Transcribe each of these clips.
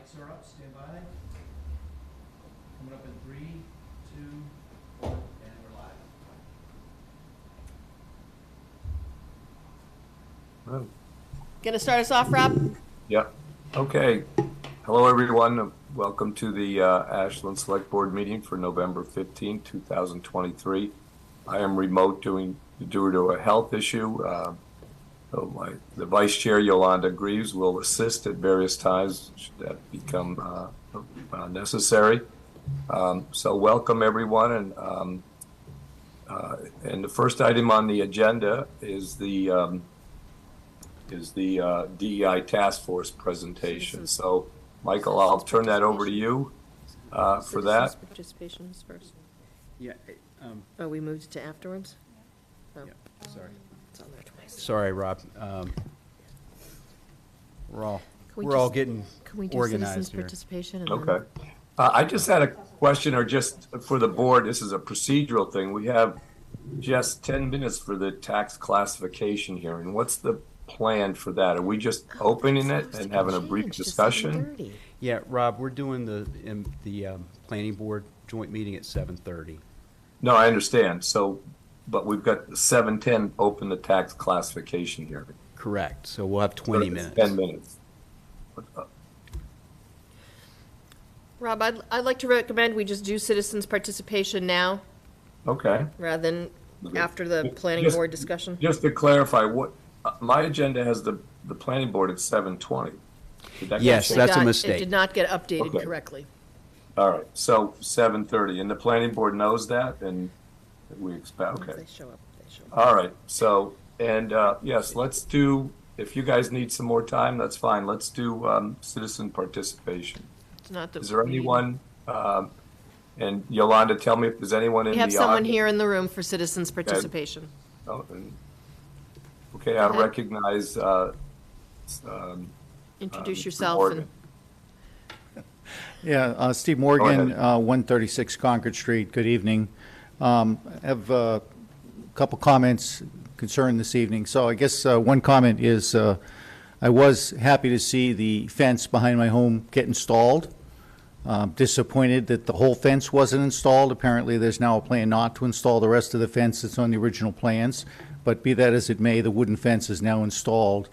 Mics are up, stand by. Coming up in 3, 2, 1, and we're live. Oh. Gonna start us off, Rob? Yeah. Okay. Hello, everyone. Welcome to the Ashland Select Board meeting for November 15, 2023. I am remote due to a health issue. The Vice Chair, Yolanda Greaves, will assist at various times should that become necessary. So welcome, everyone. And the first item on the agenda is the DEI Task Force presentation. So, Michael, I'll turn that over to you for that. Participation is first. Yeah. Oh, we moved it to afterwards? Oh. Yeah, sorry. It's on there twice. Sorry, Rob. We're all getting Can we do organized citizens here. participation? And Okay. I just had a question, or just for the board. This is a procedural thing. We have just 10 minutes for the tax classification hearing. What's the plan for that? Are we just opening it and having a brief discussion? Yeah, Rob, we're doing the planning board joint meeting at 7:30. No, I understand. So, but we've got 7:10 open the tax classification hearing. Correct. So we'll have 20 minutes. 10 minutes. Rob, I'd like to recommend we just do citizens participation now Okay. rather than after the planning Just- board discussion. Just to clarify, what my agenda has the planning board at 7:20. Did that get Yes, changed? that's a It mistake. did not get updated Okay. correctly. All right. So 7:30, and the planning board knows that, and we expect. Once Okay. they show up, they show up. All right. So, and yes, let's do. If you guys need some more time, that's fine. Let's do citizen participation. It's not the Is there meeting. anyone? And Yolanda, tell me if there's anyone in We the have someone audience. here in the room for citizens participation. Oh, okay, I'll Go ahead. recognize. Introduce Mr. yourself Morgan. and Yeah, Steve Go Morgan, ahead. 136 Concord Street. Good evening. I have a couple comments concerning this evening. So I guess one comment is I was happy to see the fence behind my home get installed. Disappointed that the whole fence wasn't installed. Apparently, there's now a plan not to install the rest of the fence that's on the original plans. But be that as it may, the wooden fence is now installed.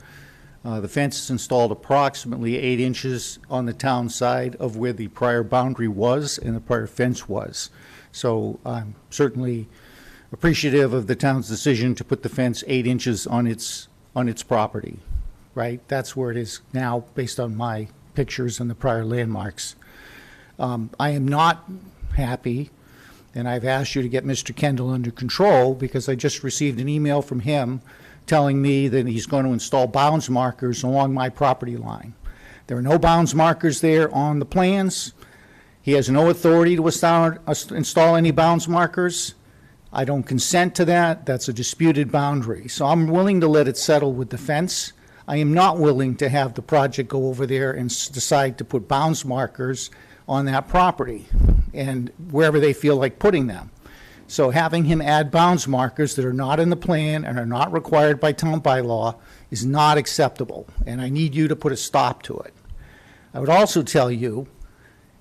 The fence is installed approximately 8 inches on the town side of where the prior boundary was and the prior fence was. So I'm certainly appreciative of the town's decision to put the fence 8 inches on its property, right? That's where it is now based on my pictures and the prior landmarks. I am not happy, and I've asked you to get Mr. Kendall under control because I just received an email from him telling me that he's going to install bounds markers along my property line. There are no bounds markers there on the plans. He has no authority to install any bounds markers. I don't consent to that. That's a disputed boundary. So I'm willing to let it settle with the fence. I am not willing to have the project go over there and decide to put bounds markers on that property and wherever they feel like putting them. So having him add bounds markers that are not in the plan and are not required by town bylaw is not acceptable, and I need you to put a stop to it. I would also tell you,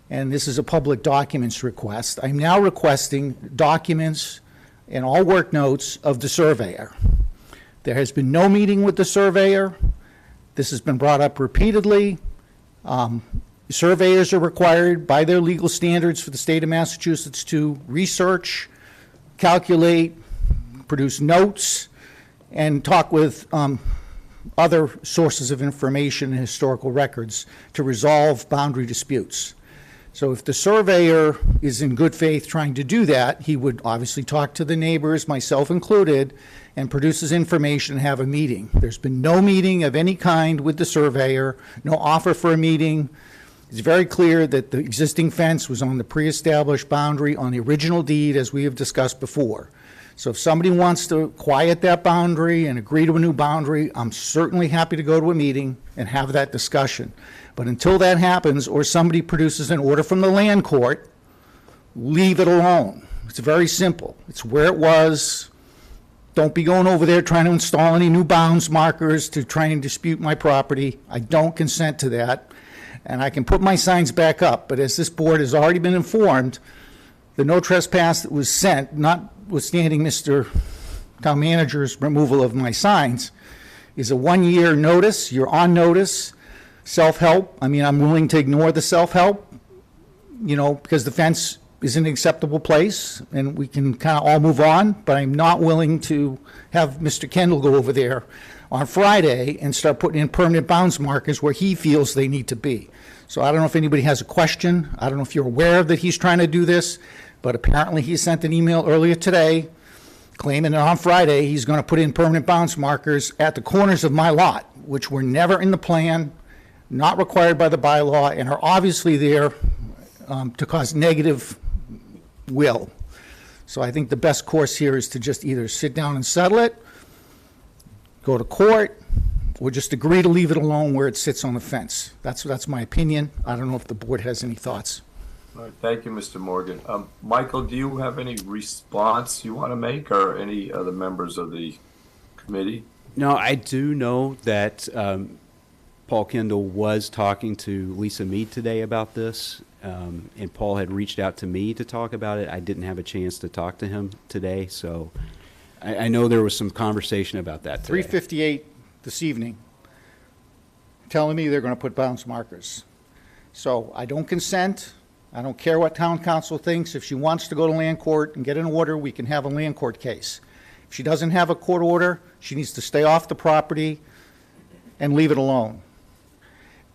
and this is a public documents request, I'm now requesting documents and all work notes of the surveyor. There has been no meeting with the surveyor. This has been brought up repeatedly. Surveyors are required by their legal standards for the state of Massachusetts to research, calculate, produce notes, and talk with other sources of information and historical records to resolve boundary disputes. So if the surveyor is in good faith trying to do that, he would obviously talk to the neighbors, myself included, and produces information and have a meeting. There's been no meeting of any kind with the surveyor, no offer for a meeting. It's very clear that the existing fence was on the pre-established boundary on the original deed, as we have discussed before. So if somebody wants to quiet that boundary and agree to a new boundary, I'm certainly happy to go to a meeting and have that discussion. But until that happens, or somebody produces an order from the land court, leave it alone. It's very simple. It's where it was. Don't be going over there trying to install any new bounds markers to try and dispute my property. I don't consent to that. and I can put my signs back up. But as this board has already been informed, the no trespass that was sent, notwithstanding Mr. Town Manager's removal of my signs, is a 1-year notice. You're on notice. Self-help, I mean, I'm willing to ignore the self-help, you know, because the fence is an acceptable place, and we can kind of all move on, but I'm not willing to have Mr. Kendall go over there on Friday and start putting in permanent bounds markers where he feels they need to be. So I don't know if anybody has a question. I don't know if you're aware that he's trying to do this, but apparently he sent an email earlier today claiming that on Friday he's going to put in permanent bounds markers at the corners of my lot, which were never in the plan, not required by the bylaw, and are obviously there to cause negative will. So I think the best course here is to just either sit down and settle it, go to court, or just agree to leave it alone where it sits on the fence. That's my opinion. I don't know if the board has any thoughts. All right, thank you, Mr. Morgan. Michael, do you have any response you want to make, or any other members of the committee? No, I do know that Paul Kendall was talking to Lisa Mead today about this, and Paul had reached out to me to talk about it. I didn't have a chance to talk to him today, so I know there was some conversation about that today. 3:58 this evening, telling me they're going to put bounce markers. So I don't consent. I don't care what town council thinks. If she wants to go to land court and get an order, we can have a land court case. If she doesn't have a court order, she needs to stay off the property and leave it alone.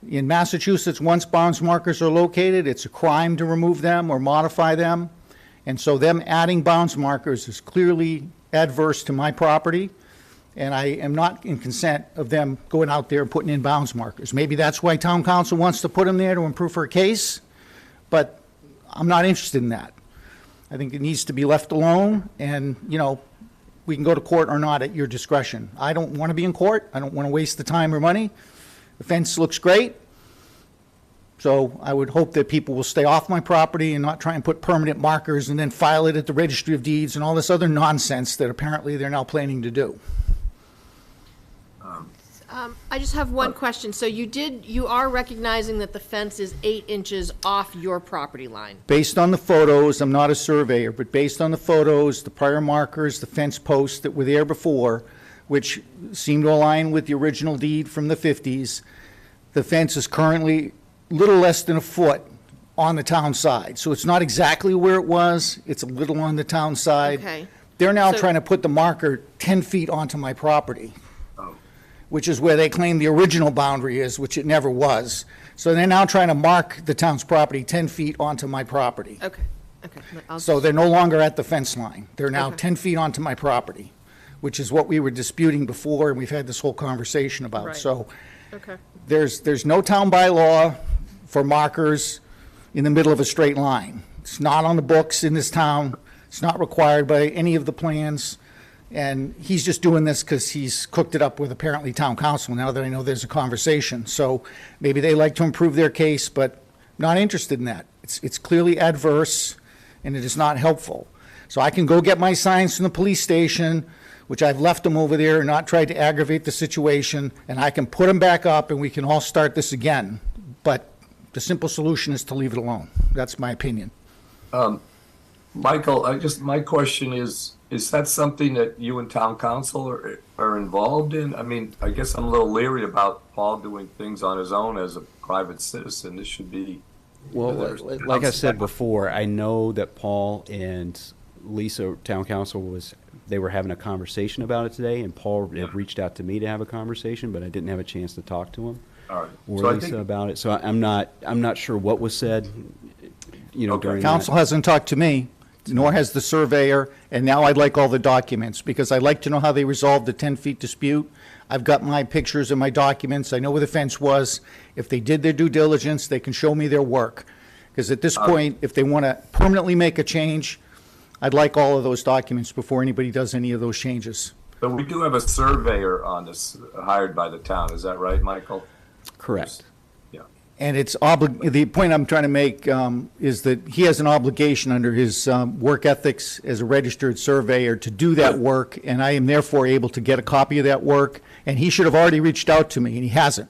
In Massachusetts, once bounds markers are located, it's a crime to remove them or modify them. And so them adding bounds markers is clearly adverse to my property, and I am not in consent of them going out there and putting in bounds markers. Maybe that's why town council wants to put them there to improve her case, but I'm not interested in that. I think it needs to be left alone, and, you know, we can go to court or not at your discretion. I don't want to be in court. I don't want to waste the time or money. The fence looks great, so I would hope that people will stay off my property and not try and put permanent markers and then file it at the Registry of Deeds and all this other nonsense that apparently they're now planning to do. I just have one question. So you are recognizing that the fence is 8 inches off your property line? Based on the photos, I'm not a surveyor, but based on the photos, the prior markers, the fence posts that were there before, which seem to align with the original deed from the 50s, the fence is currently little less than a foot on the town side. So it's not exactly where it was. It's a little on the town side. Okay. They're now So- trying to put the marker 10 feet onto my property, which is where they claim the original boundary is, which it never was. So they're now trying to mark the town's property 10 feet onto my property. Okay, okay. So they're no longer at the fence line. They're now Okay. 10 feet onto my property, which is what we were disputing before, and we've had this whole conversation about. Right. So Okay, there's no town bylaw for markers in the middle of a straight line. It's not on the books in this town. It's not required by any of the plans. And he's just doing this because he's cooked it up with apparently town council, now that I know there's a conversation. So maybe they like to improve their case, but not interested in that. It's clearly adverse, and it is not helpful. So I can go get my signs from the police station, which I've left them over there and not tried to aggravate the situation, and I can put them back up and we can all start this again. But the simple solution is to leave it alone. That's my opinion. Michael, my question is that something that you and town council are involved in? I mean, I guess I'm a little leery about Paul doing things on his own as a private citizen. This should be. Well, like I said before, I know that Paul and Lisa, town council, they were having a conversation about it today, and Paul had reached out to me to have a conversation, but I didn't have a chance to talk to him All right. or So I Lisa think- about it. So I'm not sure what was said, you know, Okay. during Council that. hasn't talked to me, nor has the surveyor, and now I'd like all the documents, because I'd like to know how they resolved the 10-feet dispute. I've got my pictures and my documents. I know where the fence was. If they did their due diligence, they can show me their work. Because at this point, if they want to permanently make a change, I'd like all of those documents before anybody does any of those changes. But we do have a surveyor on this, hired by the town. Is that right, Michael? Correct. Yeah. And it's the point I'm trying to make is that he has an obligation under his work ethics as a registered surveyor to do that work, and I am therefore able to get a copy of that work, and he should have already reached out to me, and he hasn't.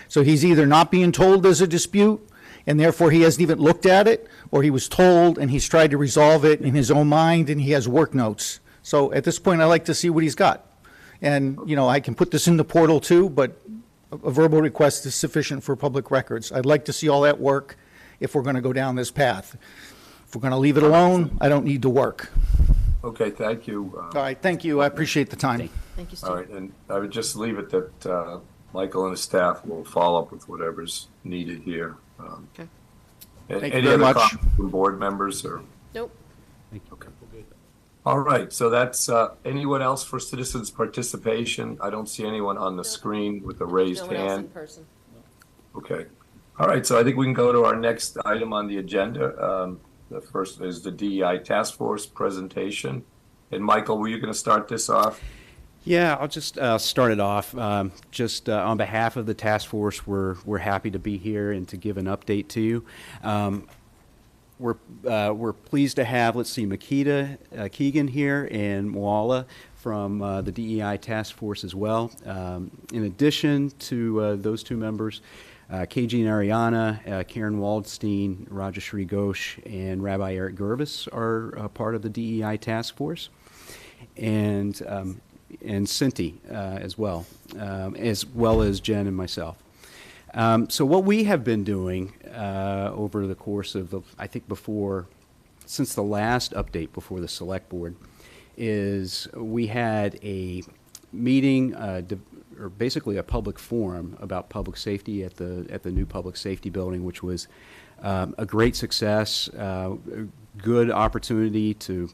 So he's either not being told there's a dispute, and therefore he hasn't even looked at it, or he was told and he's tried to resolve it in his own mind and he has work notes. So at this point, I like to see what he's got. And, you know, I can put this in the portal too, but a verbal request is sufficient for public records. I'd like to see all that work if we're going to go down this path. If we're going to leave it alone, I don't need to work. Okay, thank you. All right, thank you. I appreciate the time. Thank you, Steve. All right, and I would just leave it that Michael and his staff will follow up with whatever's needed here. Okay. Thank you Any very other much. comments from board members or? Nope. Okay. All right, so that's, anyone else for citizens' participation? I don't see anyone on the screen with a raised No one else in hand. person. Okay. All right, so I think we can go to our next item on the agenda. The first is the DEI Task Force presentation. And Michael, were you going to start this off? Yeah, I'll just start it off. On behalf of the task force, we're happy to be here and to give an update to you. We're pleased to have, let's see, Makita Keegan here and Moala from the DEI task force as well. In addition to those two members, KG and Ariana, Karen Waldstein, Rajashri Ghosh, and Rabbi Eric Gervis are part of the DEI task force, and Cinti as well as Jen and myself. So what we have been doing over the course of since the last update before the select board, is we had a meeting, or basically a public forum about public safety at the new public safety building, which was a great success, a good opportunity to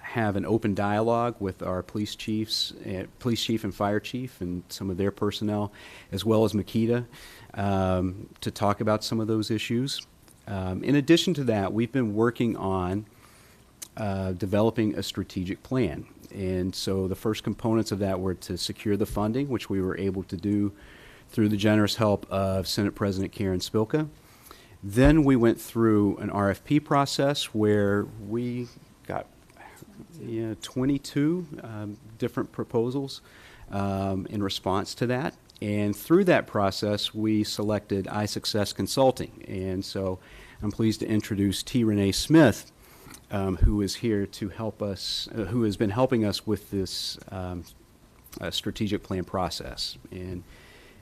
have an open dialogue with our police chief and fire chief and some of their personnel, as well as Makita, to talk about some of those issues. In addition to that, we've been working on developing a strategic plan. And so the first components of that were to secure the funding, which we were able to do through the generous help of Senate President Karen Spilka. Then we went through an RFP process where we got 22 different proposals in response to that. And through that process, we selected iSuccess Consulting. And so I'm pleased to introduce T. Renee Smith, who is here to help us, who has been helping us with this strategic plan process. And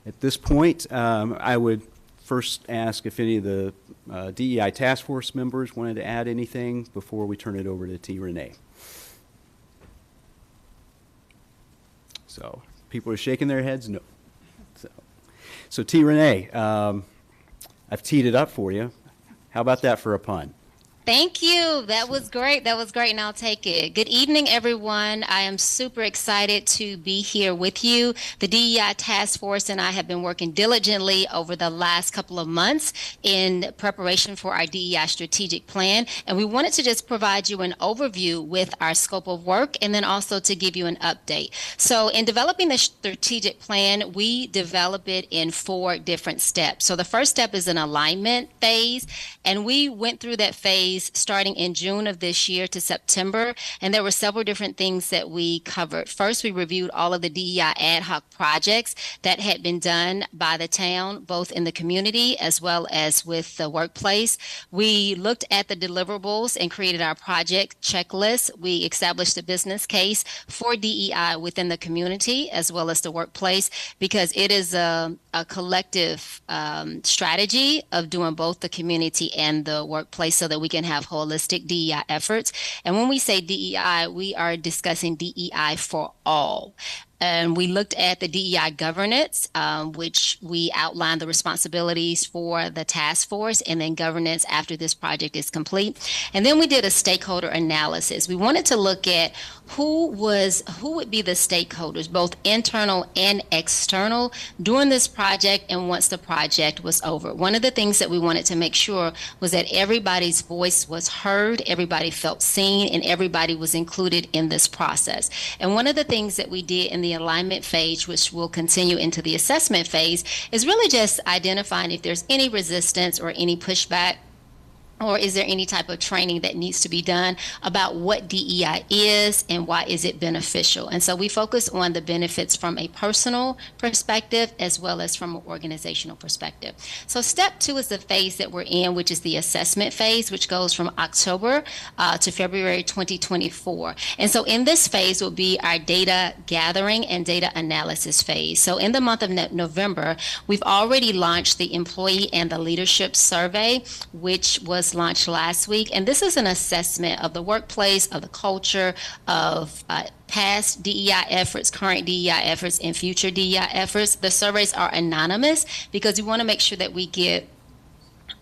at this point, I would first ask if any of the DEI task force members wanted to add anything before we turn it over to T. Renee. So people are shaking their heads, no. So T. Renee, I've teed it up for you. How about that for a pun? Thank you. That was great. That was great, and I'll take it. Good evening, everyone. I am super excited to be here with you. The DEI Task Force and I have been working diligently over the last couple of months in preparation for our DEI strategic plan, and we wanted to just provide you an overview with our scope of work and then also to give you an update. So in developing the strategic plan, we develop it in 4 different steps. So the first step is an alignment phase, and we went through that phase starting in June of this year to September, and there were several different things that we covered. First, we reviewed all of the DEI ad hoc projects that had been done by the town, both in the community as well as with the workplace. We looked at the deliverables and created our project checklist. We established a business case for DEI within the community as well as the workplace, because it is a collective strategy of doing both the community and the workplace so that we can have holistic DEI efforts. And when we say DEI, we are discussing DEI for all. And we looked at the DEI governance, which we outlined the responsibilities for the task force and then governance after this project is complete. And then we did a stakeholder analysis. We wanted to look at who would be the stakeholders, both internal and external, during this project and once the project was over. One of the things that we wanted to make sure was that everybody's voice was heard, everybody felt seen, and everybody was included in this process. And one of the things that we did in the alignment phase, which will continue into the assessment phase, is really just identifying if there's any resistance or any pushback or is there any type of training that needs to be done about what DEI is and why is it beneficial? And so we focus on the benefits from a personal perspective as well as from an organizational perspective. So step 2 is the phase that we're in, which is the assessment phase, which goes from October to February 2024. And so in this phase will be our data gathering and data analysis phase. So in the month of November, we've already launched the employee and the leadership survey, which was launched last week. And this is an assessment of the workplace, of the culture, of past DEI efforts, current DEI efforts, and future DEI efforts. The surveys are anonymous because we want to make sure that we get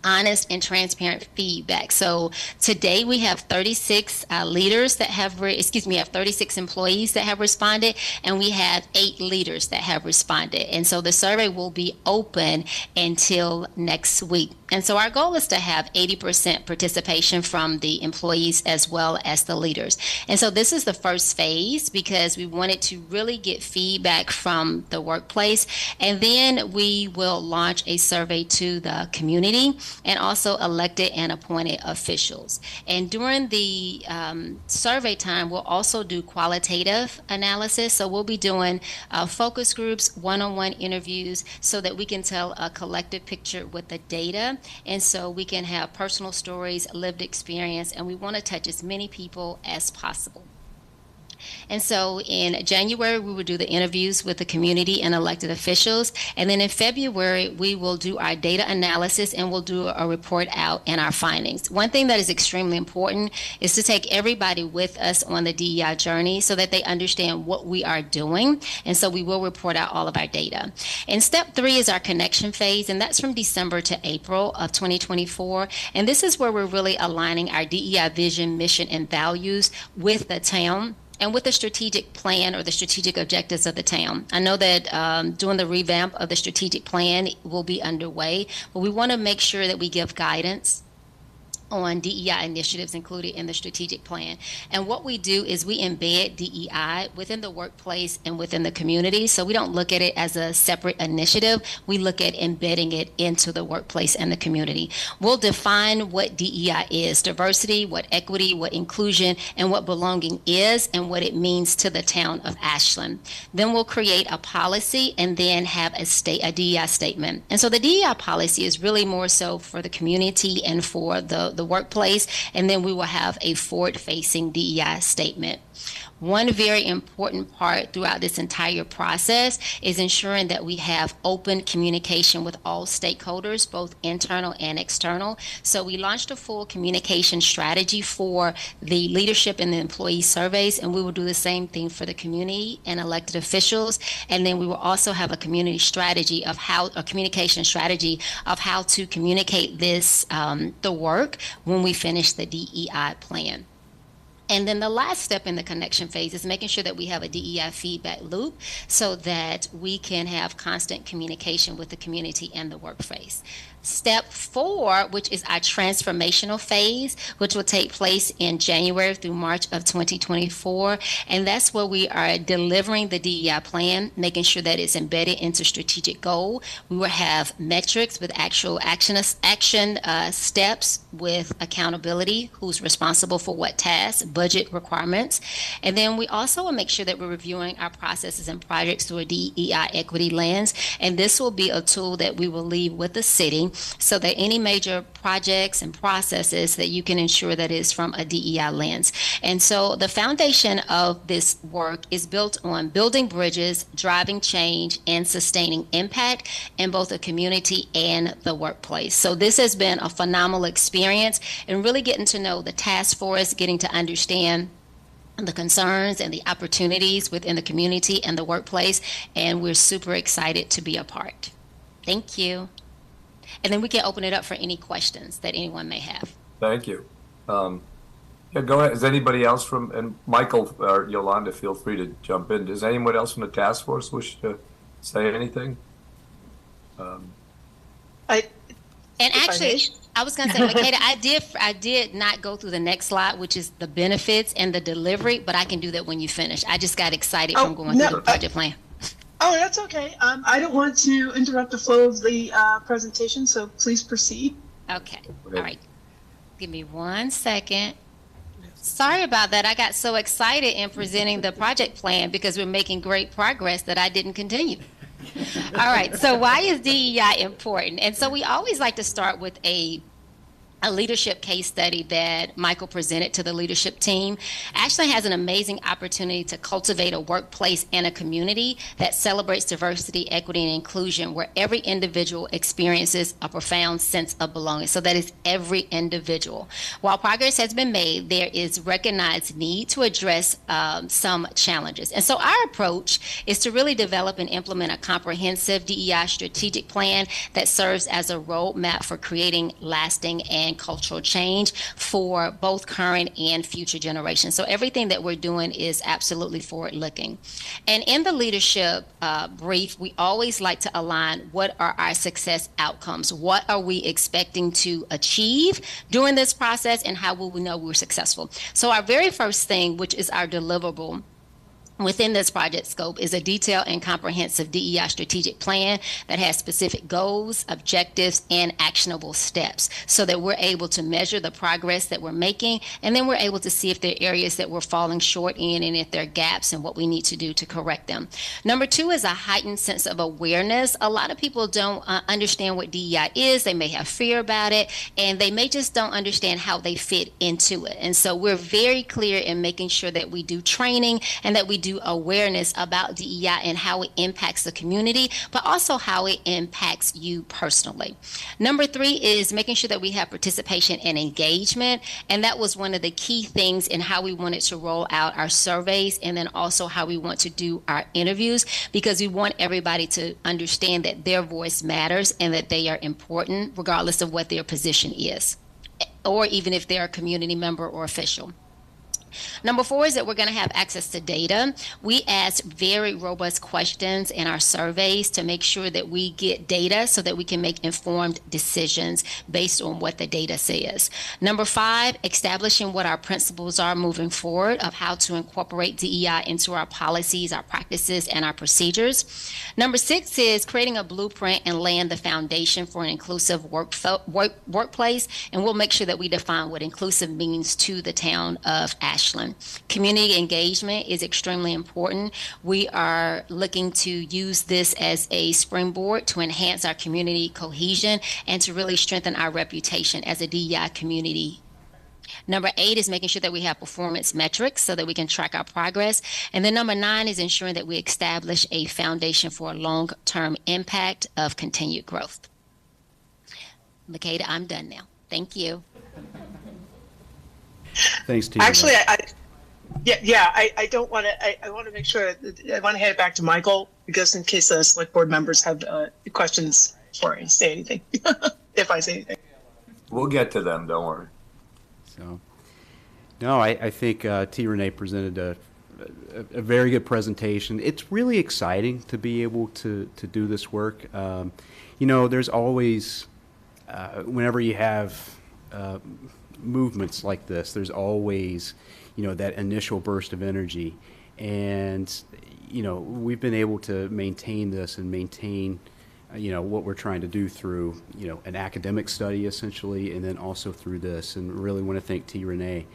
honest and transparent feedback. So today we have 36 leaders that have, we have 36 employees that have responded, and we have 8 leaders that have responded. And so the survey will be open until next week. And so our goal is to have 80% participation from the employees as well as the leaders. And so this is the first phase because we wanted to really get feedback from the workplace. And then we will launch a survey to the community and also elected and appointed officials. And during the survey time, we'll also do qualitative analysis. So we'll be doing focus groups, one-on-one interviews so that we can tell a collective picture with the data. And so we can have personal stories, lived experience, and we want to touch as many people as possible. And so in January, we will do the interviews with the community and elected officials. And then in February, we will do our data analysis and we'll do a report out and our findings. One thing that is extremely important is to take everybody with us on the DEI journey so that they understand what we are doing. And so we will report out all of our data. And step 3 is our connection phase, and that's from December to April of 2024. And this is where we're really aligning our DEI vision, mission, and values with the town and with the strategic plan or the strategic objectives of the town. I know that doing the revamp of the strategic plan will be underway, but we want to make sure that we give guidance on DEI initiatives included in the strategic plan. And what we do is we embed DEI within the workplace and within the community. So we don't look at it as a separate initiative. We look at embedding it into the workplace and the community. We'll define what DEI is, diversity, what equity, what inclusion, and what belonging is, and what it means to the town of Ashland. Then we'll create a policy and then have a DEI statement. And so the DEI policy is really more so for the community and for the workplace, and then we will have a forward-facing DEI statement. One very important part throughout this entire process is ensuring that we have open communication with all stakeholders, both internal and external. So we launched a full communication strategy for the leadership and the employee surveys, and we will do the same thing for the community and elected officials. And then we will also have a community strategy of a communication strategy of how to communicate this, the work when we finish the DEI plan. And then the last step in the connection phase is making sure that we have a DEI feedback loop so that we can have constant communication with the community and the workplace. Step 4, which is our transformational phase, which will take place in January through March of 2024. And that's where we are delivering the DEI plan, making sure that it's embedded into strategic goal. We will have metrics with actual action steps with accountability, who's responsible for what tasks, budget requirements. And then we also will make sure that we're reviewing our processes and projects through a DEI equity lens. And this will be a tool that we will leave with the city so that any major projects and processes that you can ensure that is from a DEI lens. And so the foundation of this work is built on building bridges, driving change, and sustaining impact in both the community and the workplace. So this has been a phenomenal experience and really getting to know the task force, getting to understand the concerns and the opportunities within the community and the workplace, and we're super excited to be a part. Thank you. And then we can open it up for any questions that anyone may have. Thank you. Yeah, go ahead. Is anybody else from, and Michael or Yolanda, feel free to jump in. Does anyone else from the task force wish to say anything? I was going to say, Makeda, I did not go through the next slide, which is the benefits and the delivery, but I can do that when you finish. I just got excited from going through the project plan. Oh, that's okay. I don't want to interrupt the flow of the presentation, so please proceed. Okay. All right. Give me 1 second. Sorry about that. I got so excited in presenting the project plan because we're making great progress that I didn't continue. All right, so why is DEI important? And so we always like to start with a leadership case study that Michael presented to the leadership team. Ashland has an amazing opportunity to cultivate a workplace and a community that celebrates diversity, equity, and inclusion, where every individual experiences a profound sense of belonging. So that is every individual. While progress has been made, there is recognized need to address some challenges. And so our approach is to really develop and implement a comprehensive DEI strategic plan that serves as a roadmap for creating lasting and cultural change for both current and future generations. So everything that we're doing is absolutely forward looking. And in the leadership brief, we always like to align what are our success outcomes? What are we expecting to achieve during this process, and how will we know we're successful? So our very first thing, which is our deliverable within this project scope, is a detailed and comprehensive DEI strategic plan that has specific goals, objectives, and actionable steps so that we're able to measure the progress that we're making, and then we're able to see if there are areas that we're falling short in and if there are gaps and what we need to do to correct them. Number two is a heightened sense of awareness. A lot of people don't understand what DEI is. They may have fear about it, and they may just don't understand how they fit into it. And so we're very clear in making sure that we do training and that we do awareness about DEI and how it impacts the community, but also how it impacts you personally. Number three is making sure that we have participation and engagement. And that was one of the key things in how we wanted to roll out our surveys, and then also how we want to do our interviews, because we want everybody to understand that their voice matters and that they are important regardless of what their position is, or even if they're a community member or official. Number four is that we're going to have access to data. We ask very robust questions in our surveys to make sure that we get data so that we can make informed decisions based on what the data says. Number five, establishing what our principles are moving forward of how to incorporate DEI into our policies, our practices, and our procedures. Number six is creating a blueprint and laying the foundation for an inclusive workplace, and we'll make sure that we define what inclusive means to the town of Ashland. Community engagement is extremely important. We are looking to use this as a springboard to enhance our community cohesion and to really strengthen our reputation as a DEI community. Number eight is making sure that we have performance metrics so that we can track our progress. And then number nine is ensuring that we establish a foundation for a long-term impact of continued growth. Makeda, I'm done now. Thank you. Thanks, Tina. Actually, I don't want to. I want to make sure that I want to hand it back to Michael, because in case the select board members have questions before I say anything, if I say anything. We'll get to them, don't worry. So, no, I think T. Renee presented a very good presentation. It's really exciting to be able to do this work. You know, there's always, whenever you have movements like this, there's always, you know, that initial burst of energy. And, you know, we've been able to maintain this and maintain, you know, what we're trying to do through, you know, an academic study essentially, and then also through this. And really want to thank T. Renee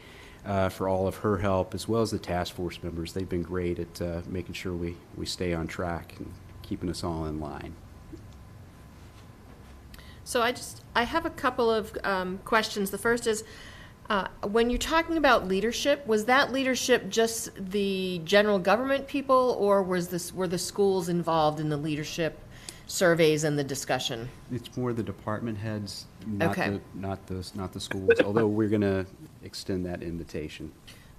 for all of her help, as well as the task force members. They've been great at making sure we stay on track and keeping us all in line. So I have a couple of questions. The first is, when you're talking about leadership, was that leadership just the general government people, or were the schools involved in the leadership surveys and the discussion? It's more the department heads, not Okay. not the schools. Although we're going to extend that invitation.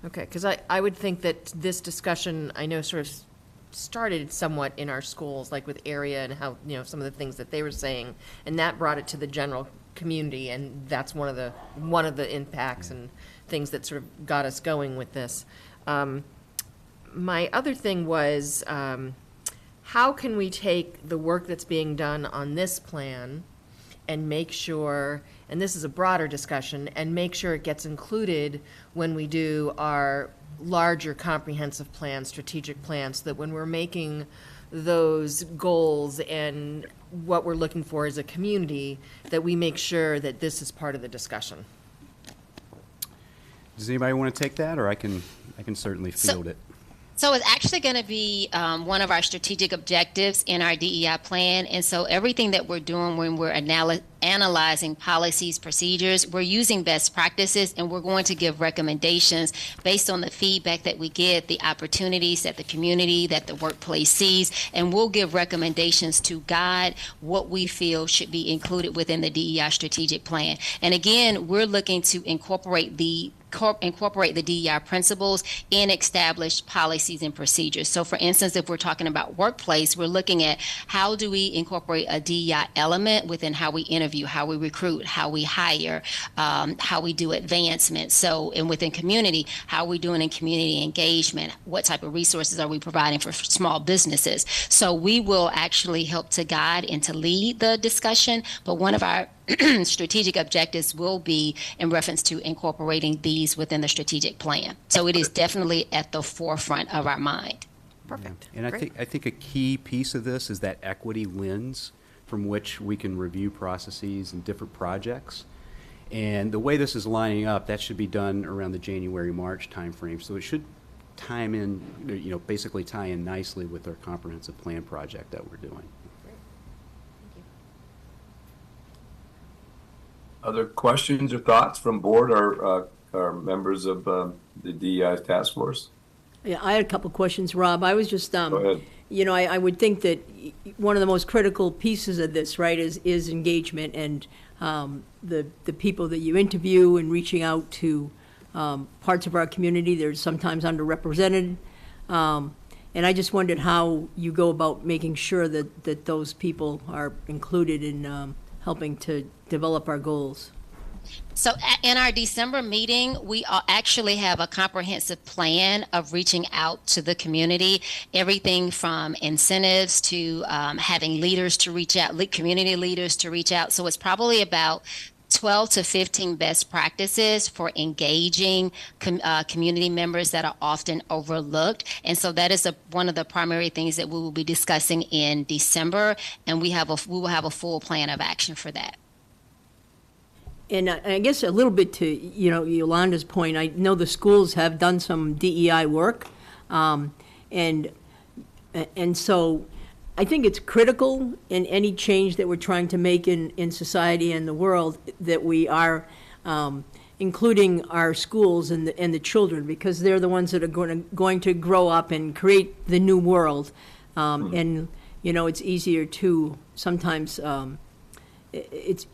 Okay, because I would think that this discussion, I know, sort of started somewhat in our schools, like with area and how, you know, some of the things that they were saying, and that brought it to the general community, and that's one of the impacts and things that sort of got us going with this. My other thing was, how can we take the work that's being done on this plan and make sure, and this is a broader discussion, and make sure it gets included when we do our larger comprehensive plans, strategic plans, so that when we're making those goals and what we're looking for as a community, that we make sure that this is part of the discussion. Does anybody want to take that, or I can certainly field it? So it's actually going to be one of our strategic objectives in our DEI plan. And so everything that we're doing when we're analyzing policies, procedures, we're using best practices, and we're going to give recommendations based on the feedback that we get, the opportunities that the community, that the workplace sees, and we'll give recommendations to guide what we feel should be included within the DEI strategic plan. And again, we're looking to incorporate the DEI principles in established policies and procedures. So for instance, if we're talking about workplace, we're looking at how do we incorporate a DEI element within how we interview, how we recruit, how we hire, how we do advancement. So, and within community, how are we doing in community engagement? What type of resources are we providing for small businesses? So we will actually help to guide and to lead the discussion, but one of our strategic objectives will be in reference to incorporating these within the strategic plan. So it is definitely at the forefront of our mind. Perfect. And I think a key piece of this is that equity lens from which we can review processes and different projects. And the way this is lining up, that should be done around the January-March timeframe. So it should time in, basically tie in nicely with our comprehensive plan project that we're doing. Other questions or thoughts from board or members of the DEI task force? Yeah, I had a couple questions, Rob. I was just, Go ahead. I would think that one of the most critical pieces of this, right, is engagement and the people that you interview and reaching out to parts of our community that are sometimes underrepresented. And I just wondered how you go about making sure that those people are included in helping to develop our goals. So in our December meeting, we actually have a comprehensive plan of reaching out to the community, everything from incentives to having leaders to reach out, community leaders to reach out. So it's probably about 12 to 15 best practices for engaging community members that are often overlooked. And so that is one of the primary things that we will be discussing in December, and we will have a full plan of action for that. And I guess a little bit to, Yolanda's point, I know the schools have done some DEI work. And so I think it's critical in any change that we're trying to make in society and the world that we are including our schools and the children, because they're the ones that are going to grow up and create the new world. And, it's easier to sometimes, it's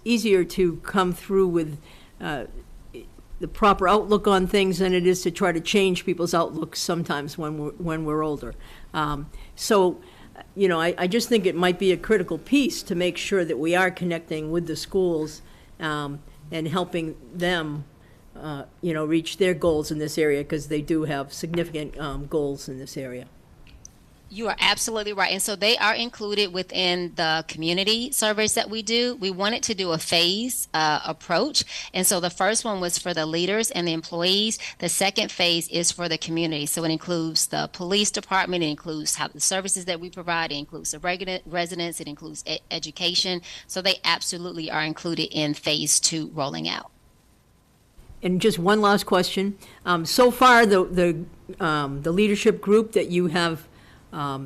easier to come through with the proper outlook on things than it is to try to change people's outlooks sometimes when we're older. So, I just think it might be a critical piece to make sure that we are connecting with the schools and helping them, reach their goals in this area, because they do have significant goals in this area. You are absolutely right. And so they are included within the community surveys that we do. We wanted to do a phase approach. And so the first one was for the leaders and the employees. The second phase is for the community. So it includes the police department. It includes how the services that we provide. It includes the residents. It includes education. So they absolutely are included in phase 2 rolling out. And just one last question. So far, the leadership group that you have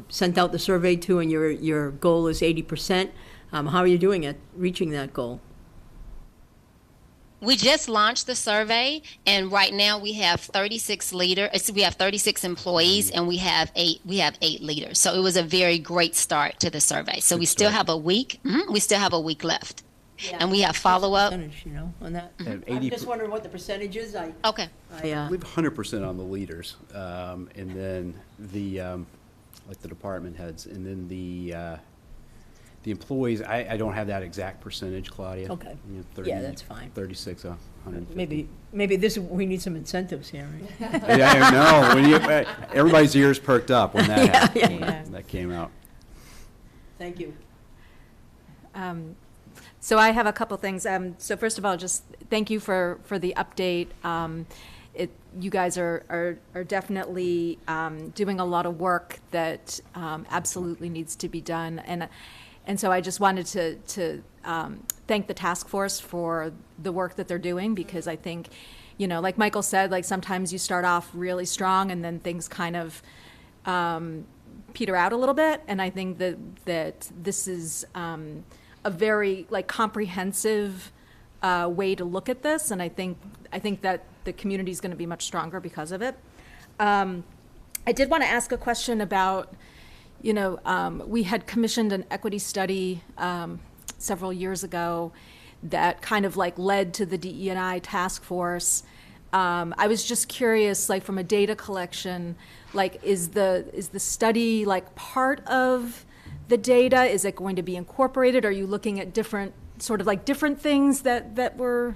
sent out the survey to, and your goal is 80%. How are you doing at reaching that goal? We just launched the survey, and right now we have 36 leaders. We have 36 employees, and we have eight leaders. So it was a very great start to the survey. So we still have a week. We still have a week left, and we have follow up. Percentage, on that. And I'm just wondering what the percentage is. Okay. I believe 100% on the leaders, and then the like the department heads, and then the employees. I don't have that exact percentage, Claudia. Okay. 30, Yeah, that's fine. 36, 150. Maybe we need some incentives here, right? I know. Everybody's ears perked up when that happened. Yeah. That came out. Thank you. So I have a couple things. So first of all, just thank you for the update. You guys are definitely doing a lot of work that absolutely needs to be done, and so I just wanted to thank the task force for the work that they're doing, because I think, like Michael said, like sometimes you start off really strong and then things kind of peter out a little bit. And I think that this is a very comprehensive way to look at this, and I think that the community is going to be much stronger because of it. I did want to ask a question about, we had commissioned an equity study several years ago that kind of led to the DE&I task force. I was just curious, from a data collection, is the study part of the data? Is it going to be incorporated? Are you looking at different things that were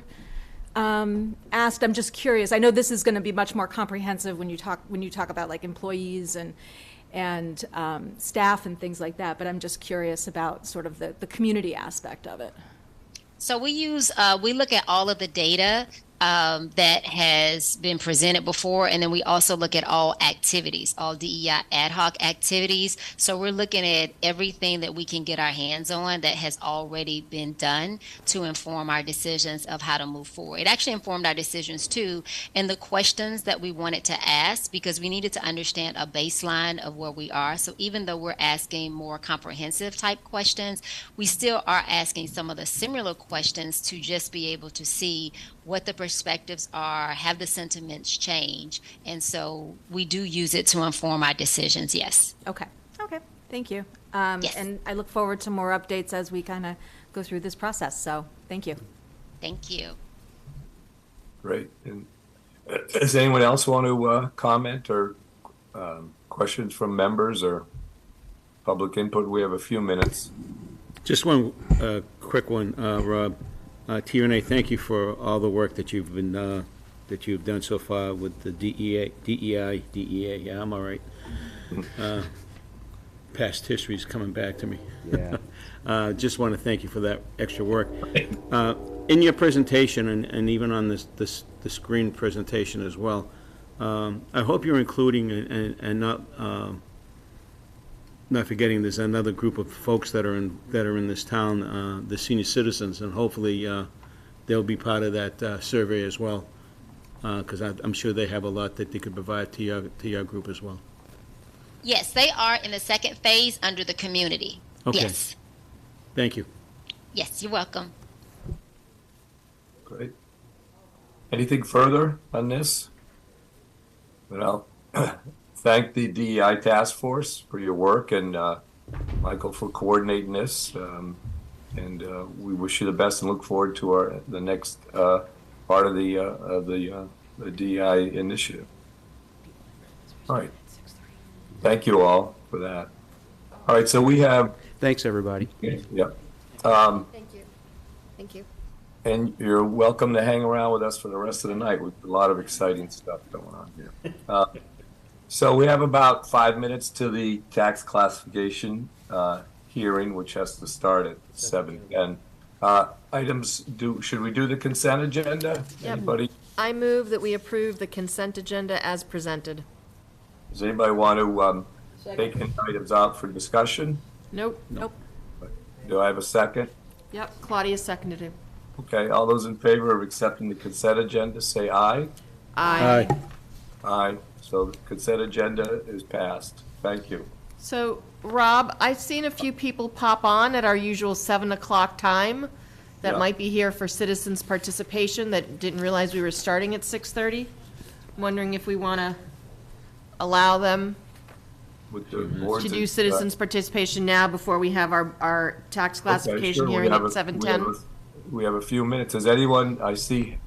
asked? I'm just curious. I know this is going to be much more comprehensive when you talk about employees and staff and things like that. But I'm just curious about sort of the community aspect of it. So we look at all of the data that has been presented before, and then we also look at all activities, all DEI ad hoc activities. So we're looking at everything that we can get our hands on that has already been done to inform our decisions of how to move forward. It actually informed our decisions too, and the questions that we wanted to ask, because we needed to understand a baseline of where we are. So even though we're asking more comprehensive type questions, we still are asking some of the similar questions to just be able to see what the perspectives are, have the sentiments change. And so we do use it to inform our decisions, yes. Okay, thank you. Yes. And I look forward to more updates as we kind of go through this process, so thank you. Thank you. Great. And does anyone else want to comment or questions from members or public input? We have a few minutes. Just one quick one, Rob. TNA, thank you for all the work that you've done so far with the DEI. Yeah, I'm all right. Past history is coming back to me. Yeah. Just want to thank you for that extra work. In your presentation, and even on the screen presentation as well, I hope you're including and not forgetting there's another group of folks that are in this town, the senior citizens, and hopefully they'll be part of that survey as well, because I'm sure they have a lot that they could provide to your group as well. Yes, they are in the second phase under the community. Okay. Yes. Thank you. Yes, you're welcome. Great. Anything further on this? Well, thank the DEI task force for your work, and Michael for coordinating this. And we wish you the best and look forward to the next part of the DEI initiative. All right. Thank you all for that. All right, so we have. Thanks, everybody. Yeah. Thank you. And you're welcome to hang around with us for the rest of the night. With a lot of exciting stuff going on here. So we have about 5 minutes to the tax classification hearing, which has to start at 7:10. Items, should we do the consent agenda? Yep. Anybody? I move that we approve the consent agenda as presented. Does anybody want to take any items out for discussion? Nope. Do I have a second? Yep, Claudia seconded it. Okay, all those in favor of accepting the consent agenda, say aye. Aye. Aye. So the consent agenda is passed. Thank you. So, Rob, I've seen a few people pop on at our usual 7 o'clock time that Yeah. might be here for citizens' participation that didn't realize we were starting at 6:30. I'm wondering if we want to allow them With the boards to do and- citizens' participation now before we have our tax Okay, classification sure. We hearing have at 7:10. We have a few minutes. Is anyone, I see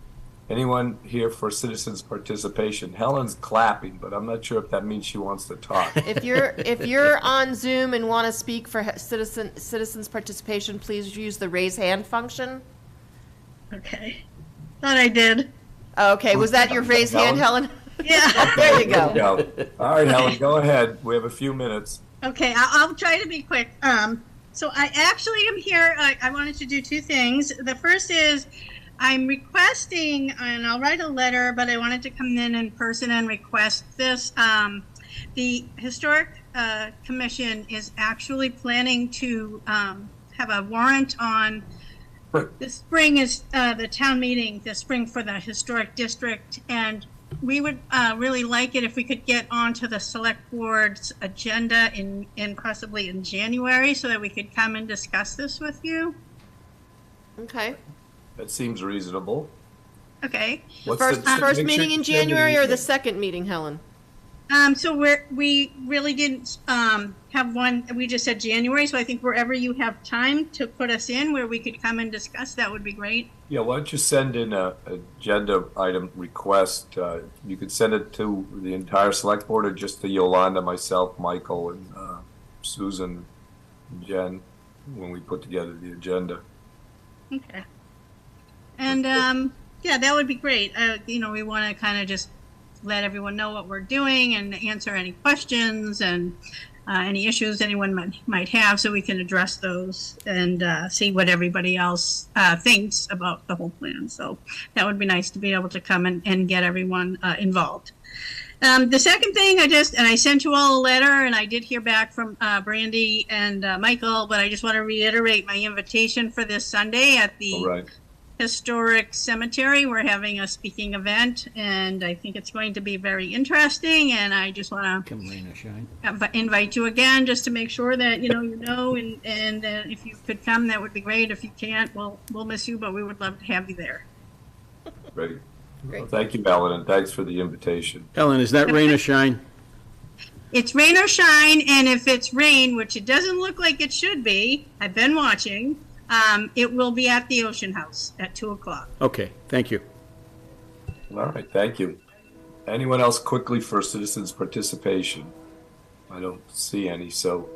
anyone here for citizens' participation? Helen's clapping, but I'm not sure if that means she wants to talk. If you're on Zoom and want to speak for citizens' participation, please use the raise hand function. Okay. Thought I did. Okay, was that your raise hand, Helen? Yeah. There you go. All right, Helen, go ahead. We have a few minutes. Okay, I'll try to be quick. So I actually am here. I wanted to do two things. The first is I'm requesting, and I'll write a letter, but I wanted to come in person and request this. The Historic Commission is actually planning to have a warrant on the spring is the town meeting, the spring for the historic district, and we would really like it if we could get onto the select board's agenda in possibly in January, so that we could come and discuss this with you. Okay. That seems reasonable. Okay. What's First make meeting sure- in January or the second meeting, Helen? So we really didn't have one. We just said January. So I think wherever you have time to put us in, where we could come and discuss, that would be great. Yeah, why don't you send in a agenda item request? You could send it to the entire select board or just to Yolanda, myself, Michael, and Susan, and Jen, when we put together the agenda. Okay. And yeah, that would be great. We want to kind of just let everyone know what we're doing and answer any questions and any issues anyone might have, so we can address those and see what everybody else thinks about the whole plan. So that would be nice to be able to come and get everyone involved. The second thing, I sent you all a letter, and I did hear back from Brandy and Michael, but I just want to reiterate my invitation for this Sunday at the Historic Cemetery. We're having a speaking event, and I think it's going to be very interesting, and I just want to invite you again, just to make sure that and if you could come, that would be great. If you can't, we'll miss you, but we would love to have you there. Great. Great. Well, thank you, Ellen, and thanks for the invitation. Ellen, is that rain or shine? It's rain or shine, and if it's rain, which it doesn't look like it should be, I've been watching, it will be at the Ocean House at 2:00. Okay, thank you. All right, thank you. Anyone else quickly for citizens' participation? I don't see any, so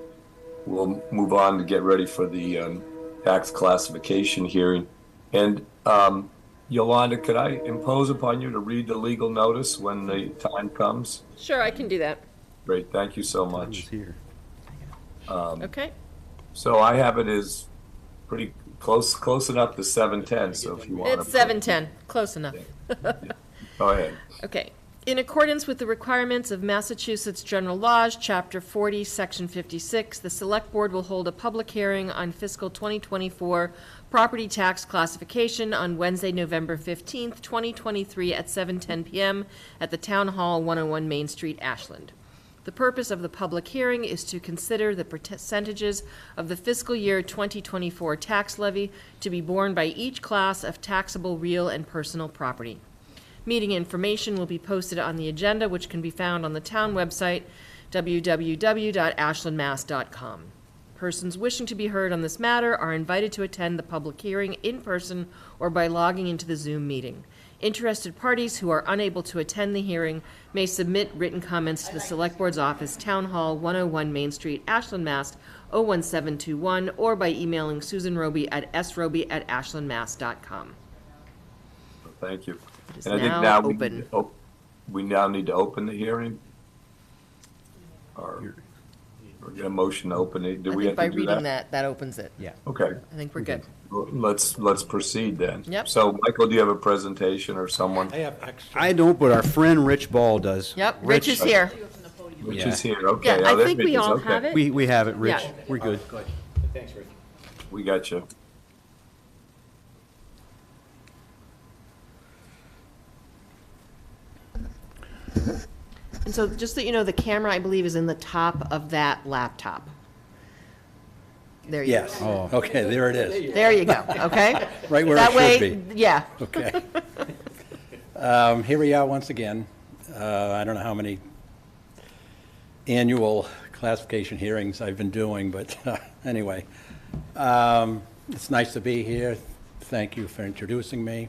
we'll move on to get ready for the tax classification hearing. And Yolanda, could I impose upon you to read the legal notice when the time comes? Sure, I can do that. Great, thank you so much. Here. Okay. So I have it as pretty close enough to 7:10, so if you want It's 7:10, close enough. Go ahead. Okay. In accordance with the requirements of Massachusetts General Laws, Chapter 40, Section 56, the Select Board will hold a public hearing on fiscal 2024 property tax classification on Wednesday, November 15th, 2023 at 7:10 p.m. at the Town Hall, 101 Main Street, Ashland. The purpose of the public hearing is to consider the percentages of the fiscal year 2024 tax levy to be borne by each class of taxable real and personal property. Meeting information will be posted on the agenda, which can be found on the town website, www.ashlandmass.com. Persons wishing to be heard on this matter are invited to attend the public hearing in person or by logging into the Zoom meeting. Interested parties who are unable to attend the hearing may submit written comments to the Select Board's office, Town Hall, 101 Main Street, Ashland, Mass. 01721, or by emailing Susan Roby at sroby@ashlandmass.com. Thank you. It is And I think now now open. we now need to open the hearing? Or we're going to motion to open it? Do I we think have by to do reading that? that opens it. Yeah. Okay. I think we're good. Well, let's proceed then. Yep. So, Michael, do you have a presentation or someone? I don't, but our friend Rich Ball does. Yep, Rich is here. Which Yeah. is here, okay. Yeah, Oh, I there think it we is, all okay. have it. We have it, Rich. Yeah. We're good. Thanks, Rick. We got you. And so just that you know, the camera, I believe, is in the top of that laptop. There you Yes. go. Oh. Okay, there it is. There you go, okay? Right where That it way, should be. yeah. Okay. Here we are once again. I don't know how many annual classification hearings I've been doing, but anyway. It's nice to be here. Thank you for introducing me.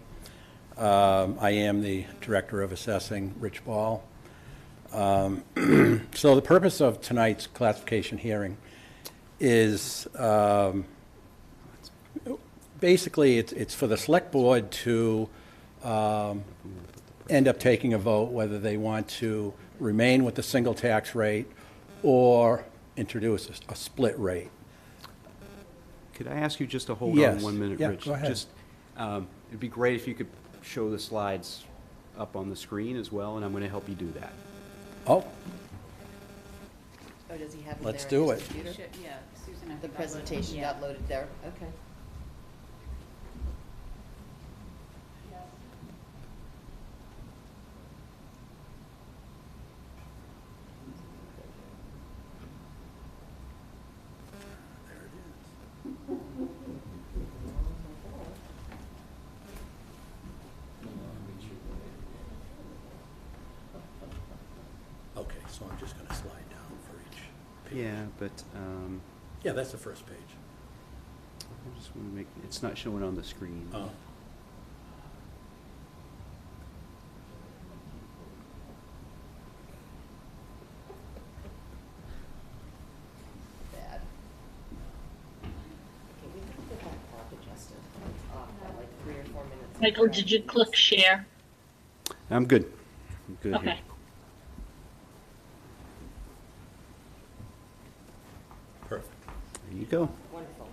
I am the Director of Assessing, Rich Ball. So the purpose of tonight's classification hearing is basically it's for the Select Board to end up taking a vote whether they want to remain with the single tax rate or introduce a split rate. Could I ask you just to hold Yes. on 1 minute, Yeah, Rich? go ahead. Just, it'd be great if you could show the slides up on the screen as well, and I'm going to help you do that. Oh, Oh, does he have it Let's there on do his it. computer? Yeah, Susan, I The think that would- presentation yeah. got loaded there, okay. So I'm just gonna slide down for each page. Yeah, but Yeah, that's the first page. I just want to make, it's not showing on the screen. Oh. Bad. Okay, we can get that clock adjusted. It's off by like 3 or 4 minutes. Michael, did you click share? I'm good. I'm good Okay. here. Perfect. There you go. Wonderful.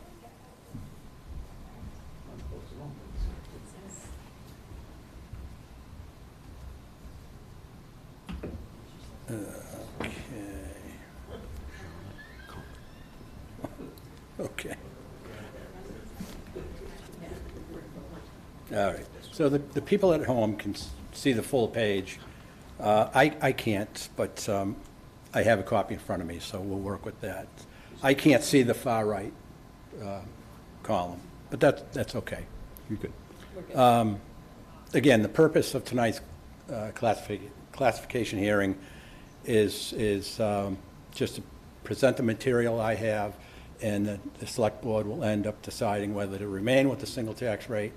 Okay. Okay. All right. So the people at home can see the full page. I can't, but I have a copy in front of me, so we'll work with that. I can't see the far right column, but that's okay. You're good. Again, the purpose of tonight's classification hearing is just to present the material I have, and the select board will end up deciding whether to remain with the single tax rate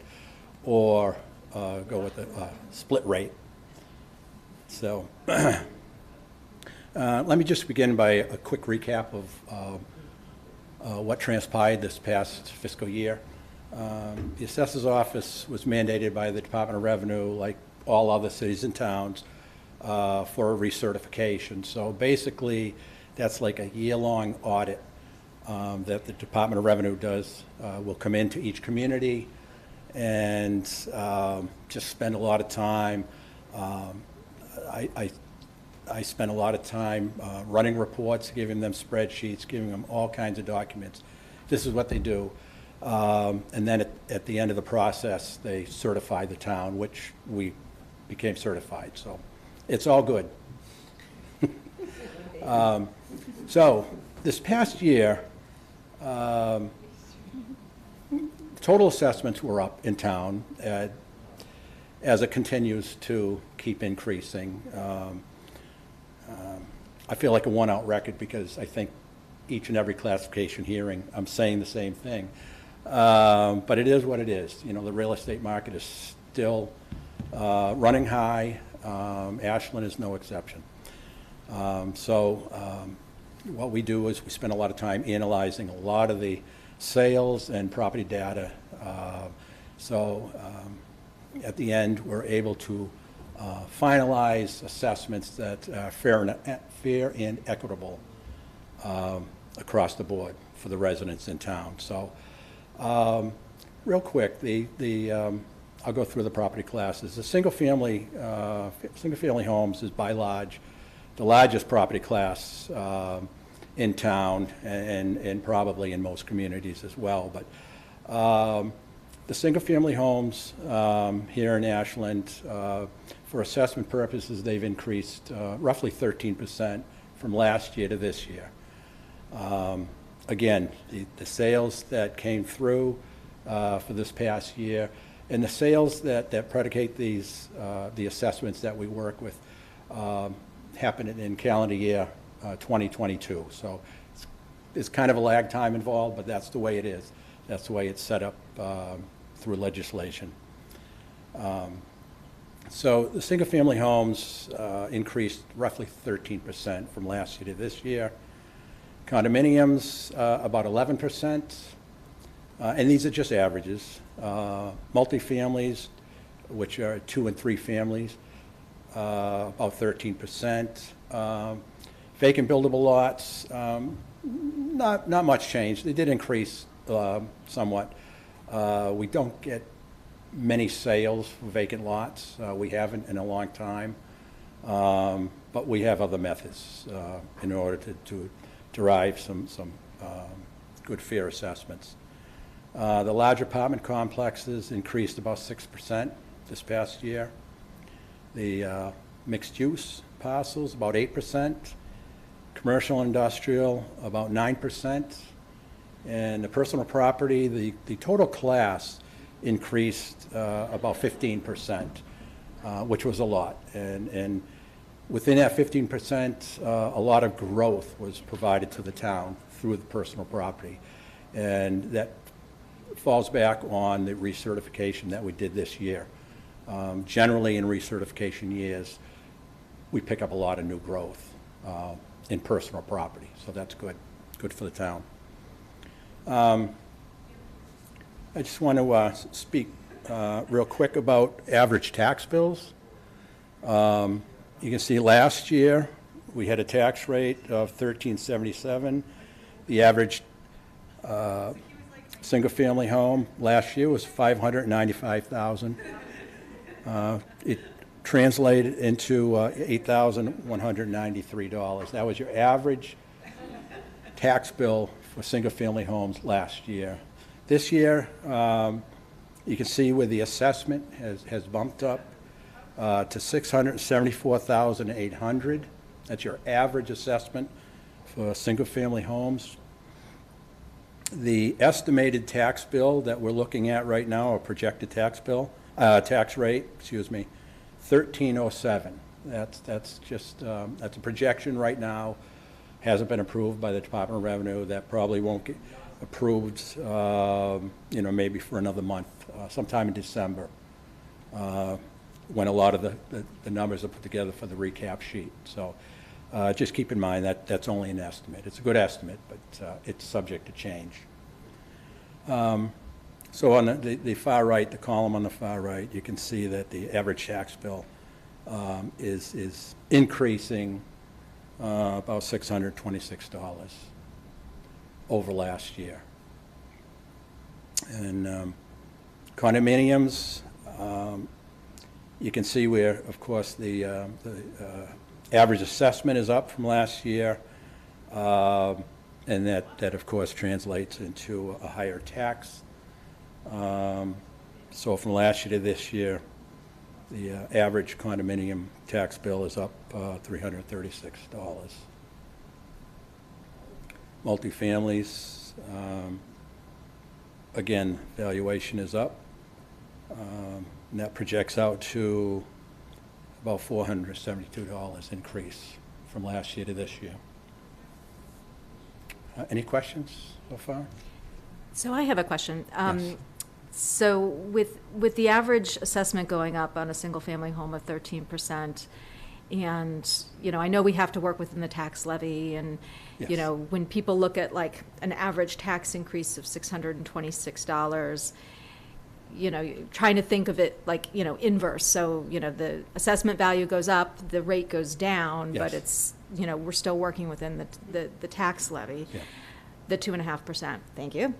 or go with the split rate. So let me just begin by a quick recap of what transpired this past fiscal year. The assessor's office was mandated by the Department of Revenue, like all other cities and towns, for a recertification. So basically, that's like a year-long audit that the Department of Revenue does. Will come into each community and just spend a lot of time. I spend a lot of time running reports, giving them spreadsheets, giving them all kinds of documents. This is what they do. And then at the end of the process, they certify the town, which we became certified. So it's all good. So this past year, total assessments were up in town as it continues to keep increasing. I feel like a one-out record because I think each and every classification hearing, I'm saying the same thing. But it is what it is. You know, the real estate market is still running high. Ashland is no exception. What we do is we spend a lot of time analyzing a lot of the sales and property data. At the end, we're able to finalize assessments that are fair and equitable across the board for the residents in town. So, real quick, I'll go through the property classes. The single-family homes is by large the largest property class in town and probably in most communities as well. But the single-family homes here in Ashland, for assessment purposes, they've increased roughly 13% from last year to this year. Again, the sales that came through for this past year and the sales that predicate these, the assessments that we work with happened in calendar year 2022. So it's kind of a lag time involved, but that's the way it is. That's the way it's set up through legislation. So the single-family homes increased roughly 13% from last year to this year. Condominiums, about 11%, and these are just averages. Multifamilies, which are 2 and 3 families, about 13%. Vacant buildable lots, not much change. They did increase somewhat. We don't get many sales for vacant lots. We haven't in a long time, but we have other methods in order to derive some good fair assessments. The large apartment complexes increased about 6% this past year. The mixed-use parcels, about 8%. Commercial and industrial, about 9%. And the personal property, the total class increased about 15%, which was a lot. And Within that 15%, a lot of growth was provided to the town through the personal property. And that falls back on the recertification that we did this year. Generally, in recertification years, we pick up a lot of new growth in personal property, so that's good for the town. I just want to speak real quick about average tax bills. You can see last year, we had a tax rate of $13.77. The average single-family home last year was $595,000. It translated into $8,193. That was your average tax bill for single-family homes last year. This year, you can see where the assessment has bumped up to $674,800. That's your average assessment for single-family homes. The estimated tax bill that we're looking at right now, or projected tax bill, tax rate, excuse me, 1307. That's just that's a projection right now. Hasn't been approved by the Department of Revenue. That probably won't get approved, maybe for another month, sometime in December, when a lot of the numbers are put together for the recap sheet. So just keep in mind that that's only an estimate. It's a good estimate, but it's subject to change. So on the far right, the column on the far right, you can see that the average tax bill is increasing about $626 over last year. And condominiums, you can see where, of course, the average assessment is up from last year, and that of course translates into a higher tax. So from last year to this year, the average condominium tax bill is up $336. Multifamilies, again, valuation is up. And that projects out to about $472 increase from last year to this year. Any questions so far? So I have a question. Yes. So with the average assessment going up on a single-family home of 13%, and, I know we have to work within the tax levy, and, Yes. When people look at like an average tax increase of $626, trying to think of it like, inverse. So, the assessment value goes up, the rate goes down, but Yes. it's, we're still working within the tax levy, Yeah. the 2.5%. Thank you.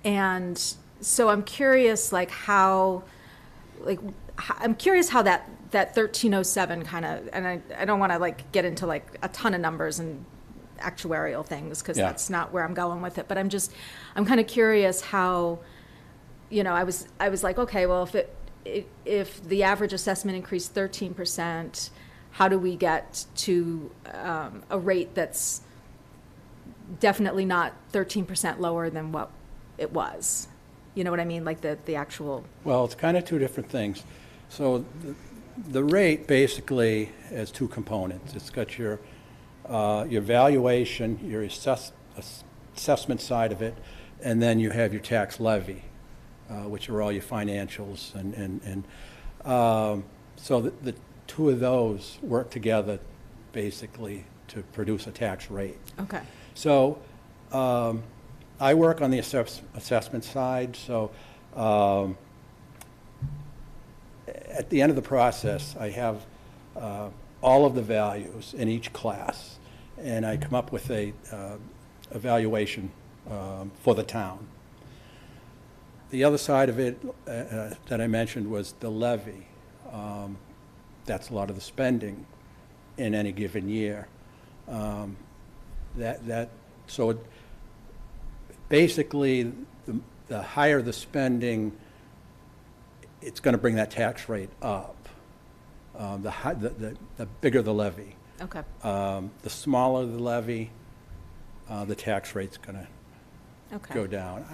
And so I'm curious, how that 1307 kind of, and I don't want to get into a ton of numbers and actuarial things, because Yeah. that's not where I'm going with it, but I'm kind of curious how, I was like, okay, well, if the average assessment increased 13%, how do we get to a rate that's definitely not 13% lower than what it was? You know what I mean? Like the actual. Well, it's kind of two different things. So the rate basically has two components. It's got your valuation, your assessment side of it, and then you have your tax levy, which are all your financials. And so the two of those work together basically to produce a tax rate. Okay. So I work on the assessment side, so at the end of the process, I have all of the values in each class, and I come up with a evaluation for the town. The other side of it that I mentioned was the levy. That's a lot of the spending in any given year. So basically, the higher the spending, it's going to bring that tax rate up. The bigger the levy. Okay. The smaller the levy, the tax rate's going to Okay. go down.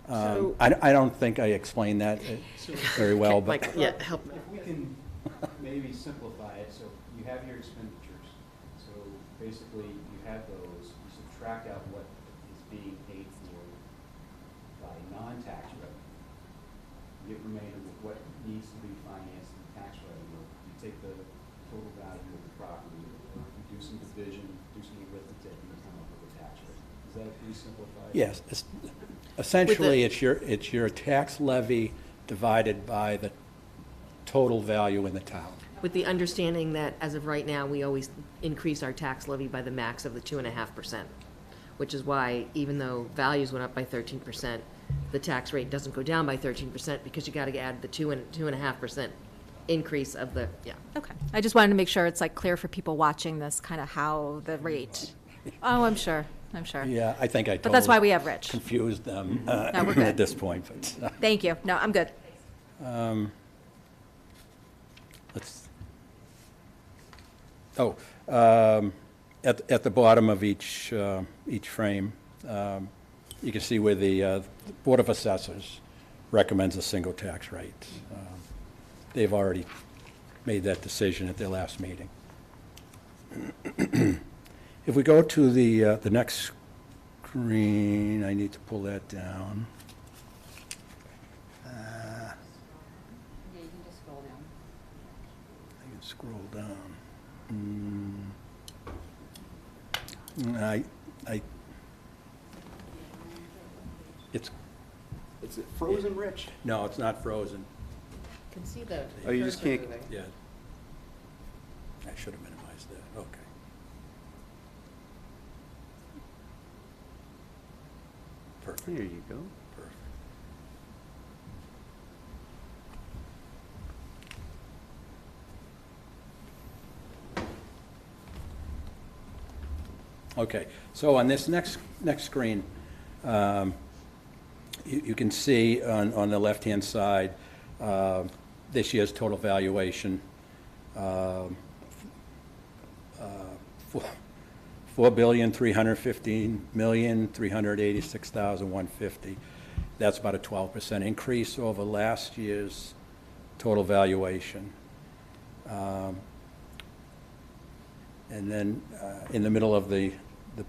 So- I don't think I explained that very well, but Yeah, help. If we can Maybe simplify it, so you have your expenditures. So basically, you have those, you subtract out what is being paid for by non-tax revenue. You get remainder with what needs to be financed in tax revenue. You take the total value of the property, you do some division, do some arithmetic, and you come up with a tax rate. Is that pretty simplified? Yes, essentially, it's your tax levy divided by the total value in the town. With the understanding that, as of right now, we always increase our tax levy by the max of the 2.5%, which is why, even though values went up by 13%, the tax rate doesn't go down by 13% because you got to add the 2.5% increase of the, yeah. Okay. I just wanted to make sure it's like clear for people watching this, kind of how the rate. Oh, I'm sure. Yeah, I think I But that's why we have Rich. confused them No, we're good. at this point, but. Thank you. No, I'm good. At the bottom of each frame, you can see where the Board of Assessors recommends a single tax rate. They've already made that decision at their last meeting. If we go to the next screen, I need to pull that down. Yeah, you can just scroll down. I can scroll down. Is it frozen, Rich? No, it's not frozen. You can see the. Oh, you just cursor can't- moving. Yeah. I should have minimized that, okay. Perfect. There you go. Perfect. Okay, so on this next screen, you can see on the left-hand side, this year's total valuation, $4,315,386,150. That's about a 12% increase over last year's total valuation. And then in the middle of the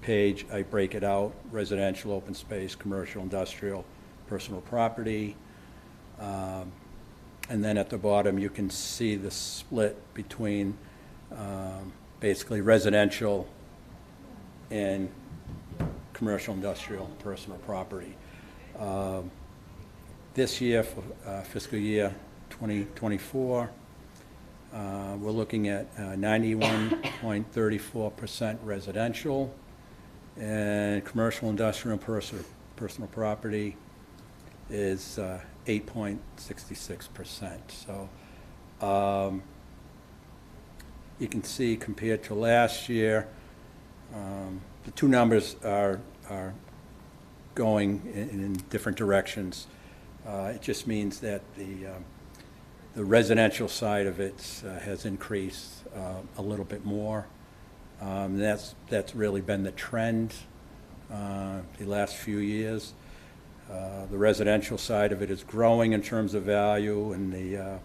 page, I break it out: residential, open space, commercial, industrial, personal property. And then at the bottom, you can see the split between basically residential and commercial, industrial, personal property. This year, for fiscal year 2024, we're looking at 91.34% residential, and commercial, industrial, and personal property is 8.66%. So you can see, compared to last year, the two numbers are going in different directions. It just means that the residential side of it has increased a little bit more. That's really been the trend the last few years. The residential side of it is growing in terms of value, and the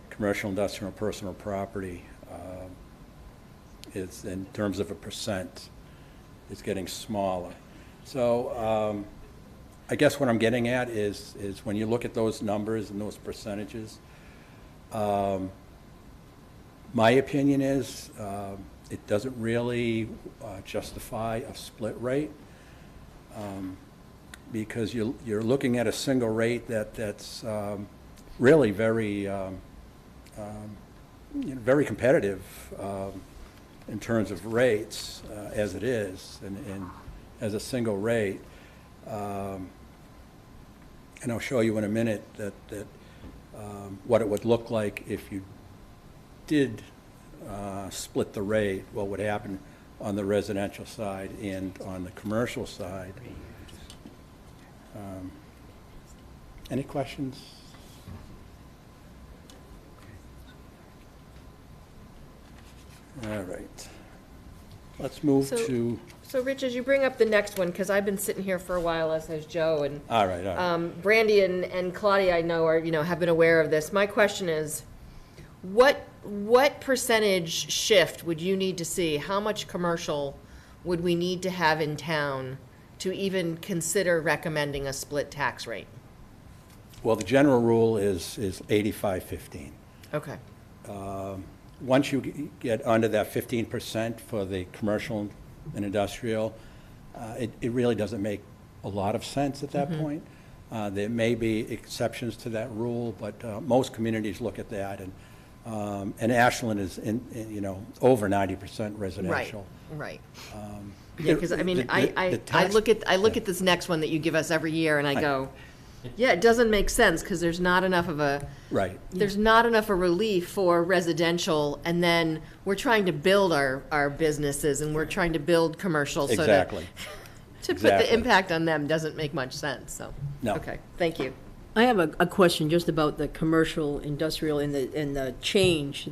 commercial, industrial, and personal property is, in terms of a percent, is getting smaller. So I guess what I'm getting at is when you look at those numbers and those percentages, my opinion is it doesn't really justify a split rate, because you're looking at a single rate that's really very very competitive in terms of rates as it is, and as a single rate. And I'll show you in a minute that what it would look like if you did split the rate, what would happen on the residential side and on the commercial side. Any questions? All right. Let's move So- to, So, Rich, as you bring up the next one, because I've been sitting here for a while, as has Joe, and all right. Brandy and Claudia, I know, have been aware of this. My question is, what percentage shift would you need to see? How much commercial would we need to have in town to even consider recommending a split tax rate? Well, the general rule is 85-15. Okay. Once you get under that 15% for the commercial and industrial, it really doesn't make a lot of sense at that point. There may be exceptions to that rule, but most communities look at that, and Ashland is over 90% residential. Right. Yeah, because I mean, I look at this next one that you give us every year, and I go, yeah, it doesn't make sense because there's not enough of a There's not enough a relief for residential, and then we're trying to build our businesses, and we're trying to build commercial. So Exactly. to put the impact on them doesn't make much sense. So No. Okay, thank you. I have a question just about the commercial, industrial, and the change,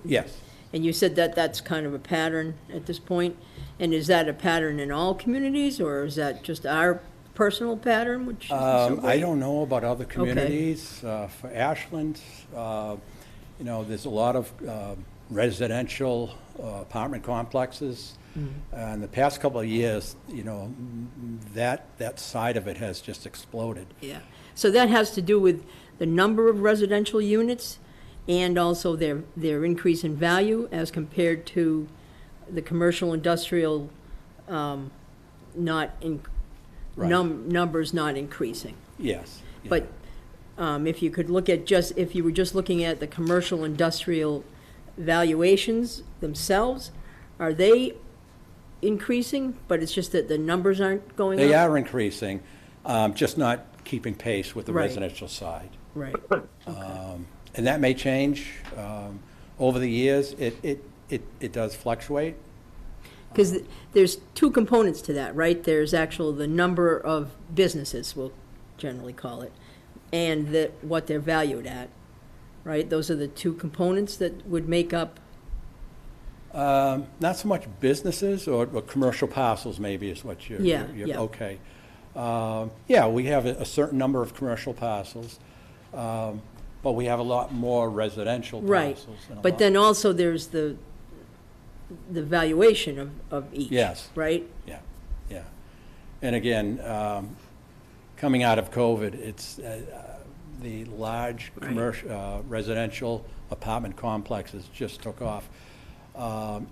Yes. and you said that that's kind of a pattern at this point, and is that a pattern in all communities, or is that just our personal pattern, which is so I great? don't know about other communities. For Ashland, there's a lot of residential apartment complexes. In the past couple of years, that side of it has just exploded. Yeah, so that has to do with the number of residential units and also their increase in value as compared to the commercial, industrial, numbers not increasing. Yes. Yeah. But if you could look at if you were just looking at the commercial, industrial valuations themselves, are they increasing, but it's just that the numbers aren't going up? They are increasing, just not keeping pace with the Right. residential side. Right. And that may change over the years. It does fluctuate. Because there's two components to that, right? There's the number of businesses, we'll generally call it, and what they're valued at, right? Those are the two components that would make up. Not so much businesses or commercial parcels maybe is what you're. Yeah. Okay. Yeah, we have a certain number of commercial parcels, but we have a lot more residential Right, parcels. but then also there's the valuation of each. Yes. Right? Yeah. And again, coming out of COVID, it's the large commercial, residential apartment complexes just took off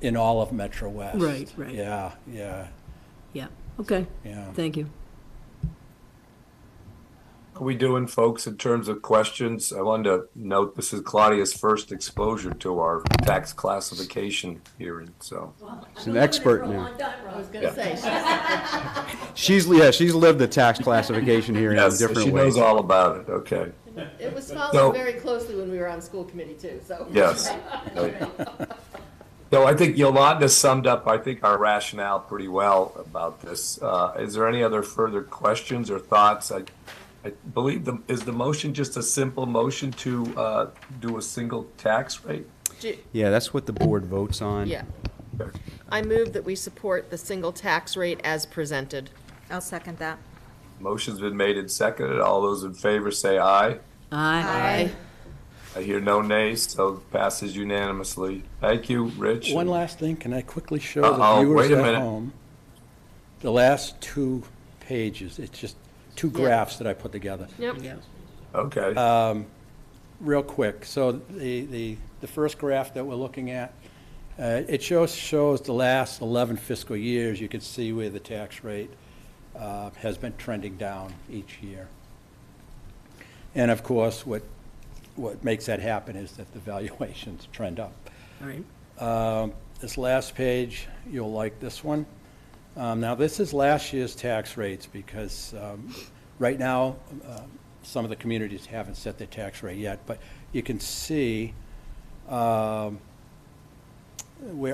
in all of Metro West. Right. Yeah. Yeah, okay. Yeah. Thank you. How are we doing, folks, in terms of questions? I wanted to note this is Claudia's first exposure to our tax classification hearing, so. She's an expert now. I was going to say, She's lived the tax classification here in a Yes, different she way. knows all about it, okay. it was followed So- very closely when we were on school committee too, so. Yes. So I think Yolanda summed up, our rationale pretty well about this. Is there any other further questions or thoughts? I believe is the motion just a simple motion to do a single tax rate? Yeah, that's what the board votes on. Yeah. I move that we support the single tax rate as presented. I'll second that. Motion's been made and seconded. All those in favor say aye. Aye. I hear no nays, so passes unanimously. Thank you, Rich. One last thing, can I quickly show the Uh-oh, viewers wait a at minute. home? The last two pages, it's just two graphs that I put together. Yep. Okay. Real quick, so the first graph that we're looking at, it shows the last 11 fiscal years. You can see where the tax rate has been trending down each year. And of course, what makes that happen is that the valuations trend up. All right. This last page, you'll like this one. Now, this is last year's tax rates because right now, some of the communities haven't set their tax rate yet, but you can see where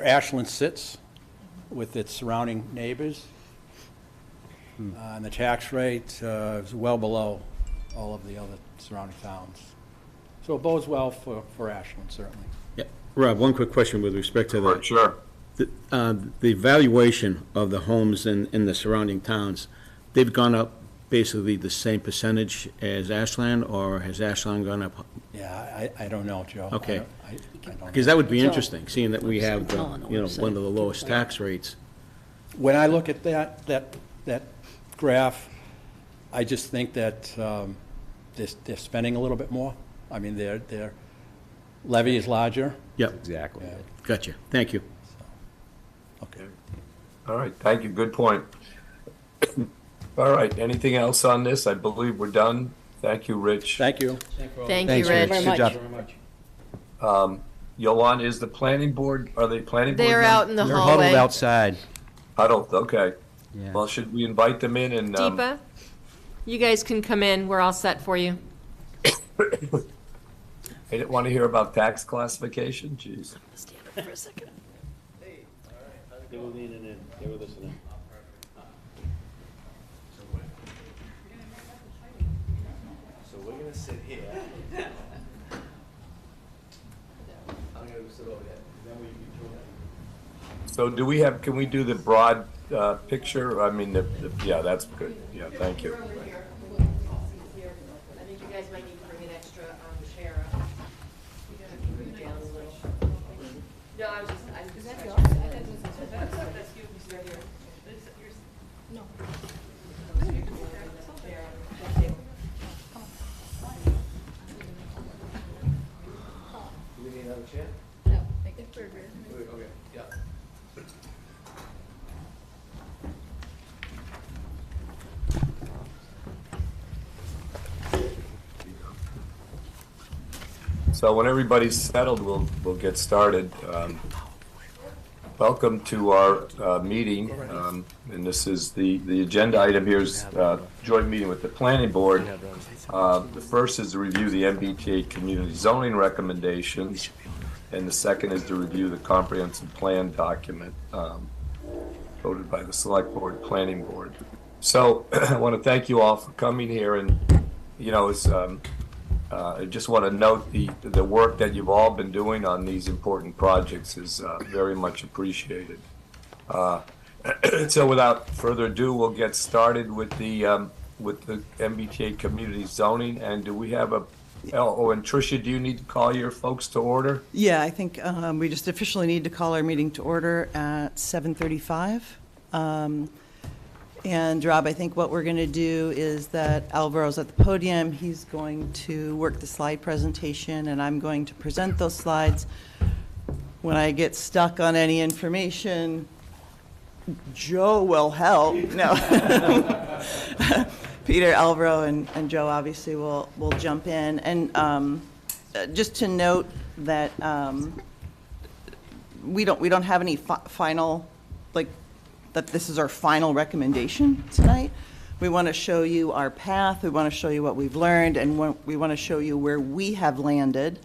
Ashland sits with its surrounding neighbors. And the tax rate is well below all of the other surrounding towns. So it bodes well for Ashland, certainly. Yeah. Rob, one quick question with respect to that. Sure. The valuation of the homes in the surrounding towns, they've gone up basically the same percentage as Ashland, or has Ashland gone up? Yeah, I don't know, Joe. Okay. I don't know. Because that would be interesting, seeing that we have, one of the lowest tax rates. When I look at that graph, I just think that they're spending a little bit more. I mean, their levy is larger. Yep, Exactly. gotcha. Thank you. Okay. All right, thank you, good point. All right, anything else on this? I believe we're done. Thank you, Rich. Thank you. Thank Thanks, you, Rich. Rich. Good job. Yolanda, is the planning board, are they planning board? They're members? out in the They're huddled hallway. outside. Huddled, okay. Yeah. Well, should we invite them in and? Deepa, you guys can come in. We're all set for you. I didn't want to hear about tax classification, jeez. Stand up for a second. They were leaning in, they were listening. So we're gonna sit here. I'm gonna sit over there. Then we can do that. So do we have, can we do the broad picture? I mean, yeah, that's good. Yeah, thank you. I think you guys might need to bring an extra chair up. Move down a little. No, I was just, is that yours? That's you, he's right here. No. Do we need another chair? No, thank you. Okay, yeah. So when everybody's settled, we'll get started. Welcome to our meeting, and this is the agenda item here is joint meeting with the planning board. The first is to review the MBTA community zoning recommendations, and the second is to review the comprehensive plan document voted by the select board, planning board. So I want to thank you all for coming here, and it's I just want to note the work that you've all been doing on these important projects is very much appreciated. So without further ado, we'll get started with the MBTA community zoning. And do we have and Tricia, do you need to call your folks to order? Yeah, I think we just officially need to call our meeting to order at 7:35. And Rob, I think what we're going to do is that Alvaro's at the podium. He's going to work the slide presentation, and I'm going to present those slides. When I get stuck on any information, Joe will help. No. Peter, Alvaro, and Joe obviously will jump in. And just to note that we don't have any final, that this is our final recommendation tonight. We want to show you our path, we want to show you what we've learned, and we want to show you where we have landed.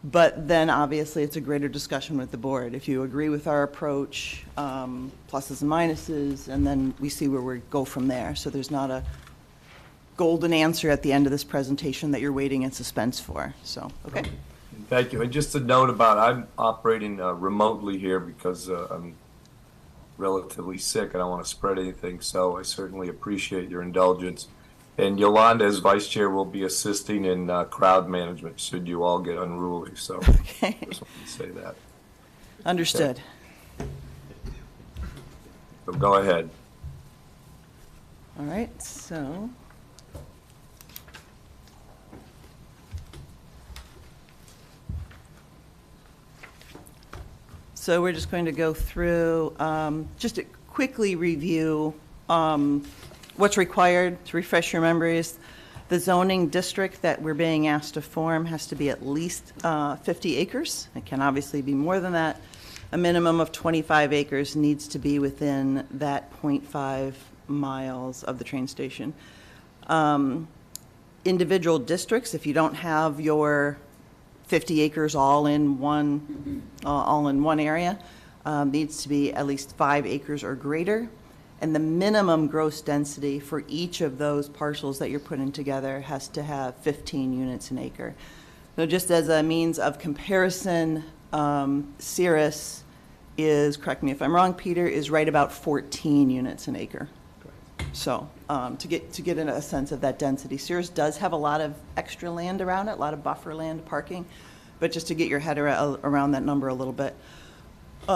But then obviously it's a greater discussion with the board. If you agree with our approach, pluses and minuses, and then we see where we go from there. So there's not a golden answer at the end of this presentation that you're waiting in suspense for. So, okay. Thank you. And just a note about, I'm operating remotely here because I'm relatively sick. I don't want to spread anything, so I certainly appreciate your indulgence. And Yolanda, as vice chair, will be assisting in crowd management should you all get unruly. So Okay. I just wanted to say that. Understood. So go ahead. All right, so. So we're just going to go through, just to quickly review what's required to refresh your memories. The zoning district that we're being asked to form has to be at least 50 acres. It can obviously be more than that. A minimum of 25 acres needs to be within that 0.5 miles of the train station. Individual districts, if you don't have your 50 acres all in one area, needs to be at least 5 acres or greater. And the minimum gross density for each of those parcels that you're putting together has to have 15 units an acre. So just as a means of comparison, Cirrus is, correct me if I'm wrong, Peter, is right about 14 units an acre. So to get in a sense of that density, Sears does have a lot of extra land around it, a lot of buffer land parking, but just to get your head around that number a little bit.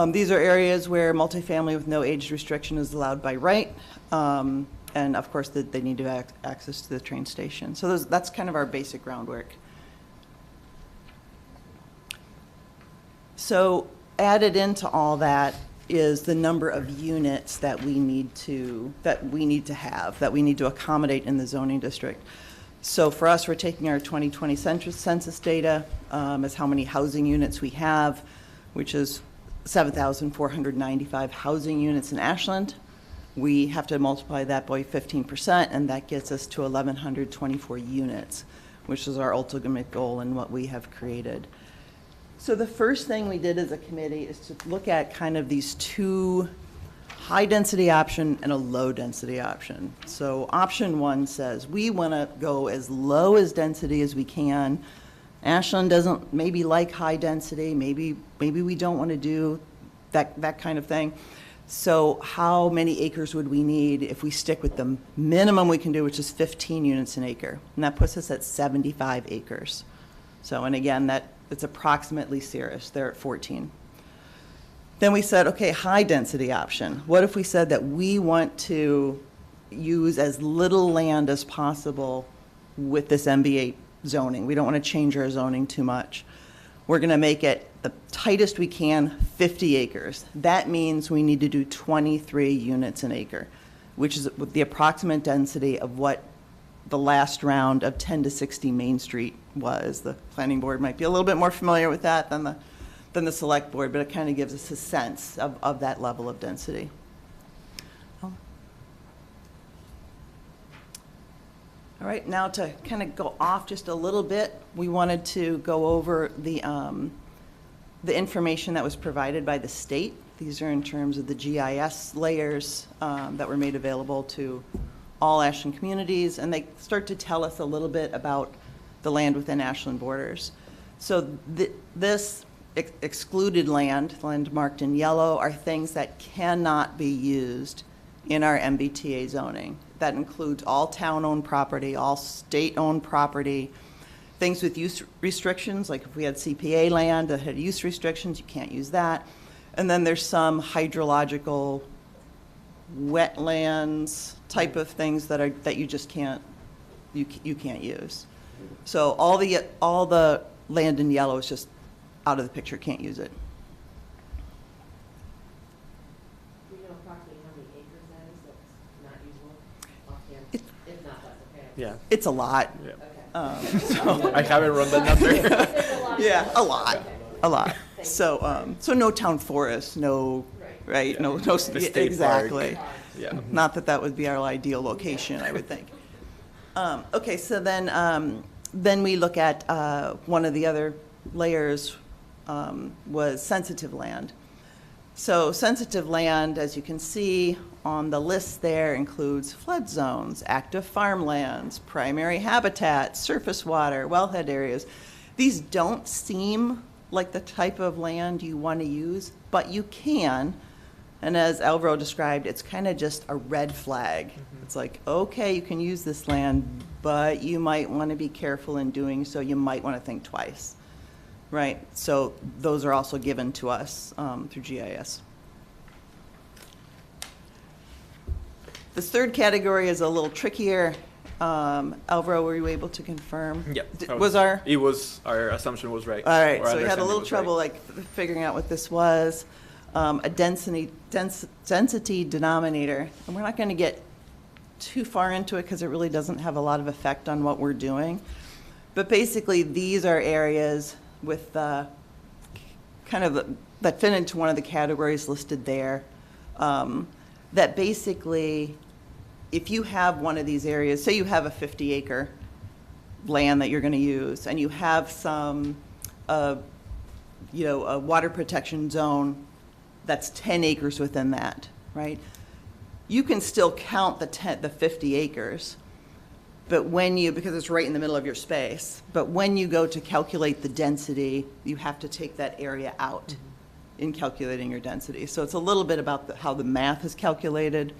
These are areas where multifamily with no age restriction is allowed by right, and of course they need to have access to the train station. So that's kind of our basic groundwork. So added into all that is the number of units that we need to accommodate in the zoning district. So for us, we're taking our 2020 census data as how many housing units we have, which is 7,495 housing units in Ashland. We have to multiply that by 15%, and that gets us to 1,124 units, which is our ultimate goal and what we have created. So the first thing we did as a committee is to look at kind of these two high-density option and a low-density option. So option one says we want to go as low as density as we can. Ashland doesn't maybe like high density. Maybe we don't want to do that kind of thing. So how many acres would we need if we stick with the minimum we can do, which is 15 units an acre? And that puts us at 75 acres. So, and again, it's approximately Cirrus. They're at 14. Then we said, okay, high density option. What if we said that we want to use as little land as possible with this MB8 zoning? We don't want to change our zoning too much. We're going to make it the tightest we can, 50 acres. That means we need to do 23 units an acre, which is the approximate density of what the last round of 10 to 60 Main Street was. The planning board might be a little bit more familiar with that than the select board, but it kind of gives us a sense of that level of density. All right, now to kind of go off just a little bit, we wanted to go over the information that was provided by the state. These are in terms of the GIS layers that were made available to all Ashland communities, and they start to tell us a little bit about the land within Ashland borders. So this excluded land marked in yellow, are things that cannot be used in our MBTA zoning. That includes all town-owned property, all state-owned property, things with use restrictions, like if we had CPA land that had use restrictions, you can't use that. And then there's some hydrological wetlands type of things that you just can't use. So all the land in yellow is just out of the picture, can't use it. Do you know approximately how many acres that is that's not usable offhand? If not, that's okay. Yeah. It's a lot. Yeah. So I haven't run the number. Yeah, a lot, a lot. So, so no town forest, no, right? Yeah. No, state exactly. park. Yeah. Not that would be our ideal location, I would think. Okay, so then we look at one of the other layers was sensitive land. So sensitive land, as you can see on the list there, includes flood zones, active farmlands, primary habitat, surface water, wellhead areas. These don't seem like the type of land you want to use, but you can. And as Alvaro described, it's kind of just a red flag. Mm-hmm. It's like, okay, you can use this land, but you might want to be careful in doing so. You might want to think twice, right? So those are also given to us through GIS. This third category is a little trickier. Alvaro, were you able to confirm? Yeah. Our assumption was right. All right, Our so we had a little understanding was trouble right. like figuring out what this was. A density denominator, and we're not going to get too far into it because it really doesn't have a lot of effect on what we're doing. But basically, these are areas with that fit into one of the categories listed there. That basically, if you have one of these areas, say you have a 50-acre land that you're going to use, and you have some, a water protection zone that's 10 acres within that, right? You can still count the 50 acres, but because it's right in the middle of your space, but when you go to calculate the density, you have to take that area out in calculating your density. So it's a little bit about how the math is calculated.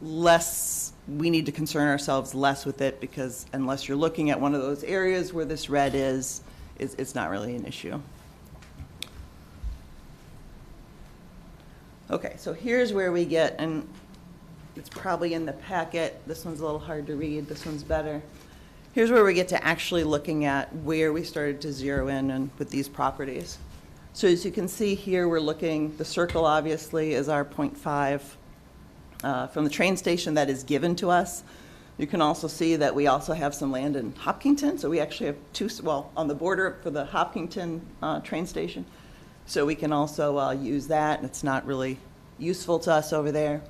less, we need to concern ourselves less with it, because unless you're looking at one of those areas where this red is, it's not really an issue. Okay, so here's where we get, and it's probably in the packet. This one's a little hard to read. This one's better. Here's where we get to actually looking at where we started to zero in and with these properties. So as you can see here, we're looking, the circle obviously is our 0.5 from the train station that is given to us. You can also see that we also have some land in Hopkinton. So we actually have two, well, on the border for the Hopkinton train station. So we can also use that, and it's not really useful to us over there.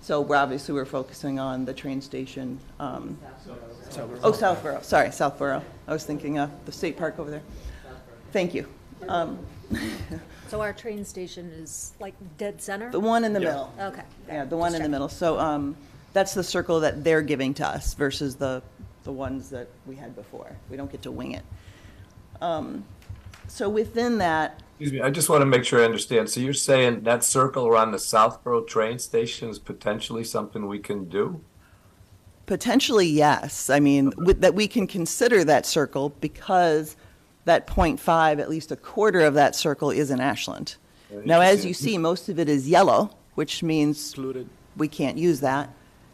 So we're focusing on the train station. Southborough. Sorry, Southborough. I was thinking the state park over there. Thank you. So our train station is like dead center? The one in the middle. Okay. Yeah, the one in the middle. So that's the circle that they're giving to us versus the ones that we had before. We don't get to wing it. So within that. Excuse me, I just want to make sure I understand. So you're saying that circle around the Southborough train station is potentially something we can do? Potentially, yes. I mean, that we can consider that circle because that 0.5, at least a quarter of that circle is in Ashland. Now, as you see, most of it is yellow, which means we can't use that.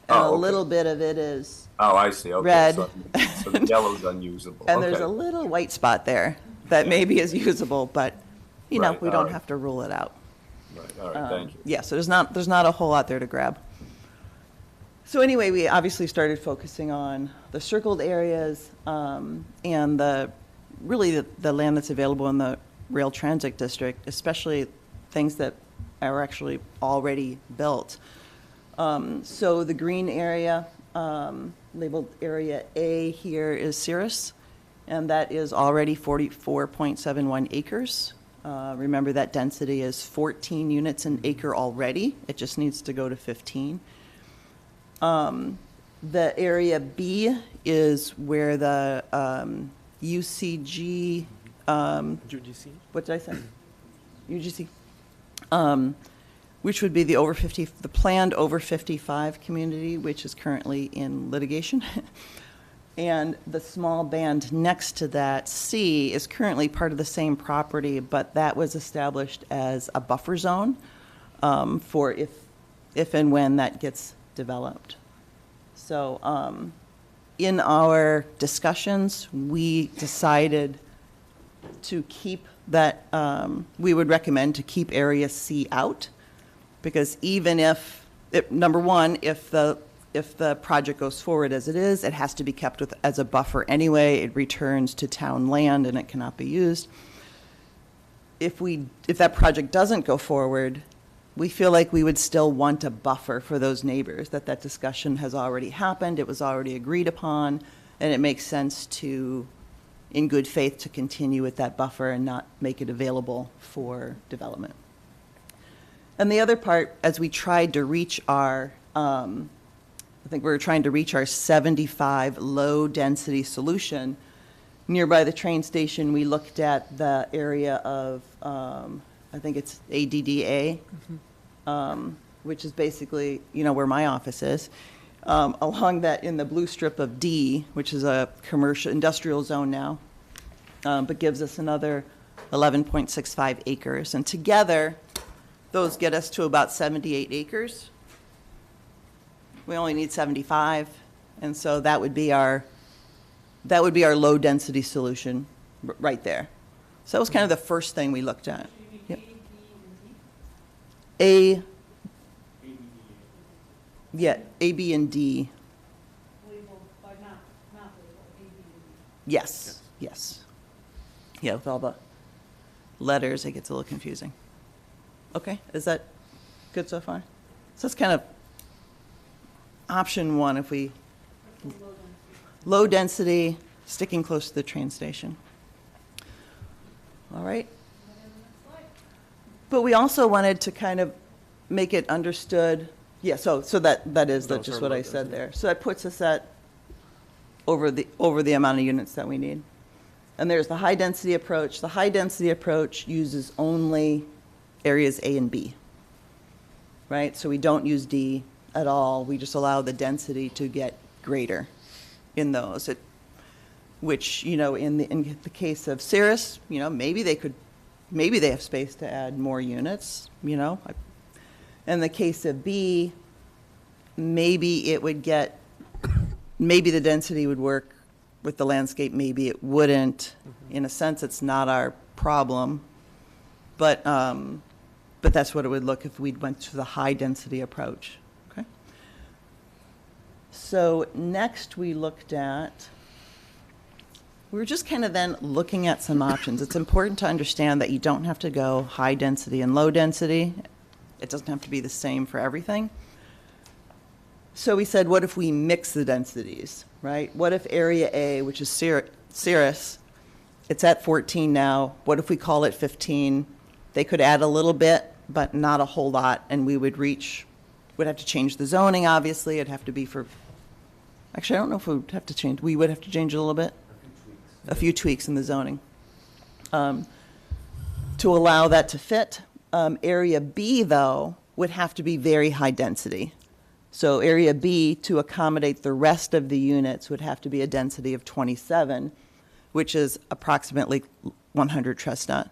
And a little bit of it is I see. Okay. Red. So the yellow's unusable. And there's a little white spot there that maybe is usable, but, you know, we don't have to rule it out. Right. All right. Thank you. Yeah, so there's not a whole lot there to grab. So anyway, we obviously started focusing on the circled areas and the land that's available in the rail transit district, especially things that are actually already built. So the green area, labeled Area A here, is Cirrus, and that is already 44.71 acres. Remember that density is 14 units an acre already. It just needs to go to 15. The Area B is where the UCG, UGC? what did I say? UGC. Which would be the planned over 55 community, which is currently in litigation. And the small band next to that, C, is currently part of the same property, but that was established as a buffer zone for if and when that gets developed. So in our discussions, we decided to keep that, we would recommend to keep Area C out, because even if, number one, if the project goes forward as it is, it has to be kept as a buffer anyway. It returns to town land and it cannot be used. If that project doesn't go forward, we feel like we would still want a buffer for those neighbors, that discussion has already happened, it was already agreed upon, and it makes sense to, in good faith, to continue with that buffer and not make it available for development. And the other part, as we tried to reach our, I think we were trying to reach our 75 low-density solution, nearby the train station, we looked at the area of, I think it's ADDA, which is basically, where my office is. Along that, in the blue strip of D, which is a commercial industrial zone now, but gives us another 11.65 acres. And together, those get us to about 78 acres. We only need 75, and so that would be our low density solution right there. So that was kind of the first thing we looked at. Yep. A, B, and D. Yes. Yeah, with all the letters, it gets a little confusing. Okay, is that good so far? So that's kind of option one, if we, low density, sticking close to the train station. All right. But we also wanted to kind of make it understood, so that is just what I said there. So that puts us at over the amount of units that we need. And there's the high density approach. The high density approach uses only areas A and B, right? So we don't use D. at all. We just allow the density to get greater in those. Which, you know, in the case of Cirrus, you know, maybe they have space to add more units, you know. In the case of B, maybe the density would work with the landscape, maybe it wouldn't. In a sense, it's not our problem, but that's what it would look if we'd went to the high-density approach, okay? So next we were just kind of then looking at some options. It's important to understand that you don't have to go high density and low density. It doesn't have to be the same for everything. So we said, what if we mix the densities, right? What if area A, which is Cirrus, it's at 14 now. What if we call it 15? They could add a little bit, but not a whole lot, and we'd have to change the zoning, obviously. It'd have to be actually, I don't know if we would have to change. We would have to change a little bit. A few tweaks in the zoning to allow that to fit. Area B, though, would have to be very high density. So area B, to accommodate the rest of the units, would have to be a density of 27, which is approximately 100 Chestnut.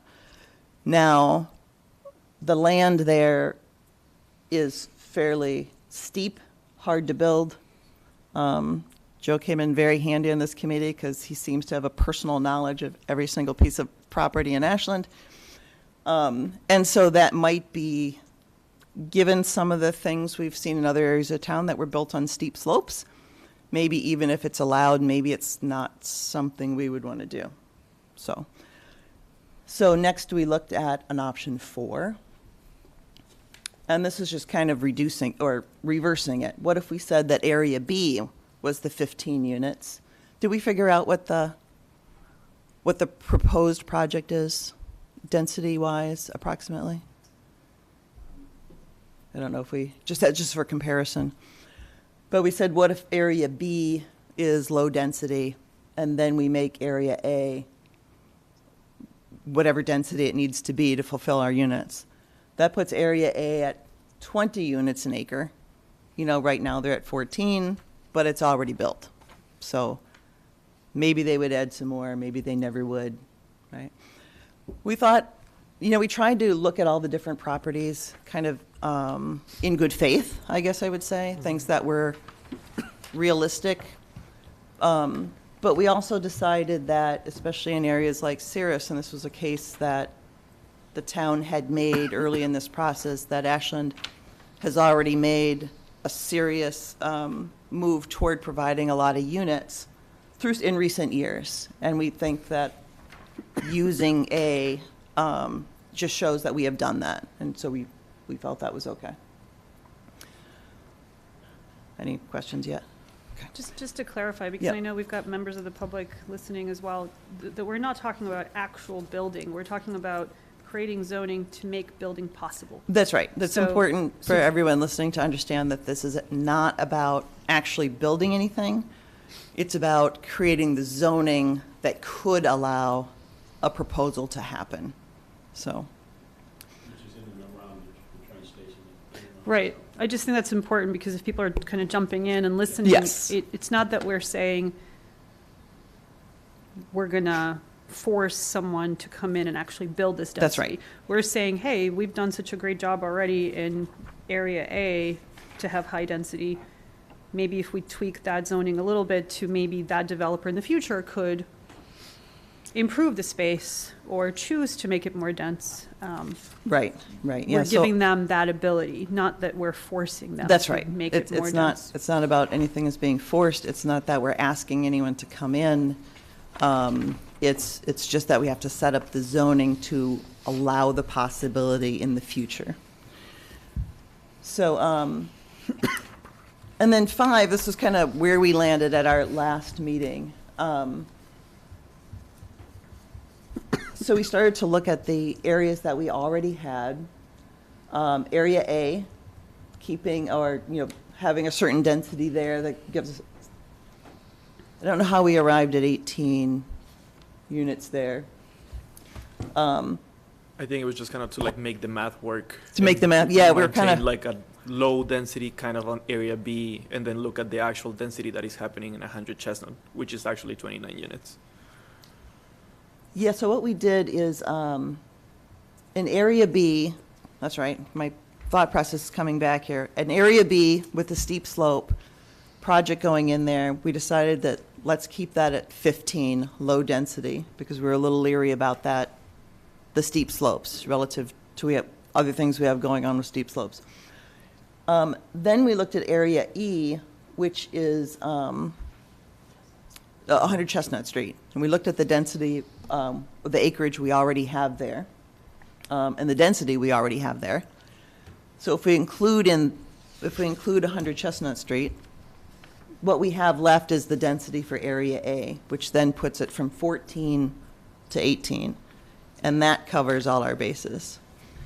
Now, the land there is fairly steep, hard to build. Joe came in very handy on this committee because he seems to have a personal knowledge of every single piece of property in Ashland. And so that might be, given some of the things we've seen in other areas of town that were built on steep slopes, maybe even if it's allowed, maybe it's not something we would want to do. So next we looked at an option 4. And this is just kind of reducing or reversing it. What if we said that area B was the 15 units? Did we figure out what the proposed project is, density-wise, approximately? I don't know if we, just for comparison. But we said, what if area B is low density, and then we make area A whatever density it needs to be to fulfill our units? That puts area A at 20 units an acre. You know, right now they're at 14, but it's already built. So maybe they would add some more, maybe they never would, right? We thought, you know, we tried to look at all the different properties kind of in good faith, I guess I would say, things that were realistic. But we also decided that, especially in areas like Cirrus, and this was a case that the town had made early in this process, that Ashland has already made a serious move toward providing a lot of units in recent years. And we think that using A just shows that we have done that. And so we felt that was okay. Any questions yet? Okay. Just to clarify, because I know we've got members of the public listening as well, that we're not talking about actual building. We're talking about creating zoning to make building possible. That's right. That's important for everyone listening to understand that this is not about actually building anything. It's about creating the zoning that could allow a proposal to happen. So. Which is in and around the train station. Right. I just think that's important because if people are kind of jumping in and listening, yes. It's not that we're saying we're going to force someone to come in and actually build this density. That's right. We're saying, hey, we've done such a great job already in area A to have high density. Maybe if we tweak that zoning a little bit to maybe that developer in the future could improve the space or choose to make it more dense. Right. Yeah, we're giving them that ability, not that we're forcing them that's to right. make it more dense. It's not about anything as being forced. It's not that we're asking anyone to come in. It's just that we have to set up the zoning to allow the possibility in the future. So, and then 5, this is kind of where we landed at our last meeting. So we started to look at the areas that we already had. Area A, keeping or, having a certain density there that gives us, I don't know how we arrived at 18 units there. I think it was just kind of to like make the math work. To make the math, yeah, we're maintain kind of like low density kind of on area B, and then look at the actual density that is happening in 100 Chestnut, which is actually 29 units. Yeah, so what we did is, in Area B, that's right, my thought process is coming back here. In Area B with the steep slope project going in there, we decided that let's keep that at 15, low density, because we were a little leery about that, the steep slopes relative to we have other things we have going on with steep slopes. Then we looked at Area E, which is 100 Chestnut Street, and we looked at the density, the acreage we already have there, and the density we already have there. So if we include 100 Chestnut Street, what we have left is the density for Area A, which then puts it from 14 to 18, and that covers all our bases.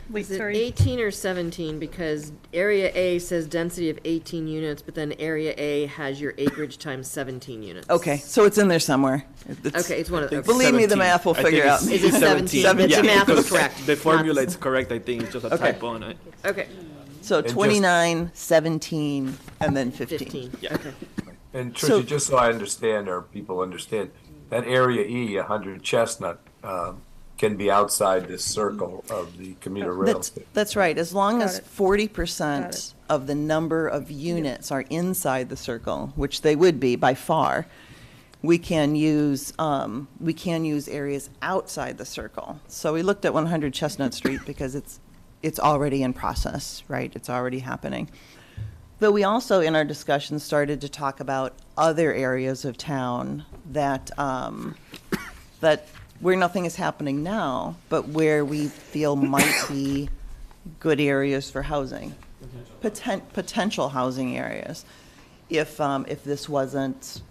Wait, Is it sorry. 18 or 17? Because Area A says density of 18 units, but then Area A has your acreage times 17 units. Okay, so it's in there somewhere. Okay, it's one of those. Believe me, the 17. math will I think figure out. Is it 17? The math is correct. The formula is correct, I think, it's just a Okay. typo on it. Okay, So just- 29, 17, and then 15. 15. Yeah. Okay. And So- Tricia, just so I understand, or people understand, that Area E, 100 Chestnut, can be outside this circle of the commuter rail. That's right, as long as it. 40% Got it. of the number of units are inside the circle, which they would be by far, we can use areas outside the circle. So we looked at 100 Chestnut Street because it's already in process, right? It's already happening. But we also, in our discussion, started to talk about other areas of town that where nothing is happening now, but where we feel might be good areas for housing, potential housing areas, if this wasn't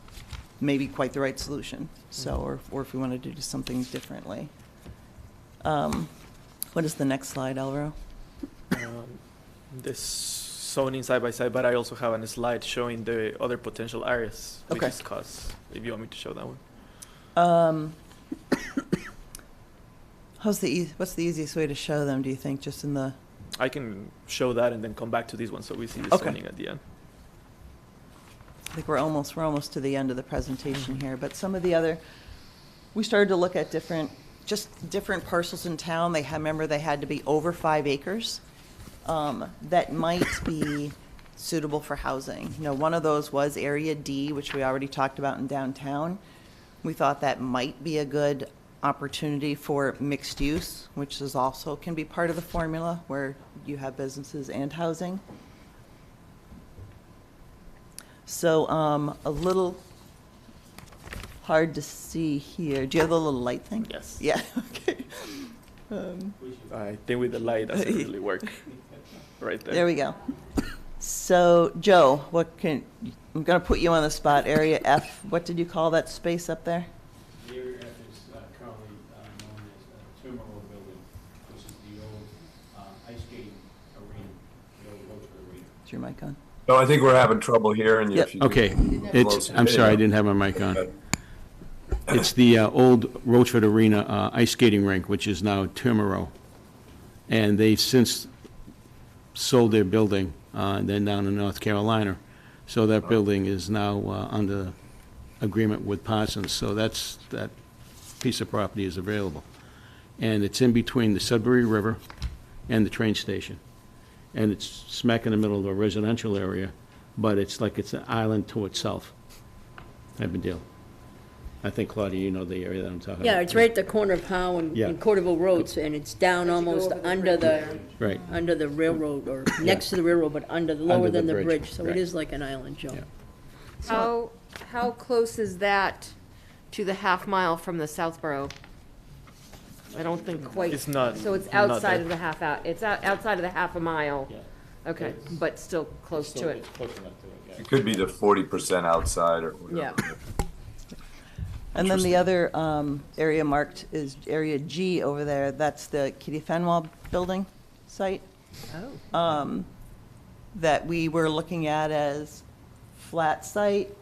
maybe quite the right solution. So, or if we wanted to do something differently. What is the next slide, Alvaro? This zoning side by side, but I also have a slide showing the other potential areas we Okay. discussed, if you want me to show that one. What's the easiest way to show them, do you think, just in the? I can show that and then come back to this one so we see the Okay. zoning at the end. I think we're almost to the end of the presentation here, but some of the other, we started to look at different parcels in town. Remember, they had to be over 5 acres, that might be suitable for housing. You know, one of those was Area D, which we already talked about in downtown. We thought that might be a good opportunity for mixed use, which is also can be part of the formula where you have businesses and housing. So a little hard to see here. Do you have the little light thing? Yes. Yeah, okay. I think with the light doesn't really work. Right there. There we go. So, Joe, I'm going to put you on the spot. Area F, what did you call that space up there? The area F is currently known as the Terminal Building, which is the old ice skating arena, the old Roachwood Arena. Is your mic on? No, I think we're having trouble hearing you. Yep. If you could Okay, close I'm it. sorry, I didn't have my mic on. It's the old Roachwood Arena ice skating rink, which is now Termero. And they've since sold their building, then down in North Carolina. So that building is now under agreement with Parsons, so that piece of property is available. And it's in between the Sudbury River and the train station. And it's smack in the middle of a residential area, but it's like it's an island to itself type of deal. I think, Claudia, you know the area that I'm talking about. Yeah, it's right at the corner of Howe and Yeah. Cordova Roads, and it's down almost under the Right. railroad, or next to the railroad, but lower the than the bridge, bridge, so right. it is like an island, Joe. Yeah. How close is that to the half mile from the Southborough? I don't think quite. It's not. So it's not outside there. of the it's outside of the half a mile. Yeah. Okay, but still close to it. Close enough to it, yeah. It could be the 40% outside or whatever. Yeah. And then the other area marked is Area G over there. That's the Kitty Fenwell building site. Oh. That we were looking at as flat site,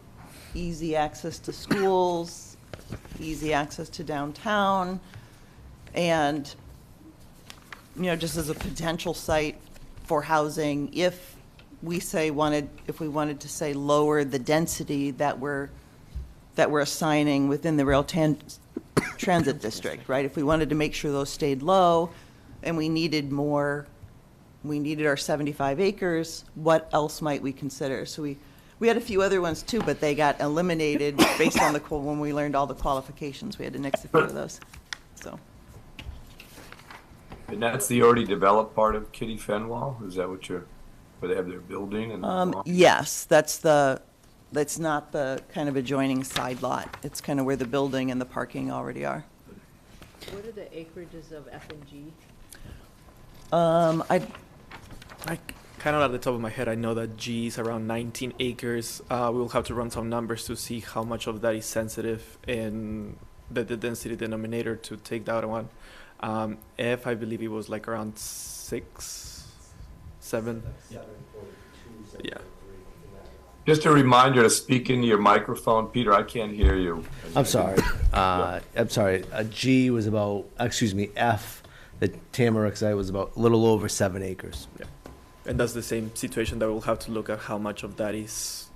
easy access to schools, easy access to downtown, and, you know, just as a potential site for housing if if we wanted to say lower the density that we're assigning within the transit district, right? If we wanted to make sure those stayed low and we needed our 75 acres, what else might we consider? So we had a few other ones too, but they got eliminated based on when we learned all the qualifications. We had to nix a few of those, so. And that's the already developed part of Kitty Fenwall? Is that where they have their building and? Yes, that's not the kind of adjoining side lot. It's kind of where the building and the parking already are. What are the acreages of F and G? I kind of at the top of my head, I know that G is around 19 acres. We'll have to run some numbers to see how much of that is sensitive in the density denominator to take that one. F, I believe it was like around 6, 7. Yeah. Just a reminder to speak into your microphone. Peter, I can't hear you. I'm sorry. G was about, F, the Tamarack site was about a little over 7 acres. Yeah. And that's the same situation that we'll have to look at how much of that is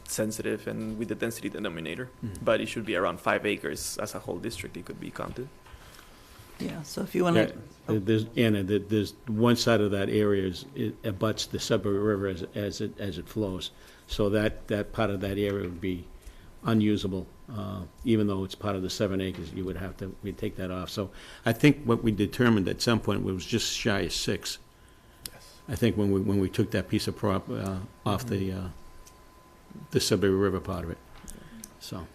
sensitive and with the density denominator. Mm-hmm. But it should be around 5 acres as a whole district. It could be counted. Yeah, so if you want to. There's one side of that area it abuts the Sudbury River as it flows. So that part of that area would be unusable, even though it's part of the 7 acres. We'd take that off. So I think what we determined at some point was just shy of 6. I think when we took that piece of prop off the Sudbury River part of it. So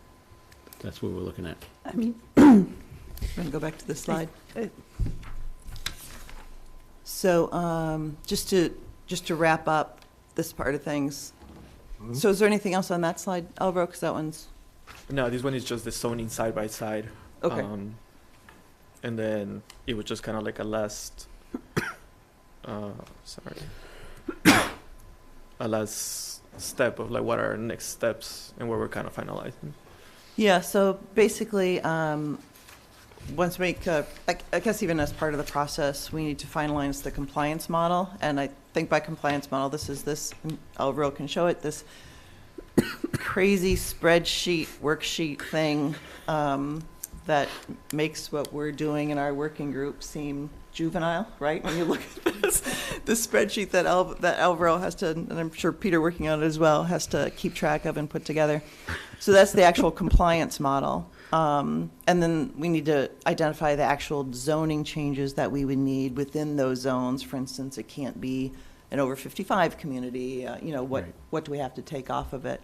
that's what we're looking at. I mean, we're going to go back to the slide. So just to wrap up this part of things. Mm-hmm. So is there anything else on that slide, Alvaro? Because that one's. No, this one is just the zoning side by side. Okay. And then it was just kind of like a last. A last step of like what are our next steps and where we're kind of finalizing. Yeah, so basically, once we make, I guess even as part of the process, we need to finalize the compliance model. And I think by compliance model, this, Alvaro can show it, this crazy spreadsheet, worksheet thing that makes what we're doing in our working group seem juvenile, right? When you look at this spreadsheet that Alvaro has to, and I'm sure Peter working on it as well, has to keep track of and put together. So that's the actual compliance model. And then we need to identify the actual zoning changes that we would need within those zones. For instance, it can't be an over 55 community. What do we have to take off of it?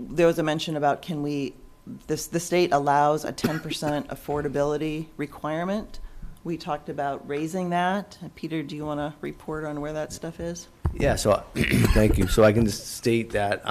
There was a mention about the state allows a 10% affordability requirement. We talked about raising that. Peter, do you want to report on where that stuff is? Yeah, so thank you. So I can just state that,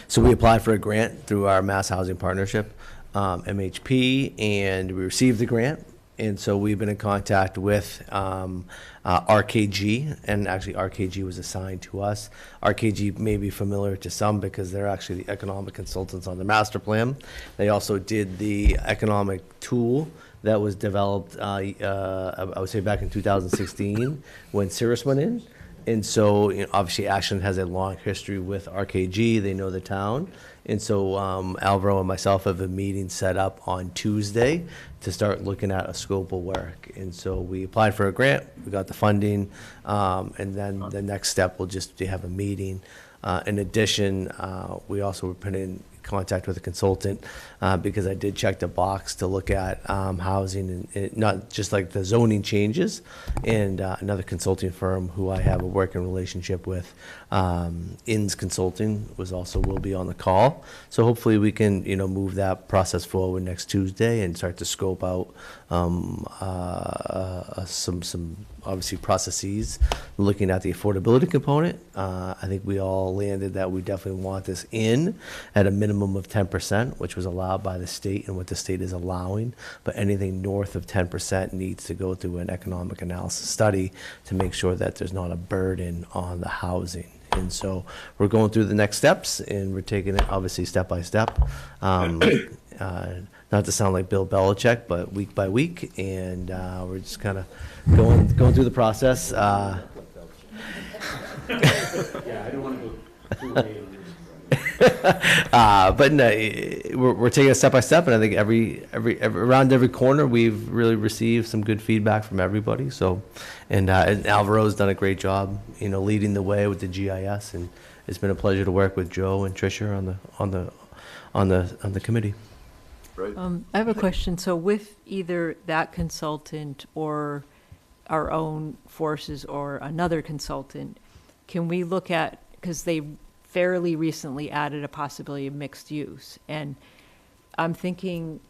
so we applied for a grant through our Mass Housing Partnership, MHP, and we received the grant. And so we've been in contact with RKG, and actually RKG was assigned to us. RKG may be familiar to some because they're actually the economic consultants on the master plan. They also did the economic tool that was developed, I would say back in 2016 when Cirrus went in. And so, obviously Ashland has a long history with RKG. They know the town. And so Alvaro and myself have a meeting set up on Tuesday to start looking at a scope of work. And so we applied for a grant, we got the funding, and then the next step will just be to have a meeting. In addition, we also were put in contact with a consultant because I did check the box to look at housing and not just like the zoning changes, and another consulting firm who I have a working relationship with, INS Consulting, will be on the call. So hopefully we can move that process forward next Tuesday and start to scope out some obviously processes, looking at the affordability component. I think we all landed that we definitely want this in at a minimum of 10%, which was allowed by the state and what the state is allowing. But anything north of 10% needs to go through an economic analysis study to make sure that there's not a burden on the housing. And so we're going through the next steps, and we're taking it obviously step by step. not to sound like Bill Belichick, but week by week, and we're just kind of going through the process. Yeah, I don't want to go too late on this. But no, we're taking it step by step, and I think every around every corner we've really received some good feedback from everybody. So, and Alvaro's done a great job, leading the way with the GIS, and it's been a pleasure to work with Joe and Tricia on the committee. Right. I have a question. So with either that consultant or our own forces or another consultant, can we look at, because they fairly recently added a possibility of mixed use, and I'm thinking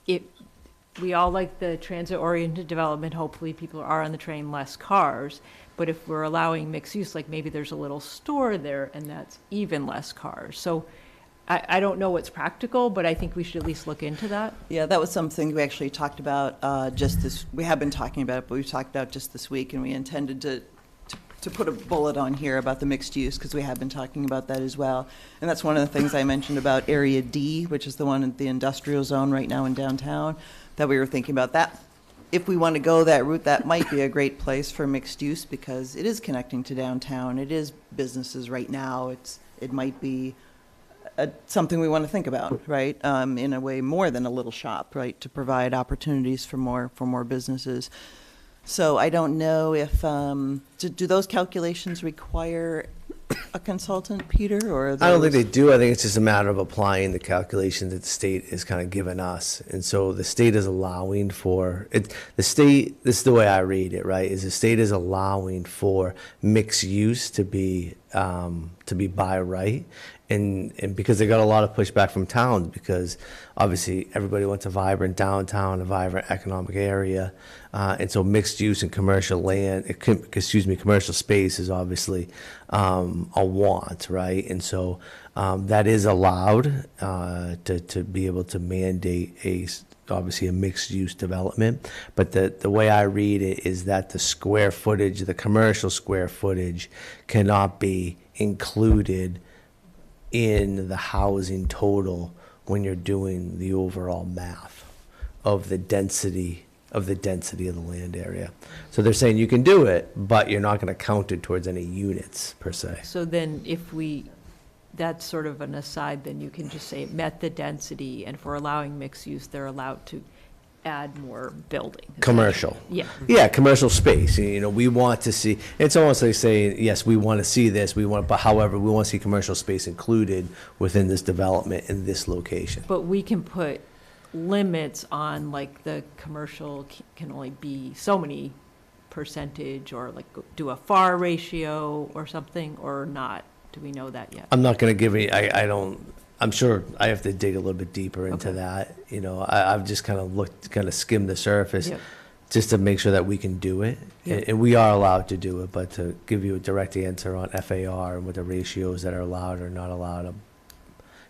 we all like the transit-oriented development, hopefully people are on the train, less cars, but if we're allowing mixed use, like maybe there's a little store there and that's even less cars. So I don't know what's practical, but I think we should at least look into that. Yeah, that was something we actually talked about we have been talking about it, but we've talked about just this week, and we intended to put a bullet on here about the mixed use, because we have been talking about that as well. And that's one of the things I mentioned about Area D, which is the one in the industrial zone right now in downtown, that we were thinking about that. If we want to go that route, that might be a great place for mixed use, because it is connecting to downtown. It is businesses right now. It might be something we want to think about, right? In a way more than a little shop, right? To provide opportunities for more businesses. So I don't know if, do those calculations require a consultant, Peter, or? I don't think they do. I think it's just a matter of applying the calculations that the state has kind of given us. And so the state is allowing for it. The state, this is the way I read it, right? Is the state is allowing for mixed use to be by right. And because they got a lot of pushback from towns, because obviously everybody wants a vibrant downtown, a vibrant economic area. And so mixed use and commercial commercial space is obviously a want, right? And so that is allowed to be able to mandate obviously a mixed use development. But the way I read it is that the square footage, the commercial square footage, cannot be included in the housing total when you're doing the overall math of the density of the land area. So they're saying you can do it, but you're not going to count it towards any units per se. So then that's sort of an aside, then you can just say it met the density, and for allowing mixed use, they're allowed to add more building. Commercial. Yeah. Yeah, commercial space. We want to see, it's almost like saying, yes, we want to see this, but however, we want to see commercial space included within this development in this location. But we can put limits on, like, the commercial can only be so many percentage, or like do a FAR ratio or something, or not? Do we know that yet? I'm not going to give you, I'm sure I have to dig a little bit deeper into that. I've just kind of skimmed the surface. Yep. Just to make sure that we can do it. Yep. And we are allowed to do it, but to give you a direct answer on FAR and what the ratios that are allowed or not allowed,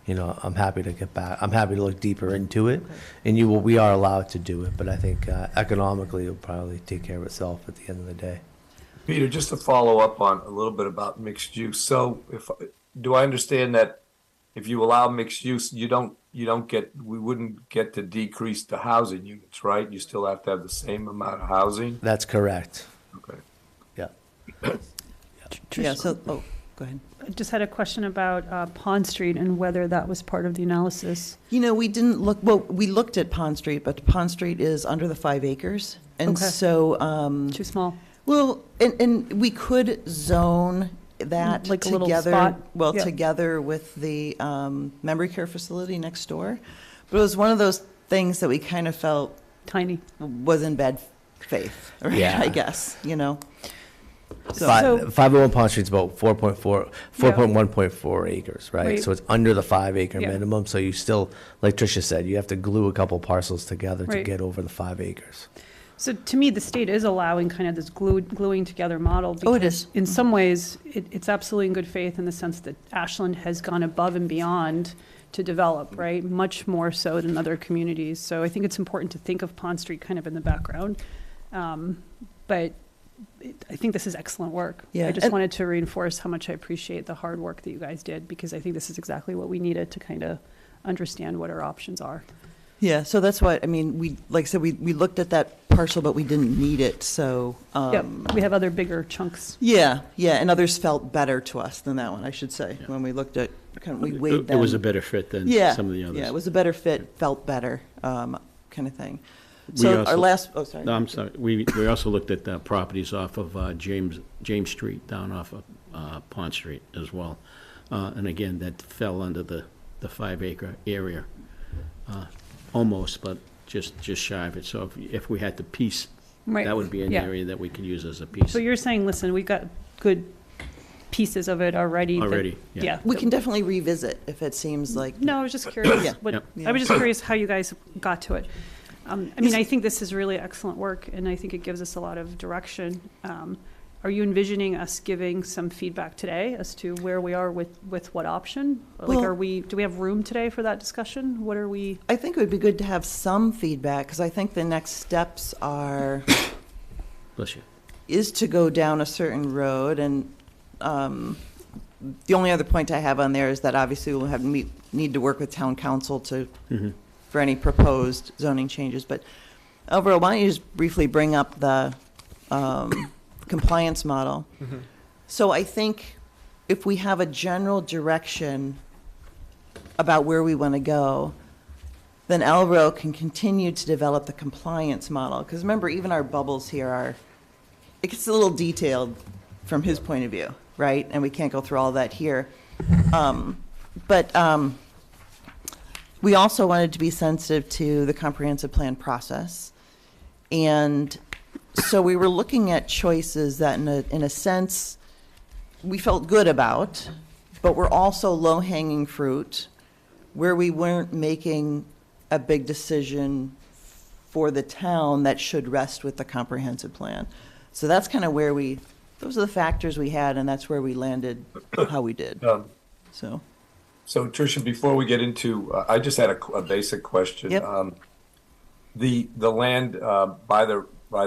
I'm happy to get back. I'm happy to look deeper into it. Okay. And we are allowed to do it, but I think economically it'll probably take care of itself at the end of the day. Peter, just to follow up on a little bit about mixed use. So do I understand that if you allow mixed use, we wouldn't get to decrease the housing units, right? You still have to have the same amount of housing? That's correct. Okay. Yeah. Yeah, go ahead. I just had a question about Pond Street and whether that was part of the analysis. We didn't look, we looked at Pond Street, but Pond Street is under the 5 acres. And Okay. so. Too small. Well, and we could zone that Like a little together, spot? well, Yeah. together with the memory care facility next door. But it was one of those things that we kind of felt tiny was in bad faith, right? Yeah. I guess, So, 501 Pond Street's about 4.1.4 acres, right? Right. So it's under the 5 acre Yeah. minimum. So you still, like Tricia said, you have to glue a couple parcels together to Right. get over the 5 acres. So to me, the state is allowing kind of this gluing together model. Oh, it because is. In some ways, it's absolutely in good faith in the sense that Ashland has gone above and beyond to develop, right? Much more so than other communities. So I think it's important to think of Pond Street kind of in the background. But I think this is excellent work. Yeah, I just and- wanted to reinforce how much I appreciate the hard work that you guys did, because I think this is exactly what we needed to kind of understand what our options are. Yeah, so that's why, I mean, we, like I said, we looked at that parcel, but we didn't need it, so. Yep, we have other bigger chunks. Yeah, and others felt better to us than that one, I should say, when we looked at, we weighed them. It was a better fit than some of the others. Yeah, it was a better fit, felt better, kind of thing. We So also- our last, oh, sorry. No, I'm sorry. We also looked at the properties off of James Street, down off of Pond Street as well. And again, that fell under the 5-acre area, almost, but just shy of it. So if we had to piece, Right, that would be an yeah. area that we could use as a piece. So you're saying, listen, we got good pieces of it already. that- Already, yeah. We can definitely revisit if it seems like. No, I was just curious. Yeah. What, Yep. I was just curious how you guys got to it. I mean, I think this is really excellent work, and I think it gives us a lot of direction. Are you envisioning us giving some feedback today as to where we are with what option? Like, Well- do we have room today for that discussion? What are we? I think it would be good to have some feedback, because I think the next steps are, Bless you. is to go down a certain road, and the only other point I have on there is that obviously we'll need to work with town council to, for any proposed zoning changes, but overall, why don't you just briefly bring up the compliance model? So I think if we have a general direction about where we want to go, then Elro can continue to develop the compliance model. Because remember, even our bubbles here are, it gets a little detailed from his point of view, right? And we can't go through all that here. But we also wanted to be sensitive to the comprehensive plan process. And so we were looking at choices that in a sense we felt good about, but were also low-hanging fruit, where we weren't making a big decision for the town that should rest with the comprehensive plan. So that's kind of where those are the factors we had, and that's where we landed how we did. So Tricia, before we get into, I just had a basic question. Yep. The land by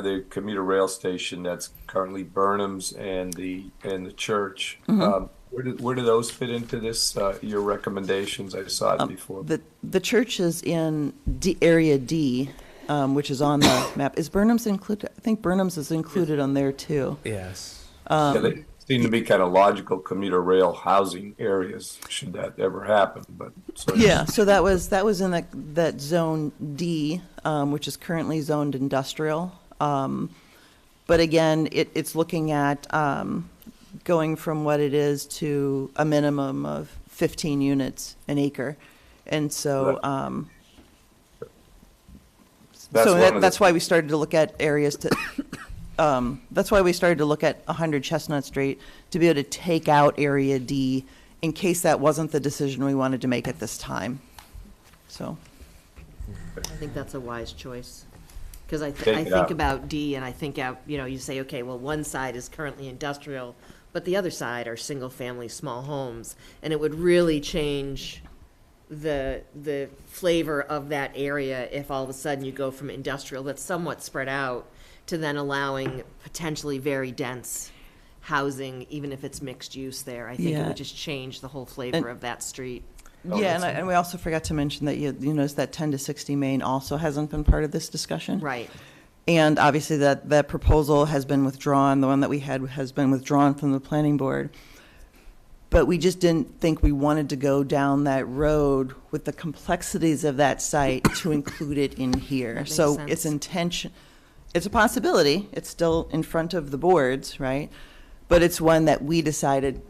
the commuter rail station that's currently Burnham's and the church. Where do those fit into this? Your recommendations? I saw it before. The church is in Area D, which is on the map. Is Burnham's included? I think Burnham's is included on there too. Yes. Yeah, they seem to be kind of logical commuter rail housing areas, should that ever happen. But yeah, so that was in that zone D, which is currently zoned industrial. But again, it's looking at going from what it is to a minimum of 15 units an acre. And so that's why we started to look at areas to that's why we started to look at 100 Chestnut Street, to be able to take out Area D in case that wasn't the decision we wanted to make at this time. So I think that's a wise choice. Because I Take it think out. about D, and I think out, you say, okay, well, one side is currently industrial, but the other side are single-family small homes, and it would really change the flavor of that area if all of a sudden you go from industrial that's somewhat spread out to then allowing potentially very dense housing, even if it's mixed use there. I think it Yeah. would just change the whole flavor of that street. yeah, and we also forgot to mention that you notice that 10 to 60 Main also hasn't been part of this discussion. Right. And obviously that proposal has been withdrawn. The one that we had has been withdrawn from the planning board. But we just didn't think we wanted to go down that road with the complexities of that site to include it in here. That makes So sense. it's intention, it's a possibility. It's still in front of the boards, right? But it's one that we decided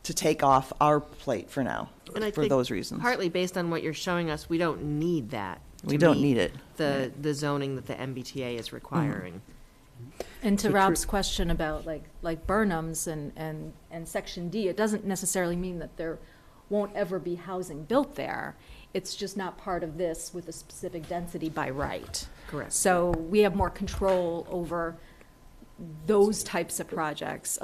to take off our plate for now, And I for think those reasons. partly based on what you're showing us, we don't need that. We to don't meet need it. The zoning that the MBTA is requiring. And to Rob's question about like Burnham's and Section D, it doesn't necessarily mean that there won't ever be housing built there. It's just not part of this with a specific density by right. Correct. So we have more control over those types of projects,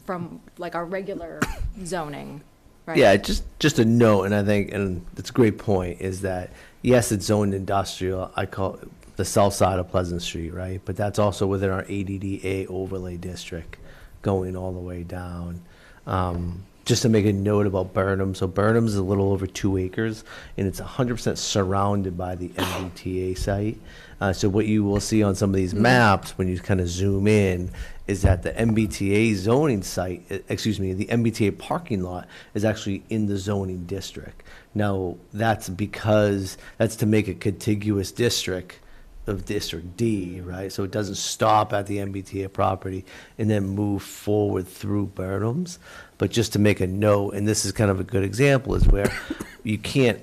from like our regular zoning, right? Yeah, just a note, and I think, and it's a great point, is that, yes, it's zoned industrial. I call it the south side of Pleasant Street, right? But that's also within our ADDA overlay district, going all the way down. just to make a note about Burnham. So Burnham's is a little over 2 acres, and it's 100% surrounded by the MBTA site. So what you will see on some of these maps when you kind of zoom in is that the MBTA zoning site, the MBTA parking lot is actually in the zoning district. Now, that's because that's to make a contiguous district of District D, right? So it doesn't stop at the MBTA property and then move forward through Burnham's. But just to make a note, and this is kind of a good example, is where you can't,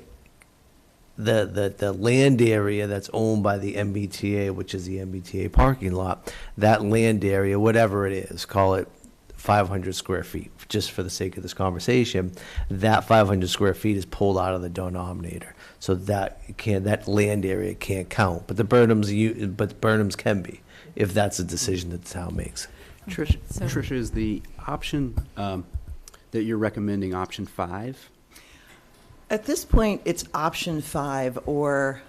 the land area that's owned by the MBTA, which is the MBTA parking lot, that land area, whatever it is, call it 500 square feet, just for the sake of this conversation, that 500 square feet is pulled out of the denominator. So that land area can't count, but Burnham's can be, if that's a decision that the town makes. Tricia, is the option that you're recommending option 5? At this point, it's option 5 or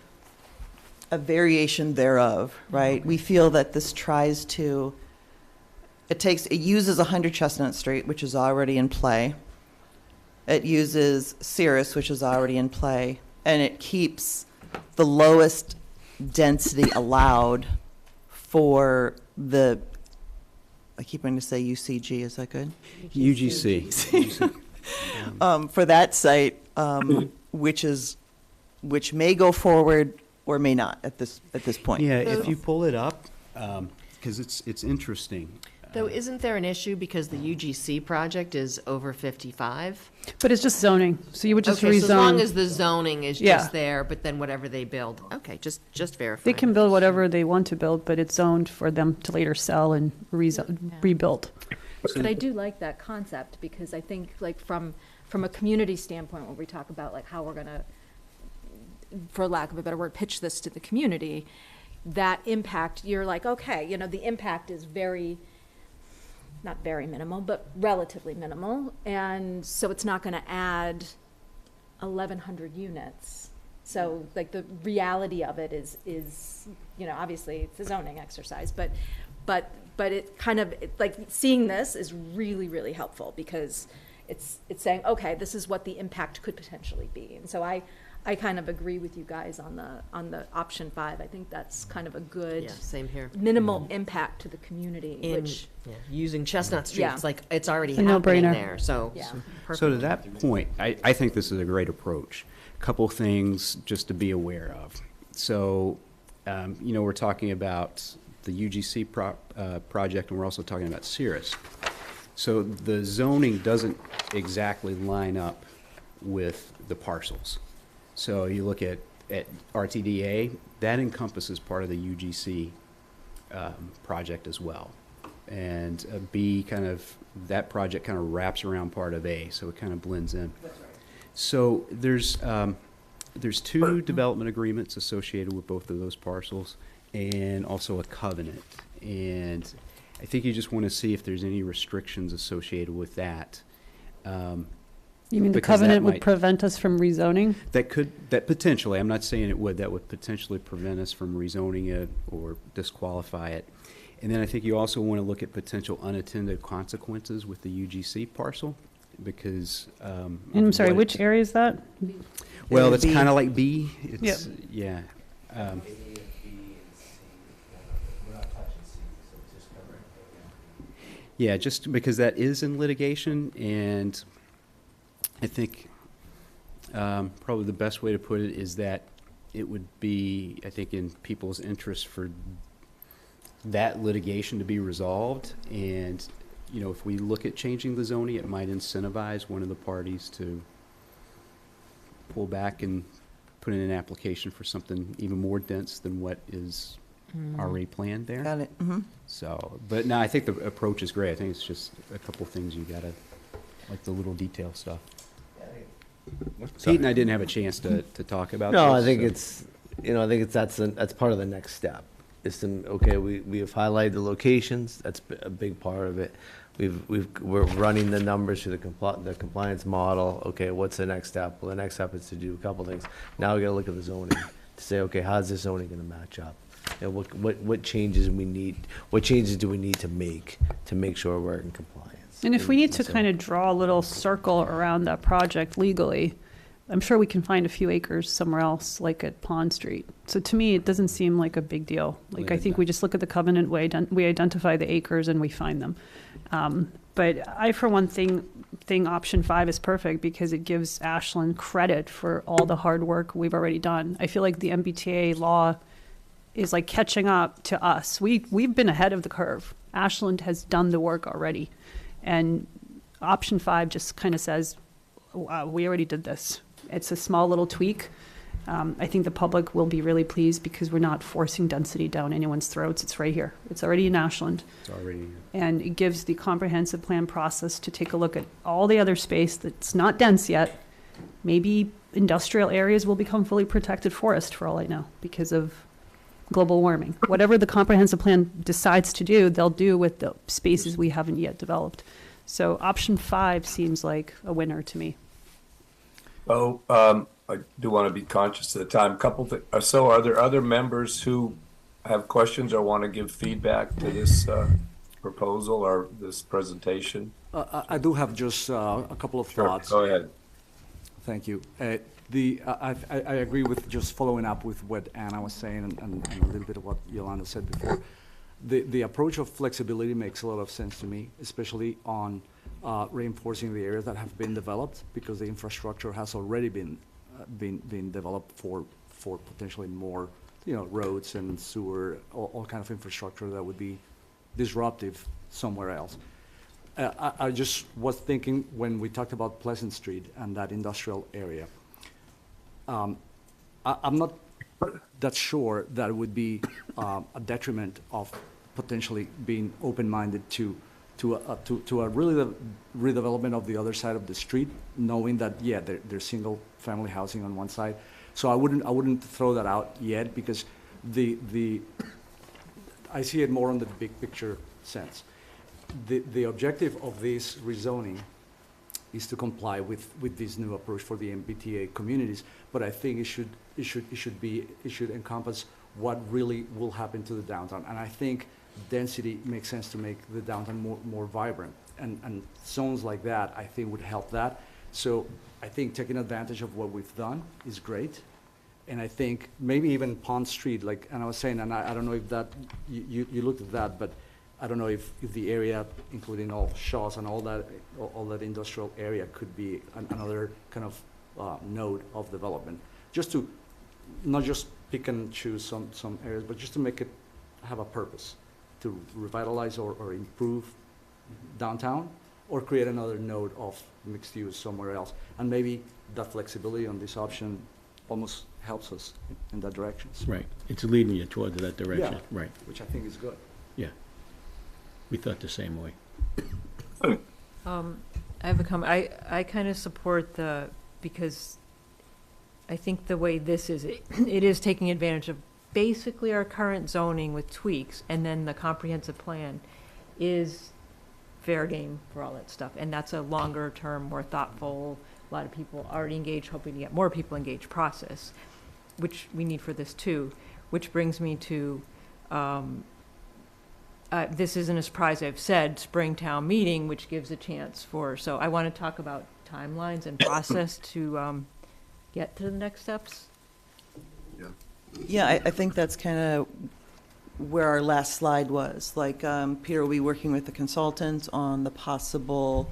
a variation thereof, right? We feel that this tries to, it uses 100 Chestnut Street, which is already in play. It uses Cirrus, which is already in play, and it keeps the lowest density allowed for the, I keep wanting to say UCG, is that good? UGC. For that site, which may go forward or may not at this point. Yeah, if you pull it up, because it's interesting. Though, isn't there an issue because the UGC project is over 55? But it's just zoning, so you would just Okay, rezone. so as long as the zoning is Yeah. just there, but then whatever they build, okay, just verify. They can build whatever they want to build, but it's zoned for them to later sell and rebuild. But I do like that concept because I think like from a community standpoint, when we talk about like how we're gonna, for lack of a better word, pitch this to the community, that impact, you're like, okay, the impact is not very minimal, but relatively minimal. And so it's not gonna add 1,100 units. So like the reality of it is obviously it's a zoning exercise, but it kind of, like seeing this is really, really helpful because it's saying, okay, this is what the impact could potentially be. And so I kind of agree with you guys on the option 5. I think that's kind of a good, same here. Minimal impact to the community, which Using Chestnut Street, Yeah. it's like, it's already It's a happening no-brainer. there, so. Yeah. So to that point, I think this is a great approach. Couple things just to be aware of. So, we're talking about the UGC project, and we're also talking about Cirrus. So the zoning doesn't exactly line up with the parcels. So you look at RTDA, that encompasses part of the UGC project as well. And B that project kind of wraps around part of A, so it kind of blends in. That's right. So there's 2 development agreements associated with both of those parcels and also a covenant. And I think you just want to see if there's any restrictions associated with that. You mean the because that covenant would might- prevent us from rezoning? That potentially, I'm not saying it would, that would potentially prevent us from rezoning it or disqualify it. And then I think you also want to look at potential unintended consequences with the UGC parcel because. And I'm sorry, which area is that? Well, It it's would be- kind of like B. It's, yeah. Yeah, just because that is in litigation, and I think probably the best way to put it is that it would be, I think, in people's interest for that litigation to be resolved. And, if we look at changing the zoning, it might incentivize one of the parties to pull back and put in an application for something even more dense than what is already planned there. Got it. Mm-hmm. So, but no, I think the approach is great. I think it's just a couple things you gotta, like the little detail stuff. Pete and I didn't have a chance to talk about No, this, I think so- that's part of the next step. Is to, okay, we have highlighted the locations, that's a big part of it. We're running the numbers through the compliance model. Okay, what's the next step? Well, the next step is to do a couple things. Now we gotta look at the zoning to say, okay, how's this zoning gonna match up? And what changes do we need to make sure we're in compliance? And if we need to so- kind of draw a little circle around that project legally, I'm sure we can find a few acres somewhere else, like at Pond Street. So to me, it doesn't seem like a big deal. Like, I think we just look at the covenant, we identify the acres and we find them. But I, for one thing option 5 is perfect because it gives Ashland credit for all the hard work we've already done. I feel like the MBTA law is like catching up to us. We've been ahead of the curve. Ashland has done the work already. And option 5 just kind of says, wow, we already did this. It's a small little tweak. I think the public will be really pleased because we're not forcing density down anyone's throats. It's right here. It's already in Ashland. It's already. And it gives the comprehensive plan process to take a look at all the other space that's not dense yet. Maybe industrial areas will become fully protected forest for all I know because of global warming. Whatever the comprehensive plan decides to do, they'll do with the spaces we haven't yet developed. So option 5 seems like a winner to me. Oh, I do want to be conscious of the time. So are there other members who have questions or want to give feedback to this proposal or this presentation? I do have just a couple of thoughts. Go ahead. Thank you. I agree with just following up with what Anna was saying and a little bit of what Yolanda said before. The approach of flexibility makes a lot of sense to me, especially on reinforcing the areas that have been developed because the infrastructure has already been developed for potentially more, roads and sewer, all kind of infrastructure that would be disruptive somewhere else. I just was thinking when we talked about Pleasant Street and that industrial area, I'm not that sure that it would be a detriment of potentially being open-minded to a really redevelopment of the other side of the street, knowing that there's single-family housing on one side. So I wouldn't throw that out yet because I see it more on the big picture sense. The objective of this rezoning is to comply with this new approach for the MBTA communities, but I think it should encompass what really will happen to the downtown. And I think density makes sense to make the downtown more vibrant, and zones like that I think would help that. So I think taking advantage of what we've done is great, and I think maybe even Pond Street, like Anna was saying, and I don't know if that you looked at that, but I don't know if the area, including all Shaw's and all that industrial area, could be another kind of node of development, just to not just pick and choose some areas, but just to make it have a purpose, to revitalize or improve downtown, or create another node of mixed use somewhere else. And maybe that flexibility on this option almost helps us in that direction. Right. It's leading you toward that direction. Yeah, Right. which I think is good. Yeah. We thought the same way. I have a comment. I kind of support because I think the way this is, it is taking advantage of basically our current zoning with tweaks, and then the comprehensive plan is fair game for all that stuff. And that's a longer term, more thoughtful, a lot of people already engaged, hoping to get more people engaged process, which we need for this too. Which brings me to, this isn't a surprise, I've said, Springtown meeting, which gives a chance so I want to talk about timelines and process to get to the next steps. Yeah, I think that's kind of where our last slide was. Like, Peter will be working with the consultants on the possible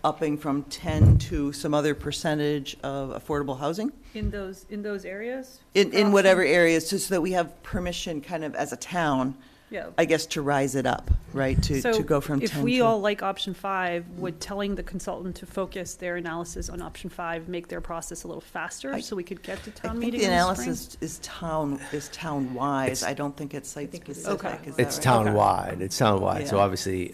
upping from 10 to some other percentage of affordable housing. In those areas? In whatever areas, so that we have permission kind of as a town, Yeah. I guess, to rise it up, right? To go from 10 if we all like option 5, would telling the consultant to focus their analysis on option 5 make their process a little faster so we could get to town meeting the in the analysis is town-wide. I don't think it's site-specific. Okay. Is that It's right? town-wide. It's town-wide. So Yeah. obviously,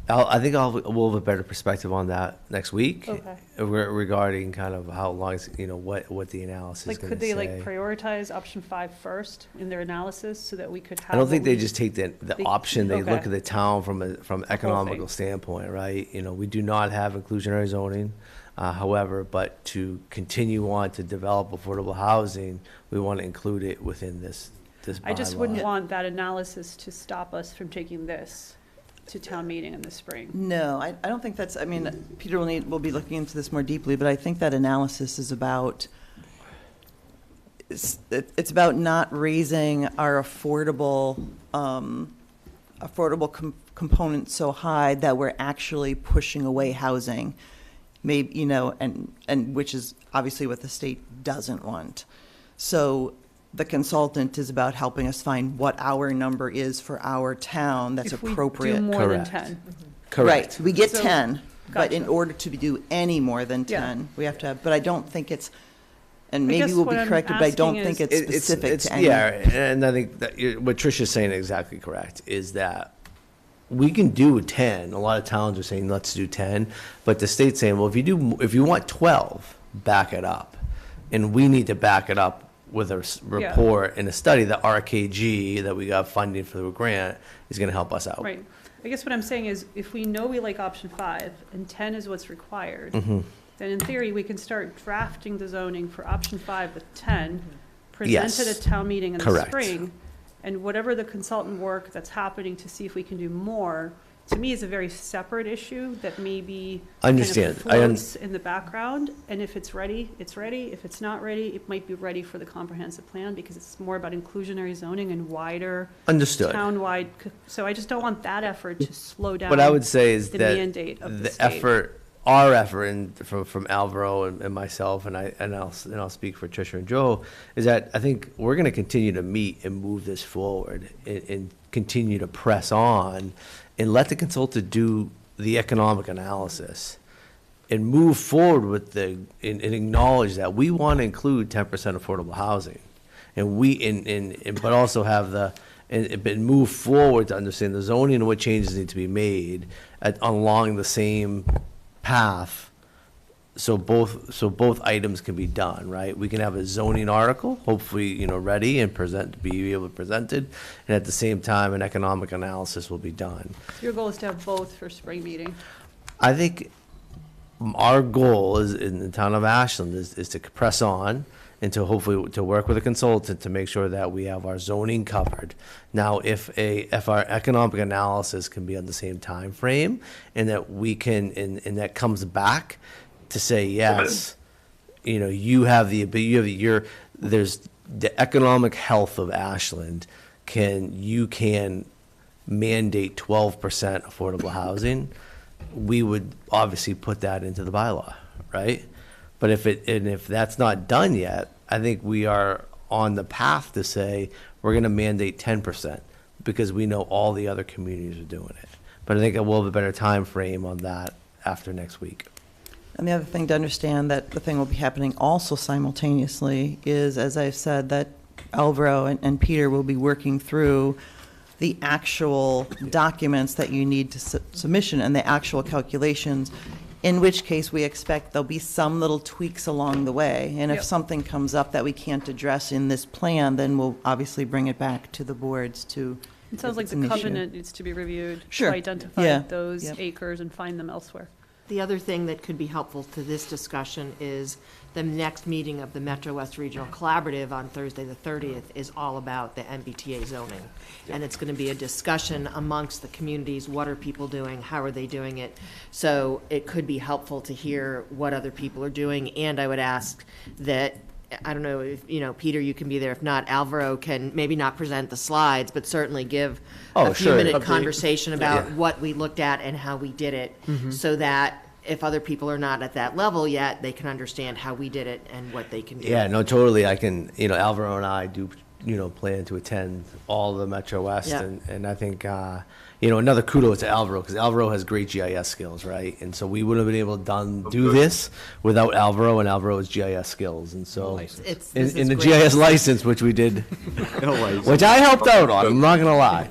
I think we'll have a better perspective on that next week. Okay. Regarding kind of how long, what the analysis is Like, going could to they say. prioritize option 5 first in their analysis so that we could have? I don't think what they we- just take the option. They okay. look at the town from economical thing. standpoint, right? We do not have inclusionary zoning. However, but to continue on to develop affordable housing, we want to include it within this this I just bylaw. wouldn't want that analysis to stop us from taking this to town meeting in the spring. No, I don't think that's, I mean, Peter will be looking into this more deeply, but I think that analysis is about, it's about not raising our affordable component so high that we're actually pushing away housing. Maybe, and which is obviously what the state doesn't want. So the consultant is about helping us find what our number is for our town that's appropriate. If we do more than 10. Correct. We get So- 10, but in Gotcha. order to do any more than 10, we have to have, but I don't think it's, and I maybe guess we'll be what I'm corrected, but I don't asking think is- it's specific to any. Yeah, and I think that what Tricia's saying is exactly correct, is that we can do 10. A lot of towns are saying, let's do 10, but the state's saying, well, if you want 12, back it up. And we need to back it up with a report and a study that RKG, that we got funding for the grant, is gonna help us out. Right. I guess what I'm saying is, if we know we like option 5, and 10 is what's required, Mhm. then in theory, we can start drafting the zoning for option 5 with 10, present Yes. it at town meeting in the Correct. spring, and whatever the consultant work that's happening to see if we can do more, to me is a very separate issue that maybe Understand. kind of floats in the background, and if it's ready, it's ready. If it's not ready, it might be ready for the comprehensive plan, because it's more about inclusionary zoning and wider Understood. town-wide, so I just don't want that effort to slow down What I would say is the that mandate of the the state. effort, our effort, and from Alvaro and myself, and I'll speak for Tricia and Joe, is that I think we're going to continue to meet and move this forward and continue to press on and let the consultant do the economic analysis and move forward with and acknowledge that we want to include 10% affordable housing, and but also have but move forward to understand the zoning and what changes need to be made along the same path, so both items can be done, right? We can have a zoning article, hopefully, ready and be able to present it, and at the same time, an economic analysis will be done. Your goal is to have both for spring meeting. I think our goal is, in the town of Ashland, is to press on and to hopefully to work with a consultant to make sure that we have our zoning covered. Now, if our economic analysis can be on the same time frame, and that we can, and that comes back to say, yes, you have there's the economic health of Ashland, you can mandate 12% affordable housing, we would obviously put that into the bylaw, right? But if that's not done yet, I think we are on the path to say we're going to mandate 10%, because we know all the other communities are doing it. But I think we'll have a better time frame on that after next week. And the other thing to understand, that the thing will be happening also simultaneously, is, as I've said, that Alvaro and Peter will be working through the actual documents that you need to submission and the actual calculations, in which case we expect there'll be some little tweaks along the way. And if Yep. something comes up that we can't address in this plan, then we'll obviously bring it back to the boards to. It sounds if like it's the an issue. covenant needs to be reviewed Sure. to identify Yeah. those Yep. acres and find them elsewhere. The other thing that could be helpful to this discussion is the next meeting of the Metro West Regional Collaborative on Thursday, the 30th, is all about the MBTA zoning. And it's going to be a discussion amongst the communities. What are people doing? How are they doing it? So it could be helpful to hear what other people are doing. And I would ask that, I don't know if, Peter, you can be there. If not, Alvaro can maybe not present the slides, but certainly give a few minute Update. conversation about Yeah. what we looked at and how we did it, so that if other people are not at that level yet, they can understand how we did it and what they can do. Yeah, no, totally. I can, Alvaro and I do, plan to attend all the Metro West. Yeah. And I think, another kudos to Alvaro, because Alvaro has great GIS skills, right? And so we wouldn't have been able to do this without Alvaro and Alvaro's GIS skills. And so, This in is the great. GIS license, which we did, which I helped out on, I'm not going to lie.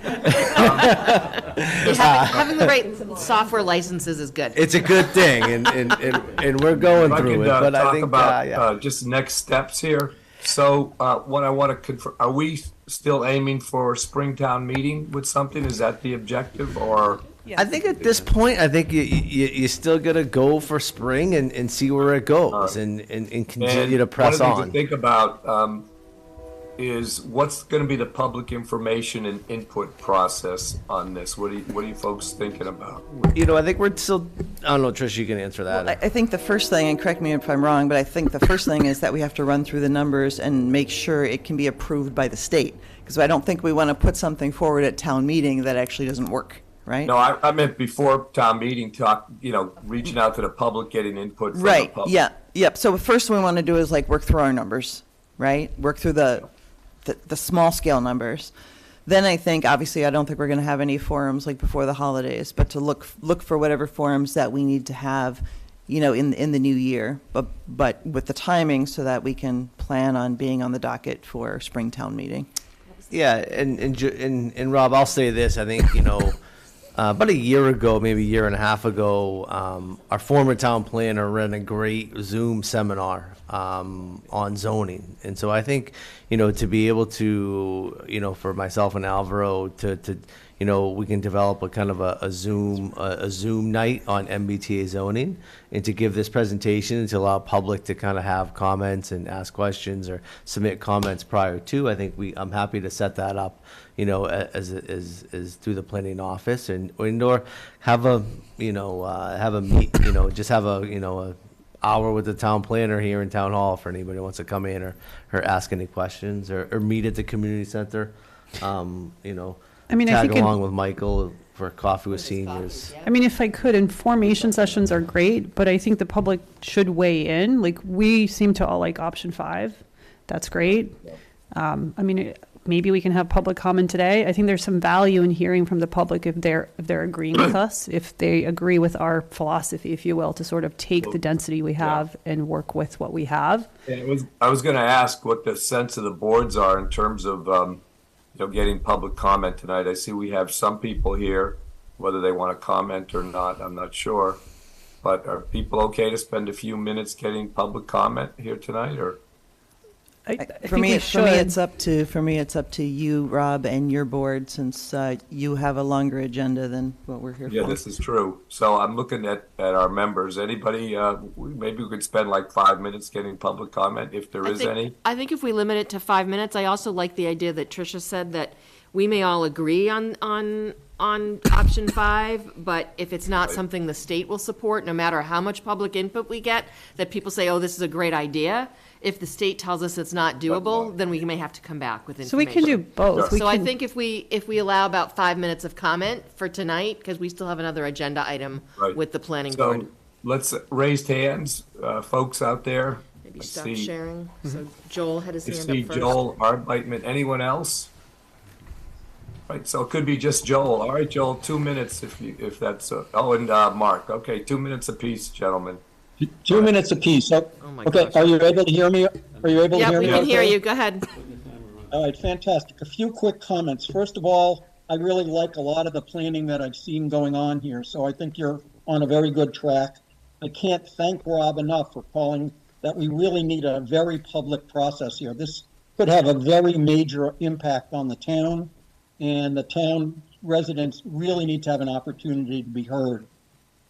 Having the right software licenses is good. It's a good thing, and we're going If I through could it. But I talk think, about just the next steps here. So what I want to confirm, are we still aiming for a Springtown meeting with something? Is that the objective, or? I think at this point, I think you still got to go for spring and see where it goes, and continue to press one of the on. things to think about, is what's going to be the public information and input process on this? What are you folks thinking about? You know, I think we're still, I don't know, Trish, you can answer that. Well, I think the first thing, and correct me if I'm wrong, but I think the first thing is that we have to run through the numbers and make sure it can be approved by the state. Because I don't think we want to put something forward at town meeting that actually doesn't work, right? No, I meant before town meeting talk, reaching out to the public, getting input from the Right, public. yeah, yep. So the first we want to do is like work through our numbers, right? Work through the small scale numbers. Then I think, obviously, I don't think we're going to have any forums like before the holidays, but to look for whatever forums that we need to have, in the new year, but with the timing so that we can plan on being on the docket for Springtown meeting. Yeah, and Rob, I'll say this. I think, about a year ago, maybe a year and a half ago, our former town planner ran a great Zoom seminar on zoning. And so I think, to be able to, for myself and Alvaro to we can develop a kind of a Zoom night on MBTA zoning, and to give this presentation to allow public to kind of have comments and ask questions or submit comments prior to. I think I'm happy to set that up, as through the planning office, or have a meet, just have a hour with the town planner here in town hall for anybody who wants to come in or ask any questions, or meet at the community center. I mean, I tag think along with Michael for coffee with seniors. I mean, if I could, information sessions are great, but I think the public should weigh in. Like, we seem to all like option 5. That's great. I mean, maybe we can have public comment today. I think there's some value in hearing from the public if they're agreeing with us, if they agree with our philosophy, if you will, to sort of take the density we have and work with what we have. And I was going to ask what the sense of the boards are in terms of getting public comment tonight. I see we have some people here, whether they want to comment or not, I'm not sure. But are people okay to spend a few minutes getting public comment here tonight, or? For me, it's up to you, Rob, and your board, since you have a longer agenda than what we're here for. Yeah, this is true. So I'm looking at our members. Anybody, maybe we could spend like 5 minutes getting public comment if there is any. I think if we limit it to 5 minutes, I also like the idea that Tricia said that we may all agree on option 5, but if it's not something the state will support, no matter how much public input we get, that people say, oh, this is a great idea. If the state tells us it's not doable, then we may have to come back with information. So we can do both. So I think if we allow about 5 minutes of comment for tonight, because we still have another agenda item with the planning board. So let's raise hands, folks out there. Maybe stop sharing. So Joel had his hand up See first. Joel Arbiteman. Anyone else? Right, so it could be just Joel. All right, Joel, 2 minutes if that's. And Mark. Okay, 2 minutes apiece, gentlemen. 2 minutes apiece. Oh my okay, gosh. Are you able to hear me? Are you able to hear me? Yeah, we can hear okay? you. Go ahead. All right, fantastic. A few quick comments. First of all, I really like a lot of the planning that I've seen going on here, so I think you're on a very good track. I can't thank Rob enough for calling that we really need a very public process here. This could have a very major impact on the town, and the town residents really need to have an opportunity to be heard.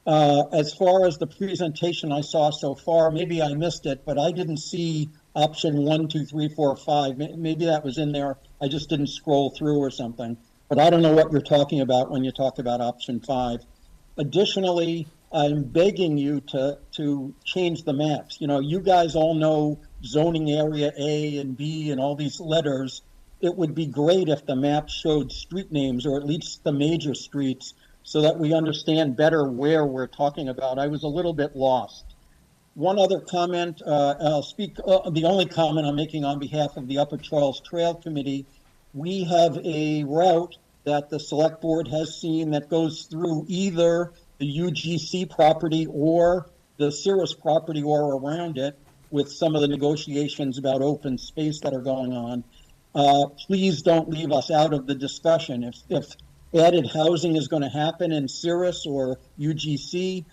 As far as the presentation I saw so far, maybe I missed it, but I didn't see option 1, 2, 3, 4, 5. Maybe that was in there. I just didn't scroll through or something. But I don't know what you're talking about when you talk about option 5. Additionally, I'm begging you to change the maps. You guys all know zoning area A and B and all these letters. It would be great if the map showed street names, or at least the major streets, so that we understand better where we're talking about. I was a little bit lost. One other comment, I'll speak, the only comment I'm making on behalf of the Upper Charles Trail Committee. We have a route that the select board has seen that goes through either the UGC property or the Cirrus property or around it, with some of the negotiations about open space that are going on. Please don't leave us out of the discussion. If added housing is going to happen in Cirrus or UGC,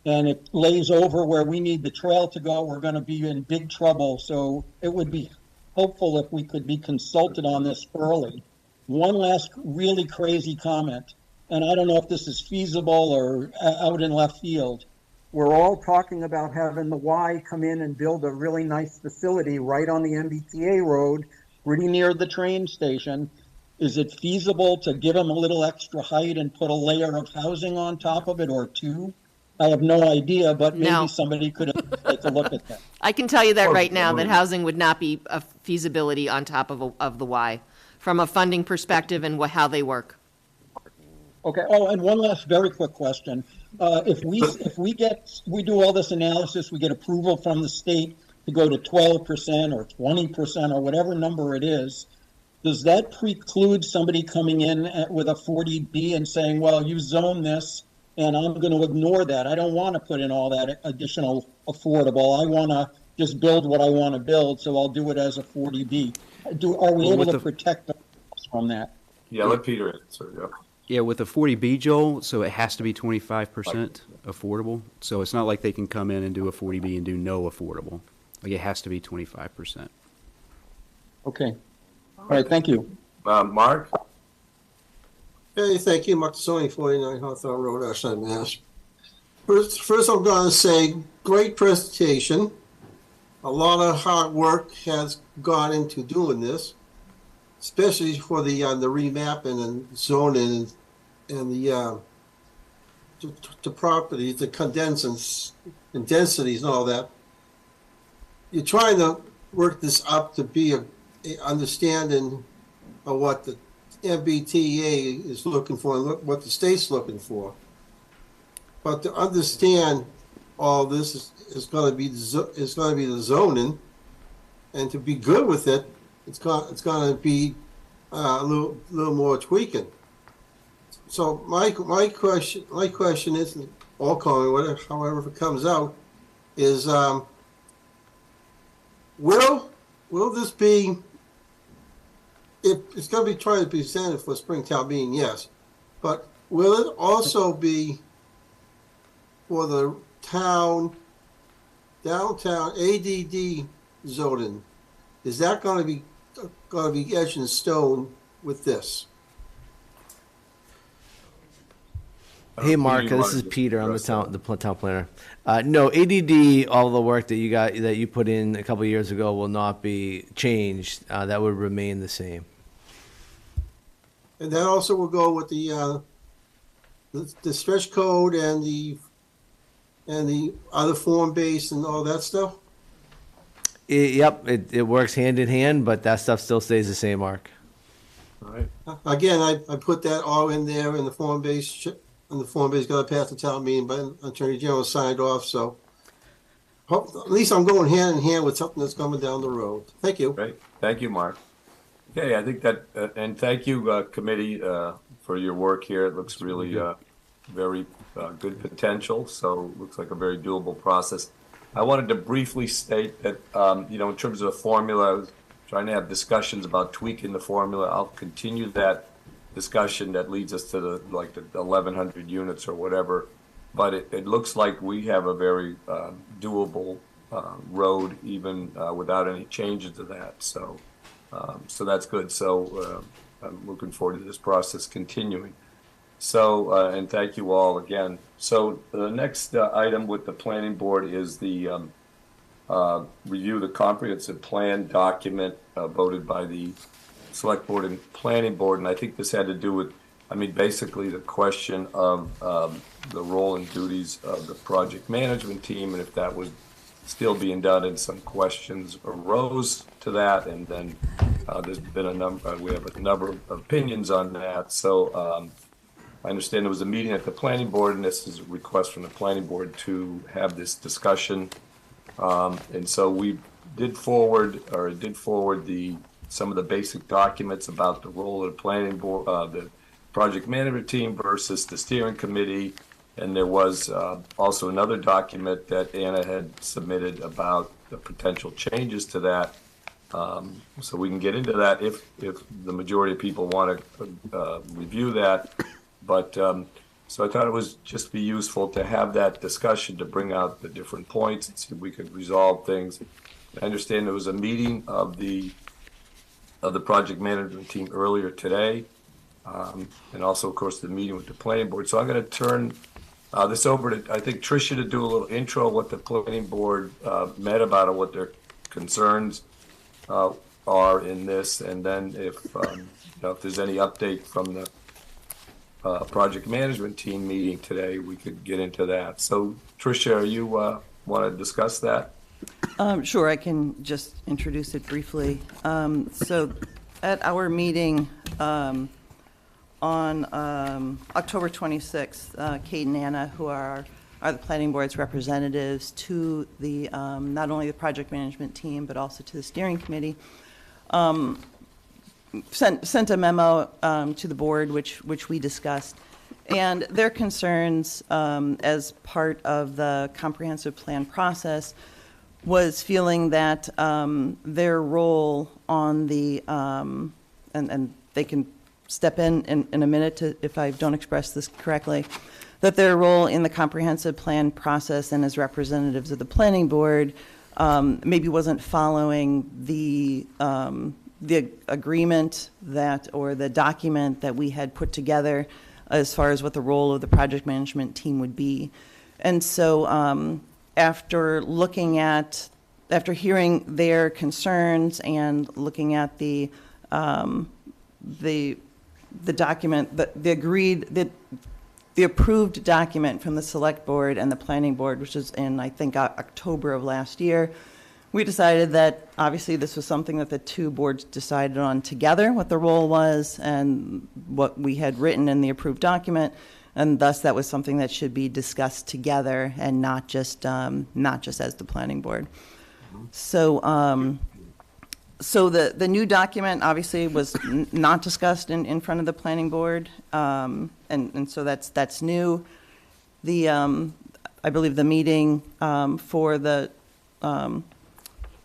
and it lays over where we need the trail to go, we're going to be in big trouble. So it would be helpful if we could be consulted on this early. One last really crazy comment, and I don't know if this is feasible or out in left field. We're all talking about having the Y come in and build a really nice facility right on the MBTA road pretty near the train station. Is it feasible to give them a little extra height and put a layer of housing on top of it, or two? I have no idea, but maybe No. somebody could take a look at that. I can tell you that Or- right now, that housing would not be a feasibility on top of the Y, from a funding perspective and how they work. Okay. Oh, and one last very quick question. If we do all this analysis, we get approval from the state to go to 12% or 20% or whatever number it is, does that preclude somebody coming in with a 40B and saying, well, you zone this and I'm going to ignore that? I don't want to put in all that additional affordable. I want to just build what I want to build, so I'll do it as a 40B. Are we able to protect ourselves from that? Yeah, let Peter answer, yeah. Yeah, with the 40B, Joel, so it has to be 25% affordable. So it's not like they can come in and do a 40B and do no affordable. Like, it has to be 25%. Okay. All right, thank you. Mark? Hey, thank you. Mark Sony, 49 Hawthorne Road, Ashland, Mass. First I'm going to say, great presentation. A lot of hard work has gone into doing this, especially for the remapping and zoning and the properties, the condensers and densities and all that. You're trying to work this up to be a understanding of what the MBTA is looking for and what the state's looking for. But to understand all this is going to be the zoning, and to be good with it, it's going to be a little more tweaking. So my question is, or comment, whatever, however it comes out, is will this be? If it's going to be trying to be presented for Springtown meeting, yes, but will it also be for the downtown ADD zoning? Is that going to be etched in stone with this? Hey, Mark, this is Peter. I'm the town planner. No, ADD, all the work that you put in a couple of years ago will not be changed. That would remain the same. And that also will go with the stretch code and the other form base and all that stuff. Yep, it works hand in hand, but that stuff still stays the same, Mark. All right. Again, I put that all in there in the form base. And the form base got to pass the town meeting, but Attorney General signed off. So at least I'm going hand in hand with something that's coming down the road. Thank you. Great. Thank you, Mark. Okay, I think that, and thank you, committee, for your work here. It looks really very good potential. So it looks like a very doable process. I wanted to briefly state that, in terms of the formula, I was trying to have discussions about tweaking the formula. I'll continue that discussion that leads us to the 1,100 units or whatever. But it looks like we have a very doable road, even without any changes to that. So that's good. So I'm looking forward to this process continuing. So, and thank you all again. So the next item with the planning board is the review the comprehensive plan document voted by the Select Board and Planning Board. And I think this had to do with, basically the question of the role and duties of the project management team, and if that was still being done, and some questions arose to that. And then there's been we have a number of opinions on that. So I understand there was a meeting at the planning board, and this is a request from the planning board to have this discussion. And so we did forward some of the basic documents about the role of the planning board, the project management team versus the steering committee. And there was also another document that Anna had submitted about the potential changes to that. So we can get into that if the majority of people want to review that. But so I thought it was just be useful to have that discussion to bring out the different points and see if we could resolve things. I understand there was a meeting of the project management team earlier today, and also, of course, the meeting with the planning board. So I'm going to turn this over to, I think, Tricia to do a little intro of what the planning board met about and what their concerns are in this, and then if, if there's any update from the project management team meeting today, we could get into that. So, Tricia, you want to discuss that? Sure, I can just introduce it briefly. So at our meeting on October 26th, Kate and Anna, who are the planning board's representatives to the not only the project management team, but also to the steering committee, sent a memo to the board, which we discussed. And their concerns as part of the comprehensive plan process was feeling that their role on the, and they can step in a minute if I don't express this correctly, that their role in the comprehensive plan process and as representatives of the planning board maybe wasn't following the agreement that, or the document that we had put together as far as what the role of the project management team would be. And so after hearing their concerns and looking at the document, the approved document from the select board and the planning board, which is in, I think, October of last year, we decided that obviously this was something that the two boards decided on together, what the role was and what we had written in the approved document, and thus that was something that should be discussed together and not just as the planning board. So the new document obviously was not discussed in front of the planning board, and so that's new. I believe the meeting for the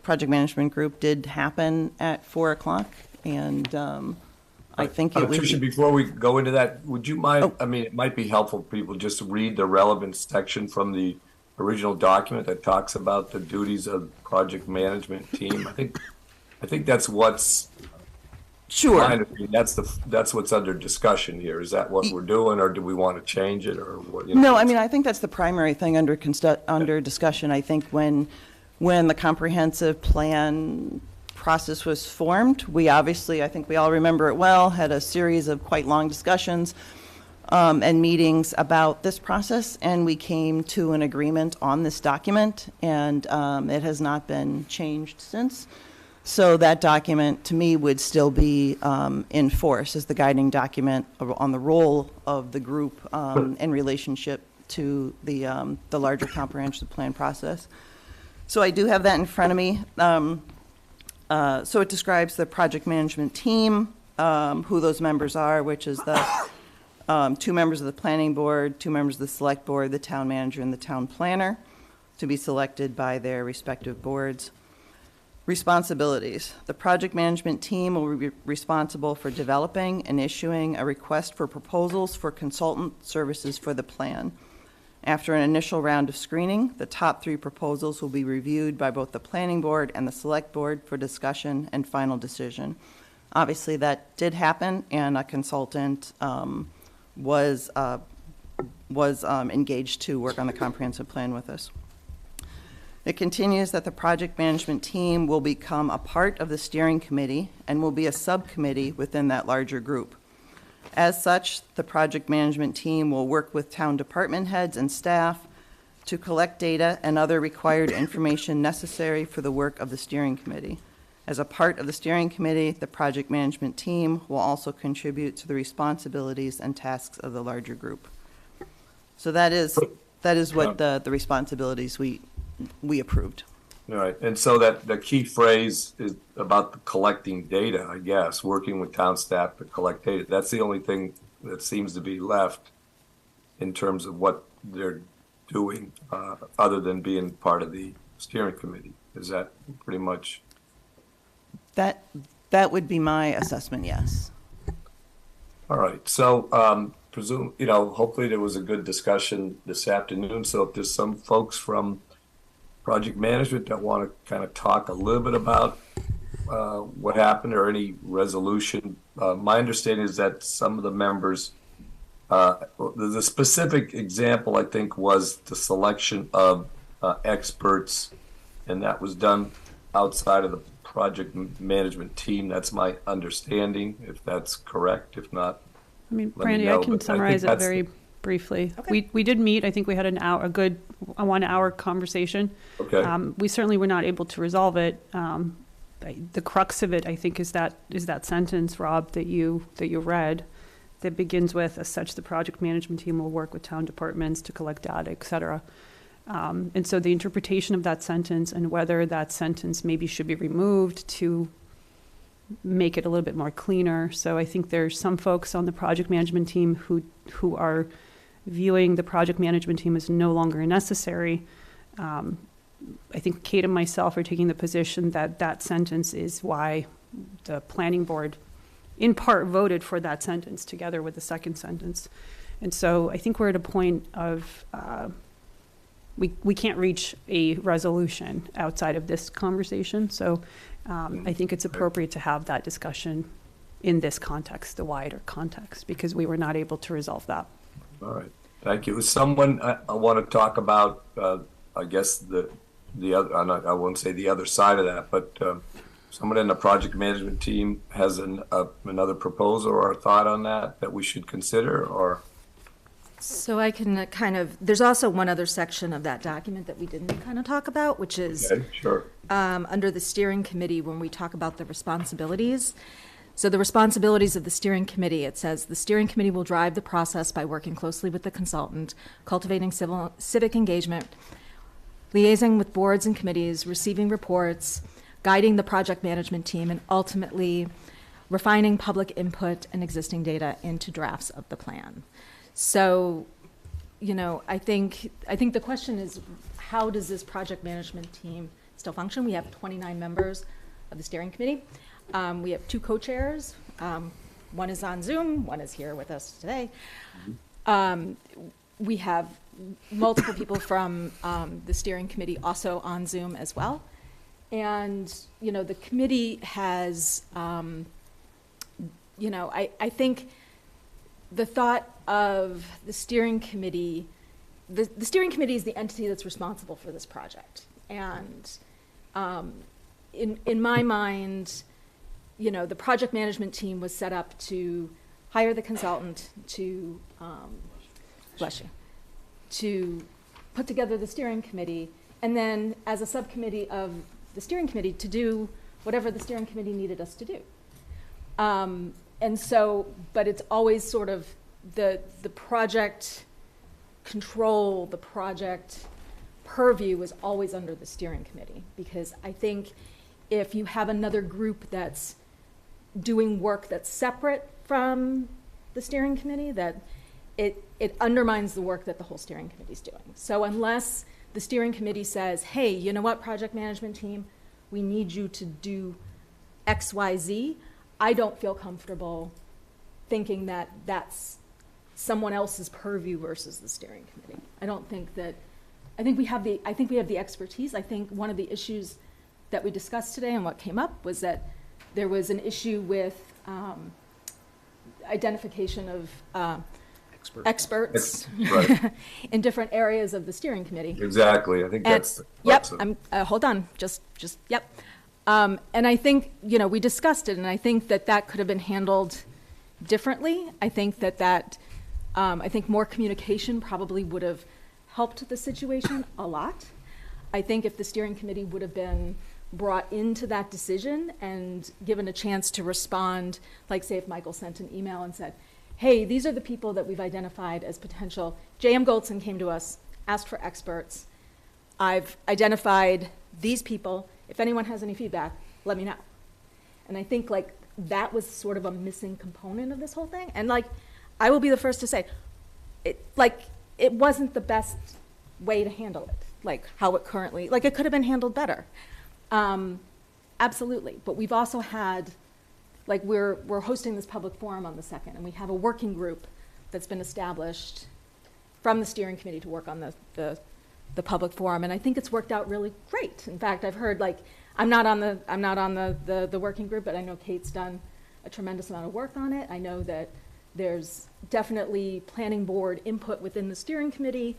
project management group did happen at 4:00, and I think it was. Tricia, before we go into that, would you mind? I mean, it might be helpful for people just to read the relevant section from the original document that talks about the duties of project management team. I think that's what's. Sure. That's what's under discussion here. Is that what we're doing, or do we want to change it, or what? No, I mean, I think that's the primary thing under discussion. I think when the comprehensive plan process was formed, we obviously, I think we all remember it well, had a series of quite long discussions and meetings about this process, and we came to an agreement on this document, and it has not been changed since. So that document, to me, would still be in force as the guiding document on the role of the group in relationship to the larger comprehensive plan process. So I do have that in front of me. So it describes the project management team, who those members are, which is the 2 members of the planning board, 2 members of the select board, the town manager, and the town planner, to be selected by their respective boards. Responsibilities. The project management team will be responsible for developing and issuing a request for proposals for consultant services for the plan. After an initial round of screening, the top 3 proposals will be reviewed by both the planning board and the select board for discussion and final decision. Obviously, that did happen, and a consultant was engaged to work on the comprehensive plan with us. It continues that the project management team will become a part of the steering committee and will be a subcommittee within that larger group. As such, the project management team will work with town department heads and staff to collect data and other required information necessary for the work of the steering committee. As a part of the steering committee, the project management team will also contribute to the responsibilities and tasks of the larger group. So that is what the responsibilities we approved. All right, and so that the key phrase is about the collecting data, I guess, working with town staff to collect data. That's the only thing that seems to be left in terms of what they're doing, other than being part of the steering committee. Is that pretty much? That would be my assessment, yes. All right, so hopefully there was a good discussion this afternoon. So if there's some folks from project management that want to kind of talk a little bit about what happened or any resolution. My understanding is that some of the members, the specific example, I think, was the selection of experts, and that was done outside of the project management team. That's my understanding, if that's correct. If not, I mean, let me Brandy, I know, can but I think summarize it that's very briefly. We did meet. I think we had a good 1 hour conversation. Okay. We certainly were not able to resolve it. The crux of it, I think, is that sentence, Rob, that you read, that begins with, as such, the project management team will work with town departments to collect data, et cetera. And so the interpretation of that sentence and whether that sentence maybe should be removed to make it a little bit more cleaner. So I think there's some folks on the project management team who are viewing the project management team as no longer necessary. I think Kate and myself are taking the position that that sentence is why the planning board in part voted for that sentence together with the second sentence. And so I think we're at a point of we can't reach a resolution outside of this conversation. So I think it's appropriate to have that discussion in this context, the wider context, because we were not able to resolve that. All right. Thank you. Someone I want to talk about, I guess the other, I won't say the other side of that, but someone in the project management team has another proposal or a thought on that we should consider, or? So I can there's also one other section of that document that we didn't kind of talk about, which is Okay, sure. Under the steering committee, when we talk about the responsibilities. So the responsibilities of the steering committee, it says the steering committee will drive the process by working closely with the consultant, cultivating civic engagement, liaising with boards and committees, receiving reports, guiding the project management team, and ultimately refining public input and existing data into drafts of the plan. So, I think the question is, how does this project management team still function? We have 29 members of the steering committee. We have 2 co-chairs. One is on Zoom, one is here with us today. We have multiple people from the steering committee also on Zoom as well. And, the committee has, I think the thought of the steering committee, the steering committee is the entity that's responsible for this project. And in my mind, the project management team was set up to hire the consultant to, bless you, to put together the steering committee, and then as a subcommittee of the steering committee to do whatever the steering committee needed us to do. And so, but it's always sort of the project control, the project purview is always under the steering committee, because I think if you have another group that's doing work that's separate from the steering committee, that it undermines the work that the whole steering committee is doing. So unless the steering committee says, hey, you know what, project management team, we need you to do X, Y, Z, I don't feel comfortable thinking that that's someone else's purview versus the steering committee. I think we have the expertise. I think one of the issues that we discussed today and what came up was that there was an issue with identification of experts Right. in different areas of the steering committee. Exactly. I think that's the crux of it. Hold on, yep. And I think, we discussed it, and I think that could have been handled differently. I think I think more communication probably would have helped the situation a lot. I think if the steering committee would have been brought into that decision and given a chance to respond, like say if Michael sent an email and said, hey, these are the people that we've identified as potential. J.M. Goldson came to us, asked for experts. I've identified these people. If anyone has any feedback, let me know. And I think that was sort of a missing component of this whole thing. And I will be the first to say, it wasn't the best way to handle it, how it currently, it could have been handled better. Absolutely. But we've also had, we're hosting this public forum on the 2nd, and we have a working group that's been established from the steering committee to work on the public forum, and I think it's worked out really great. In fact, I've heard I'm not on the working group, but I know Kate's done a tremendous amount of work on it. I know that there's definitely planning board input within the steering committee,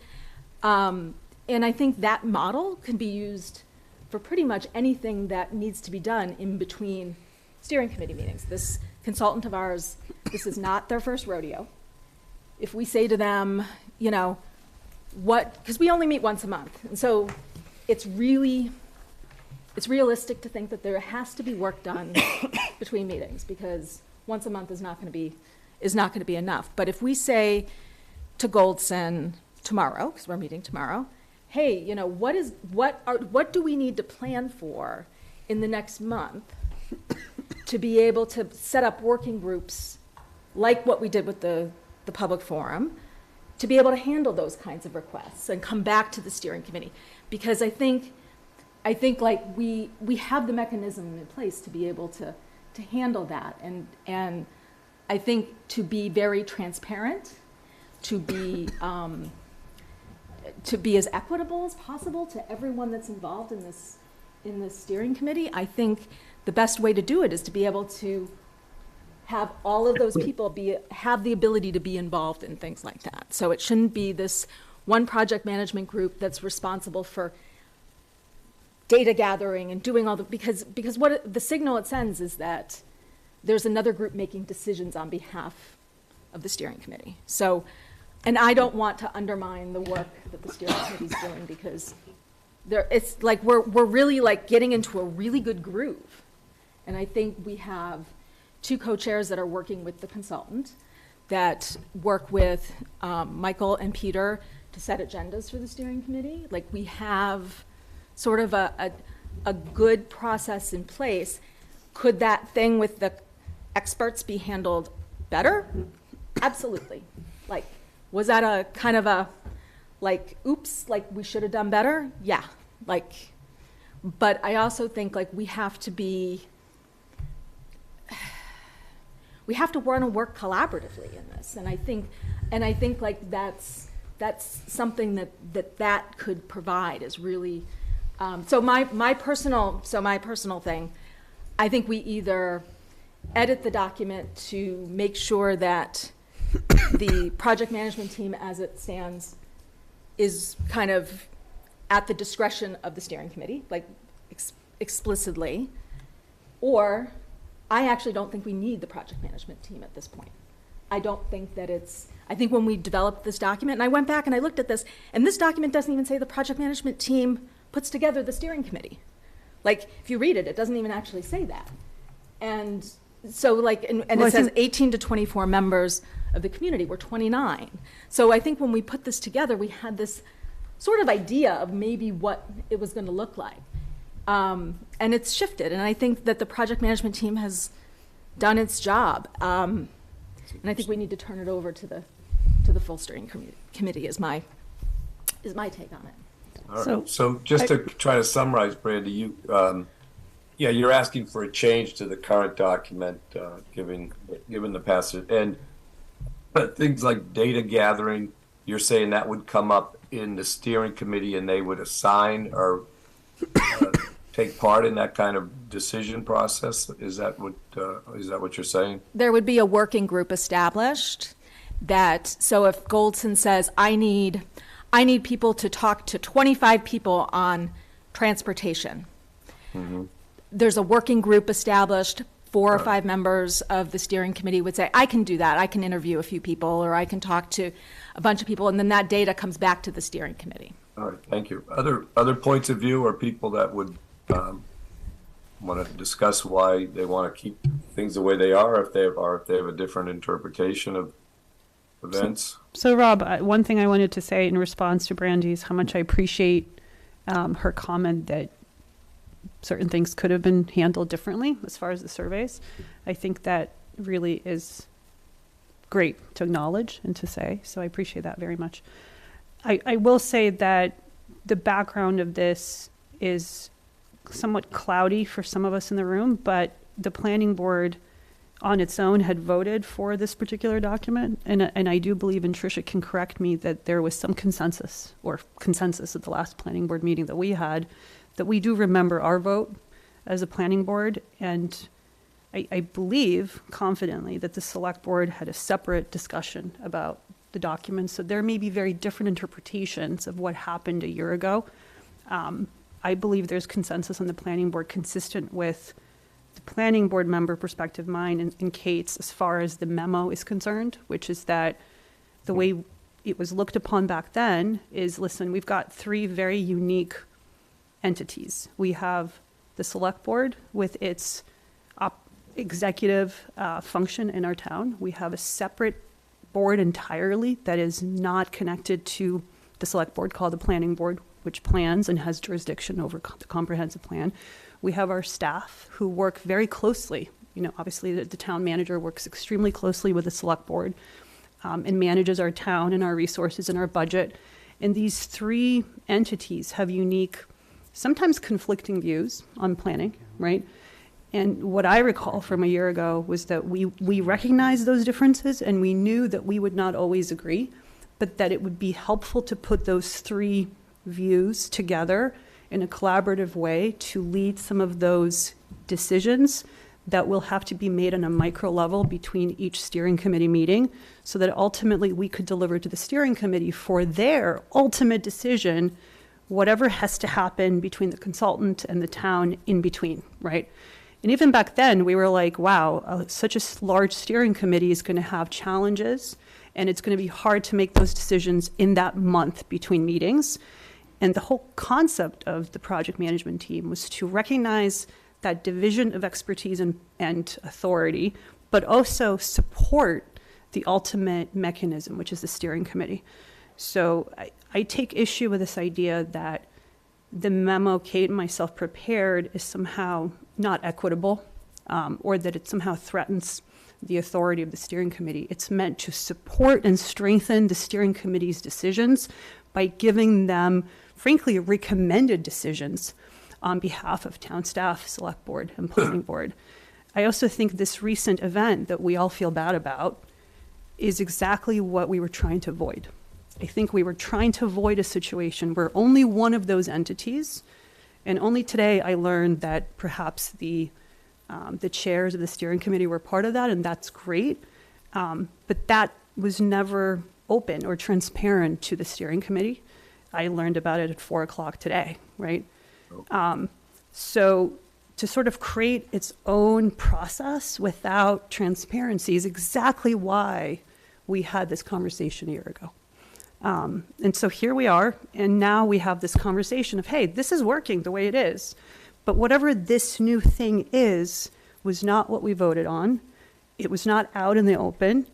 and I think that model can be used for pretty much anything that needs to be done in between steering committee meetings. This consultant of ours, this is not their first rodeo. If we say to them, you know, because we only meet once a month, and so it's realistic to think that there has to be work done between meetings, because once a month is not going to be enough. But if we say to Goldson tomorrow, because we're meeting tomorrow, hey, you know, what do we need to plan for in the next month to be able to set up working groups like what we did with the public forum, to be able to handle those kinds of requests and come back to the steering committee? Because I think like we have the mechanism in place to be able to handle that, and I think to be very transparent, to be as equitable as possible to everyone that's involved in this steering committee. I think the best way to do it is to be able to have all of those people have the ability to be involved in things like that. So it shouldn't be this one project management group that's responsible for data gathering and doing all because what the signal it sends is that there's another group making decisions on behalf of the steering committee. So, and I don't want to undermine the work that the steering committee is doing, because it's like we're really like getting into a really good groove. And I think we have 2 co-chairs that are working with the consultant, that work with Michael and Peter to set agendas for the steering committee. Like, we have sort of a good process in place. Could that thing with the experts be handled better? Absolutely. Like, was that a kind of a, like, oops, like we should have done better? Yeah. Like, but I also think like we have to want to work collaboratively in this. And I think like that's something that could provide is really, so my personal thing, I think we either edit the document to make sure that the project management team as it stands is kind of at the discretion of the steering committee, like explicitly, or I actually don't think we need the project management team at this point. I don't think that I think when we developed this document, and I went back and I looked at this, and this document doesn't even say the project management team puts together the steering committee. Like, if you read it, it doesn't even actually say that. And so like, and it says 18 to 24 members of the community. We're 29. So I think when we put this together, we had this sort of idea of maybe what it was going to look like. And it's shifted. And I think that the project management team has done its job. And I think we need to turn it over to the full steering committee is my take on it. All right. So just to try to summarize, Brandy, you're asking for a change to the current document, given the passage, and things like data gathering. You're saying that would come up in the steering committee, and they would assign or take part in that kind of decision process. Is that what you're saying? There would be a working group established so if Goldson says, I need people to talk to 25 people on transportation. Mm-hmm. There's a working group established. 4 or 5 members of the steering committee would say, I can do that. I can interview a few people, or I can talk to a bunch of people, and then that data comes back to the steering committee. All right, thank you. Other points of view, or people that would want to discuss why they want to keep things the way they are, if they have a different interpretation of events? So Rob, one thing I wanted to say in response to Brandy's, how much I appreciate her comment that certain things could have been handled differently as far as the surveys. I think that really is great to acknowledge and to say, so I appreciate that very much. I will say that the background of this is somewhat cloudy for some of us in the room, but the planning board on its own had voted for this particular document, and I do believe, and Tricia can correct me, that there was some consensus at the last planning board meeting that we had, that we do remember our vote as a planning board, and I believe confidently that the select board had a separate discussion about the documents. So there may be very different interpretations of what happened a year ago. I believe there's consensus on the planning board consistent with the planning board member perspective, mine and Kate's, as far as the memo is concerned, which is that the way it was looked upon back then is, listen, we've got three very unique entities. We have the select board with its executive function in our town. We have a separate board entirely that is not connected to the select board, called the planning board, which plans and has jurisdiction over the comprehensive plan. We have our staff who work very closely. You know, obviously the town manager works extremely closely with the select board and manages our town and our resources and our budget. And these three entities have unique, sometimes conflicting views on planning, right? And what I recall from a year ago was that we recognized those differences, and we knew that we would not always agree, but that it would be helpful to put those three views together in a collaborative way to lead some of those decisions that will have to be made on a micro level between each steering committee meeting, so that ultimately we could deliver to the steering committee for their ultimate decision whatever has to happen between the consultant and the town in between, right? And even back then, we were like, wow, such a large steering committee is going to have challenges, and it's going to be hard to make those decisions in that month between meetings. And the whole concept of the project management team was to recognize that division of expertise and authority, but also support the ultimate mechanism, which is the steering committee. So I take issue with this idea that the memo Kate and myself prepared is somehow not equitable, or that it somehow threatens the authority of the steering committee. It's meant to support and strengthen the steering committee's decisions by giving them, frankly, recommended decisions on behalf of town staff, select board, and planning board. I also think this recent event that we all feel bad about is exactly what we were trying to avoid. I think we were trying to avoid a situation where only one of those entities, and only today I learned that perhaps the chairs of the steering committee were part of that, and that's great. But that was never open or transparent to the steering committee. I learned about it at 4 o'clock today, right? So to sort of create its own process without transparency is exactly why we had this conversation a year ago. And so here we are, and now we have this conversation of, hey, this is working the way it is. But whatever this new thing is, was not what we voted on. It was not out in the open.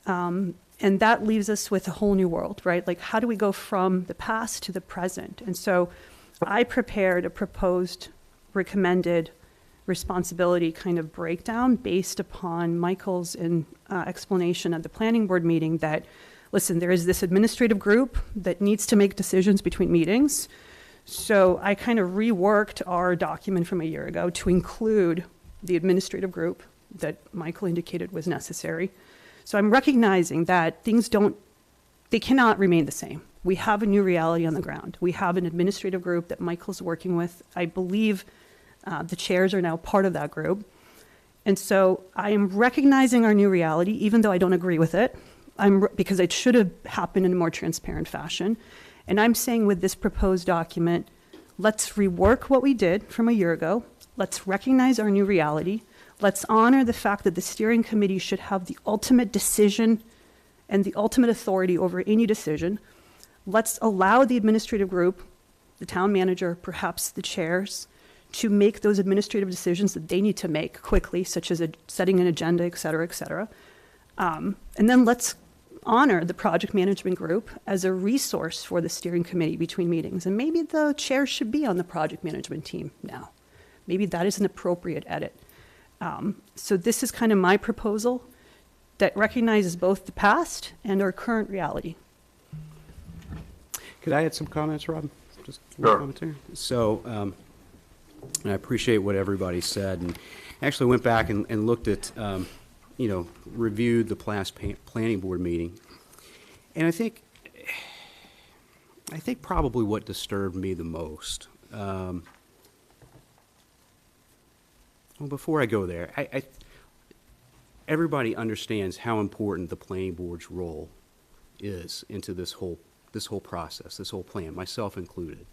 And that leaves us with a whole new world, right? Like, how do we go from the past to the present? And so I prepared a proposed recommended responsibility kind of breakdown based upon Michael's explanation at the planning board meeting that, listen, there is this administrative group that needs to make decisions between meetings. So I kind of reworked our document from a year ago to include the administrative group that Michael indicated was necessary. So I'm recognizing that they cannot remain the same. We have a new reality on the ground. We have an administrative group that Michael's working with. I believe the chairs are now part of that group. And so I am recognizing our new reality, even though I don't agree with it, because it should have happened in a more transparent fashion. And I'm saying with this proposed document, let's rework what we did from a year ago. Let's recognize our new reality. Let's honor the fact that the steering committee should have the ultimate decision and the ultimate authority over any decision. Let's allow the administrative group, the town manager, perhaps the chairs, to make those administrative decisions that they need to make quickly, such as setting an agenda, et cetera, et cetera. And then let's honor the project management group as a resource for the steering committee between meetings. And maybe the chair should be on the project management team now. Maybe that is an appropriate edit. So this is kind of my proposal that recognizes both the past and our current reality. Could I add some comments, Rob? Just Sure. commentary. So, and I appreciate what everybody said, and actually went back and looked at, reviewed the last planning board meeting, and I think probably what disturbed me the most. Well, before I go there, everybody understands how important the planning board's role is into this whole process, this whole plan, myself included.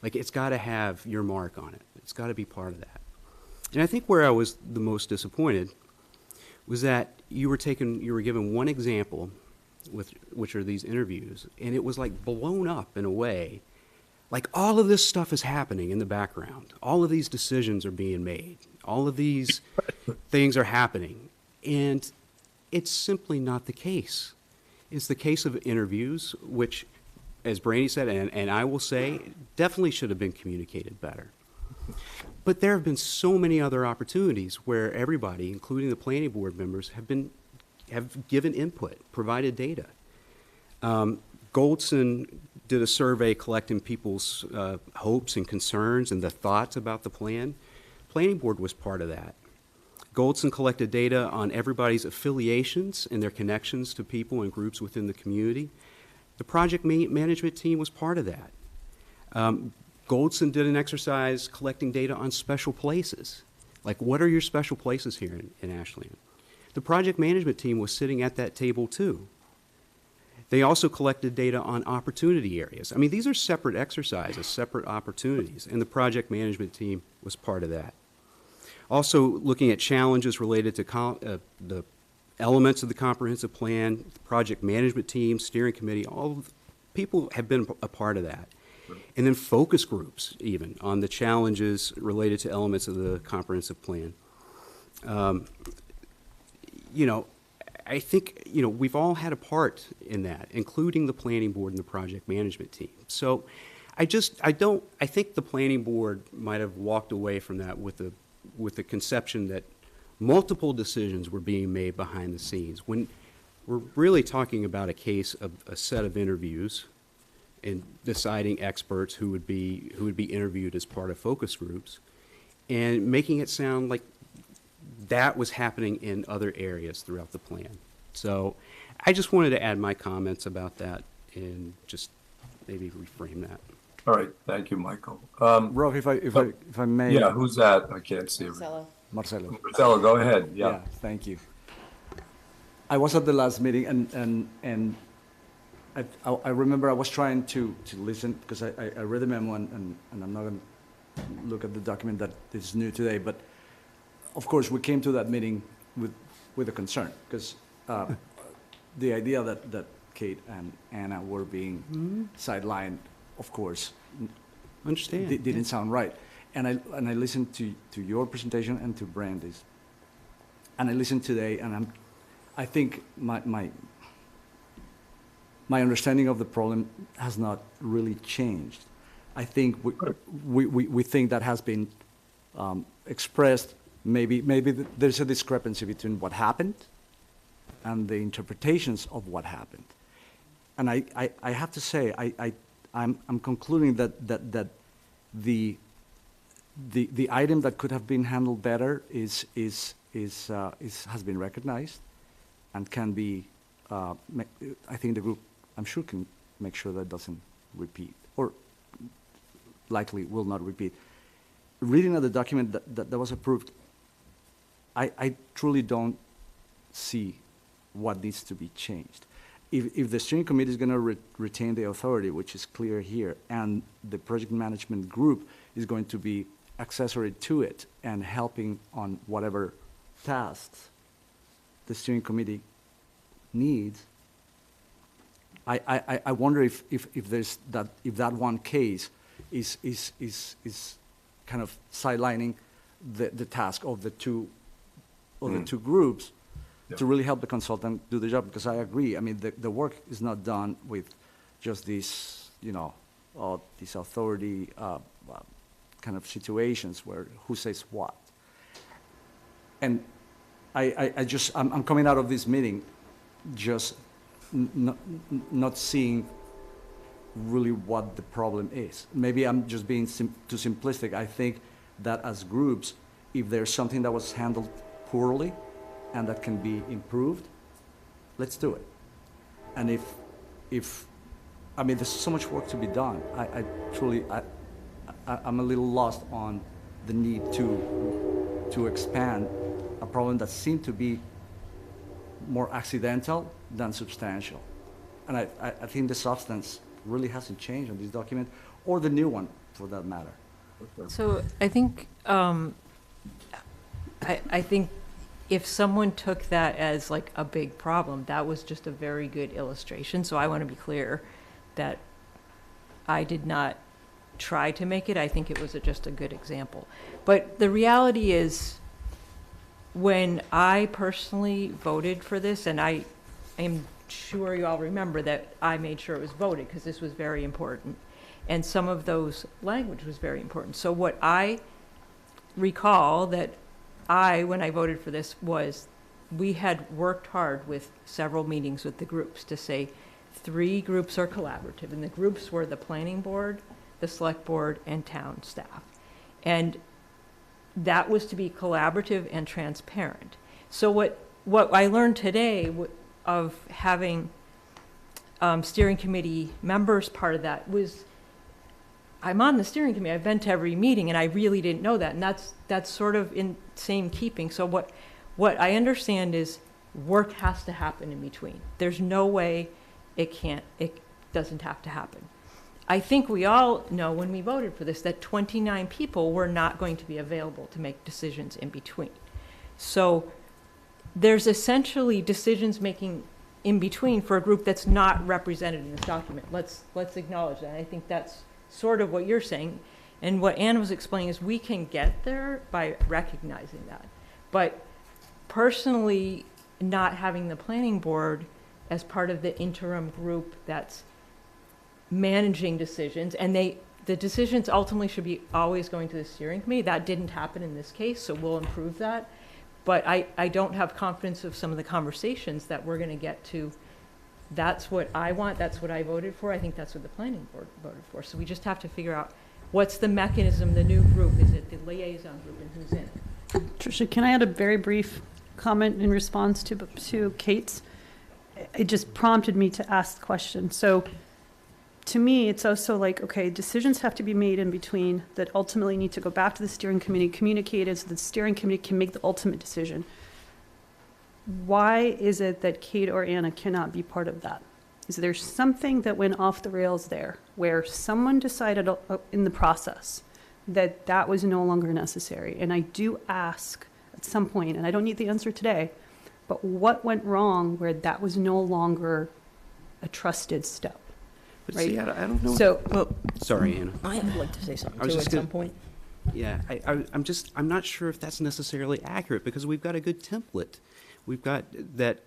Like, it's got to have your mark on it. It's got to be part of that. And I think where I was the most disappointed was that you were given one example, which are these interviews, and it was like blown up in a way, like all of this stuff is happening in the background. All of these decisions are being made. All of these things are happening. And it's simply not the case. It's the case of interviews, which, as Brandy said, and I will say, definitely should have been communicated better. But there have been so many other opportunities where everybody, including the planning board members, have given input, provided data. Goldson did a survey collecting people's hopes and concerns and the thoughts about the plan. Planning board was part of that. Goldson collected data on everybody's affiliations and their connections to people and groups within the community. The project management team was part of that. Goldson did an exercise collecting data on special places. Like, what are your special places here in Ashland? The project management team was sitting at that table too. They also collected data on opportunity areas. I mean, these are separate exercises, separate opportunities, and the project management team was part of that. Also, looking at challenges related to the elements of the comprehensive plan, the project management team, steering committee, all of the people have been a part of that. And then focus groups, even, on the challenges related to elements of the comprehensive plan. I think, we've all had a part in that, including the planning board and the project management team. So I think the planning board might have walked away from that with the conception that multiple decisions were being made behind the scenes, when we're really talking about a case of a set of interviews and deciding experts who would be interviewed as part of focus groups, and making it sound like that was happening in other areas throughout the plan. So I just wanted to add my comments about that and just maybe reframe that. All right, thank you, Michael. Rob, if I may. Yeah, who's that? I can't see. Marcelo. Marcelo, go ahead. Yeah. Thank you. I was at the last meeting, and I remember I was trying to listen, because I read the memo, and I'm not going to look at the document that is new today, but of course we came to that meeting with a concern, because the idea that Kate and Anna were being sidelined, of course, didn't sound right. And I listened to your presentation and to Brandy's, and I listened today, and I think my understanding of the problem has not really changed. I think we think that has been expressed. Maybe there's a discrepancy between what happened and the interpretations of what happened. And I have to say, I'm concluding that the item that could have been handled better has been recognized and can be. I think the group, I'm sure, can make sure that doesn't repeat, or likely will not repeat. Reading of the document that was approved, I truly don't see what needs to be changed. If the steering committee is going to retain the authority, which is clear here, and the project management group is going to be accessory to it and helping on whatever tasks the steering committee needs, I wonder if there's that one case is kind of sidelining the task of the two groups to really help the consultant do the job, because I agree. I mean, the work is not done with just this, this authority kind of situations where who says what. And I'm coming out of this meeting just not seeing really what the problem is. Maybe I'm just being too simplistic. I think that as groups, if there's something that was handled poorly and that can be improved, let's do it. And if I mean, there's so much work to be done. I'm a little lost on the need to expand a problem that seemed to be more accidental than substantial. And I think the substance really hasn't changed on this document or the new one. for that matter. So I think, I think if someone took that as like a big problem, that was just a very good illustration. So I want to be clear that I did not try to make it. I think it was just a good example. But the reality is, when I personally voted for this, and I am sure you all remember that I made sure it was voted because this was very important. And some of those language was very important. So what I recall that when I voted for this, was we had worked hard with several meetings with the groups to say 3 groups are collaborative. And the groups were the planning board, the select board, and town staff. And that was to be collaborative and transparent. So what I learned today of having steering committee members part of that was, I'm on the steering committee, I've been to every meeting, and I really didn't know that. And that's sort of in same keeping. So what I understand is work has to happen in between. There's no way it doesn't have to happen. I think we all know when we voted for this that 29 people were not going to be available to make decisions in between. So there's essentially decisions making in between for a group that's not represented in this document. Let's acknowledge that. I think that's sort of what you're saying. And what Anne was explaining is we can get there by recognizing that. But personally, not having the planning board as part of the interim group that's managing decisions, and the decisions ultimately should be always going to the steering committee. That didn't happen in this case, so we'll improve that. But I don't have confidence of some of the conversations that we're going to get to. That's what I want, that's what I voted for. I think that's what the planning board voted for. So we just have to figure out what's the mechanism, the new group. Is it the liaison group, and who's in it? Tricia, can I add a very brief comment in response to Kate's? It just prompted me to ask the question. So to me, it's also like, okay, decisions have to be made in between that ultimately need to go back to the steering committee, communicated so the steering committee can make the ultimate decision. Why is it that Kate or Anna cannot be part of that? Is there something that went off the rails there where someone decided in the process that that was no longer necessary? And I do ask at some point, and I don't need the answer today, but what went wrong where that was no longer a trusted step? But Right. see, I don't know. So, Sorry, Anna. I would like to say something I was too just at some point. Yeah, I'm not sure if that's necessarily accurate because we've got a good template. We've got that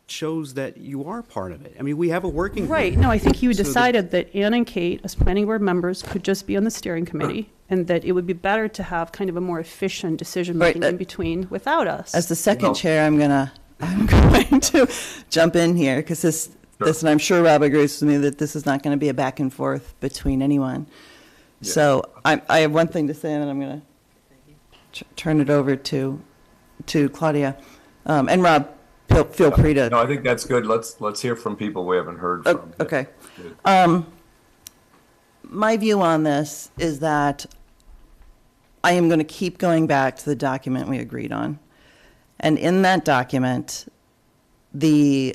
shows that you are part of it. I mean, we have a working group. right, no, I think you So decided that Ann and Kate, as planning board members, could just be on the steering committee, and that it would be better to have kind of a more efficient decision-making in between without us. As the second chair, I'm going to jump in here, because this, and I'm sure Rob agrees with me, that this is not going to be a back and forth between anyone. Yeah. So I have one thing to say, and then I'm going to turn it over to Claudia. And Rob, feel free to. No, I think that's good. Let's hear from people we haven't heard from. Okay. My view on this is that I am going to keep going back to the document we agreed on. And in that document, the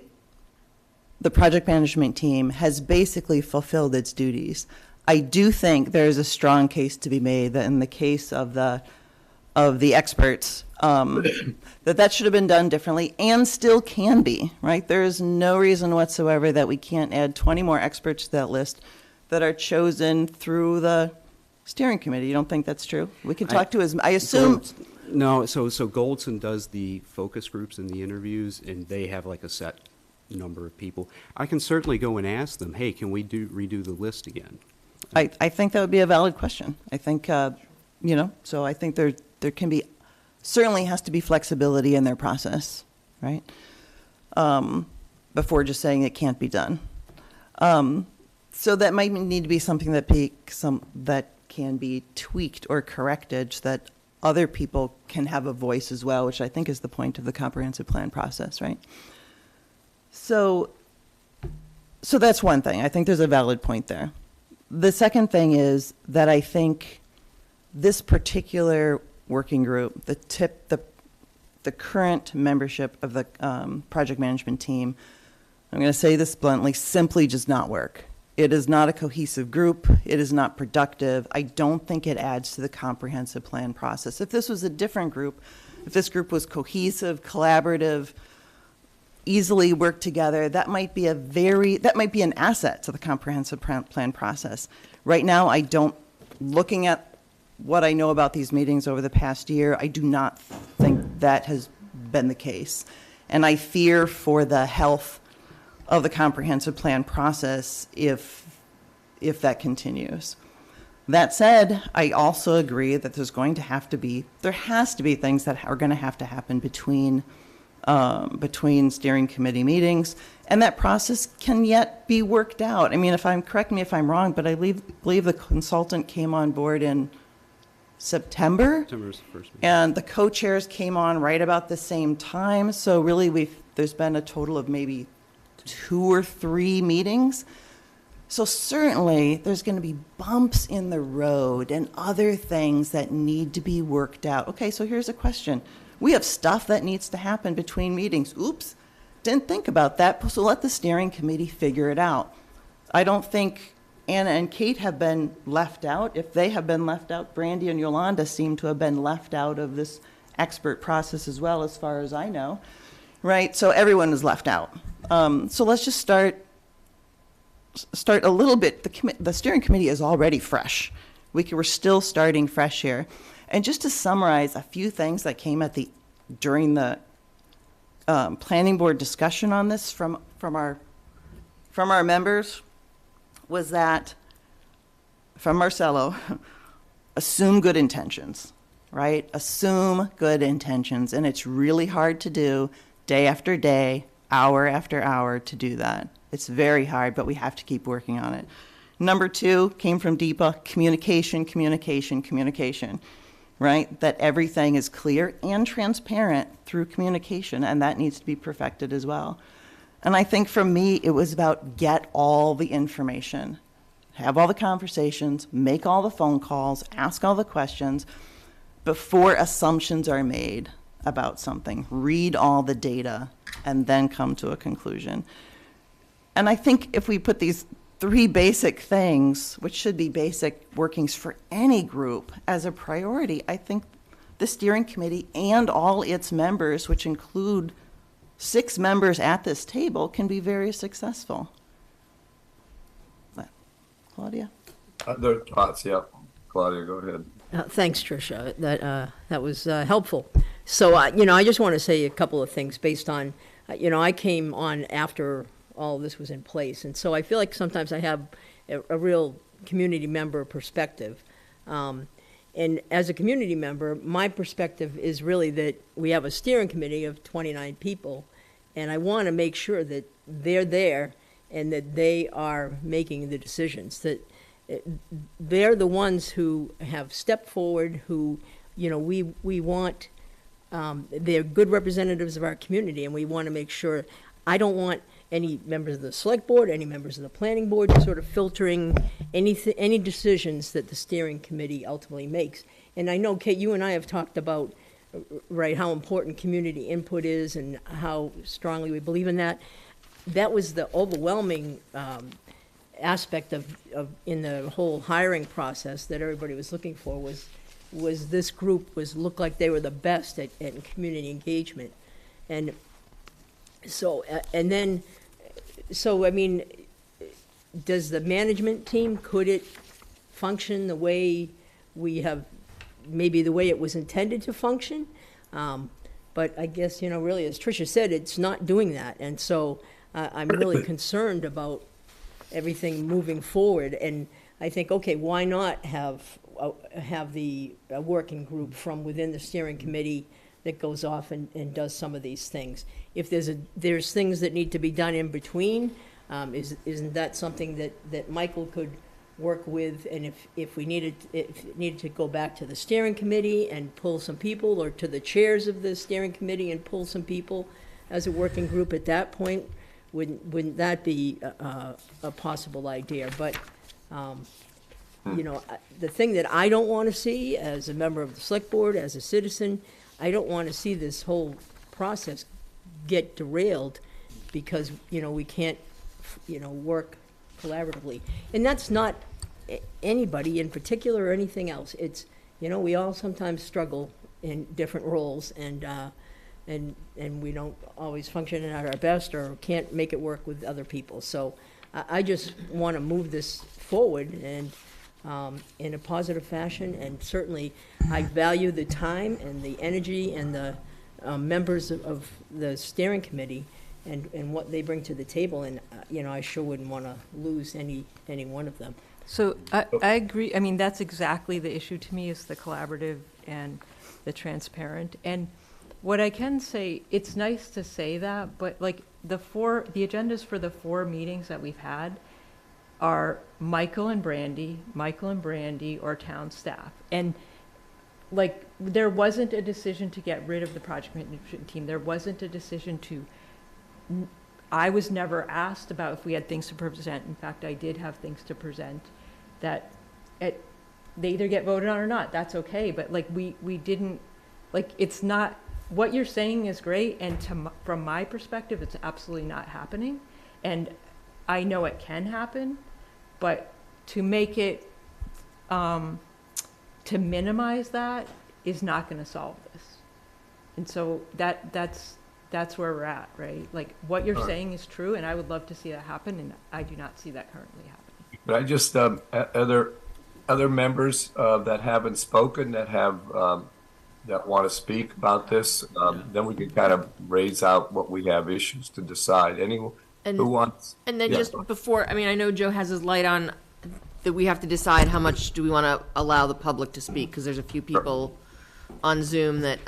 project management team has basically fulfilled its duties. I do think there is a strong case to be made that in the case of the experts, that should have been done differently and still can be, right? There is no reason whatsoever that we can't add 20 more experts to that list that are chosen through the steering committee. You don't think that's true? We can talk to his, I assume. No, so Goldson does the focus groups and the interviews, and they have like a set number of people. I can certainly go and ask them, hey, can we redo the list again? I think that would be a valid question. I think, so I think there can be, certainly has to be flexibility in their process, right? Before just saying it can't be done. So that might need to be something that can be tweaked or corrected so that other people can have a voice as well, which I think is the point of the comprehensive plan process, right? So that's one thing. I think there's a valid point there. The second thing is that I think this particular working group, the current membership of the project management team, I'm going to say this bluntly, simply does not work. It is not a cohesive group. It is not productive. I don't think it adds to the comprehensive plan process. If this was a different group, if this group was cohesive, collaborative, easily work together, that might be an asset to the comprehensive plan process. Right now, looking at what I know about these meetings over the past year, I do not think that has been the case. And I fear for the health of the comprehensive plan process if that continues. That said, I also agree that there has to be things that are going to have to happen between steering committee meetings, and that process can yet be worked out. I mean, correct me if I'm wrong, but I believe the consultant came on board in September. September's the first meeting. And the co-chairs came on right about the same time. So really, there's been a total of maybe 2 or 3 meetings. So certainly, there's going to be bumps in the road and other things that need to be worked out. Okay, so here's a question. We have stuff that needs to happen between meetings. Oops, didn't think about that. So let the steering committee figure it out. I don't think Anna and Kate have been left out. If they have been left out, Brandy and Yolanda seem to have been left out of this expert process as well, as far as I know. Right? So everyone is left out. So let's just start a little bit. The steering committee is already fresh. We're still starting fresh here. And just to summarize a few things that came during the planning board discussion on this from our members was that, from Marcelo, assume good intentions, right? Assume good intentions. And it's really hard to do day after day, hour after hour to do that. It's very hard, but we have to keep working on it. Number 2 came from Deepa, communication, right? That everything is clear and transparent through communication, and that needs to be perfected as well. And I think for me, it was about get all the information, have all the conversations, make all the phone calls, ask all the questions before assumptions are made about something. Read all the data and then come to a conclusion. And I think if we put these 3 basic things, which should be basic workings for any group, as a priority, I think the steering committee and all its members, which include 6 members at this table, can be very successful. Claudia? Other thoughts? Yeah. Claudia, go ahead. Thanks, Tricia. That was helpful. So, I just want to say a couple of things based on, I came on after all of this was in place. And so I feel like sometimes I have a real community member perspective. And as a community member, my perspective is really that we have a steering committee of 29 people, and I want to make sure that they're there and that they are making the decisions, that they're the ones who have stepped forward, who, we want, they're good representatives of our community, and we want to make sure. I don't want any members of the select board, any members of the planning board sort of filtering any decisions that the steering committee ultimately makes. And I know, Kate, you and I have talked about, right, how important community input is and how strongly we believe in that. That was the overwhelming aspect of in the whole hiring process that everybody was looking for was this group looked like they were the best at community engagement. And so, I mean, does the management team, could it function the way maybe the way it was intended to function? But I guess, really, as Tricia said, it's not doing that. And so I'm really concerned about everything moving forward. And I think, okay, why not have the working group from within the steering committee that goes off and does some of these things? If there's things that need to be done in between, isn't that something that Michael could work with? And if it needed to go back to the steering committee and pull some people, or to the chairs of the steering committee and pull some people as a working group at that point, wouldn't that be a possible idea? But the thing that I don't want to see as a member of the select board, as a citizen, I don't want to see this whole process get derailed because, we can't, work collaboratively. And that's not anybody in particular or anything else. It's, you know, we all sometimes struggle in different roles, and we don't always function at our best or can't make it work with other people. So I just want to move this forward and in a positive fashion, and certainly I value the time and the energy and the members of the steering committee and what they bring to the table, and you know, I sure wouldn't want to lose any one of them. So I agree. I mean, that's exactly the issue to me, is the collaborative and the transparent. And what I can say, it's nice to say that, but like the agendas for the 4 meetings that we've had are Michael and Brandy, or town staff. And like, there wasn't a decision to get rid of the project management team. There wasn't a decision to, I was never asked about if we had things to present. In fact, I did have things to present that they either get voted on or not. That's okay. But like, we didn't, like, it's not, what you're saying is great. And from my perspective, it's absolutely not happening. And I know it can happen, but to make it, to minimize that is not going to solve this. And so that's where we're at, right? Like, what you're saying is true, and I would love to see that happen, and I do not see that currently happening. But I just, other members that haven't spoken, that have, that want to speak about this, then we can kind of raise out what we have issues to decide. Anyone who wants? And then Yeah. just before, I mean, I know Joe has his light on, that we have to decide how much do we want to allow the public to speak, because there's a few people on Zoom that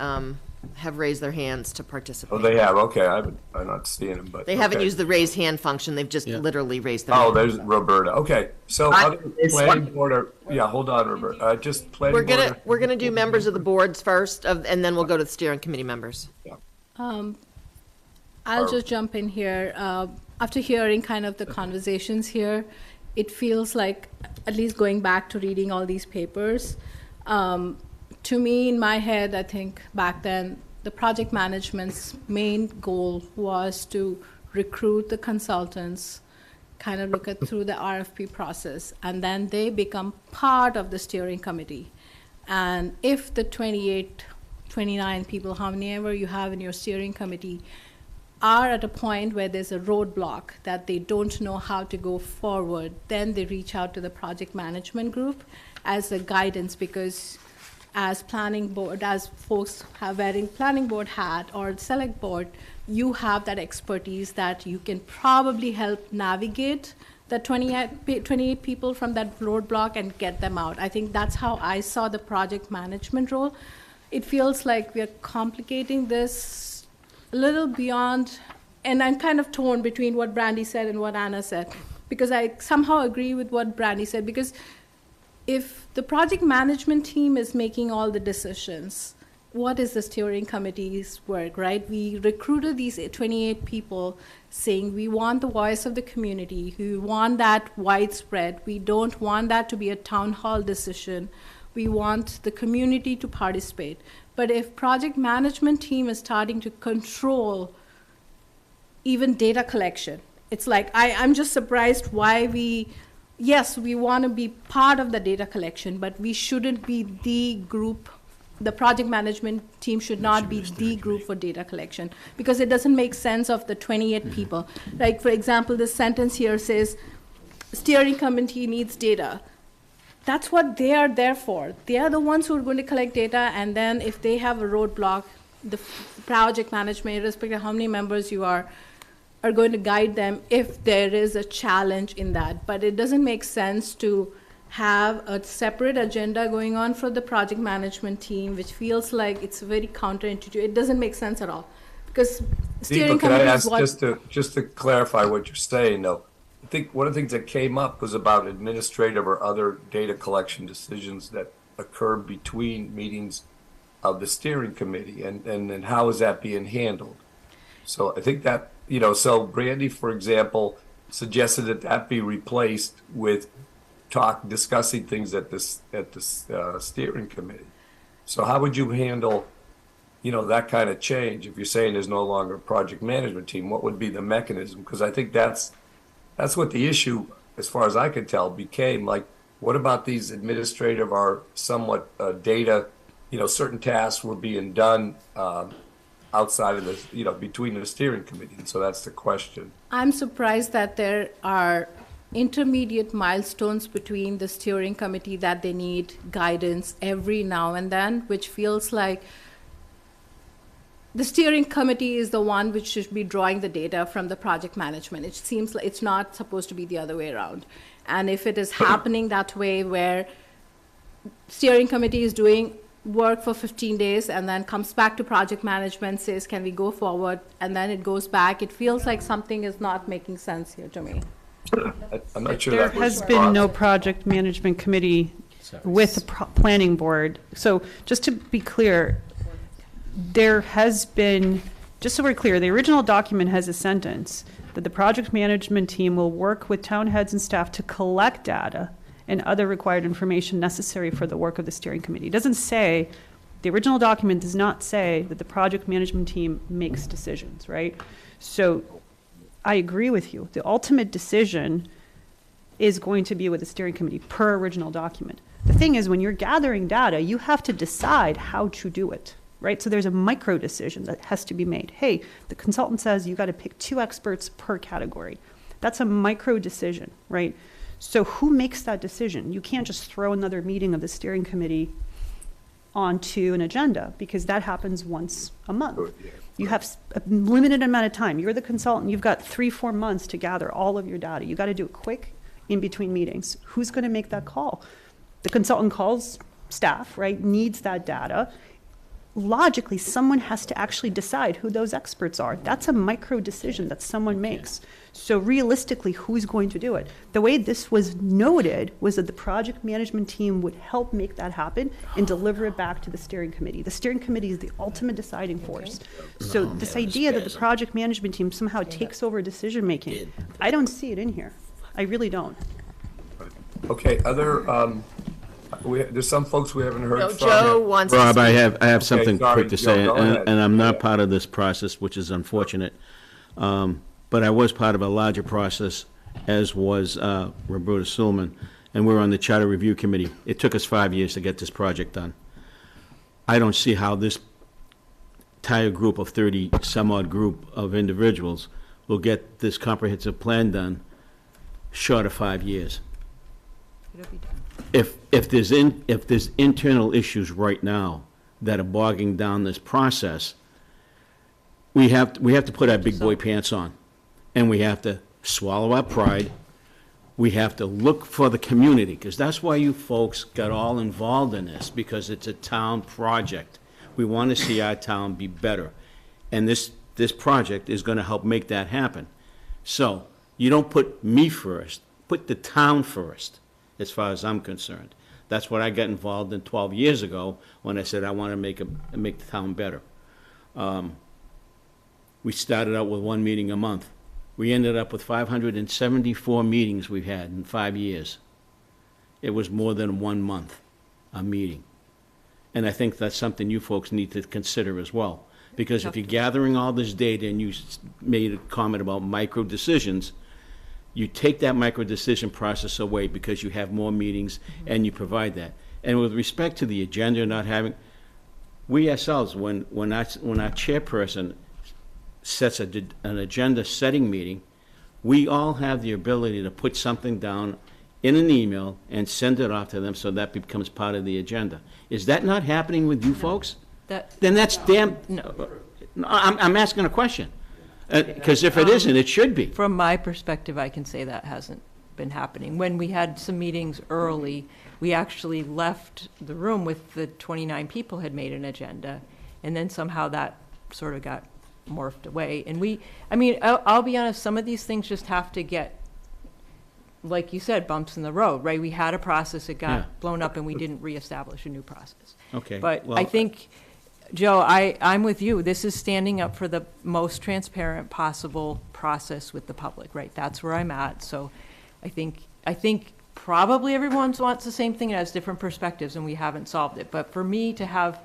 have raised their hands to participate. Oh, they have, okay, I'm not seeing them, but. They haven't okay. used the raised hand function, they've just literally raised their Oh, hand. there's Roberta, okay, so other planning board, hold on, Roberta, just planning board. We're gonna do members of the boards first, and then we'll go to the steering committee members. I'll just jump in here. After hearing kind of the conversations here, it feels like, at least going back to reading all these papers, to me, in my head, I think back then, the project management's main goal was to recruit the consultants, kind of look at through the RFP process, and then they become part of the steering committee. And if the 28, 29 people, how many ever you have in your steering committee, are at a point where there's a roadblock that they don't know how to go forward, then they reach out to the project management group as a guidance, because as planning board, as folks have wearing planning board hat or select board, you have that expertise that you can probably help navigate the 28 people from that roadblock and get them out. I think that's how I saw the project management role. It feels like we're complicating this a little beyond, and I'm kind of torn between what Brandy said and what Anna said, because I somehow agree with what Brandy said, because if the project management team is making all the decisions, what is the steering committee's work, right? We recruited these 28 people saying we want the voice of the community, we want that widespread, we don't want that to be a town hall decision, we want the community to participate. But if project management team is starting to control even data collection, it's like, I'm just surprised why yes, we want to be part of the data collection, but we shouldn't be the group. The project management team should not be the group for data collection, because it doesn't make sense of the 28 people. Like, for example, this sentence here says, steering committee needs data. That's what they are there for. They are the ones who are going to collect data, and then if they have a roadblock, the project management, irrespective of how many members you are going to guide them if there is a challenge in that. But it doesn't make sense to have a separate agenda going on for the project management team, which feels like it's very counterintuitive. It doesn't make sense at all, because steering Can I committee ask, is what. just to clarify what you're saying, though, I think one of the things that came up was about administrative or other data collection decisions that occur between meetings of the steering committee, and how is that being handled? So I think that, so Brandy, for example, suggested that be replaced with discussing things at the steering committee. So how would you handle, that kind of change? If you're saying there's no longer a project management team, what would be the mechanism? Because I think that's what the issue as far as I could tell, became like, what about these administrative or somewhat data, certain tasks were being done outside of this, between the steering committee. And so that's the question. I'm surprised that there are intermediate milestones between the steering committee that they need guidance every now and then, which feels like the steering committee is the one which should be drawing the data from the project management. It seems like it's not supposed to be the other way around. And if it is happening that way, where steering committee is doing work for 15 days and then comes back to project management, says, can we go forward? And then it goes back. It feels like something is not making sense here to me. I'm not sure There that was has been no project management committee with the planning board. So just to be clear, there has been, just so we're clear, the original document has a sentence that the project management team will work with town heads and staff to collect data and other required information necessary for the work of the steering committee. It doesn't say, the original document does not say that the project management team makes decisions, right? So I agree with you. The ultimate decision is going to be with the steering committee per original document. The thing is, when you're gathering data, you have to decide how to do it, right? So there's a micro decision that has to be made. Hey, the consultant says you got to pick 2 experts per category. That's a micro decision, right? So who makes that decision? You can't just throw another meeting of the steering committee onto an agenda, because that happens once a month. You have a limited amount of time. You're the consultant. You've got 3-4 months to gather all of your data. You got to do it quick in between meetings. Who's going to make that call? The consultant calls staff, right, needs that data. Logically, someone has to actually decide who those experts are. That's a micro decision that someone makes. So realistically, who's going to do it? The way this was noted was that the project management team would help make that happen and deliver it back to the steering committee. The steering committee is the ultimate deciding force. So this idea that the project management team somehow takes over decision-making, I don't see it in here. I really don't. Okay, there's some folks we haven't heard No, from. Joe wants to Rob, I speak. have Okay, something sorry, quick to Joe, say, go and ahead. I'm not part of this process, which is unfortunate. But I was part of a larger process, as was Roberta Suleman, and we're on the Charter Review Committee. It took us 5 years to get this project done. I don't see how this entire group of 30-some-odd group of individuals will get this comprehensive plan done short of 5 years. It'll be done. If there's internal issues right now that are bogging down this process, we have to put our big boy pants on, and we have to swallow our pride. We have to look for the community, because that's why you folks got all involved in this, because it's a town project. We want to see our town be better, and this project is going to help make that happen. So you don't put me first, put the town first, as far as I'm concerned. That's what I got involved in 12 years ago when I said I want to make the town better. We started out with 1 meeting a month. We ended up with 574 meetings we've had in 5 years. It was more than 1 month a meeting. And I think that's something you folks need to consider as well. Because if you're gathering all this data, and you made a comment about micro decisions, you take that micro decision process away because you have more meetings and you provide that. And with respect to the agenda not having, we ourselves, when our chairperson sets an agenda setting meeting, we all have the ability to put something down in an email and send it off to them, so that becomes part of the agenda. Is that not happening with you folks? Then that's damn, no, I'm asking a question. Because if it isn't, it should be. From my perspective, I can say that hasn't been happening. When we had some meetings early, we actually left the room with the 29 people had made an agenda, and then somehow that sort of got morphed away. And I'll be honest, some of these things just have to get, like you said, bumps in the road, right? We had a process, it got blown up, and we didn't reestablish a new process. Okay. But well, I think, Joe, I'm with you. This is standing up for the most transparent possible process with the public, right? That's where I'm at. So I think probably everyone wants the same thing and has different perspectives, and we haven't solved it. But for me to have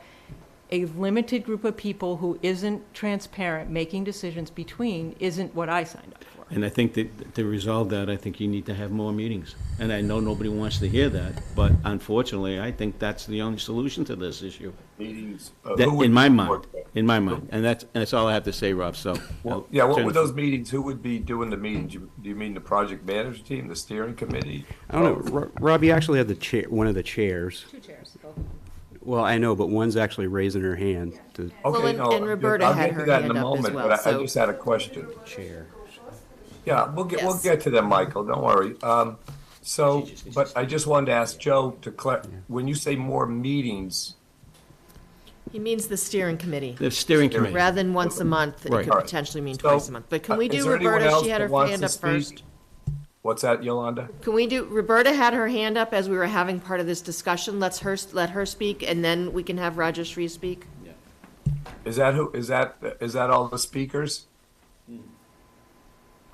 a limited group of people who isn't transparent making decisions between isn't what I signed up for. And I think that to resolve that, I think you need to have more meetings. And I know nobody wants to hear that, but unfortunately, I think that's the only solution to this issue. Meetings. In my mind, and that's all I have to say, Rob, so. Well, yeah, what would those meetings, who would be doing the meetings? Do you mean the project management team, the steering committee? I don't know. Rob, you actually have the chair, one of the chairs. Two chairs. Well, I know, but one's actually raising her hand to. Well, Okay, and- no, and Roberta I'll had get to her that in hand a up as moment, well, but I so- just had a question. Chair. Yeah, we'll get to them, Michael, don't worry. So, but I just wanted to ask Joe to when you say more meetings, He means the steering committee. The steering committee. Rather than once a month, it Right. could potentially mean So, twice a month. But can we is do there anyone Roberta? else She had that her wants hand to up speak? first. What's that, Yolanda? Can we do, Roberta had her hand up as we were having part of this discussion. Let her speak, and then we can have Rajashri speak. Is that all the speakers?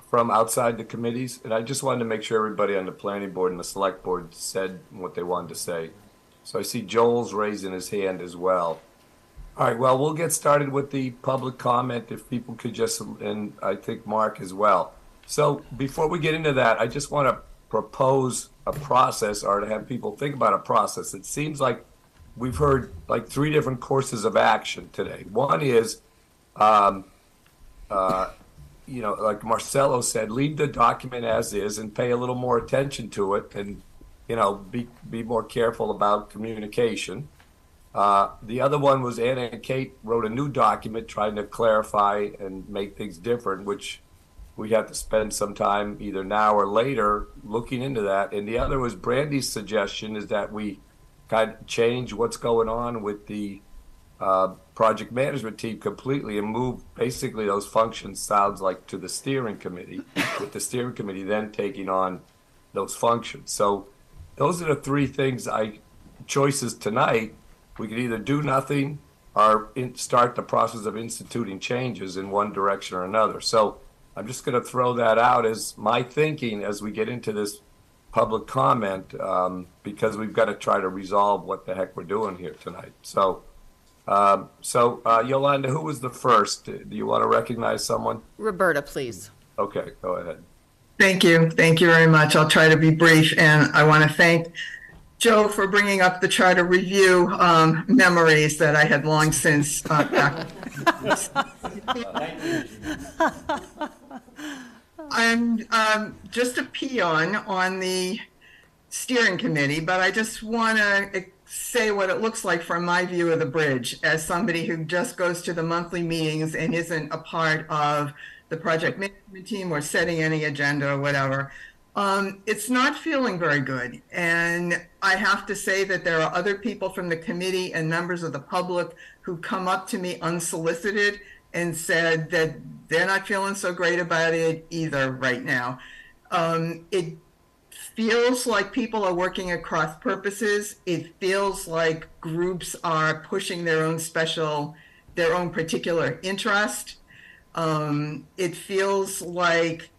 From outside the committees? And I just wanted to make sure everybody on the planning board and the select board said what they wanted to say. So I see Joel's raising his hand as well. All right, well, we'll get started with the public comment if people could just, and I think Mark as well. So before we get into that, I just want to propose a process or to have people think about a process. It seems like we've heard like 3 different courses of action today. One is, like Marcelo said, leave the document as is and pay a little more attention to it and, be more careful about communication. The other one was Anna and Kate wrote a new document trying to clarify and make things different, which we have to spend some time either now or later looking into that. And the other was Brandy's suggestion is that we kind of change what's going on with the project management team completely and move basically those functions, sounds like, to the steering committee, with the steering committee then taking on those functions. So those are the 3 choices tonight. We could either do nothing or start the process of instituting changes in one direction or another. So I'm just going to throw that out as my thinking as we get into this public comment, because we've got to try to resolve what the heck we're doing here tonight. So Yolanda, who was the first? Do you want to recognize someone? Roberta, please. Okay, go ahead. Thank you. Thank you very much. I'll try to be brief, and I want to thank Joe for bringing up the charter review memories that I had long since. I'm just a peon on the steering committee, but I just want to say what it looks like from my view of the bridge as somebody who just goes to the monthly meetings and isn't a part of the project management team or setting any agenda or whatever. It's not feeling very good. And I have to say that there are other people from the committee and members of the public who come up to me unsolicited and said that they're not feeling so great about it either right now. It feels like people are working at cross purposes. It feels like groups are pushing their own particular interest. It feels like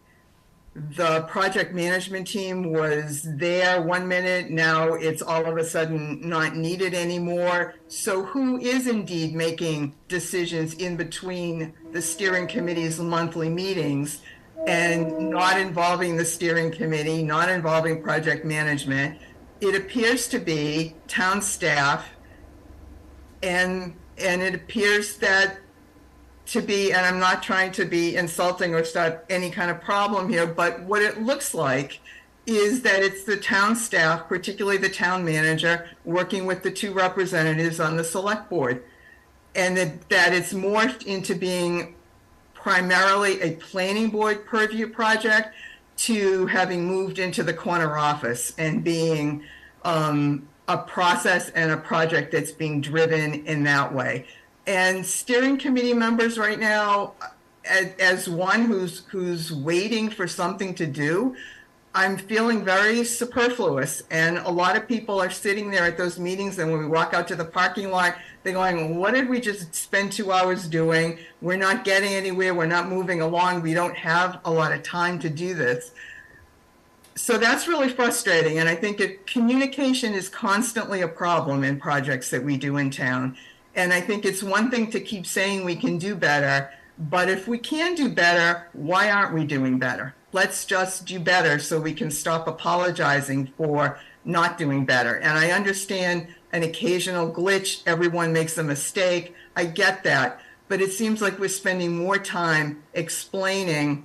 the project management team was there one minute, now it's all of a sudden not needed anymore. So who is indeed making decisions in between the steering committee's monthly meetings and not involving the steering committee, not involving project management? It appears to be town staff, and it appears that to be, and I'm not trying to be insulting or start any kind of problem here, but what it looks like is that it's the town staff, particularly the town manager, working with the 2 representatives on the select board, and that it's morphed into being primarily a planning board purview project to having moved into the corner office and being a process and a project that's being driven in that way. And steering committee members right now, as one who's waiting for something to do, I'm feeling very superfluous. And a lot of people are sitting there at those meetings, and when we walk out to the parking lot, they're going, what did we just spend 2 hours doing? We're not getting anywhere. We're not moving along. We don't have a lot of time to do this. So that's really frustrating. And I think communication is constantly a problem in projects that we do in town. And I think it's one thing to keep saying we can do better, But if we can do better, why aren't we doing better? Let's just do better so we can stop apologizing for not doing better. And I understand an occasional glitch, everyone makes a mistake. I get that. But it seems like we're spending more time explaining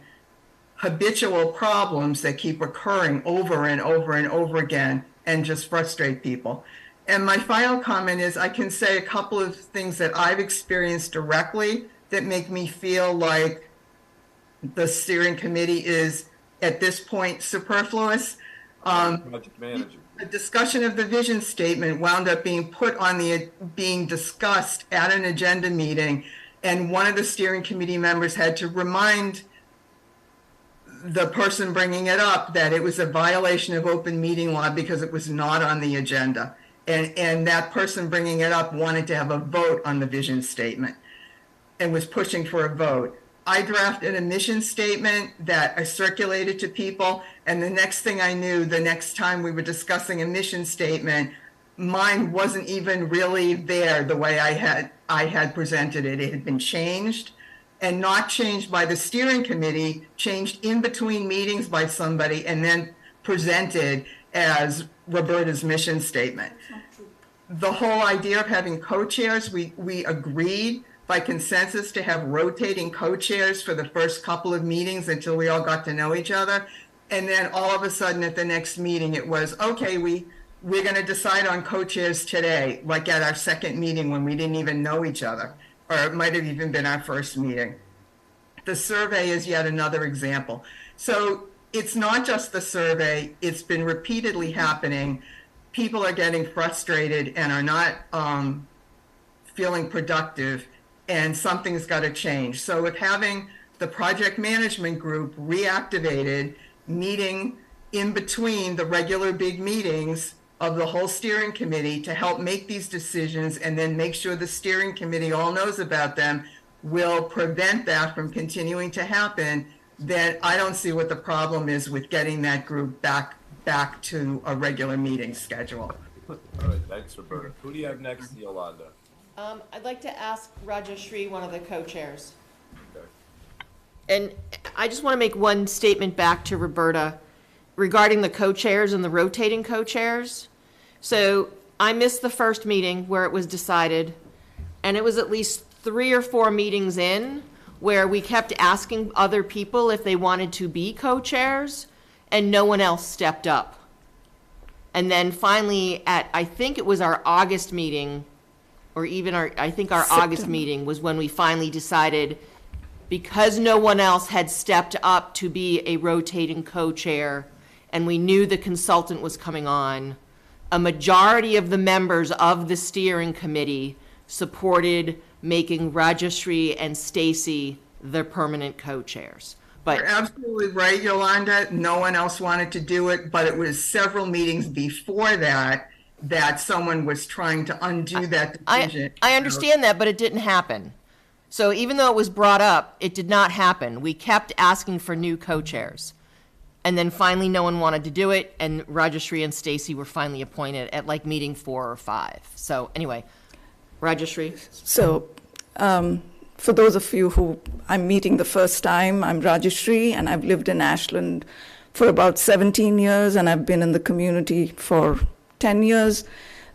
habitual problems that keep occurring over and over and over again and just frustrate people. And my final comment is I can say a couple of things that I've experienced directly that make me feel like the steering committee is at this point superfluous. Project manager. A discussion of the vision statement wound up being being discussed at an agenda meeting, and one of the steering committee members had to remind the person bringing it up that it was a violation of open meeting law because it was not on the agenda. And that person bringing it up wanted to have a vote on the vision statement and was pushing for a vote. I drafted a mission statement that I circulated to people, and the next thing I knew, the next time we were discussing a mission statement, mine wasn't even really there the way I had presented it. It had been changed, and not changed by the steering committee, changed in between meetings by somebody, and then presented as Roberta's mission statement. The whole idea of having co-chairs, we agreed by consensus to have rotating co-chairs for the first couple of meetings until we all got to know each other. And then all of a sudden at the next meeting, it was, okay, we're going to decide on co-chairs today, like at our second meeting when we didn't even know each other, or it might have even been our first meeting. The survey is yet another example. So it's not just the survey, it's been repeatedly happening. People are getting frustrated and are not feeling productive, and something's got to change. So if having the project management group reactivated, meeting in between the regular big meetings of the whole steering committee to help make these decisions and then make sure the steering committee all knows about them, will prevent that from continuing to happen, then I don't see what the problem is with getting that group back to a regular meeting schedule. All right, thanks, Roberta. Who do you have next, Yolanda? I'd like to ask Rajashri, one of the co-chairs. Okay. And I just want to make one statement back to Roberta regarding the co-chairs and the rotating co-chairs. So I missed the first meeting where it was decided, and it was at least 3 or 4 meetings in where we kept asking other people if they wanted to be co-chairs, and no one else stepped up. And then finally, I think it was our August meeting, or even our August meeting was when we finally decided, because no one else had stepped up to be a rotating co-chair, and we knew the consultant was coming on, a majority of the members of the steering committee supported making Rajashri and Stacy the permanent co-chairs. But you're absolutely right, Yolanda. No one else wanted to do it, but it was several meetings before that someone was trying to undo that decision. I understand that, but it didn't happen. So even though it was brought up, it did not happen. We kept asking for new co-chairs. And then finally, no one wanted to do it, and Rajashri and Stacy were finally appointed at like meeting 4 or 5. So anyway, Rajashri. So for those of you who I'm meeting the first time, I'm Rajashri, and I've lived in Ashland for about 17 years, and I've been in the community for 10 years.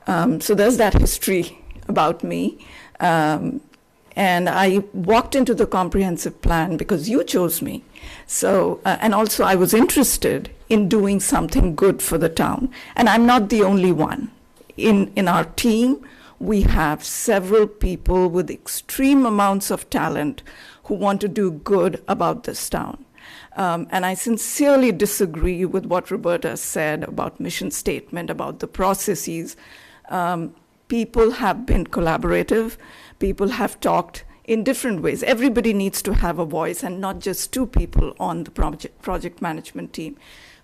So there's that history about me. And I walked into the comprehensive plan because you chose me. So, and also I was interested in doing something good for the town. And I'm not the only one. In our team, we have several people with extreme amounts of talent who want to do good about this town. And I sincerely disagree with what Roberta said about mission statement, about the processes. People have been collaborative. People have talked in different ways. Everybody needs to have a voice, and not just 2 people on the project management team.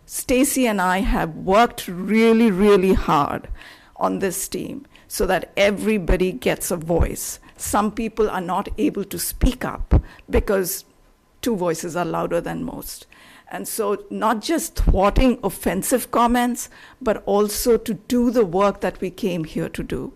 Stacy and I have worked really, really hard on this team so that everybody gets a voice. Some people are not able to speak up because 2 voices are louder than most. And so not just thwarting offensive comments, but also to do the work that we came here to do.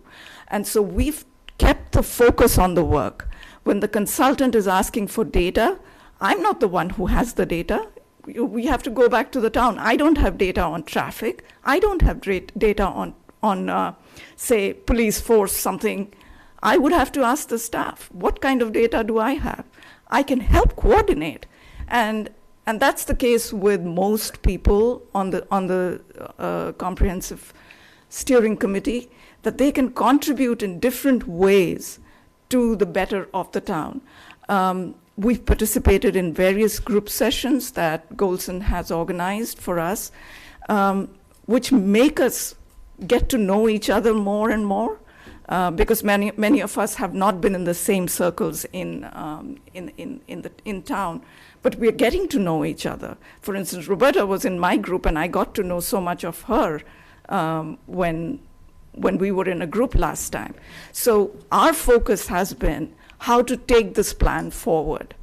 And so we've kept the focus on the work. When the consultant is asking for data, I'm not the one who has the data. We have to go back to the town. I don't have data on traffic. I don't have data on say, police force something. I would have to ask the staff, what kind of data do I have? I can help coordinate. And that's the case with most people on the comprehensive steering committee, that they can contribute in different ways to the better of the town. We've participated in various group sessions that Golson has organized for us, which make us get to know each other more and more, because many of us have not been in the same circles in town, but we're getting to know each other. For instance, Roberta was in my group, and I got to know so much of her when we were in a group last time. So our focus has been how to take this plan forward.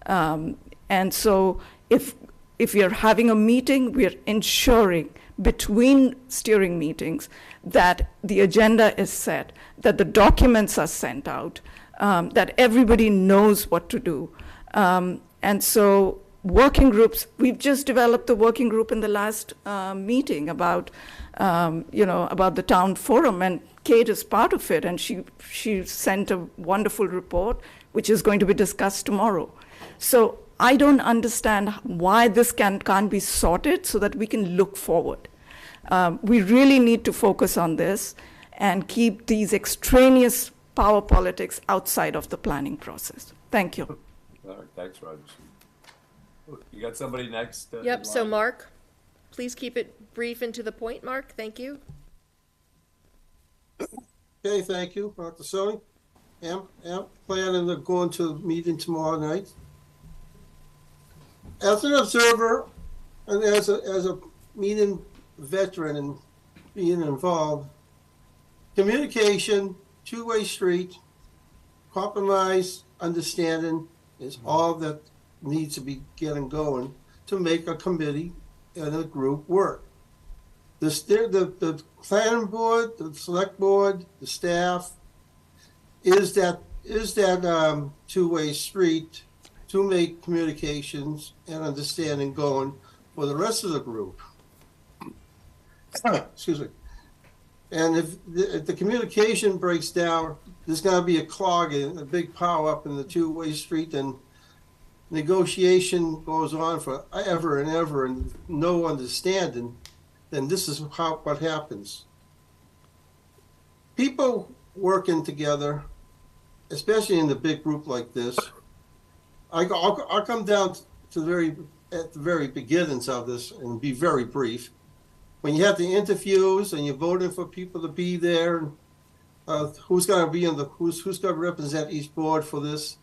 And so if we are having a meeting, we are ensuring between steering meetings that the agenda is set, that the documents are sent out, that everybody knows what to do. And so working groups, we've just developed the working group in the last meeting about the town forum, and Kate is part of it, and she sent a wonderful report, which is going to be discussed tomorrow. So I don't understand why this can't be sorted so that we can look forward. We really need to focus on this and keep these extraneous power politics outside of the planning process. Thank you. All right, thanks, Roger. You got somebody next? Yep, so Mark, please keep it brief and to the point, Mark. Thank you. Okay, thank you, Dr. Sony. Am planning to go into a meeting tomorrow night. As an observer and as a meeting veteran and being involved, communication, two-way street, compromise, understanding is all that needs to be getting going to make a committee and a group work. The planning board, the select board, the staff is that two-way street to make communications and understanding going for the rest of the group. Excuse me. And if the communication breaks down, there's going to be a clog and a big power up in the two-way street, and negotiation goes on for ever and ever and no understanding, then this is what happens. People working together, especially in the big group like this, I'll come down to at the very beginnings of this and be very brief. When you have the interviews and you're voting for people to be there, who's going to be who's going to represent each board for this,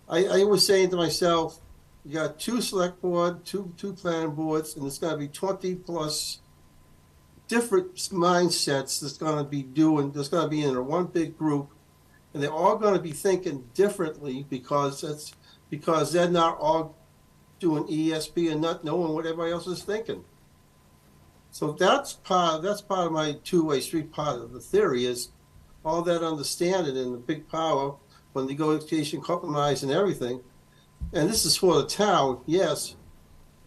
I was saying to myself, you got 2 select board, two planning boards, and it's going to be 20 plus different mindsets that's going to be in one big group, and they're all going to be thinking differently because they're not all doing ESP and not knowing what everybody else is thinking. So that's part of my two-way street part of the theory is all that understanding and the big power when negotiation, compromise, and everything. And this is for the town, yes.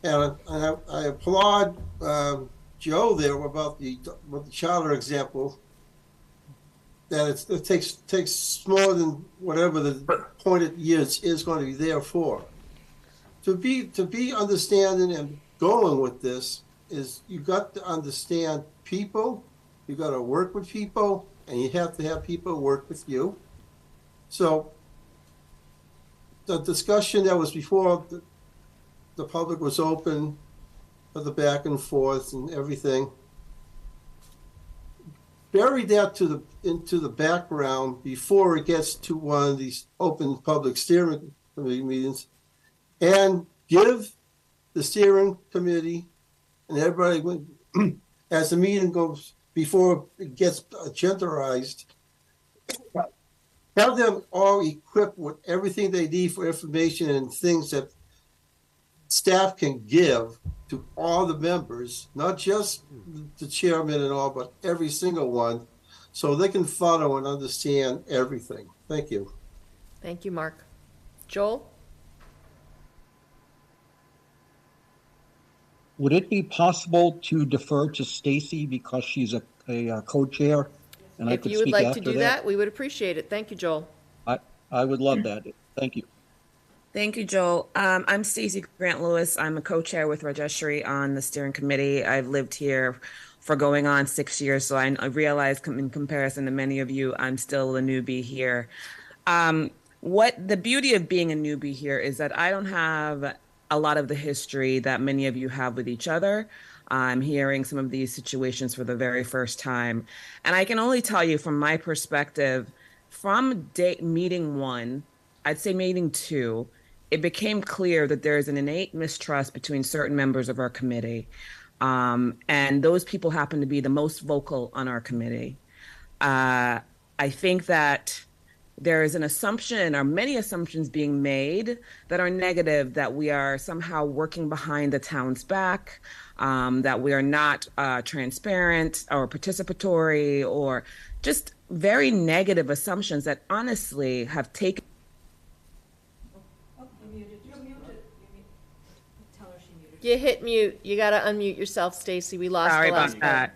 And I applaud Joe there about the charter example. That it takes more than whatever the appointed years is going to be there for. To be understanding and going with this is you got to understand people, you got to work with people, and you have to have people work with you. So the discussion that was before the public was open for the back and forth and everything, bury that into the background before it gets to one of these open public steering committee meetings, and give the steering committee and everybody, as the meeting goes, before it gets agendaized, have them all equipped with everything they need for information and things that staff can give to all the members, not just the chairman and all, but every single one, so they can follow and understand everything. Thank you. Thank you, Mark. Joel? Would it be possible to defer to Stacy because she's a co-chair? And I If could you would speak like to after do that, we would appreciate it. Thank you, Joel. I would love that. Thank you. Thank you, Joel. I'm Stacey Grant Lewis. I'm a co-chair with Rajeshri on the steering committee. I've lived here for going on 6 years, so I realize in comparison to many of you, I'm still a newbie here. What the beauty of being a newbie here is that I don't have a lot of the history that many of you have with each other. I'm hearing some of these situations for the very first time. And I can only tell you from my perspective, from meeting one, I'd say meeting two, it became clear that there is an innate mistrust between certain members of our committee. And those people happen to be the most vocal on our committee. I think that there is an assumption, or many assumptions being made that are negative, that we are somehow working behind the town's back, that we are not transparent or participatory, or just very negative assumptions that honestly have taken. You hit mute. You got to unmute yourself, Stacy. We lost Sorry the last about that.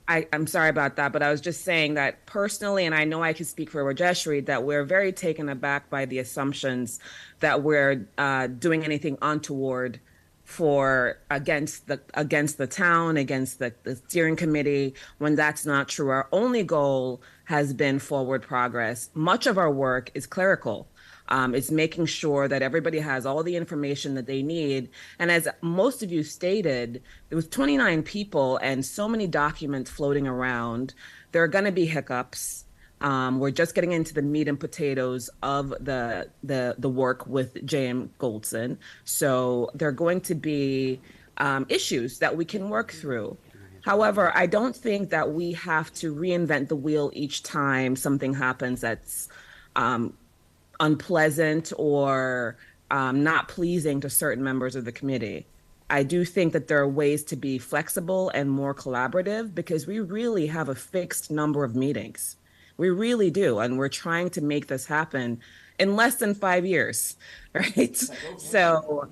I'm sorry about that, but I was just saying that personally, and I know I can speak for Rajeshri, that we're very taken aback by the assumptions that we're doing anything untoward against the town, against the steering committee, when that's not true. Our only goal has been forward progress. Much of our work is clerical. It's making sure that everybody has all the information that they need. And as most of you stated, there was 29 people and so many documents floating around. There are going to be hiccups. We're just getting into the meat and potatoes of the work with J.M. Goldson. So there are going to be issues that we can work through. However, I don't think that we have to reinvent the wheel each time something happens that's unpleasant or not pleasing to certain members of the committee. I do think that there are ways to be flexible and more collaborative, because we really have a fixed number of meetings. We really do. And we're trying to make this happen in less than 5 years, right? So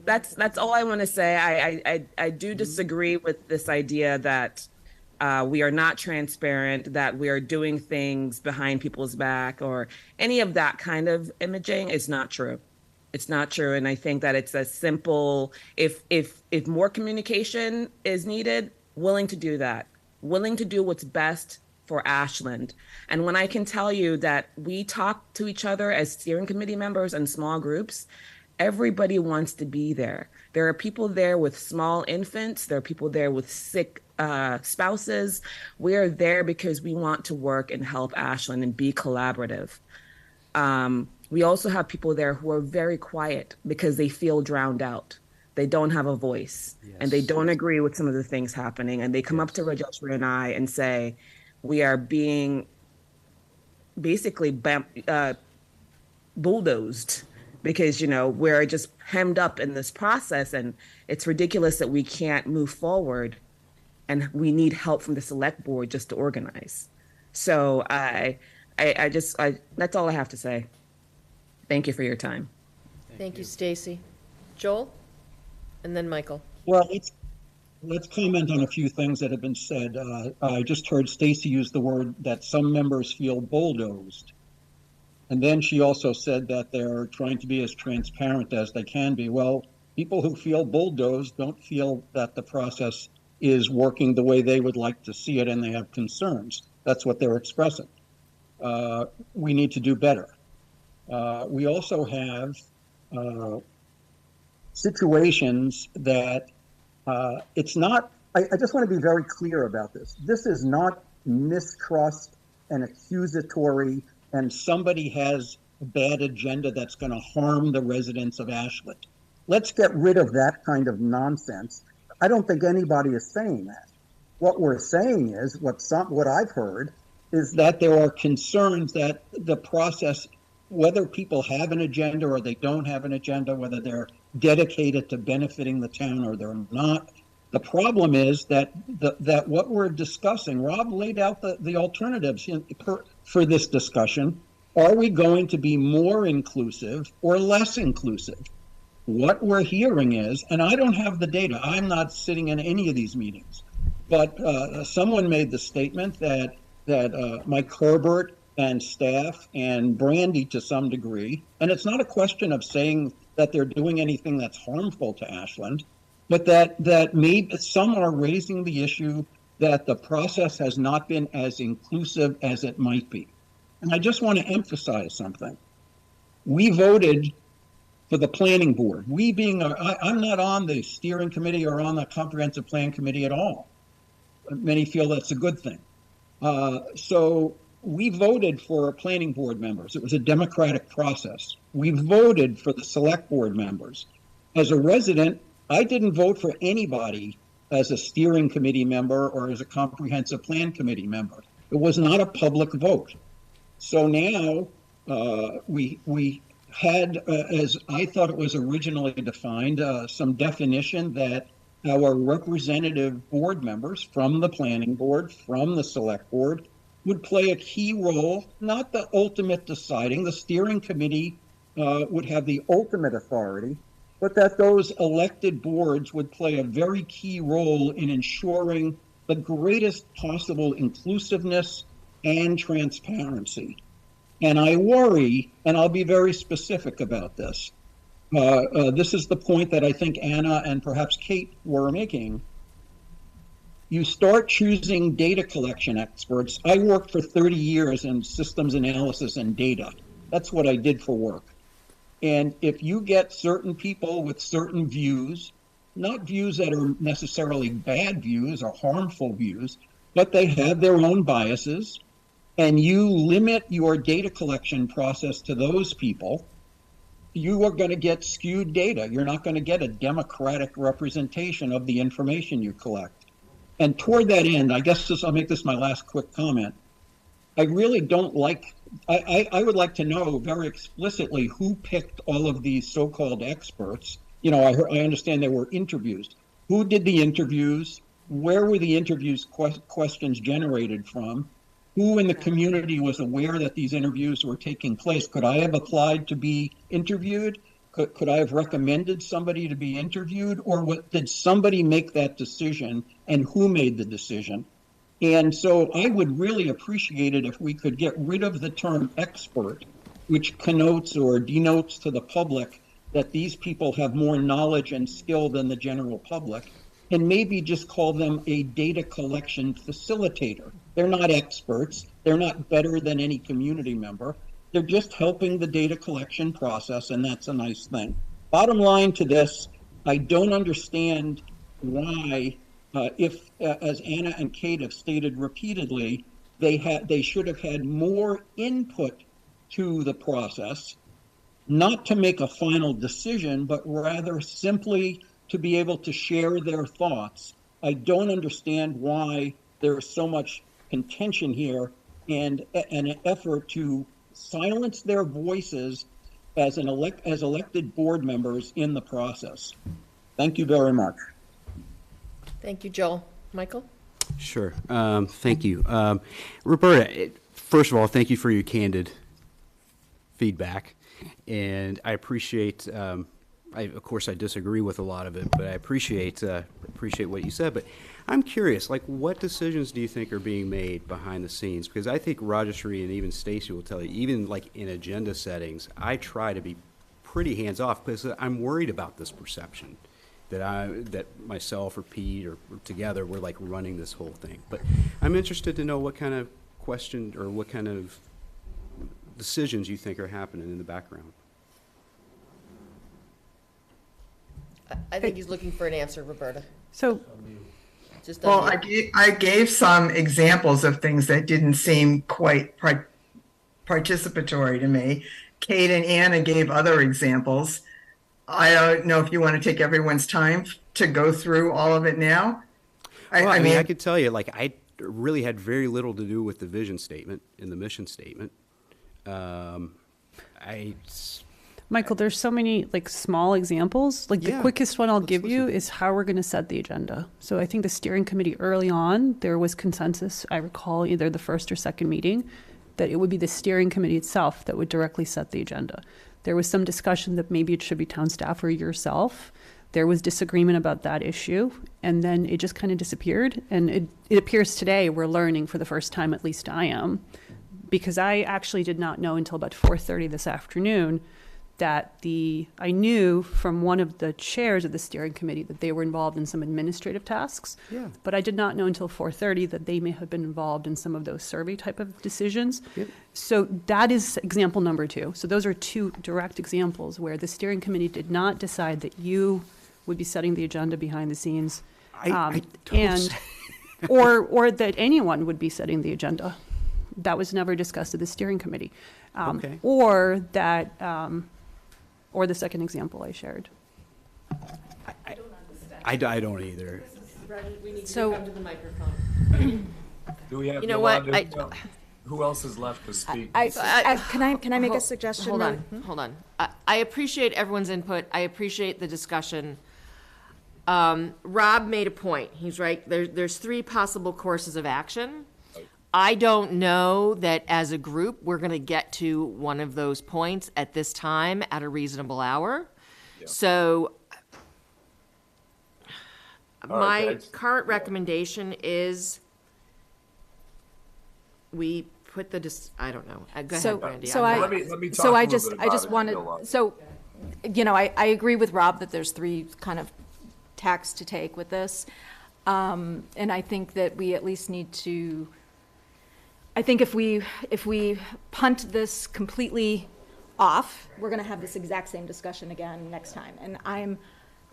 that's all I want to say. I do disagree with this idea that we are not transparent, that we are doing things behind people's back, or any of that kind of imaging. Is not true. It's not true. And I think that it's a simple, if more communication is needed, willing to do that, willing to do what's best for Ashland. And when I can tell you that we talk to each other as steering committee members and small groups, everybody wants to be there. There are people there with small infants. There are people there with sick spouses. We are there because we want to work and help Ashland and be collaborative. We also have people there who are very quiet because they feel drowned out. They don't have a voice, and they don't agree with some of the things happening. And they come up to Rajeshri and I and say, we are being basically bulldozed, because, we're just hemmed up in this process, and it's ridiculous that we can't move forward, and we need help from the select board just to organize. So I that's all I have to say. Thank you for your time. Thank you, Stacy. Joel? And then Michael. Well, let's comment on a few things that have been said. I just heard Stacy use the word that some members feel bulldozed. And then she also said that they're trying to be as transparent as they can be. Well, people who feel bulldozed don't feel that the process is working the way they would like to see it, and they have concerns. That's what they're expressing. We need to do better. We also have situations that it's not, I just want to be very clear about this. This is not mistrust and accusatory, and somebody has a bad agenda that's going to harm the residents of Ashland. Let's get rid of that kind of nonsense. I don't think anybody is saying that. What we're saying is, what I've heard is that there are concerns that the process, whether people have an agenda or they don't have an agenda, whether they're dedicated to benefiting the town or they're not. The problem is that that what we're discussing, Rob laid out the alternatives for this discussion, Are we going to be more inclusive or less inclusive? What we're hearing is, and I don't have the data, I'm not sitting in any of these meetings, but someone made the statement that Mike Herbert and staff and Brandy to some degree, and it's not a question of saying that they're doing anything that's harmful to Ashland, but that maybe some are raising the issue that the process has not been as inclusive as it might be. And I just want to emphasize something. We voted for the planning board. We being, I'm not on the steering committee or on the comprehensive plan committee at all. Many feel that's a good thing. So we voted for planning board members. It was a democratic process. We voted for the select board members. As a resident, I didn't vote for anybody as a steering committee member or as a comprehensive plan committee member. It was not a public vote. So now we had, as I thought it was originally defined, some definition that our representative board members from the planning board, from the select board, would play a key role, not the ultimate deciding. The steering committee would have the ultimate authority, but that those elected boards would play a very key role in ensuring the greatest possible inclusiveness and transparency. And I worry, and I'll be very specific about this. This is the point that I think Anna and perhaps Kate were making. You start choosing data collection experts. I worked for 30 years in systems analysis and data. That's what I did for work. And if you get certain people with certain views, not views that are necessarily bad views or harmful views, but they have their own biases, and you limit your data collection process to those people, you are going to get skewed data. You're not going to get a democratic representation of the information you collect. And toward that end, I guess I'll make this my last quick comment. I really don't like, I would like to know very explicitly who picked all of these so-called experts. You know, I understand there were interviews. Who did the interviews? Where were the interviews questions generated from? Who in the community was aware that these interviews were taking place? Could I have applied to be interviewed? Could I have recommended somebody to be interviewed? Or did somebody make that decision, and who made the decision? And so I would really appreciate it if we could get rid of the term expert, which connotes or denotes to the public that these people have more knowledge and skill than the general public, and maybe just call them a data collection facilitator. They're not experts. They're not better than any community member. They're just helping the data collection process, and that's a nice thing. Bottom line to this, I don't understand why, if, as Anna and Kate have stated repeatedly, they should have had more input to the process, not to make a final decision, but rather simply to be able to share their thoughts. I don't understand why there is so much contention here and an effort to silence their voices as elected board members in the process. Thank you very much. Thank you, Joel. Michael? Sure. Thank you. Roberta, first of all, thank you for your candid feedback. And I appreciate, of course, I disagree with a lot of it, but I appreciate what you said. But I'm curious, like, what decisions do you think are being made behind the scenes? Because I think Rajashree and even Stacy will tell you, even like in agenda settings, I try to be pretty hands-off because I'm worried about this perception that myself or Pete or together we're like running this whole thing. But I'm interested to know what kind of question or what kind of decisions you think are happening in the background. I think he's looking for an answer, Roberta. So, just well, I gave some examples of things that didn't seem quite participatory to me. Kate and Anna gave other examples. I don't know if you want to take everyone's time to go through all of it now. I mean, I could tell you, like, I really had very little to do with the vision statement and the mission statement. Michael, there's so many like small examples. Like the quickest one I'll give you is how we're going to set the agenda. So I think the steering committee early on, there was consensus. I recall either the first or second meeting that it would be the steering committee itself that would directly set the agenda. There was some discussion that maybe it should be town staff or yourself. There was disagreement about that issue, and then it just kind of disappeared. And it appears today we're learning for the first time, at least I am, because I actually did not know until about 4:30 this afternoon that I knew from one of the chairs of the steering committee that they were involved in some administrative tasks. Yeah. But I did not know until 4:30 that they may have been involved in some of those survey type of decisions. Yep. So that is example number 2. So those are 2 direct examples where the steering committee did not decide that you would be setting the agenda behind the scenes. Or that anyone would be setting the agenda. That was never discussed at the steering committee. Okay. Or that, or the second example I shared. I don't either. We need So- to come to the microphone. Do we have? You know what? Yolanda, who else is left to speak? Can I make a Hold- suggestion? Hold really? on, hold on. I appreciate everyone's input. I appreciate the discussion. Rob made a point. He's right. There's 3 possible courses of action. I don't know that as a group, we're going to get to one of those points at this time at a reasonable hour. Yeah. So All my right, guys. current recommendation is we put I don't know. Go ahead, Brandy. Let me talk so a I little just, bit I about just it, wanted, Yolanda. so, I agree with Rob that there's 3 kind of tacks to take with this. And I think that we at least need to, I think if we punt this completely off, we're gonna have this exact same discussion again next time. And I'm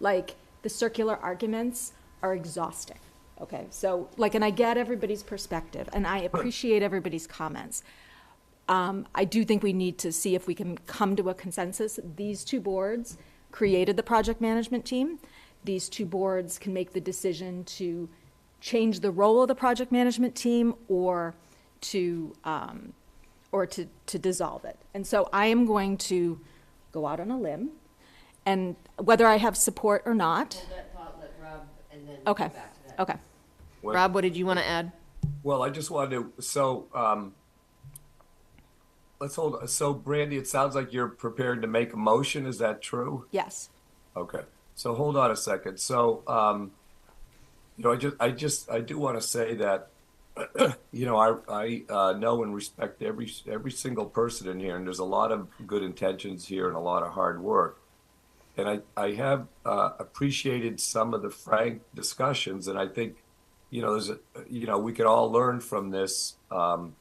like, the circular arguments are exhausting. Okay, so and I get everybody's perspective and I appreciate everybody's comments. I do think we need to see if we can come to a consensus. These 2 boards created the project management team. These 2 boards can make the decision to change the role of the project management team or to dissolve it. And so I am going to go out on a limb, and whether I have support or not. Hold that thought, let Rob, and then Okay. come back to that. Okay. Rob, what did you want to add? Well, I just wanted to, let's hold, so Brandy, it sounds like you're prepared to make a motion, is that true? Yes. Okay, so hold on a second. So, I do want to say that, I know and respect every single person in here, and there's a lot of good intentions here and a lot of hard work. And I have appreciated some of the frank discussions, and I think, we could all learn from this, and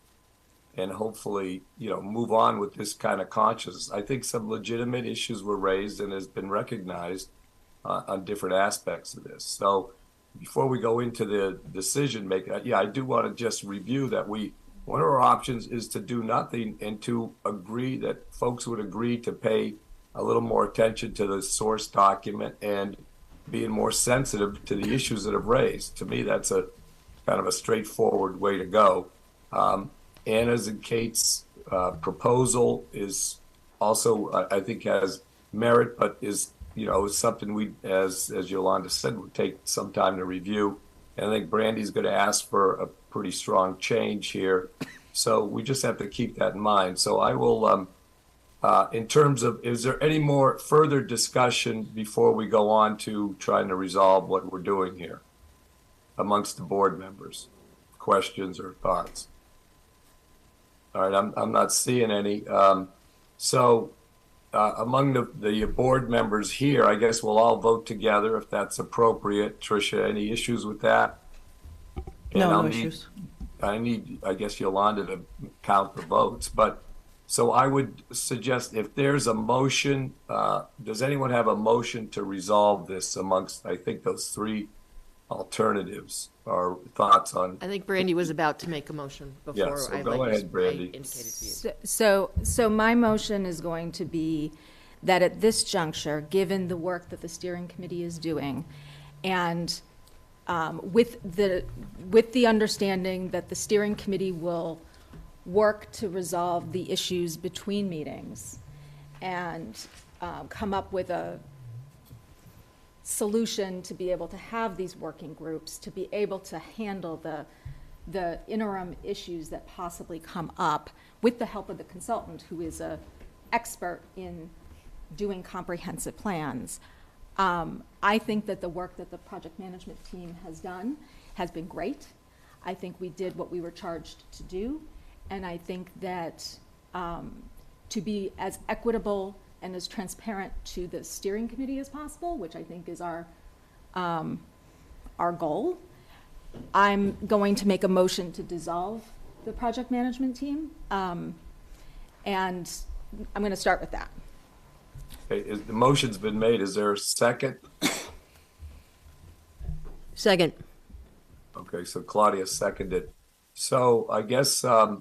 hopefully, move on with this kind of consciousness. I think some legitimate issues were raised and has been recognized on different aspects of this. So before we go into the decision making, I do want to just review that one of our options is to do nothing and to agree that folks would agree to pay a little more attention to the source document and being more sensitive to the issues that have raised. To me, that's a kind of a straightforward way to go. Anna's and Kate's proposal is also, I think, has merit, but is something we, as Yolanda said, would take some time to review. And I think Brandy's going to ask for a pretty strong change here. So we just have to keep that in mind. So I will, in terms of, is there any more further discussion before we go on to trying to resolve what we're doing here amongst the board members? Questions or thoughts? All right, I'm not seeing any. Among the board members here, I guess we'll all vote together if that's appropriate. Tricia, any issues with that? No issues. I need, I guess, Yolanda to count the votes. But so I would suggest if there's a motion, does anyone have a motion to resolve this amongst, I think, those 3 alternatives or thoughts on? I think Brandy was about to make a motion before Yeah, so I go ahead, Brandy. indicated to you. So my motion is going to be that at this juncture, given the work that the steering committee is doing, and with the understanding that the steering committee will work to resolve the issues between meetings and come up with a solution to be able to have these working groups, to be able to handle the interim issues that possibly come up with the help of the consultant, who is a expert in doing comprehensive plans. I think that the work that the project management team has done has been great. I think we did what we were charged to do, and I think that to be as equitable and as transparent to the steering committee as possible, which I think is our goal, I'm going to make a motion to dissolve the project management team, and I'm going to start with that. Okay, the motion's been made. Is there a second? Second. Okay, so Claudia seconded. So I guess we're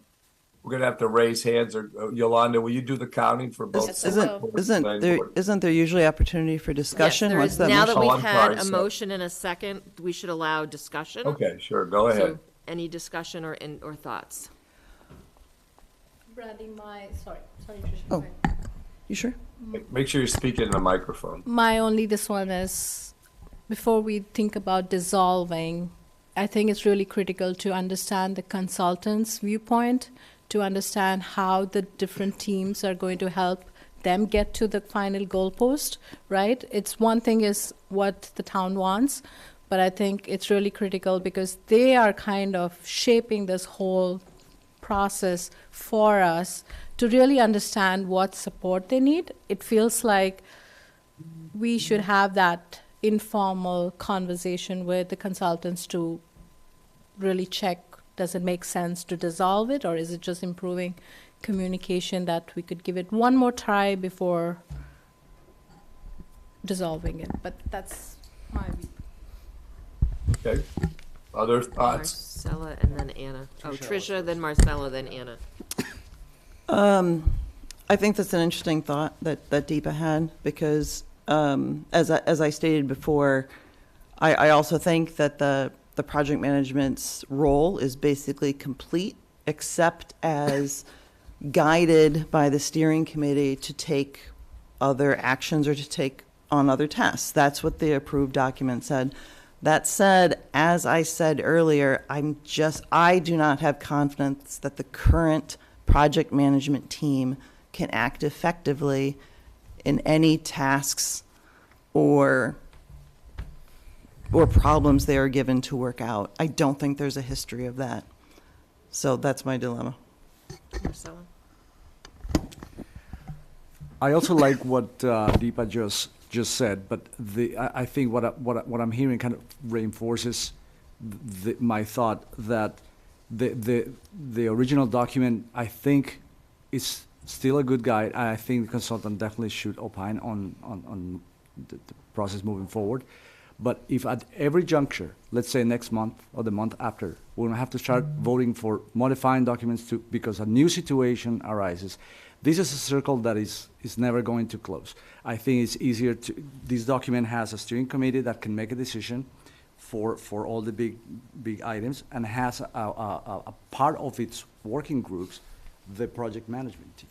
gonna have to raise hands, or Yolanda, will you do the counting for both? Isn't there usually opportunity for discussion? Yes, there once is. that Now motion- that we've I'm had sorry, a so- motion and a second, we should allow discussion. Okay, sure, go ahead. So, any discussion or thoughts? Brandy, sorry, Tricia. Oh, you sure? Make sure you speak in the microphone. My only this one is, before we think about dissolving, I think it's really critical to understand the consultant's viewpoint, to understand how the different teams are going to help them get to the final goalpost, right? It's one thing is what the town wants, but I think it's really critical because they are kind of shaping this whole process for us to really understand what support they need. It feels like we should have that informal conversation with the consultants to really check, does it make sense to dissolve it, or is it just improving communication that we could give it one more try before dissolving it? But that's my view. Okay, other thoughts? Marcella and then Anna. Oh, Tricia, then Marcella, then Anna. I think that's an interesting thought that Deepa had, because as I stated before, I also think that the project management's role is basically complete, except as guided by the steering committee to take other actions or to take on other tasks. That's what the approved document said. That said, as I said earlier, I do not have confidence that the current project management team can act effectively in any tasks or problems they are given to work out. I don't think there's a history of that. So that's my dilemma. Marcella? I also like what Deepa just said, but I think what I'm hearing kind of reinforces my thought that the original document, I think, is still a good guide. I think the consultant definitely should opine on the process moving forward. But if at every juncture, let's say next month or the month after, we're going to have to start voting for modifying documents because a new situation arises, this is a circle that is never going to close. I think it's easier this document has a steering committee that can make a decision for all the big items, and has a part of its working groups, the project management team.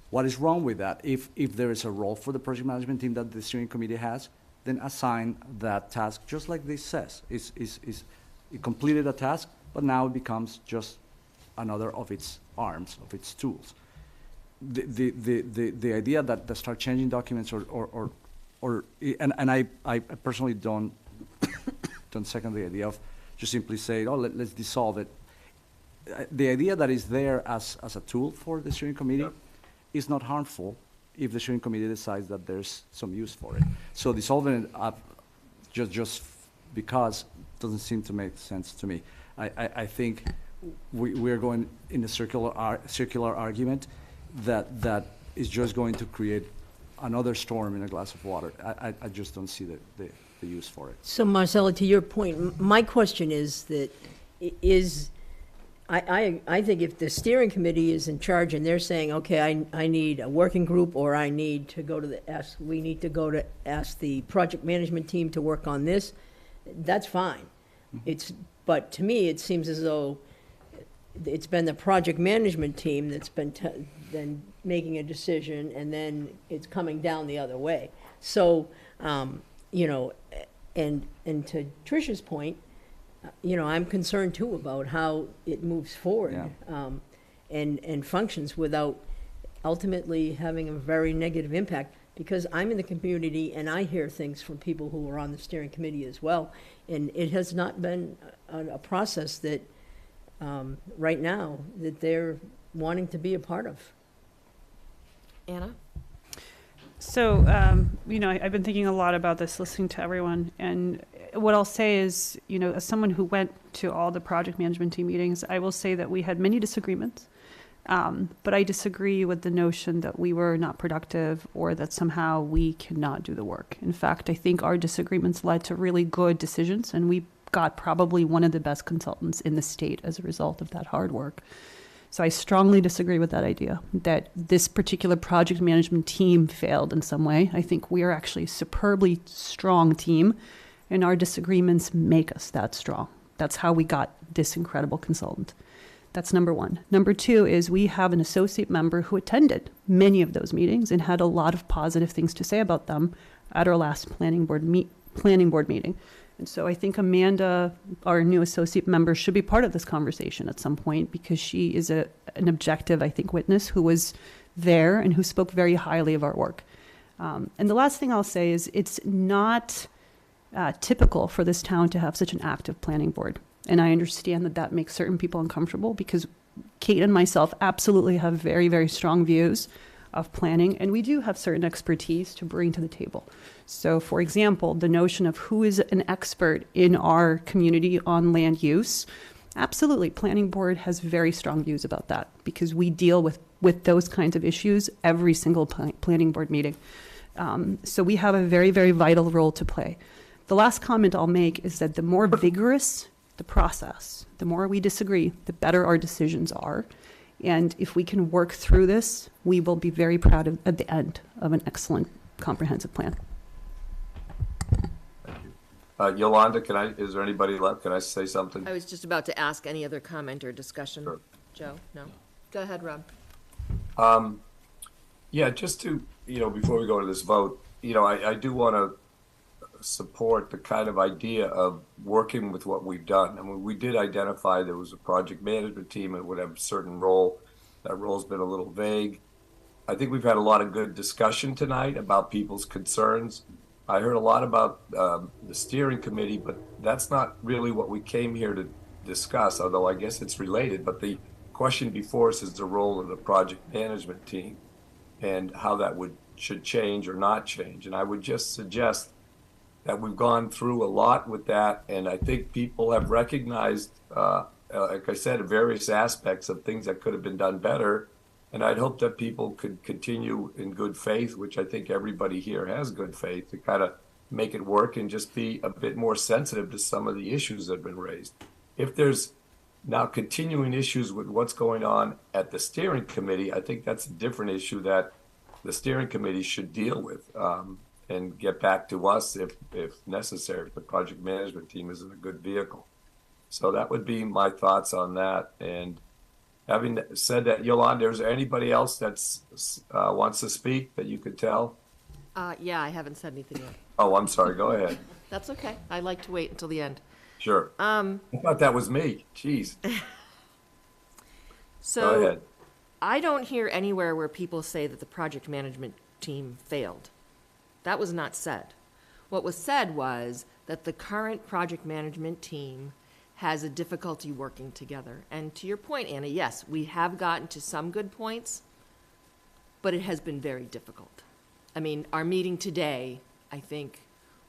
What is wrong with that? If there is a role for the project management team that the steering committee has, then assign that task, just like this says. It completed a task, but now it becomes just another of its arms, of its tools. The idea that they start changing documents and I personally don't second the idea of just simply say, oh, let's dissolve it. The idea that is there as a tool for the steering committee is not harmful if the steering committee decides that there's some use for it. So dissolving it up just because doesn't seem to make sense to me. I think we're going in a circular argument that is just going to create another storm in a glass of water. I just don't see the use for it. So Marcella, to your point, my question is that I think if the steering committee is in charge and they're saying, okay, I need a working group, or I need to go to we need to go to ask the project management team to work on this, that's fine. But to me, it seems as though it's been the project management team that's been then making a decision, and then it's coming down the other way. So, and to Tricia's point, I'm concerned too about how it moves forward, and functions without ultimately having a very negative impact, because I'm in the community and I hear things from people who are on the steering committee as well, and it has not been a process that, right now, that they're wanting to be a part of. Anna? So, I've been thinking a lot about this, listening to everyone. And what I'll say is, as someone who went to all the project management team meetings, I will say that we had many disagreements. But I disagree with the notion that we were not productive or that somehow we cannot do the work. In fact, I think our disagreements led to really good decisions, and we got probably one of the best consultants in the state as a result of that hard work. So I strongly disagree with that idea that this particular project management team failed in some way. I think we are actually a superbly strong team, and our disagreements make us that strong. That's how we got this incredible consultant. That's number one. Number two is we have an associate member who attended many of those meetings and had a lot of positive things to say about them at our last planning board meeting. And so I think Amanda, our new associate member, should be part of this conversation at some point, because she is an objective, I think, witness who was there and who spoke very highly of our work. And the last thing I'll say is it's not typical for this town to have such an active planning board. And I understand that that makes certain people uncomfortable, because Kate and myself absolutely have very, very strong views of planning, and we do have certain expertise to bring to the table. So, for example, the notion of who is an expert in our community on land use, absolutely, planning board has very strong views about that, because we deal with those kinds of issues every single planning board meeting. So we have a very, very vital role to play. The last comment I'll make is that the more vigorous the process, the more we disagree, the better our decisions are. And if we can work through this, we will be very proud at the end of an excellent comprehensive plan. Yolanda, is there anybody left? Can I say something? I was just about to ask any other comment or discussion. Sure. Joe, no? Go ahead, Rob. Yeah, just to, before we go to this vote, I do want to support the kind of idea of working with what we've done. I mean, we did identify there was a project management team and would have a certain role. That role's been a little vague. I think we've had a lot of good discussion tonight about people's concerns. I heard a lot about the steering committee, but that's not really what we came here to discuss, although I guess it's related. But the question before us is the role of the project management team and how that should change or not change. And I would just suggest that we've gone through a lot with that, and I think people have recognized, like I said, various aspects of things that could have been done better. And I'd hope that people could continue in good faith, which I think everybody here has good faith, to kind of make it work and just be a bit more sensitive to some of the issues that have been raised. If there's now continuing issues with what's going on at the steering committee, I think that's a different issue that the steering committee should deal with. And get back to us if necessary, if the project management team isn't a good vehicle. So that would be my thoughts on that. And having said that, Yolanda, is there anybody else that's wants to speak that you could tell? Yeah, I haven't said anything yet. Oh, I'm sorry. Go ahead. That's okay. I like to wait until the end. Sure. I thought that was me. Jeez. So go ahead. I don't hear anywhere where people say that the project management team failed. That was not said. What was said was that the current project management team has a difficulty working together. And to your point, Anna, yes, we have gotten to some good points, but it has been very difficult. I mean, our meeting today, I think,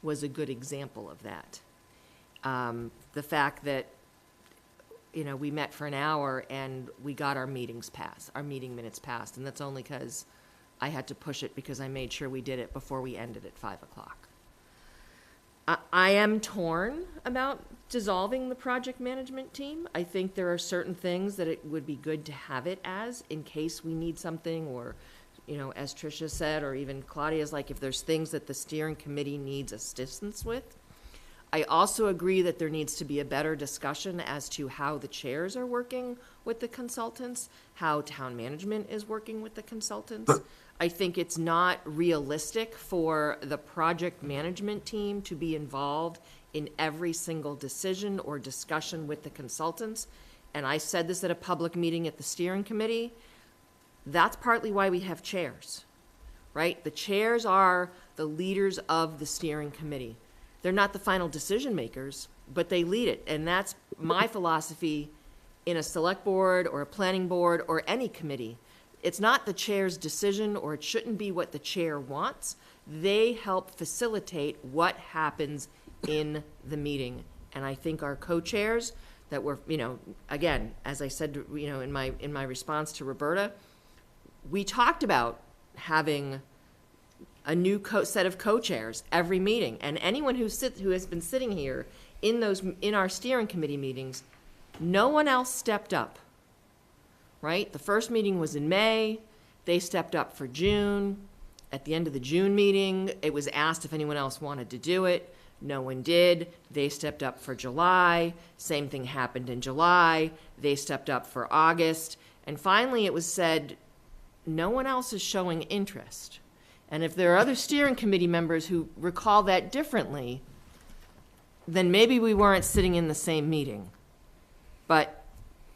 was a good example of that. The fact that, we met for an hour and we got our meeting minutes passed, and that's only because I had to push it because I made sure we did it before we ended at 5 o'clock. I am torn about dissolving the project management team. I think there are certain things that it would be good to have it as in case we need something, or, as Tricia said, or even Claudia's, like if there's things that the steering committee needs assistance with. I also agree that there needs to be a better discussion as to how the chairs are working with the consultants, how town management is working with the consultants. I think it's not realistic for the project management team to be involved in every single decision or discussion with the consultants. And I said this at a public meeting at the steering committee. That's partly why we have chairs, right? The chairs are the leaders of the steering committee. They're not the final decision makers, but they lead it. And that's my philosophy in a select board or a planning board or any committee. It's not the chair's decision, or it shouldn't be what the chair wants. They help facilitate what happens in the meeting. And I think our co-chairs that were, again, as I said, in my response to Roberta, we talked about having a new set of co-chairs every meeting. And anyone who has been sitting here in our steering committee meetings, no one else stepped up, right? The first meeting was in May. They stepped up for June. At the end of the June meeting, it was asked if anyone else wanted to do it. No one did. They stepped up for July. Same thing happened in July. They stepped up for August. And finally, it was said, no one else is showing interest. And if there are other steering committee members who recall that differently, then maybe we weren't sitting in the same meeting. But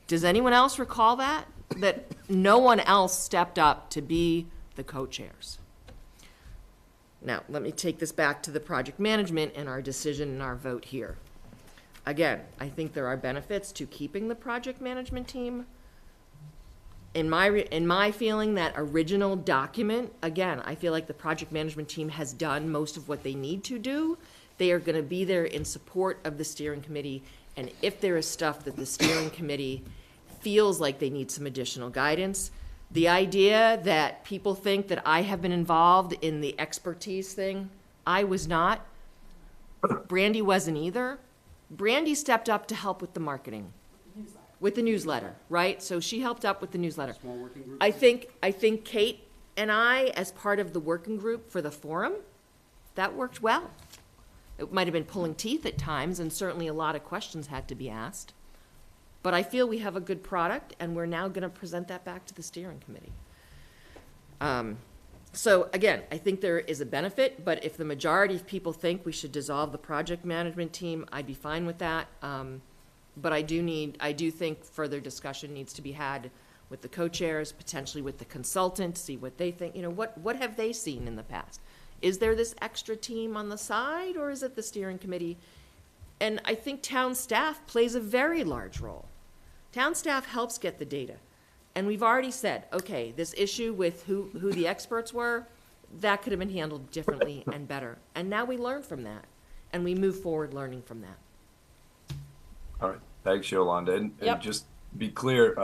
does anyone else recall that? That no one else stepped up to be the co-chairs? Now, let me take this back to the project management and our decision and our vote here. Again, I think there are benefits to keeping the project management team. In my feeling, that original document, again, I feel like the project management team has done most of what they need to do. They are going to be there in support of the steering committee, and if there is stuff that the steering committee feels like they need some additional guidance, the idea that people think that I have been involved in the expertise thing, I was not. Brandy wasn't either. Brandy stepped up to help with the marketing. With the newsletter, right? So she helped up with the newsletter. Small working group? I think Kate and I, as part of the working group for the forum, that worked well. It might have been pulling teeth at times, and certainly a lot of questions had to be asked. But I feel we have a good product, and we're now going to present that back to the steering committee. So again, I think there is a benefit, but if the majority of people think we should dissolve the project management team, I'd be fine with that. But I do think further discussion needs to be had with the co-chairs, potentially with the consultant, see what they think. What have they seen in the past? Is there this extra team on the side, or is it the steering committee? And I think town staff plays a very large role. Town staff helps get the data. And we've already said, okay, this issue with who the experts were, that could have been handled differently and better. And now we learn from that, and we move forward learning from that. All right, thanks, Yolanda. And Yep. just be clear,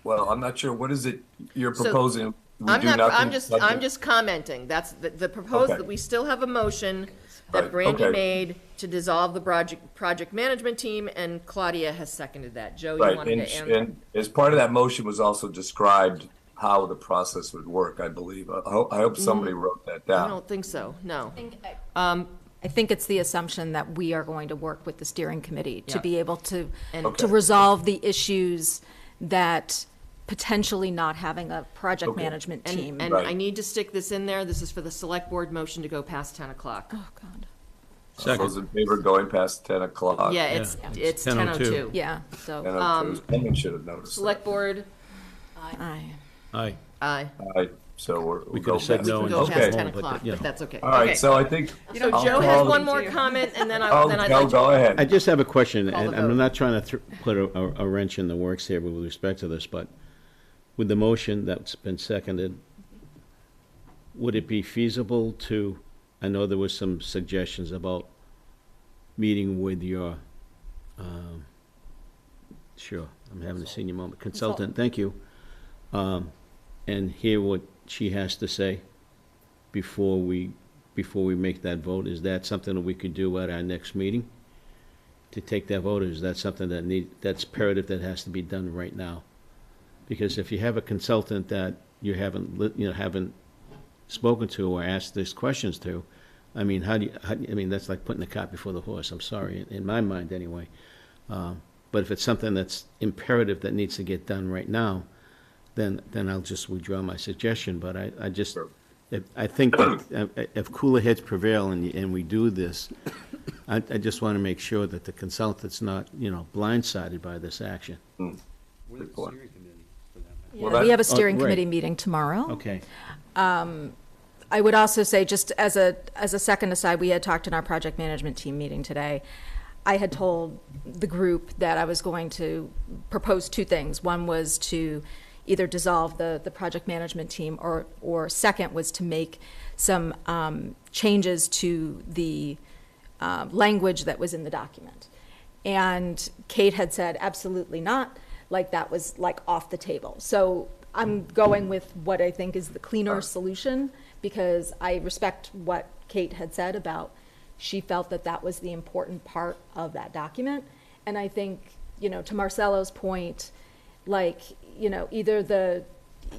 well, I'm not sure, what is it you're proposing? We do nothing I'm just commenting. That's the proposal, Okay. that we still have a motion that Right, Brandy okay. made to dissolve the project management team, and Claudia has seconded that. Joe, you Right, wanted to answer? and as part of that motion was also described how the process would work, I believe. I hope somebody wrote that I down. don't think so, no. I think it's the assumption that we are going to work with the steering committee to Yeah. be able to, And- to resolve the issues that potentially not having a project Okay. management team. And Right. I need to stick this in there. This is for the select board motion to go past 10 o'clock. Oh, God. All those in favor of going past 10 o'clock? Yeah, it's 10:02. Yeah, so, 10:02. Someone should have noticed that. Select board, aye. Aye. aye. All right, so we'll We could go have said past. no We and can go just past Okay. 10 but, o'clock, you know. but that's okay. All right, Okay. so I think. So I'll Joe call has the- one more comment, and then Oh, I'd Joe, like go I ahead. just have a question, Call and the I'm vote. not trying to put a wrench in the works here with respect to this, but with the motion that's been seconded, would it be feasible to, I know there was some suggestions about meeting with your, sure, I'm having a senior moment, consultant, thank you, and hear what she has to say before we make that vote? Is that something that we could do at our next meeting? To take that vote, or is that something that's imperative that has to be done right now? Because if you have a consultant that you haven't spoken to or asked these questions to, I mean, I mean, that's like putting the cart before the horse, I'm sorry, in my mind anyway. But if it's something that's imperative that needs to get done right now, then I'll just withdraw my suggestion. But I think that if cooler heads prevail and we do this, I just want to make sure that the consultant's not, blindsided by this action. Good point. Yeah, we have a steering right. committee meeting tomorrow. Okay. I would also say, just as a second aside, we had talked in our project management team meeting today. I had told the group that I was going to propose two things. One was to either dissolve the project management team, or second was to make some changes to the language that was in the document. And Kate had said, absolutely not, like that was like off the table. So I'm going with what I think is the cleaner solution, because I respect what Kate had said about she felt that that was the important part of that document. And I think, to Marcelo's point, like, either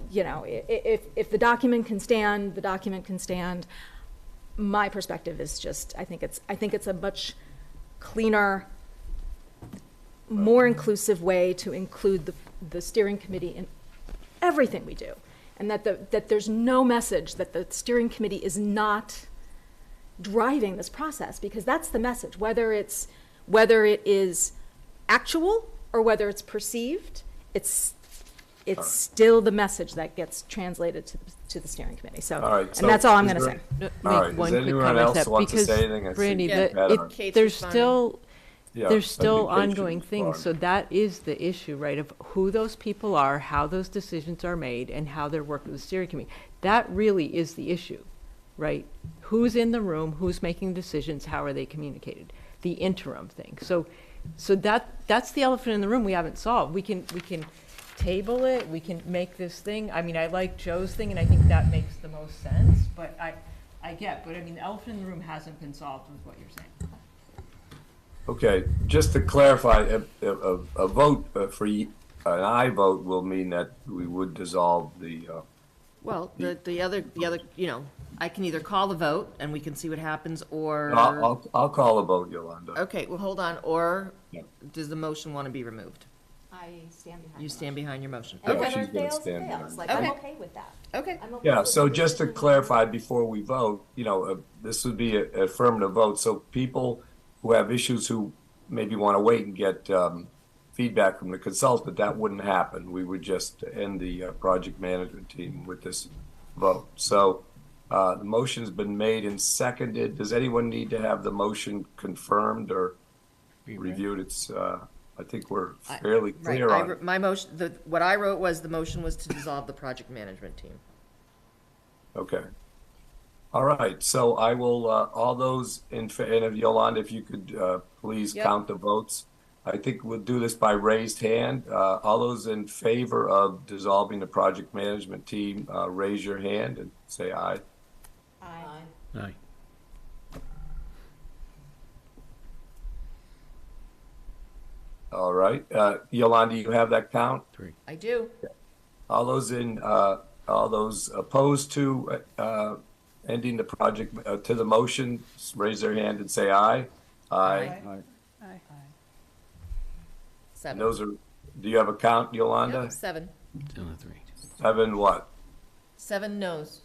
if the document can stand, the document can stand. My perspective is just, I think it's a much cleaner, more inclusive way to include the steering committee in everything we do. And that there's no message that the steering committee is not driving this process, because that's the message, whether it is actual or whether it's perceived, it's still the message that gets translated to the steering committee. So, All right, and so that's all I'm going to is say. there- All right, does anyone else want to say anything? I see Brandy, Pat on- Kate's there's responding. still, Yeah, there's I still think Kate should ongoing things, respond. so that is the issue, right, of who those people are, how those decisions are made, and how they're working with the steering committee. That really is the issue, right? Who's in the room, who's making decisions, how are they communicated? The interim thing. So that's the elephant in the room we haven't solved. We can table it, we can make this thing. I mean, I like Joe's thing, and I think that makes the most sense, but the elephant in the room hasn't been solved with what you're saying. Okay, just to clarify, a vote an aye vote will mean that we would dissolve the, Well, the other, I can either call the vote and we can see what happens, or. I'll call a vote, Yolanda. Okay, well, hold on, or Yeah. does the motion want to be removed? I stand behind. You stand behind your motion. Yeah, Okay. she's Whether it gonna fails, it stand fails. behind Like, it. I'm Okay. okay with that. Okay. I'm okay Yeah, with so it. just to clarify before we vote, this would be an affirmative vote. So people who have issues who maybe want to wait and get feedback from the consultant, that wouldn't happen. We would just end the project management team with this vote. So the motion's been made and seconded. Does anyone need to have the motion confirmed or reviewed? It's, I think we're fairly clear on it. My motion, what I wrote was the motion was to dissolve the project management team. Okay. All right, so I will, all those and if Yolanda, if you could please Yep. count the votes. I think we'll do this by raised hand. All those in favor of dissolving the project management team, raise your hand and say aye. Aye. Aye. All right, Yolanda, you have that count? I do. All those all those opposed to ending the project, to the motion, raise their hand and say aye. Aye. Aye. And those are, do you have a count, Yolanda? Yep, 7. 7 what? 7 no's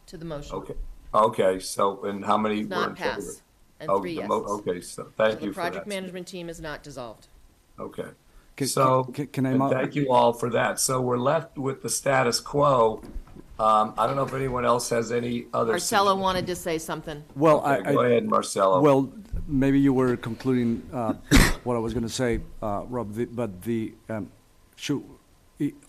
to the motion. Okay, okay, so, and how many were Not in favor? pass, and Oh, 3 the yeses. Okay, so, thank So you the for project that. management team is not dissolved. Okay, Can- so, can I and mo- thank you all for that. So we're left with the status quo. I don't know if anyone else has any other. Marcelo wanted to say something. Well, Okay, go ahead, Marcelo. Well, maybe you were concluding what I was going to say, Rob,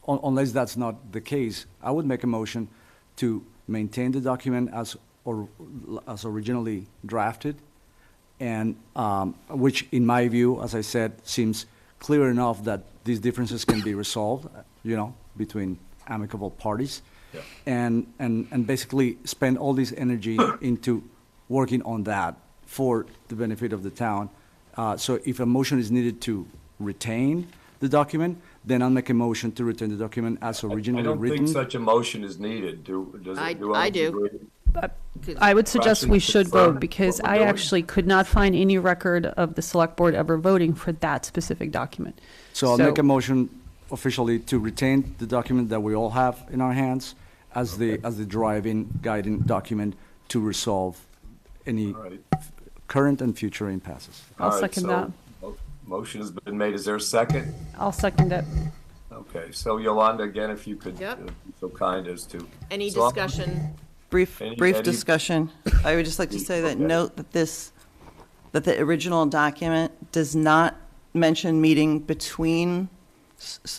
unless that's not the case, I would make a motion to maintain the document as originally drafted, and which, in my view, as I said, seems clear enough that these differences can be resolved, between amicable parties. Yeah. And basically spend all this energy into working on that for the benefit of the town. So if a motion is needed to retain the document, then I'll make a motion to retain the document as I originally don't written. think such a motion is needed. Does I it? Do do. agree? I would suggest we Questions should confirm vote, because what we're I doing? actually could not find any record of the select board ever voting for that specific document. So I'll make a motion officially to retain the document that we all have in our hands as the driving, guiding document to resolve any All right. current and future impasses. I'll All right, second that. Motion has been made. Is there a second? I'll second it. Okay, so Yolanda, again, if you could Yep. be so kind as to. Any So I'll- discussion? Brief Any- discussion. I would just like to say that note that that the original document does not mention meeting between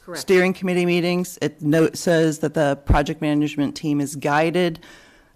Correct. steering committee meetings. It says that the project management team is guided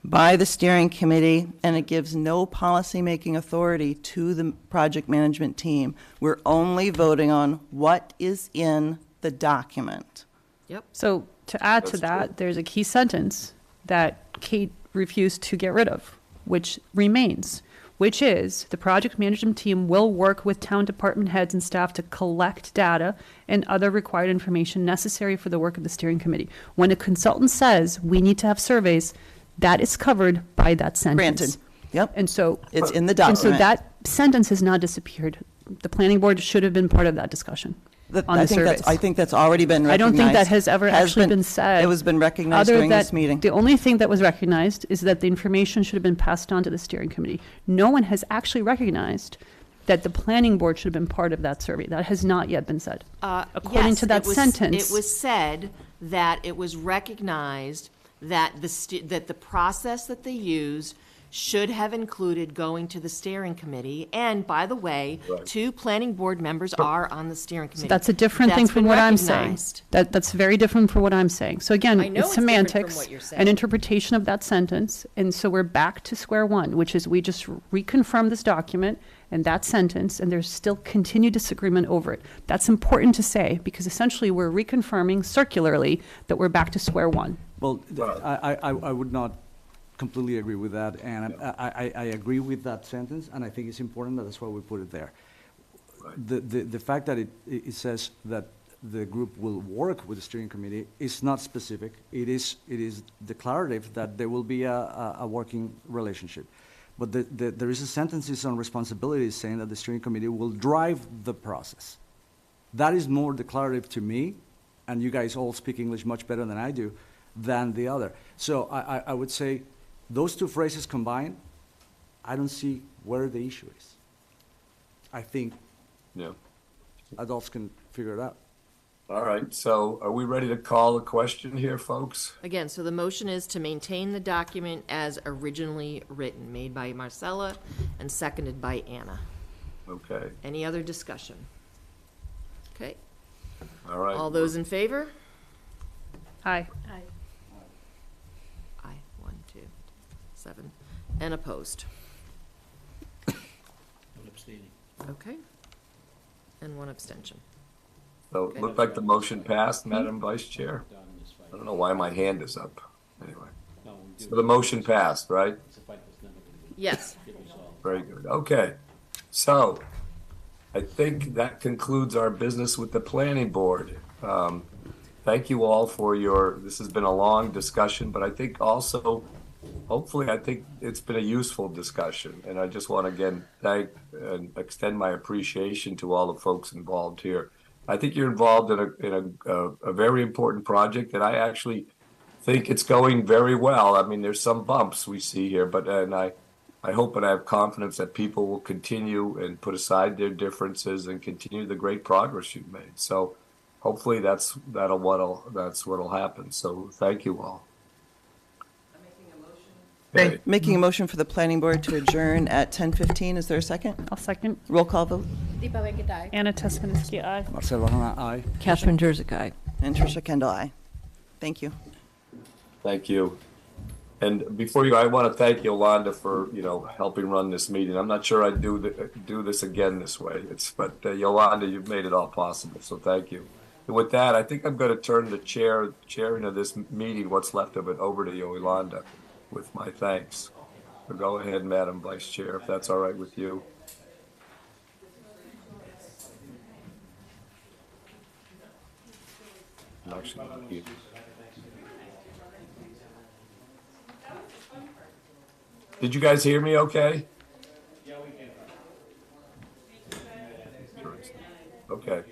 by the steering committee, and it gives no policymaking authority to the project management team. We're only voting on what is in the document. Yep. So to add to That's that, true. there's a key sentence that Kate refused to get rid of, which remains, which is the project management team will work with town department heads and staff to collect data and other required information necessary for the work of the steering committee. When a consultant says we need to have surveys, that is covered by that sentence. Granted. Yep. And so It's in the and so document. that sentence has not disappeared. The planning board should have been part of that discussion on the surveys. I think that's already been I recognized. don't think that has ever actually been said. It was been recognized Other during than- this meeting. The only thing that was recognized is that the information should have been passed on to the steering committee. No one has actually recognized that the planning board should have been part of that survey. That has not yet been said. According Yes, to that sentence. It was said that it was recognized that that the process that they used should have included going to the steering committee. And by the way, Right. 2 planning board members are on the steering committee. That's a different thing That's from been what I'm saying. recognized. That's very different from what I'm saying. So again, I know it's it's different from semantics, what you're saying. an interpretation of that sentence. And so we're back to square one, which is we just reconfirm this document and that sentence, and there's still continued disagreement over it. That's important to say because essentially we're reconfirming circularly that we're back to square one. Well, I would not completely agree with that, and I agree with that sentence, and I think it's important that that's why we put it there. The fact that it says that the group will work with the steering committee is not specific. It is declarative that there will be a working relationship. But there is a sentences on responsibilities saying that the steering committee will drive the process. That is more declarative to me, and you guys all speak English much better than I do, than the other. So I would say those two phrases combined, I don't see where the issue is. I think Yeah. adults can figure it out. All right, so are we ready to call the question here, folks? Again, so the motion is to maintain the document as originally written, made by Marcella and seconded by Anna. Okay, Any other discussion? Okay, all right. all those in favor? Aye. Aye, 1, 2, 7, and opposed. Okay, and 1 abstention. So it looked like the motion passed, Madam Vice Chair. I don't know why my hand is up. Anyway, so the motion passed, right? Yes. Very good. Okay. So I think that concludes our business with the planning board. Thank you all for this has been a long discussion, but I think also, hopefully, I think it's been a useful discussion. And I just want to again thank and extend my appreciation to all the folks involved here. I think you're involved in a very important project, and I actually think it's going very well. I mean, there's some bumps we see here, but I hope and I have confidence that people will continue and put aside their differences and continue the great progress you've made. So hopefully that's what'll happen. So thank you all. Okay. Making a motion for the planning board to adjourn at 10:15. Is there a second? I'll second. Roll call vote. Deepa Venkata. Anna Tesmanitsky, aye. Marcelo Hona, aye. Catherine Jersey, aye. And Tricia Kendall, aye. Thank you. Thank you. And before you, I want to thank Yolanda for, helping run this meeting. I'm not sure I'd do this again this way. But Yolanda, you've made it all possible, so thank you. And with that, I think I'm going to turn the chairing of this meeting, what's left of it, over to Yolanda with my thanks. So go ahead, Madam Vice Chair, if that's all right with you. Actually, not you. Did you guys hear me okay? Yeah, we can. Okay.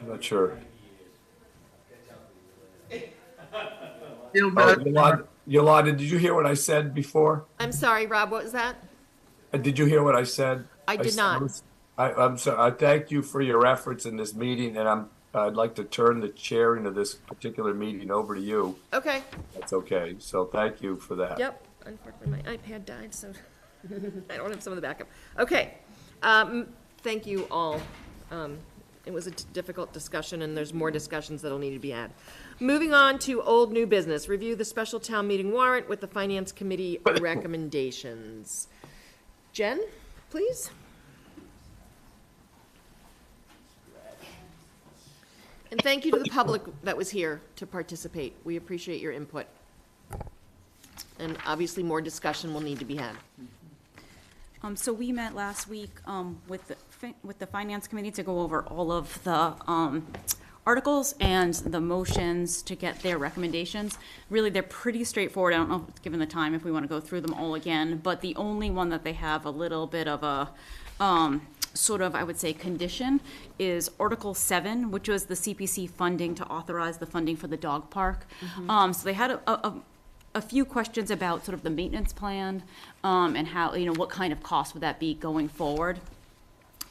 I'm not sure. Yolanda, did you hear what I said before? I'm sorry, Rob, what was that? Did you hear what I said? I did not. I'm sorry. I thank you for your efforts in this meeting, and I'd like to turn the chairing of this particular meeting over to you. Okay. That's okay. So thank you for that. Yep. Unfortunately, my iPad died, so I don't have some of the backup. Okay. Thank you all. It was a difficult discussion, and there's more discussions that'll need to be had. Moving on to old new business. Review the special town meeting warrant with the Finance Committee recommendations. Jen, please. And thank you to the public that was here to participate. We appreciate your input. And obviously, more discussion will need to be had. So we met last week with the Finance Committee to go over all of the articles and the motions to get their recommendations. Really, they're pretty straightforward. I don't know, given the time, if we want to go through them all again, but the only one that they have a little bit of a sort of, I would say, condition is Article 7, which was the CPC funding to authorize the funding for the dog park. So they had a few questions about sort of the maintenance plan and how, what kind of cost would that be going forward.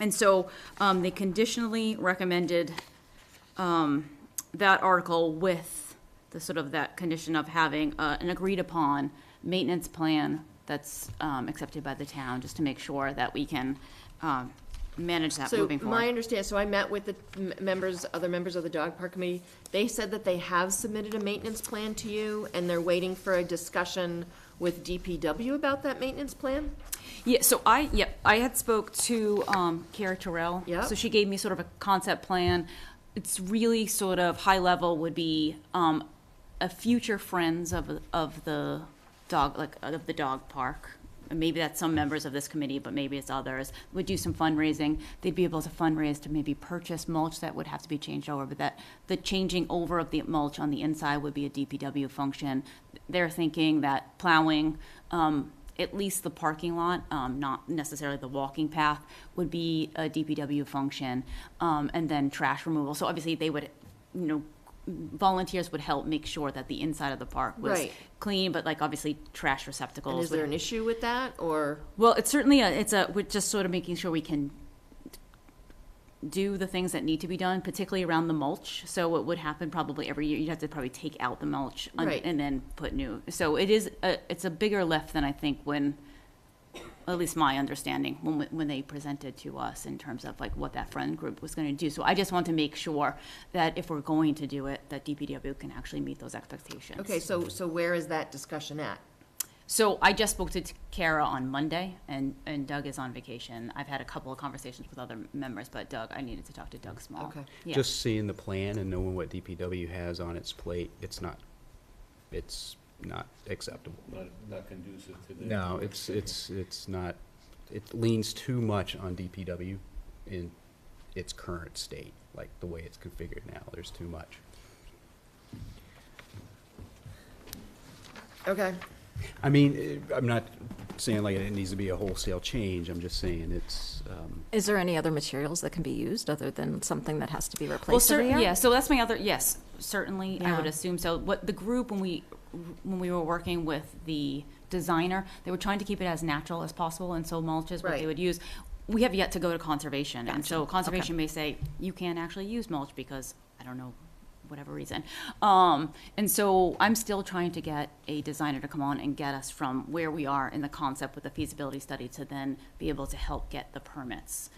And so they conditionally recommended that article with the sort of that condition of having an agreed upon maintenance plan that's accepted by the town, just to make sure that we can manage that moving forward. So my understanding, so I met with the other members of the dog park committee. They said that they have submitted a maintenance plan to you, and they're waiting for a discussion with DPW about that maintenance plan? Yeah, so I had spoke to Kara Terrell. Yep. So she gave me sort of a concept plan. It's really sort of high level would be a future friends of the dog park. And maybe that's some members of this committee, but maybe it's others, would do some fundraising. They'd be able to fundraise to maybe purchase mulch that would have to be changed over, but that the changing over of the mulch on the inside would be a DPW function. They're thinking that plowing, at least the parking lot, not necessarily the walking path, would be a DPW function, and then trash removal. So obviously they would, volunteers would help make sure that the inside of the park was clean, but like obviously trash receptacles. And is there an issue with that, or? Well, it's certainly we're just sort of making sure we can do the things that need to be done, particularly around the mulch. So what would happen probably every year, you'd have to probably take out the mulch and then put new. So it's a bigger lift than I think when, at least my understanding, when they presented to us in terms of like what that friend group was going to do. So I just want to make sure that if we're going to do it, that DPW can actually meet those expectations. Okay, so where is that discussion at? So I just spoke to Kara on Monday, and Doug is on vacation. I've had a couple of conversations with other members, but I needed to talk to Doug Small. Okay. Yeah. Just seeing the plan and knowing what DPW has on its plate, it's not acceptable. Not conducive to the. No, it's not. It leans too much on DPW in its current state, like the way it's configured now. There's too much. Okay. I mean, I'm not saying like it needs to be a wholesale change. I'm just saying it's. Is there any other materials that can be used other than something that has to be replaced? Well, every year? yeah. So that's my other. Yes, certainly. Yeah. I would assume so. What the group when we were working with the designer, they were trying to keep it as natural as possible, and so mulch is what they would use. We have yet to go to conservation, and so conservation may say you can't actually use mulch because I don't know, whatever reason. And so I'm still trying to get a designer to come on and get us from where we are in the concept with the feasibility study to then be able to help get the permits.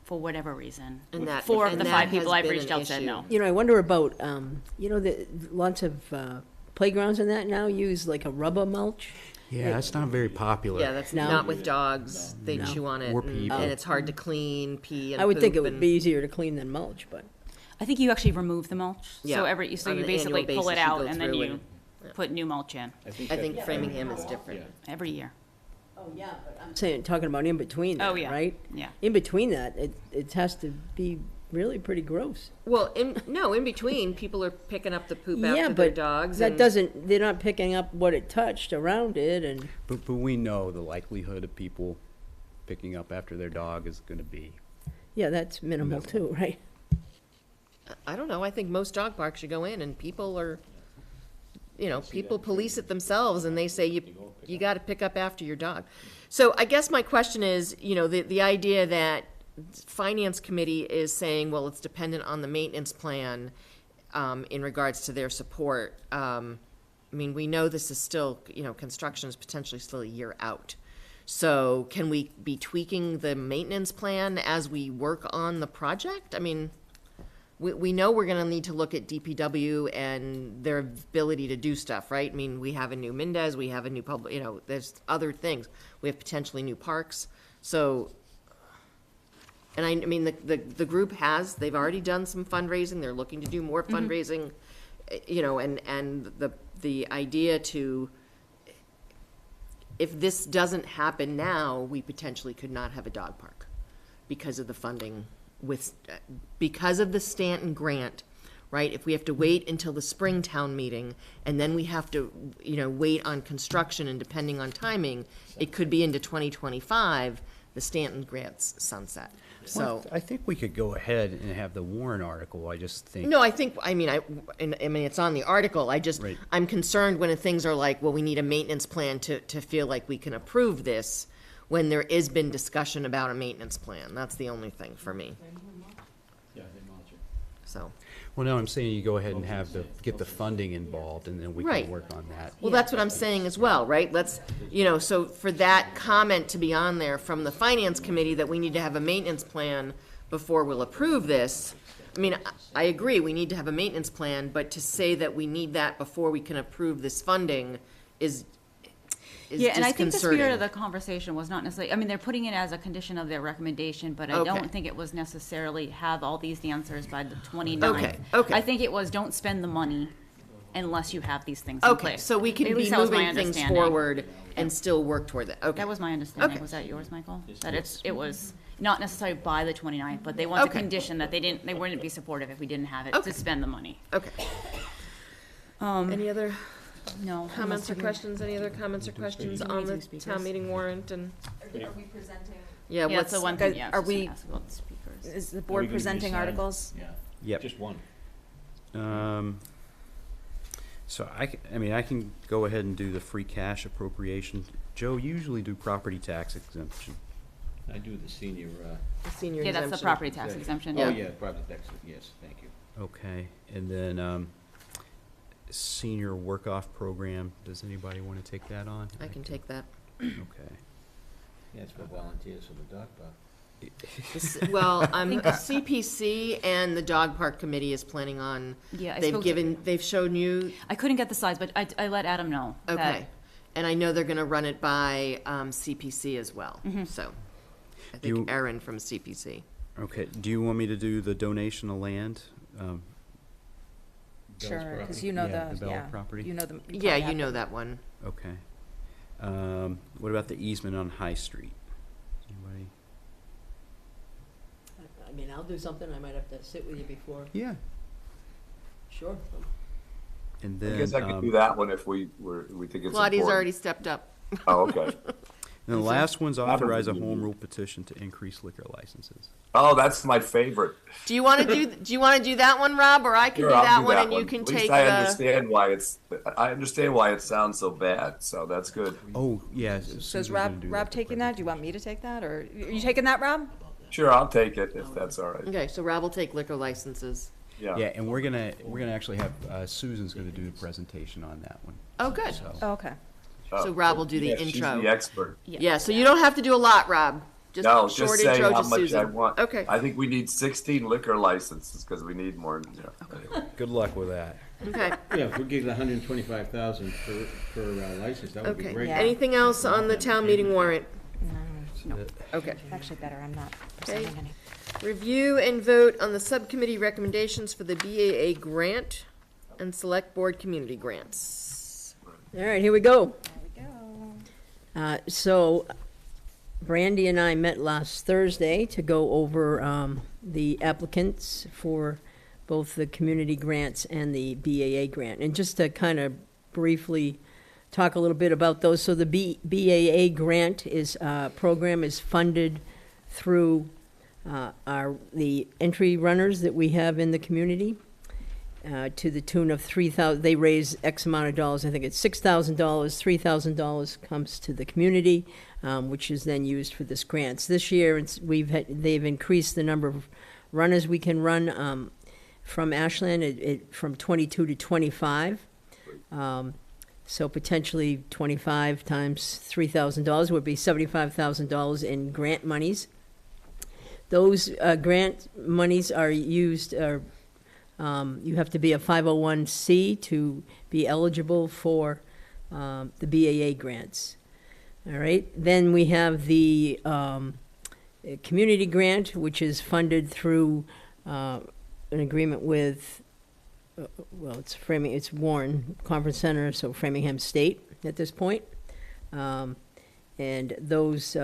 For whatever reason, And that- four of and the that 5 has people I've been reached an out said issue. no. I wonder about, the lots of playgrounds and that now use like a rubber mulch. Yeah, that's not very popular. Yeah, that's No. not with dogs. They No. chew on it, Or and, people. and it's hard to clean, pee and I would think it poop would and- be easier to clean than mulch, but. I think you actually remove the mulch. Yeah. So On you an basically annual pull it basis, you out go and then through you put new mulch in. I think Framingham is different. Every year. Oh, yeah, but I'm saying, talking about in between that, Oh, yeah. right? Yeah. In between that, it has to be really pretty gross. Well, in between, people are picking up the poop Yeah, after their but dogs. that and- doesn't, they're not picking up what it touched around it and. But we know the likelihood of people picking up after their dog is going to be. Yeah, that's minimal too, right? I don't know. I think most dog parks you go in and people are, people police it themselves and they say You got to pick up after your dog. So I guess my question is, you know, the idea that Finance Committee is saying, well, it's dependent on the maintenance plan in regards to their support. I mean, we know this is still, you know, construction is potentially still a year out. So can we be tweaking the maintenance plan as we work on the project? I mean, we know we're going to need to look at DPW and their ability to do stuff, right? I mean, we have a new Mendez, we have a new public, you know, there's other things. We have potentially new parks. So, and I mean, the group they've already done some fundraising. They're looking to do more fundraising, you know, and the idea to, if this doesn't happen now, we potentially could not have a dog park because of the funding because of the Stanton grant, right? If we have to wait until the spring town meeting and then we have to, you know, wait on construction and depending on timing, it could be into 2025, the Stanton grants sunset. So I think we could go ahead and have the Warren article. I just think. No, I mean, it's on the article. I'm concerned when things are like, well, we need a maintenance plan to feel like we can approve this when there has been discussion about a maintenance plan. That's the only thing for me. So. Well, no, I'm saying you go ahead and get the funding involved, and then we Right. can work on that. Well, that's what I'm saying as well, right? Let's, you know, so for that comment to be on there from the Finance Committee that we need to have a maintenance plan before we'll approve this, I mean, I agree, we need to have a maintenance plan, but to say that we need that before we can approve this funding is Yeah, and I think the spirit disconcerting. of the conversation was not necessarily, I mean, they're putting it as a condition of their recommendation, but I Okay. don't think it was necessarily have all these answers by the 29th. Okay. I think it was don't spend the money unless you have these things in place. Okay, so we can At be least that was my moving things understanding. forward and still work toward that. Okay. That was my understanding. Okay. Was that yours, Michael? That it was not necessarily by the 29th, but they want the Okay. condition that they wouldn't be supportive if we didn't have it Okay. to spend the money. Okay. Any other No. comments or questions? Any other comments or questions on the town meeting warrant and? Are we presenting? Yeah, Yeah, what's that's the one thing, yeah. I Are was gonna we, ask about the speakers. is the board presenting articles? Yep. Just one. So I can go ahead and do the free cash appropriation. Joe, you usually do property tax exemption. I do the senior, The senior Yeah, that's the exemption. property tax exemption. oh, yeah, property tax, yes, thank you. Okay, and then senior work-off program. Does anybody want to take that on? I can take that. Okay. Yeah, it's for volunteers for the dog park. Well, CPC and the dog park committee is planning on, Yeah, I they've spoke to- they've shown you, I couldn't get the slides, but I let Adam know. that- okay. And I know they're gonna run it by CPC as well, so. I You- think Erin from CPC. Okay, do you want me to do the donation of land? Sure, because you know Yeah, the Bell yeah, property? you know the. Yeah, probably you have know the- that one. Okay. What about the easement on High Street? Anybody? I mean, I'll do something, I might have to sit with you before. Yeah. Sure. And I then, guess I could do that one if we think it's Claudia's important. already stepped up. Oh, okay. and the last one's That would authorize a be home good. rule petition to increase liquor licenses. Oh, that's my favorite. Do you wanna do that one, Rob, or I can Sure, do I'll that one and you At can least take I the, understand why it sounds so bad, so that's good. Oh, yeah. So is Susan's gonna Rob do taking that? Do you want me to take that, or are you taking that, Rob? Sure, I'll take it if that's all right. okay, so Rob will take liquor licenses. Yeah. Yeah, and we're gonna actually have, Susan's gonna do the presentation on that one. Oh, good. So, Oh, okay. So Rob will do the Yeah, intro. She's the expert. Yeah, so you don't have to do a lot, Rob. Just No, short just say intro how to much I Susan. want. Okay. I think we need 16 liquor licenses because we need more. good luck with that. Okay. Yeah, if we give 125,000 per license, that would be Okay. great. Yeah. Anything else on the town meeting warrant? No, Okay. it's actually better, I'm not Okay. presenting any. Review and vote on the subcommittee recommendations for the BAA grant and select board community grants. All right, here we go. There we go. So Brandy and I met last Thursday to go over the applicants for both the community grants and the BAA grant. And just to kind of briefly talk a little bit about those. So the BAA grant program is funded through the entry runners that we have in the community. to the tune of $3,000. They raise X amount of dollars. I think it's $6,000. $3,000 comes to the community, which is then used for this grants. This year, they've increased the number of runners we can run from Ashland from 22 to 25. So potentially 25 times $3,000 would be $75,000 in grant monies. Those grant monies are used, you have to be a 501c to be eligible for the BAA grants. All right, then we have the community grant, which is funded through an agreement with, it's Warren Conference Center, so Framingham State at this point. And that's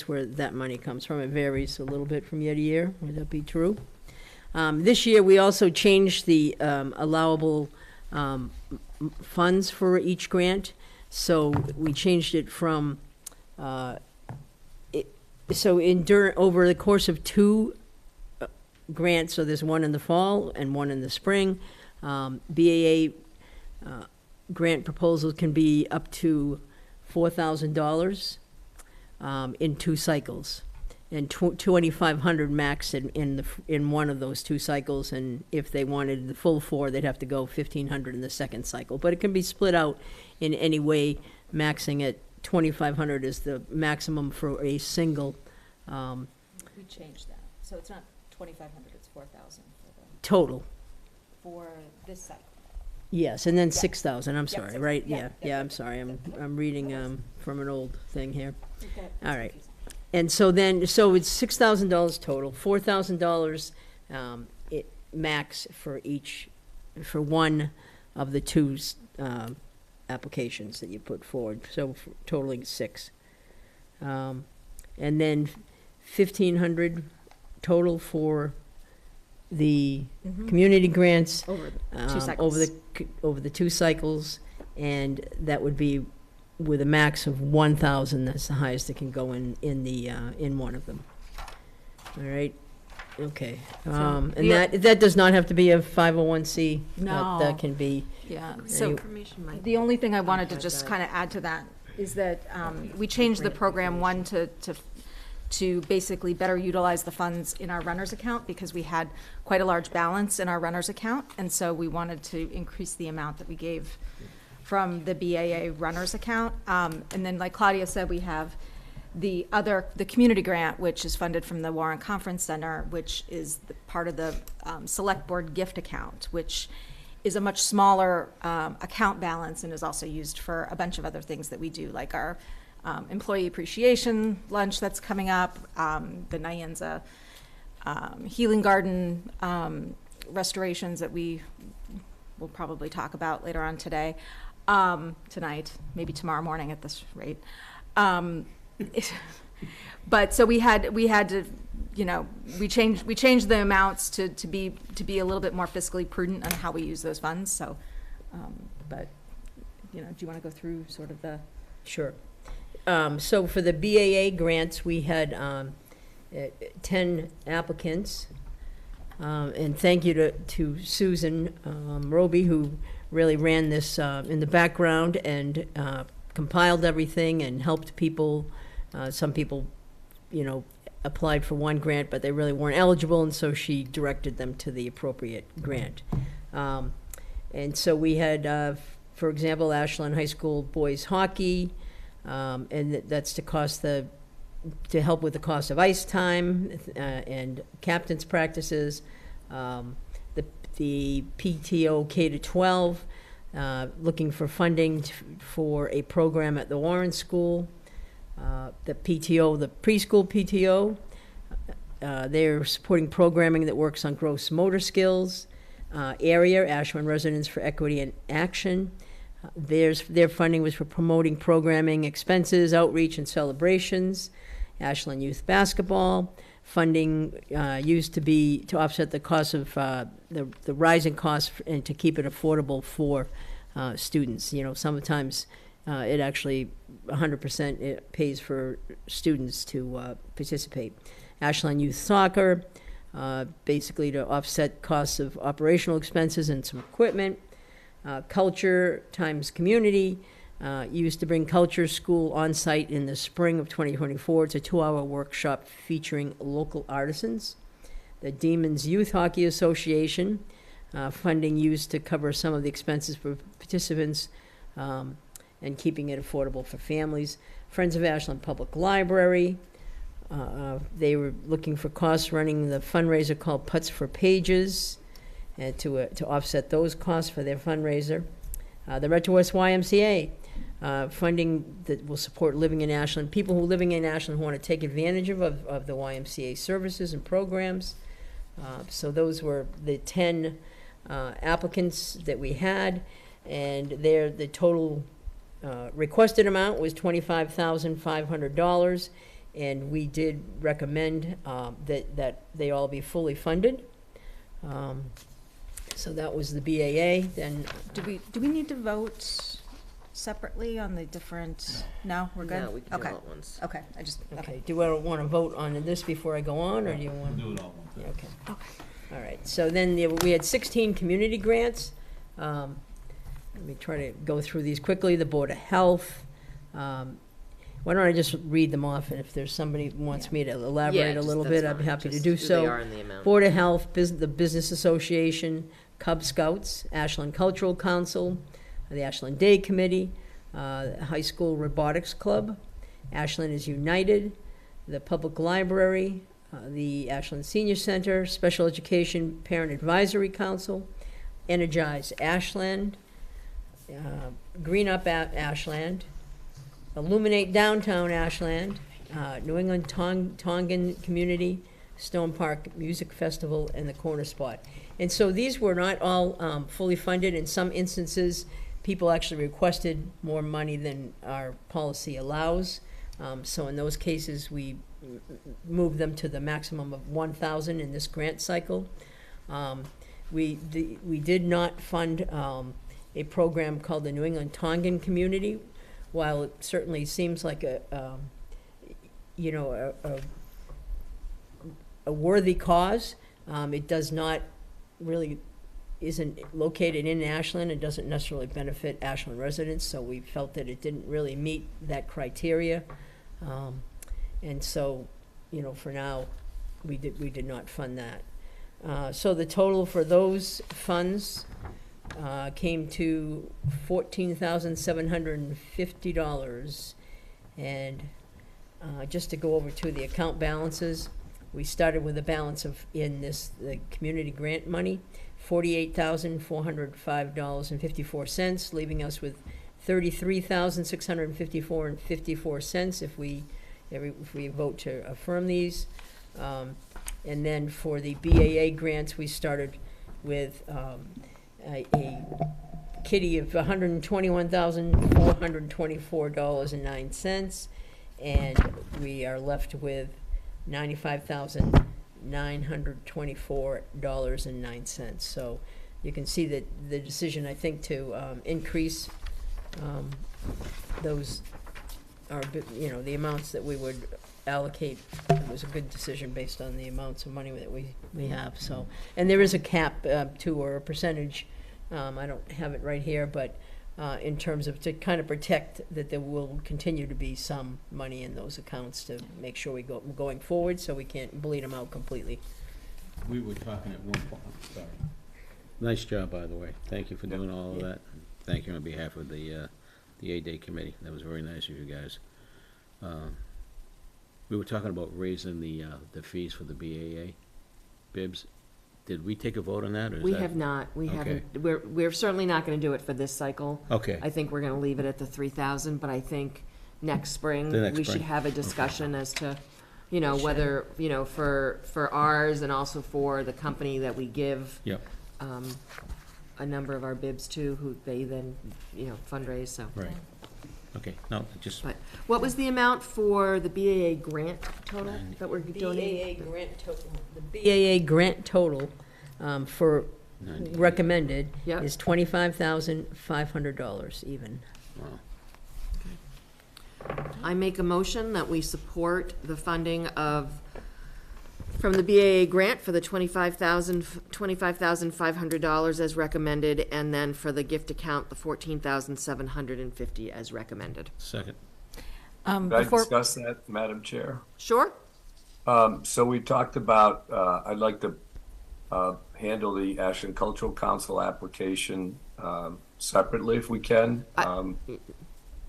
where that money comes from. It varies a little bit from year to year. Would that be true? This year, we also changed the allowable funds for each grant. So we changed it from, over the course of 2 grants, so there's one in the fall and one in the spring, BAA grant proposals can be up to $4,000 in 2 cycles, and $2,500 max in one of those 2 cycles. And if they wanted the full 4, they'd have to go $1,500 in the second cycle. But it can be split out in any way, maxing at $2,500 is the maximum for a single. We changed that, so it's not 2,500, it's 4,000 total. for this cycle. Yes, and then 6,000, I'm sorry, 6,000. right? Yeah, Yeah, I'm sorry, I'm reading from an old thing here. Okay. All right. And so it's $6,000 total, $4,000 max for one of the 2 applications that you put forward, so totaling 6. And then $1,500 total for the community grants Over 2 cycles. over the 2 cycles, and that would be with a max of 1,000. That's the highest that can go in one of them. All right. Okay. And that does not have to be a 501c. No. That can be. Yeah, so Information might the only thing I wanted to have just that. kind of add to that is that we changed the program one to basically better utilize the funds in our runner's account, because we had quite a large balance in our runner's account, and so we wanted to increase the amount that we gave from the BAA runner's account. And then, like Claudia said, we have the community grant, which is funded from the Warren Conference Center, which is part of the select board gift account, which is a much smaller account balance and is also used for a bunch of other things that we do, like our employee appreciation lunch that's coming up, the Nyanza Healing Garden restorations that we will probably talk about later on tonight, maybe tomorrow morning at this rate. But so we had to, we changed the amounts to be a little bit more fiscally prudent on how we use those funds. So, but do you want to go through sort of the? Sure. So for the BAA grants, we had 10 applicants. And thank you to Susan Roby, who really ran this in the background and compiled everything and helped people. Some people, applied for one grant, but they really weren't eligible, and so she directed them to the appropriate grant. And so we had, for example, Ashland High School boys hockey, and that's to help with the cost of ice time and captain's practices. The PTO K-12, looking for funding for a program at the Warren School. The PTO, the preschool PTO, they're supporting programming that works on gross motor skills. Area, Ashland Residents for Equity and Action. Their funding was for promoting programming expenses, outreach, and celebrations. Ashland Youth Basketball funding used to offset the cost of the rising costs and to keep it affordable for students. Sometimes it actually 100% it pays for students to participate. Ashland Youth Soccer, basically to offset costs of operational expenses and some equipment. Culture times community, used to bring culture school on site in the spring of 2024. It's a 2-hour workshop featuring local artisans. The Demons Youth Hockey Association, funding used to cover some of the expenses for participants and keeping it affordable for families. Friends of Ashland Public Library, they were looking for costs running the fundraiser called Putts for Pages, and to offset those costs for their fundraiser. The Red to West YMCA, funding that will support living in Ashland, people who are living in Ashland who want to take advantage of the YMCA services and programs. So those were the 10 applicants that we had, and the total requested amount was $25,500, and we did recommend that they all be fully funded. So that was the BAA. Then Do we need to vote separately on the different? No, we're good. No, we can do all at once. Okay, okay. Do I want to vote on this before I go on, or do you want? Do it all at once. Okay. All right. So then we had 16 community grants. Let me try to go through these quickly. The Board of Health. Why don't I just read them off, and if there's somebody who wants me to elaborate a little bit, I'd be happy to do so. They are in the amount. Board of Health, the Business Association, Cub Scouts, Ashland Cultural Council, the Ashland Day Committee, High School Robotics Club, Ashland is United, the Public Library, the Ashland Senior Center, Special Education Parent Advisory Council, Energize Ashland, Green Up Ashland, Illuminate Downtown Ashland, New England Tongan Community, Stone Park Music Festival, and the Corner Spot. And so these were not all fully funded. In some instances, people actually requested more money than our policy allows. So in those cases, we moved them to the maximum of 1,000 in this grant cycle. We did not fund a program called the New England Tongan Community. While it certainly seems like a worthy cause, it does not really, isn't located in Ashland. It doesn't necessarily benefit Ashland residents, so we felt that it didn't really meet that criteria. And so, for now, we did not fund that. So the total for those funds came to $14,750. And just to go over to the account balances, we started with a balance of, the community grant money, $48,405.54, leaving us with $33,654.54 if we vote to affirm these. And then for the BAA grants, we started with a kitty of $121,424.09, and we are left with $95,924.09. So you can see that the decision, I think, to increase those are, the amounts that we would allocate, it was a good decision based on the amounts of money that we have. So, and there is a cap too, or a percentage. I don't have it right here, but in terms of to kind of protect that there will continue to be some money in those accounts to make sure we going forward, so we can't bleed them out completely. We were talking at one point, sorry. Nice job, by the way. Thank you for doing all of that. Thank you on behalf of the A-Day Committee. That was very nice of you guys. We were talking about raising the fees for the BAA bibs. Did we take a vote on that? Or is We that- have not. We Okay. haven't. We're certainly not going to do it for this cycle. Okay. I think we're going to leave it at the 3,000, but I think next spring The next we should spring. have a discussion as to, whether, for ours and also for the company that we give Yep. a number of our bibs to, who they then, fundraise, so. Right. Okay, no, just, But what was the amount for the BAA grant total that we're donating? The BAA grant total for recommended Yep. is $25,500 even. wow. I make a motion that we support the funding of from the BAA grant for the $25,500 as recommended, and then for the gift account, the $14,750 as recommended. Second. Could I discuss that, Madam Chair? Sure. So we talked about, I'd like to handle the Ashland Cultural Council application separately if we can.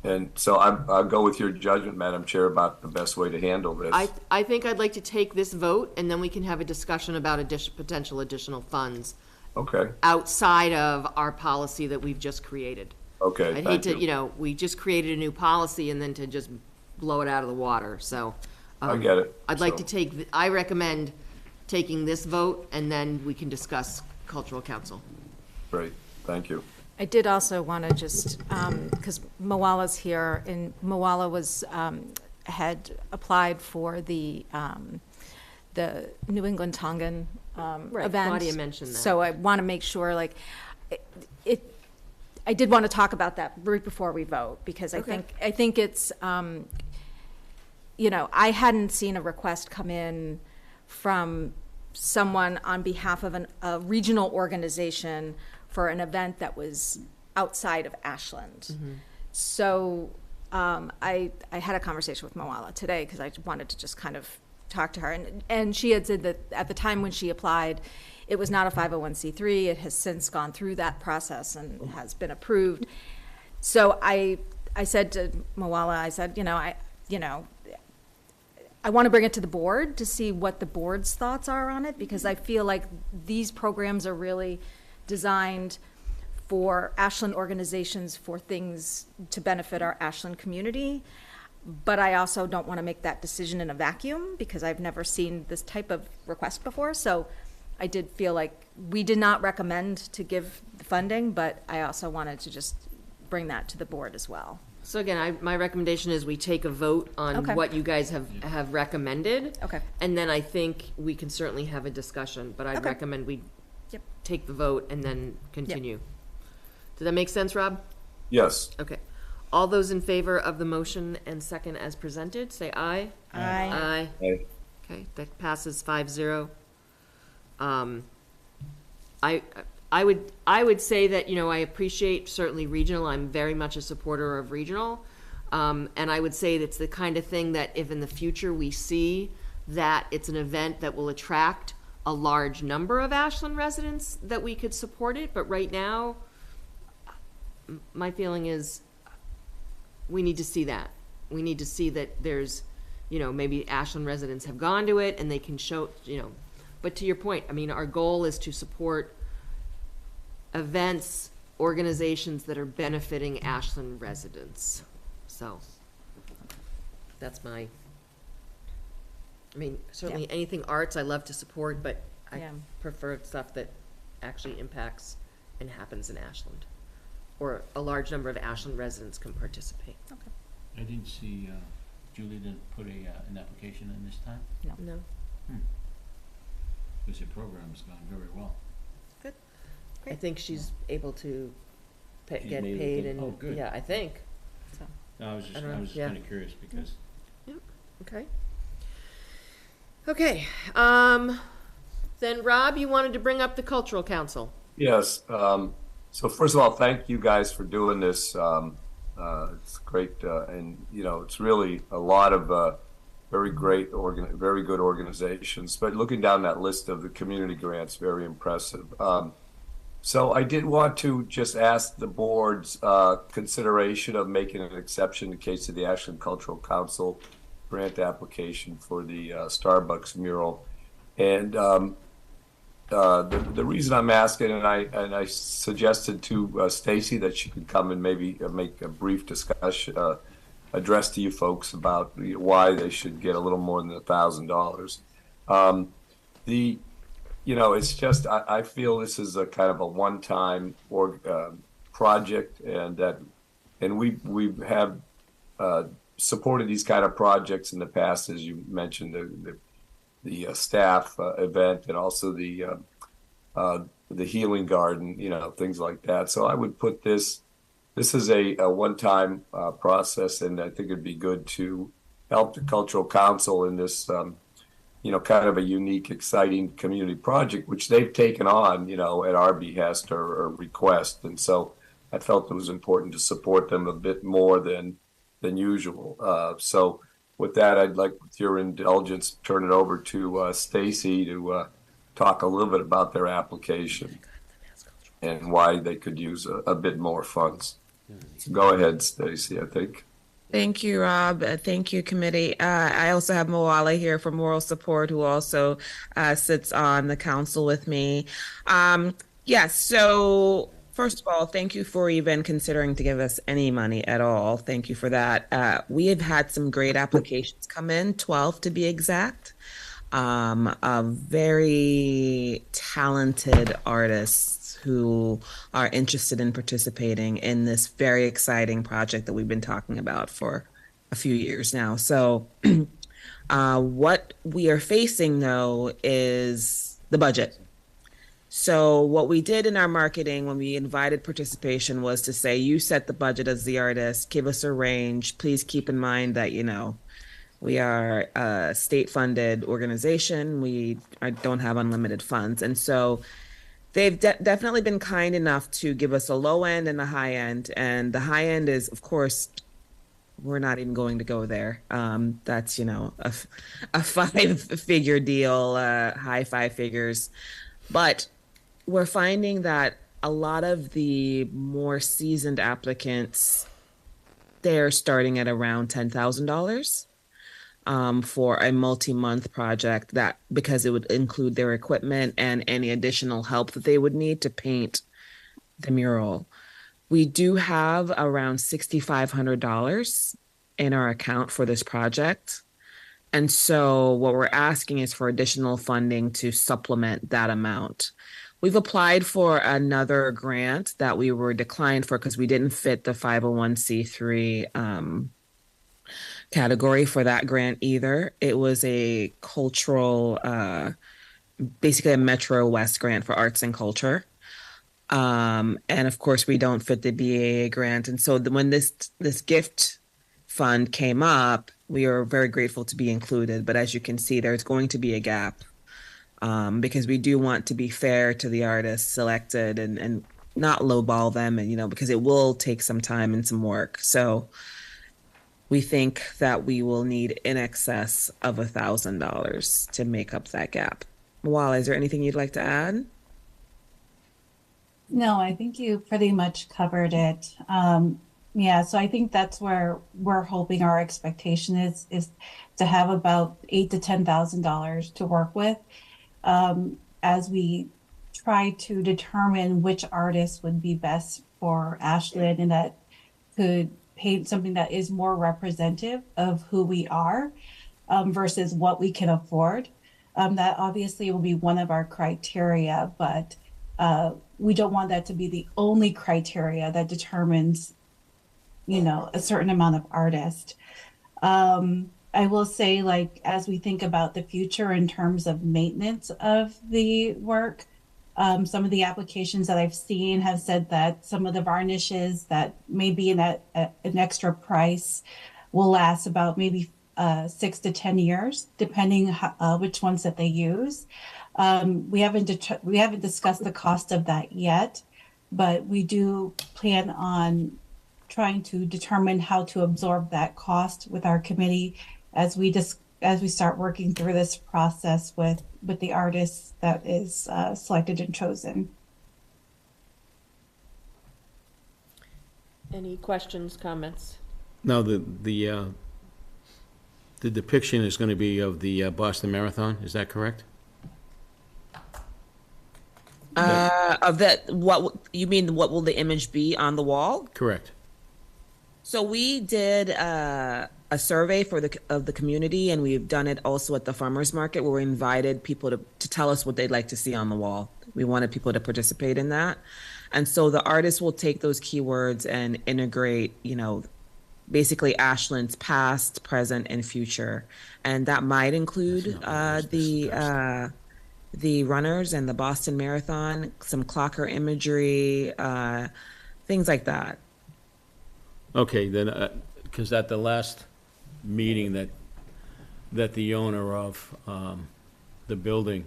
And so I'll go with your judgment, Madam Chair, about the best way to handle this. I think I'd like to take this vote, and then we can have a discussion about potential additional funds. Okay. Outside of our policy that we've just created. Okay, I'd hate to, we just created a new policy and then to just blow it out of the water, so. I get it. I'd like to I recommend taking this vote, and then we can discuss cultural council. Great, thank you. I did also want to just, because Moala's here, and Moala was, had applied for the New England Tongan Right, event. Claudia mentioned that. So I want to make sure, like, I did want to talk about that right before we vote, because I think it's, I hadn't seen a request come in from someone on behalf of a regional organization for an event that was outside of Ashland. Mm-hmm. So I had a conversation with Moala today because I wanted to just kind of talk to her. And she had said that at the time when she applied, it was not a 501c3. It has since gone through that process and has been approved. So I said to Moala, I said, I want to bring it to the board to see what the board's thoughts are on it, because I feel like these programs are really designed for Ashland organizations for things to benefit our Ashland community. But I also don't want to make that decision in a vacuum, because I've never seen this type of request before. So I did feel like we did not recommend to give the funding, but I also wanted to just bring that to the board as well. So again, my recommendation is we take a vote on what you guys have recommended. Okay. And then I think we can certainly have a discussion, but I'd recommend we take the vote and then continue. Does that make sense, Rob? Yes. Okay. All those in favor of the motion and second as presented, say aye. Aye. Aye. Okay, that passes 5-0. I would say that, I appreciate certainly regional. I'm very much a supporter of regional. And I would say that's the kind of thing that if in the future we see that it's an event that will attract a large number of Ashland residents, that we could support it. But right now, my feeling is we need to see that. We need to see that there's, maybe Ashland residents have gone to it and they can show, but to your point, our goal is to support events, organizations that are benefiting Ashland residents. So that's certainly anything arts I love to support, but I prefer stuff that actually impacts and happens in Ashland, or a large number of Ashland residents can participate. Okay. I didn't see, Julie didn't put an application in this time? No. Because your program has gone very well. Good. I think she's able to get She's made it paid, good. and Oh, good. yeah, I think. So. No, I was I don't know, just yeah. kind of curious because. Yeah. Okay. Okay. Then Rob, you wanted to bring up the Cultural Council. Yes. So first of all, thank you guys for doing this. It's great, and it's really a lot of very good organizations. But looking down that list of the community grants, very impressive. So I did want to just ask the board's consideration of making an exception in case of the Ashland Cultural Council grant application for the Starbucks mural. And the reason I'm asking, and I suggested to Stacy that she could come and maybe make a brief discussion, address to you folks about why they should get a little more than $1,000. It's just I feel this is a kind of a one-time project, and we have supported these kind of projects in the past, as you mentioned, the staff event, and also the healing garden, things like that. So I would put this is a one-time process, and I think it'd be good to help the Cultural Council in this kind of a unique, exciting community project, which they've taken on, at our behest or request. And so I felt it was important to support them a bit more than usual. So with that, I'd like, with your indulgence, turn it over to Stacy to talk a little bit about their application and why they could use a bit more funds. So go ahead, Stacy, I think. Thank you, Rob. Thank you, committee. I also have Moala here from Moral Support, who also sits on the council with me. Yes, so first of all, thank you for even considering to give us any money at all. Thank you for that. We have had some great applications come in, 12 to be exact, of very talented artists who are interested in participating in this very exciting project that we've been talking about for a few years now. So what we are facing, though, is the budget. So what we did in our marketing when we invited participation was to say, you set the budget as the artist, give us a range. Please keep in mind that, we are a state-funded organization. We don't have unlimited funds. And so they've definitely been kind enough to give us a low end and a high end. And the high end is, of course, we're not even going to go there. That's, a five-figure deal, high five figures. But we're finding that a lot of the more seasoned applicants, they're starting at around $10,000. For a multi-month project, that because it would include their equipment and any additional help that they would need to paint the mural. We do have around $6,500 in our account for this project. And so what we're asking is for additional funding to supplement that amount. We've applied for another grant that we were declined for because we didn't fit the 501c3 category for that grant either. It was a cultural, basically a Metro West grant for arts and culture. And of course, we don't fit the BAA grant. And so when this gift fund came up, we are very grateful to be included. But as you can see, there's going to be a gap because we do want to be fair to the artists selected and not lowball them, and because it will take some time and some work. So we think that we will need in excess of $1,000 to make up that gap. Wally, is there anything you'd like to add? No, I think you pretty much covered it. Yeah, so I think that's where we're hoping our expectation is to have about $8,000 to $10,000 to work with as we try to determine which artists would be best for Ashland and that could paint something that is more representative of who we are versus what we can afford. That obviously will be one of our criteria, but we don't want that to be the only criteria that determines, a certain amount of artist. I will say, as we think about the future in terms of maintenance of the work, some of the applications that I've seen have said that some of the varnishes that may be an extra price will last about maybe 6 to 10 years, depending which ones that they use. We haven't discussed the cost of that yet, but we do plan on trying to determine how to absorb that cost with our committee as we start working through this process with the artists that is selected and chosen. Any questions, comments? Now, the depiction is going to be of the Boston Marathon, is that correct? Of that, what you mean? What will the image be on the wall? Correct. So we did a survey of the community, and we've done it also at the farmers market, where we invited people to tell us what they'd like to see on the wall. We wanted people to participate in that, and so the artists will take those keywords and integrate, basically Ashland's past, present, and future, and that might include the runners and the Boston Marathon, some clocker imagery, things like that. Okay, then, because at the last meeting that that the owner of the building,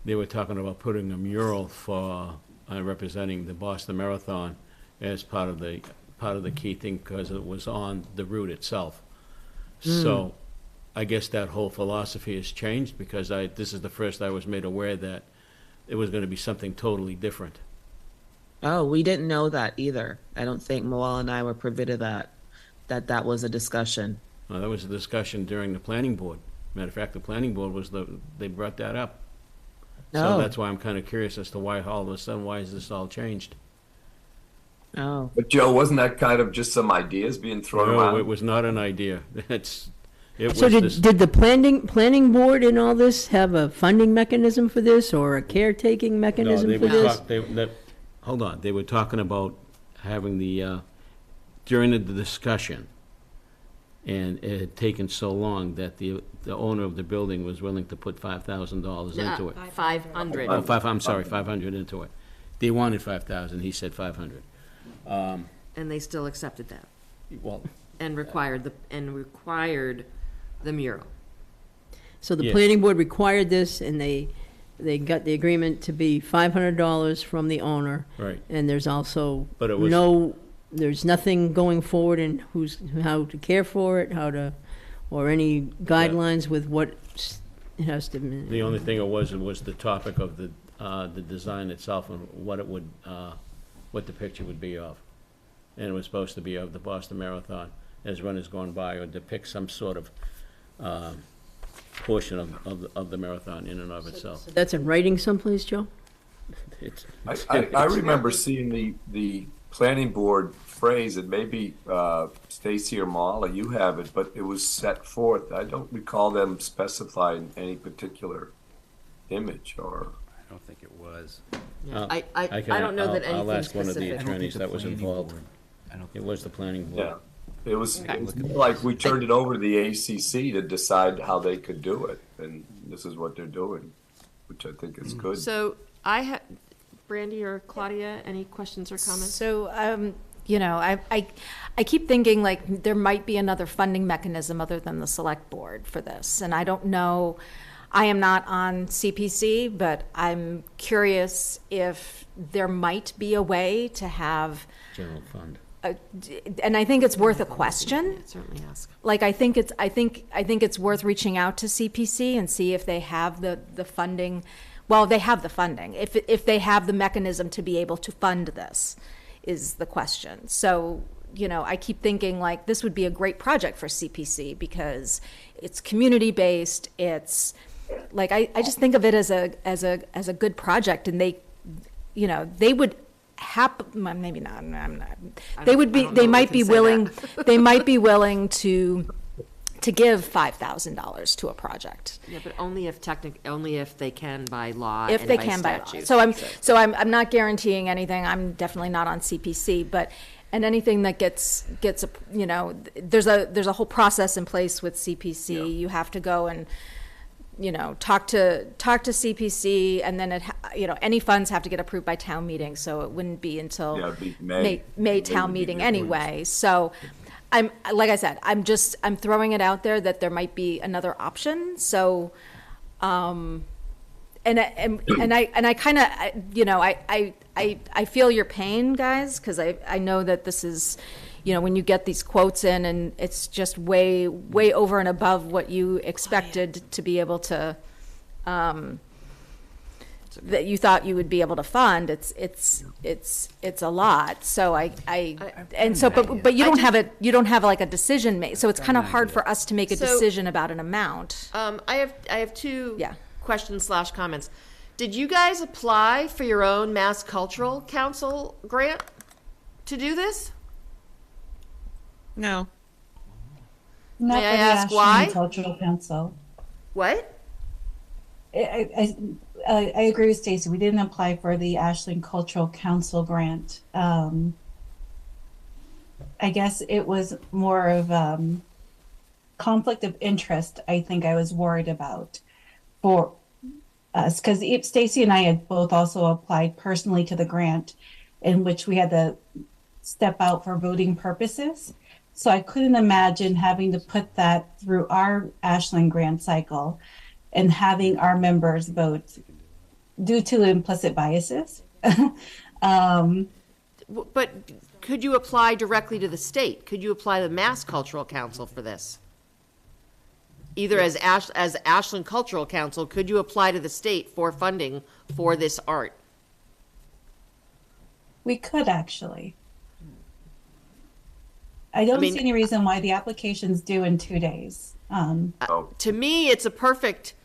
they were talking about putting a mural for representing the Boston Marathon as part of the key thing, because it was on the route itself. So I guess that whole philosophy has changed, because this is the first I was made aware that it was going to be something totally different. Oh, we didn't know that either. I don't think Moal and I were privy to that was a discussion. That was a discussion during the planning board. Matter of fact, the planning board they brought that up. So Oh. that's why I'm kind of curious as to why all of a sudden, why has this all changed? Oh. But Joe, wasn't that kind of just some ideas being thrown No, around? it was not an idea. So did the planning board in all this have a funding mechanism for this, or a caretaking mechanism for this? Hold on, they were talking about having during the discussion, and it had taken so long that the owner of the building was willing to put $5,000 into it. 500. I'm sorry, 500 into it. They wanted 5,000, he said 500. And they still accepted that. Well. And required the mural. So the Yes. planning board required this, and they got the agreement to be $500 from the owner. Right. And there's also But it was- there's nothing going forward in how to care for it, or any guidelines with what it has to be. The only thing it was the topic of the design itself and what it would, what the picture would be of. And it was supposed to be of the Boston Marathon as runners going by, or depict some sort of portion of the marathon in and of itself. That's in writing someplace, Joe? I remember seeing the planning board phrase, and maybe Stacy or Mala, you have it, but it was set forth. I don't recall them specifying any particular image or. I don't think it was. Yeah. I don't know that anything I'll ask one of the specific. attorneys that was involved. It was the planning board. Yeah. It was like we turned it over to the ACC to decide how they could do it, and this is what they're doing, which I think is good. So Brandy or Claudia, any questions or comments? So, I keep thinking like there might be another funding mechanism other than the select board for this. And I don't know, I am not on CPC, but I'm curious if there might be a way to have, General fund. and I think it's worth a question. Certainly ask. Like, I think it's worth reaching out to CPC and see if they have the funding. Well, they have the funding. If they have the mechanism to be able to fund this, is the question. So, I keep thinking like this would be a great project for CPC because it's community based. It's like I just think of it as a good project, and they would. Maybe not. I'm not. They might be willing. They might be willing to give $5,000 to a project. Yeah, but only if they can by law. If and they by can by law. statute. So I'm not guaranteeing anything. I'm definitely not on CPC, and anything that gets there's a whole process in place with CPC. Yeah. You have to go and talk to CPC, and then any funds have to get approved by town meeting. So it wouldn't be until May town meeting anyway. So I'm like I said, I'm throwing it out there that there might be another option. So, and I kind of I feel your pain, guys, because I know that this is. When you get these quotes in and it's just way over and above what you expected to be able to, that you thought you would be able to fund, it's a lot. So but you don't have like a decision made. So it's kind of hard for us to make a decision about an amount. I have two questions / comments. Did you guys apply for your own Mass Cultural Council grant to do this? No. Not May I for the ask why? Ashland Cultural Council. What? I agree with Stacy. We didn't apply for the Ashland Cultural Council grant. I guess it was more of conflict of interest. I think I was worried about for us because Stacy and I had both also applied personally to the grant, in which we had to step out for voting purposes. So I couldn't imagine having to put that through our Ashland grant cycle and having our members vote due to implicit biases. But could you apply directly to the state? Could you apply to the Mass Cultural Council for this? Either as Ashland Cultural Council, could you apply to the state for funding for this art? We could actually. I don't see any reason why the application's due in 2 days. To me, it's a perfect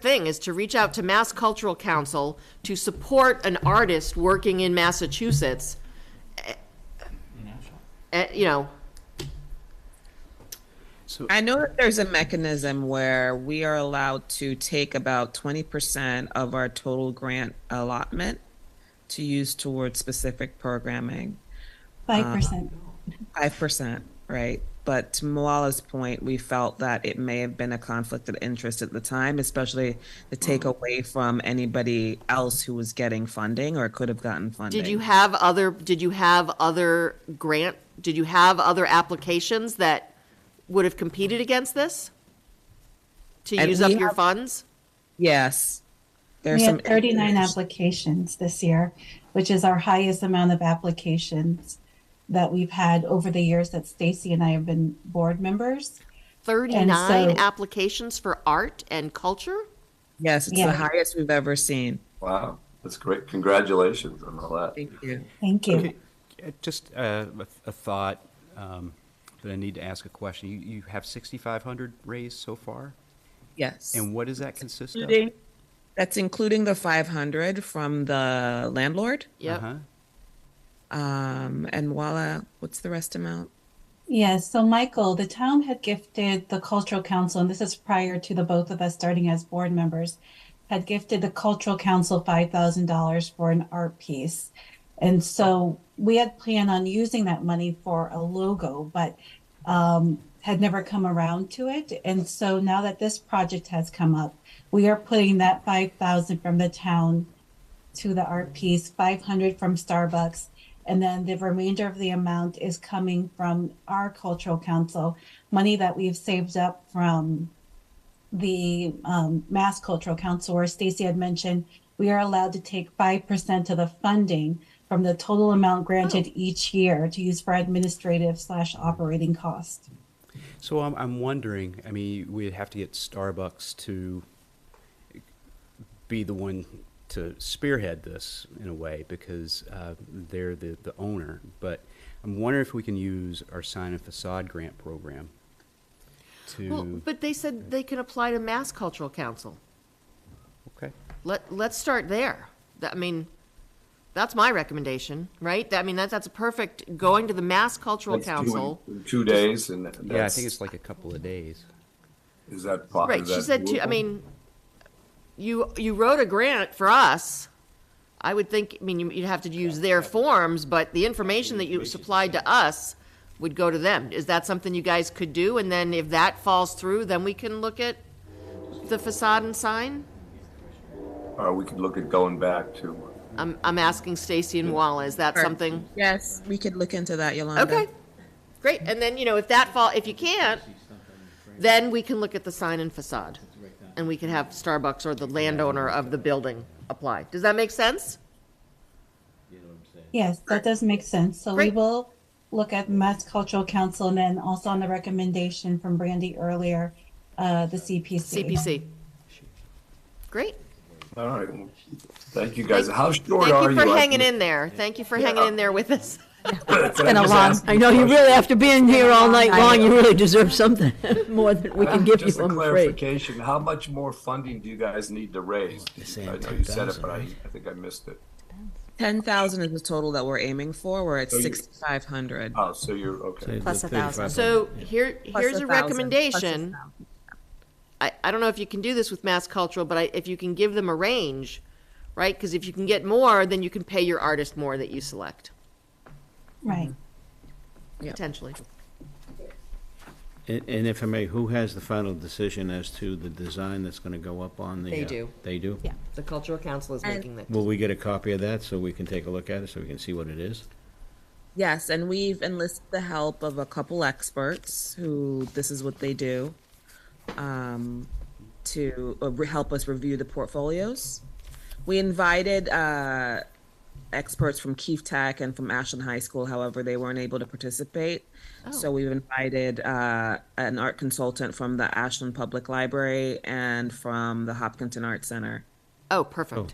thing, is to reach out to Mass Cultural Council to support an artist working in Massachusetts. You know. So I know that there's a mechanism where we are allowed to take about 20% of our total grant allotment to use towards specific programming. 5%. 5%, right? But to Moala's point, we felt that it may have been a conflict of interest at the time, especially to take away from anybody else who was getting funding or could have gotten funding. Did you have other applications that would have competed against this to use up your funds? Yes. We had 39 applications this year, which is our highest amount of applications that we've had over the years that Stacy and I have been board members. 39 applications for art and culture? Yes, it's the highest we've ever seen. Wow, that's great. Congratulations on all that. Thank you. Thank you. Okay, just a thought, but I need to ask a question. You have 6,500 raised so far? Yes. And what does that consist of? That's including the 500 from the landlord. Yep. And voila, what's the rest amount? Yes, so Michael, the town had gifted the Cultural Council, and this is prior to the both of us starting as board members, had gifted the Cultural Council $5,000 for an art piece. And so we had planned on using that money for a logo, but had never come around to it. And so now that this project has come up, we are putting that $5,000 from the town to the art piece, $500 from Starbucks, and then the remainder of the amount is coming from our Cultural Council, money that we've saved up from the Mass Cultural Council, where Stacy had mentioned we are allowed to take 5% of the funding from the total amount granted each year to use for administrative/operating costs. So I'm wondering, I mean, we'd have to get Starbucks to be the one to spearhead this in a way because they're the owner. But I'm wondering if we can use our sign and facade grant program to... Well, but they said they can apply to Mass Cultural Council. Okay. Let's start there. I mean, that's my recommendation, right? I mean, that's a perfect, going to the Mass Cultural Council. 2 days and yeah, I think it's like a couple of days. Is that right? She said I mean, you wrote a grant for us. I would think. I mean, you'd have to use their forms, but the information that you supplied to us would go to them. Is that something you guys could do? And then if that falls through, then we can look at the facade and sign. Or we could look at going back to. I'm asking Stacy and Walla. Is that something? Yes, we could look into that, Yolanda. Okay, great. And then if you can't, then we can look at the sign and facade, and we can have Starbucks or the landowner of the building apply. Does that make sense? Yes, that does make sense. So we will look at Mass Cultural Council and then also on the recommendation from Brandy earlier, the CPC. CPC. Great. All right. Thank you, guys. How short are Thank you? you for hanging in there. Thank you for hanging in there with us. It's been a long. I know you really, after being here all night long, you really deserve something more than we can give you, Just a I'm afraid. clarification, how much more funding do you guys need to raise? I know you said it, but I think I missed it. 10,000 is the total that we're aiming for. We're at 6,500. Oh, so you're, okay. Plus 1,000. So here's a 1,000. recommendation. I don't know if you can do this with Mass Cultural, but if you can give them a range, right? Because if you can get more, then you can pay your artist more that you select. Right. Potentially. And if I may, who has the final decision as to the design that's going to go up on the... They do. They do? Yeah. The Cultural Council is making that. Will we get a copy of that so we can take a look at it, so we can see what it is? Yes, and we've enlisted the help of a couple experts who this is what they do, to help us review the portfolios. We invited experts from Keefe Tech and from Ashland High School. However, they weren't able to participate. So we've invited an art consultant from the Ashland Public Library and from the Hopkinton Art Center. Oh, perfect.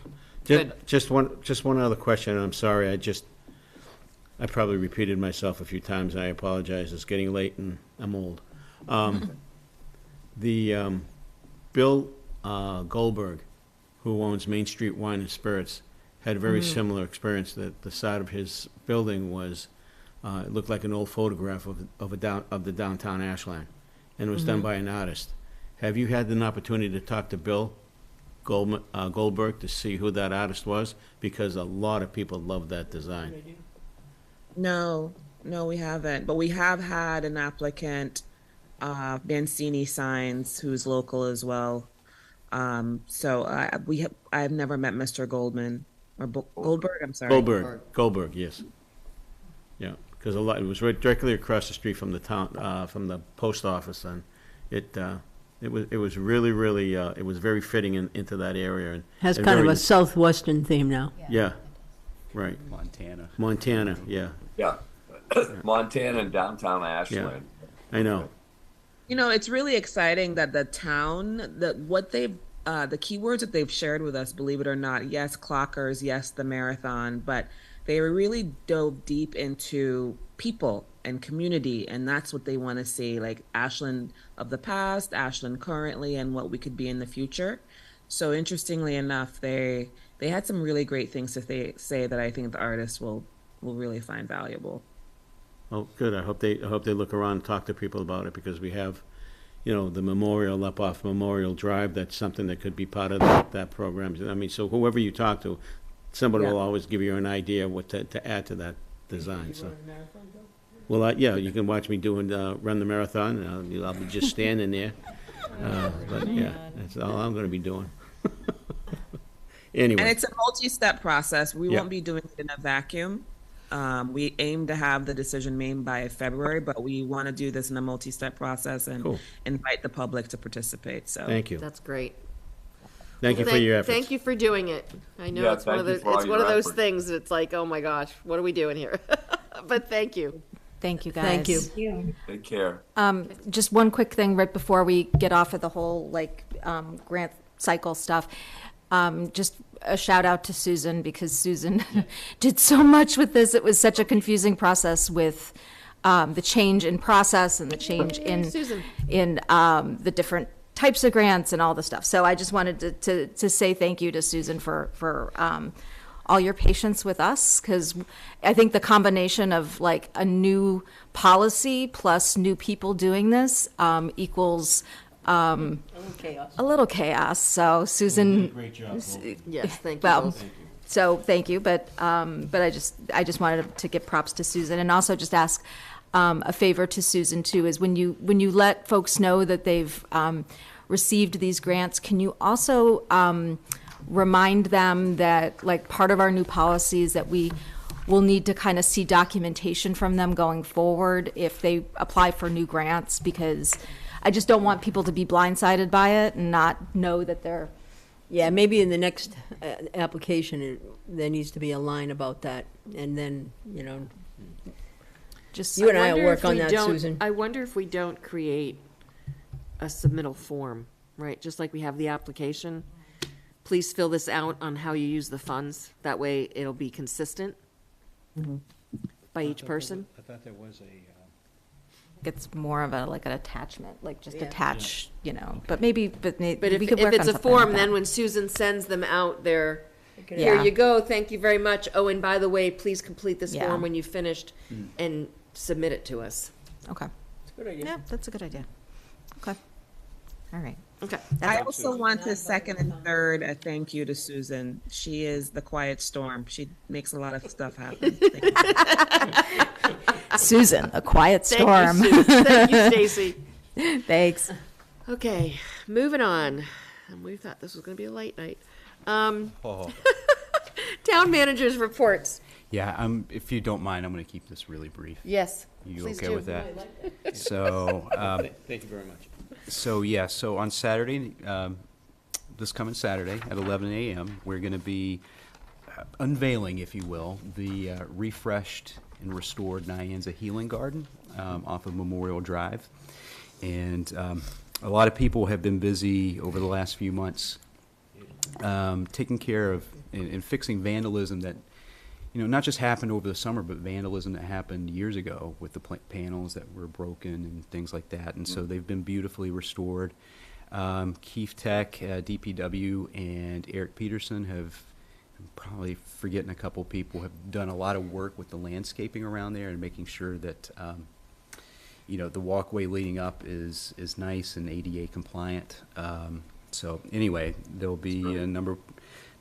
Just one other question. I'm sorry. I probably repeated myself a few times. I apologize. It's getting late and I'm old. Bill Goldberg, who owns Main Street Wine and Spirits, had a very similar experience. That the side of his building was it looked like an old photograph of the downtown Ashland, and it was done by an artist. Have you had an opportunity to talk to Bill Goldberg to see who that artist was? Because a lot of people love that design. No, we haven't. But we have had an applicant, Mancini Signs, who's local as well. So I've never met Mr. Goldman or Goldberg. I'm sorry. Goldberg. Yes. Yeah, because it was right directly across the street from the town, from the post office, and it was really it was very fitting into that area. And Has kind of a southwestern theme now. Yeah. Right. Montana. Yeah. Yeah. Montana and downtown Ashland. Yeah. I know. You know, it's really exciting that the town, the keywords that they've shared with us, believe it or not, yes, clockers, yes, the marathon, but they really dove deep into people and community, and that's what they want to see, like Ashland of the past, Ashland currently, and what we could be in the future. So interestingly enough, they had some really great things to say that I think the artists will really find valuable. Oh, good. I hope they look around and talk to people about it, because we have, the memorial up off Memorial Drive. That's something that could be part of that program. I mean, so whoever you talk to, somebody will always give you an idea of what to add to that design. So, well, you can watch me run the marathon. I'll be just standing there. But yeah, that's all I'm going to be doing. Anyway. And it's a multi-step process. We won't be doing it in a vacuum. We aim to have the decision made by February, but we want to do this in a multi-step process and invite the public to participate. So thank you. That's great. Thank you for your efforts. Thank you for doing it. I know it's one of those things that it's like, oh my gosh, what are we doing here? But thank you. Thank you, guys. Thank you. Take care. Just one quick thing right before we get off of the whole grant cycle stuff. Just a shout out to Susan, because Susan did so much with this. It was such a confusing process with the change in process and the change in the different types of grants and all the stuff. So I just wanted to say thank you to Susan for all your patience with us, because I think the combination of a new policy plus new people doing this equals a little chaos. So Susan, great job. Yes, thank you. Well, so thank you, but I just wanted to give props to Susan, and also just ask a favor to Susan too, is when you let folks know that they've received these grants, can you also remind them that part of our new policies that we will need to kind of see documentation from them going forward if they apply for new grants, because I just don't want people to be blindsided by it and not know that they're. Yeah, maybe in the next application, there needs to be a line about that, and then, just you and I will work on that, Susan. I wonder if we don't create a submittal form, right? Just like we have the application. Please fill this out on how you use the funds. That way it'll be consistent by each person. I thought there was It's more of an attachment, attach, but maybe we could work if on it's a something form, like then that. when Susan sends them out, here Yeah. you go, thank you very much. Oh, and by the way, please complete this Yeah. form when you've finished and submit it to us. Okay. That's a good idea. Yeah, that's a good idea. Okay. All right. Okay. I also want to second and third a thank you to Susan. She is the quiet storm. She makes a lot of stuff happen. Susan, a quiet storm. Thank you, Susan. Thank you, Stacy. Thanks. Okay, moving on. And we thought this was going to be a late night. Town managers' reports. Yeah, if you don't mind, I'm going to keep this really brief. Yes, You please okay do. with that? So, Thank you very much. So on Saturday, this coming Saturday at 11 a.m., we're going to be unveiling, if you will, the refreshed and restored Nyanza Healing Garden off of Memorial Drive. And a lot of people have been busy over the last few months taking care of and fixing vandalism that, not just happened over the summer, but vandalism that happened years ago with the panels that were broken and things like that. And so they've been beautifully restored. Keefe Tech, DPW, and Eric Peterson have, I'm probably forgetting a couple people, have done a lot of work with the landscaping around there and making sure that the walkway leading up is nice and ADA compliant. So anyway, there'll be a number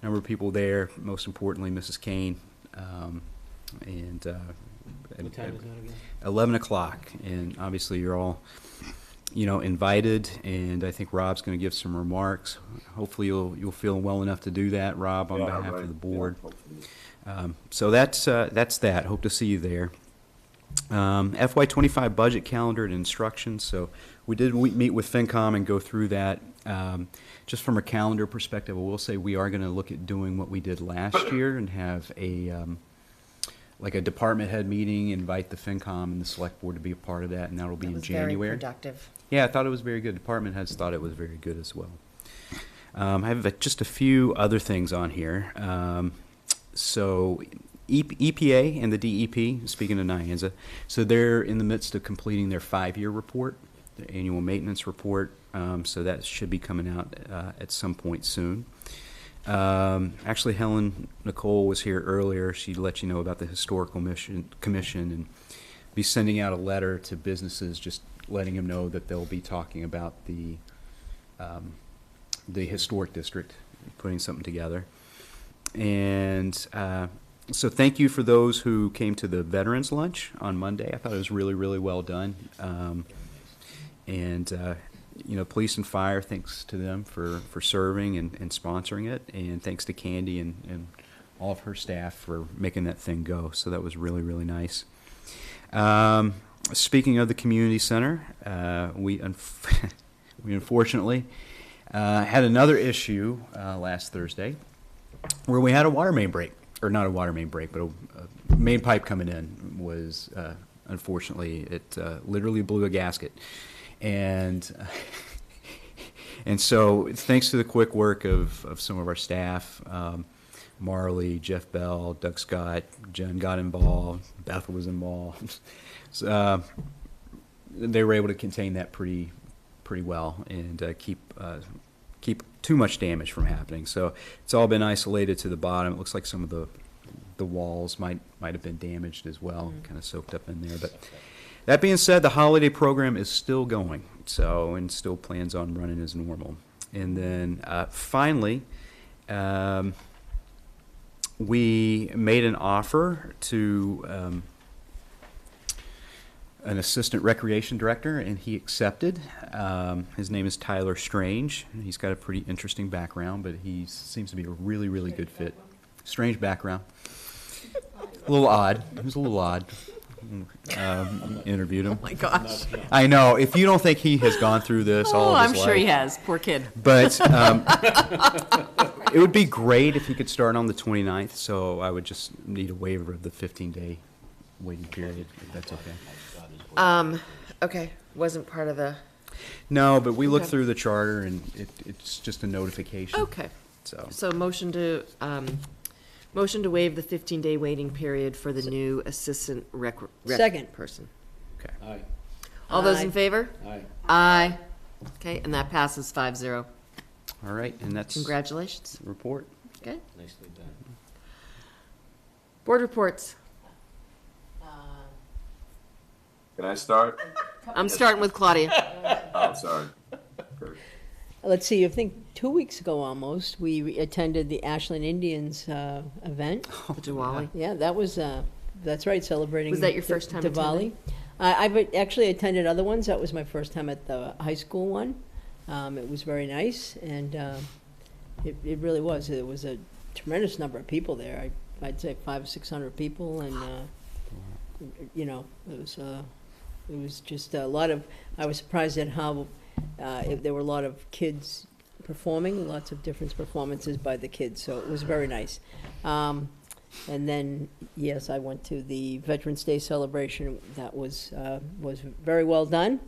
of people there. Most importantly, Mrs. Kane. What time is that again? 11 o'clock, and obviously you're all, invited, and I think Rob's going to give some remarks. Hopefully you'll feel well enough to do that, Rob, on behalf of the board. So that's that. Hope to see you there. FY25 budget calendar and instructions. So we did meet with FinCom and go through that. Just from a calendar perspective, I will say we are going to look at doing what we did last year and have a department head meeting, invite the FinCom and the select board to be a part of that, and that'll be in January. Very productive. Yeah, I thought it was very good. Department heads thought it was very good as well. I have just a few other things on here. So EPA and the DEP, speaking of Nyanza, so they're in the midst of completing their 5-year report, their annual maintenance report. So that should be coming out at some point soon. Actually, Helen Nicole was here earlier. She let you know about the Historical Commission and be sending out a letter to businesses just letting them know that they'll be talking about the historic district, putting something together. And so thank you for those who came to the Veterans Lunch on Monday. I thought it was really, really well done. Police and fire, thanks to them for serving and sponsoring it. And thanks to Candy and all of her staff for making that thing go. So that was really, really nice. Speaking of the community center, we unfortunately had another issue last Thursday where we had a water main break. Or not a water main break, but a main pipe coming in was, unfortunately, it literally blew a gasket. And so thanks to the quick work of some of our staff, Marley, Jeff Bell, Doug Scott, Jen got involved, Beth was involved. So, they were able to contain that pretty well and keep too much damage from happening. So it's all been isolated to the bottom. It looks like some of the walls might have been damaged as well, kind of soaked up in there. But that being said, the holiday program is still going, and still plans on running as normal. And then finally, we made an offer to an assistant recreation director, and he accepted. His name is Tyler Strange. He's got a pretty interesting background, but he seems to be a really, really good fit. Strange background. A little odd. It was a little odd. Interviewed him. Oh my gosh. I know. If you don't think he has gone through this all of his I'm life. sure he has. Poor kid. But it would be great if he could start on the 29th, so I would just need a waiver of the 15-day waiting period, if that's okay. Okay, wasn't part of the. No, but we looked Okay. through the charter, and it's just a notification. Okay. So motion to waive the 15-day waiting period for the new assistant rec Second. person. Okay. Aye. All those in Aye. favor? Aye. Aye. Okay, and that passes 5-0. All right, and that's Congratulations. the report. Okay. Nicely done. Board reports. Can I start? I'm starting with Claudia. Oh, sorry. Let's see, I think 2 weeks ago almost, we attended the Ashland Indians event. The Diwali. Yeah, that was, that's right, celebrating. Was that your first time Diwali. I've actually attended other ones. That was my first time at the high school one. It was very nice, and it really was. There was a tremendous number of people there. I'd say 500 or 600 people, and, you know, it was just a lot of, I was surprised at how, there were a lot of kids performing, lots of different performances by the kids, so it was very nice. And then, yes, I went to the Veterans Day celebration. That was very well done.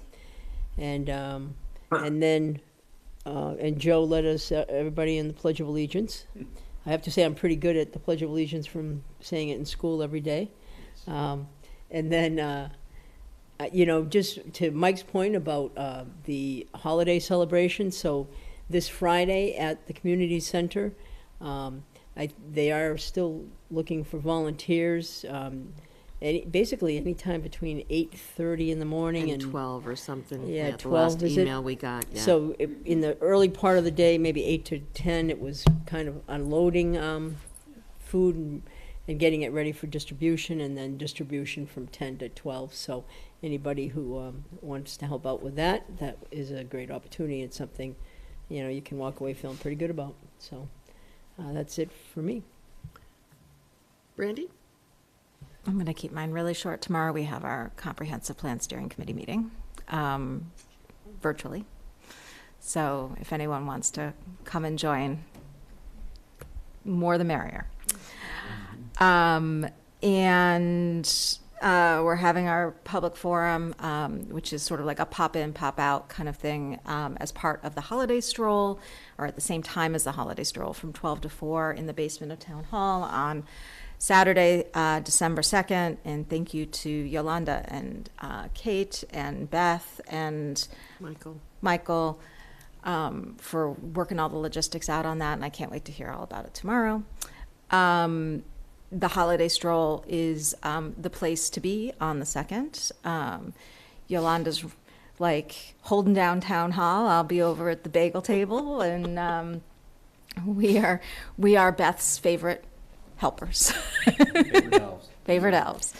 And then, and Joe led us, everybody in the Pledge of Allegiance. I have to say I'm pretty good at the Pledge of Allegiance from saying it in school every day. And then, you know, just to Mike's point about the holiday celebration, so this Friday at the community center, they are still looking for volunteers, basically anytime between 8:30 in the morning and 12 or something. Yeah, the 12 last is it? email we got. Yeah. So in the early part of the day, maybe 8 to 10, it was kind of unloading food and getting it ready for distribution, and then distribution from 10 to 12. So anybody who wants to help out with that is a great opportunity. It's something, you know, you can walk away feeling pretty good about. So that's it for me. Brandy? I'm going to keep mine really short. Tomorrow we have our comprehensive plan steering committee meeting, virtually. So if anyone wants to come and join, more the merrier. And we're having our public forum, which is sort of like a pop-in, pop-out kind of thing, as part of the holiday stroll, or at the same time as the holiday stroll, from 12 to 4 in the basement of Town Hall on Saturday, December 2nd. And thank you to Yolanda and Kate and Beth and Michael for working all the logistics out on that, and I can't wait to hear all about it tomorrow. The holiday stroll is the place to be on the 2nd. Yolanda's like holding down Town Hall. I'll be over at the bagel table, and we are Beth's favorite helpers. Favorite elves.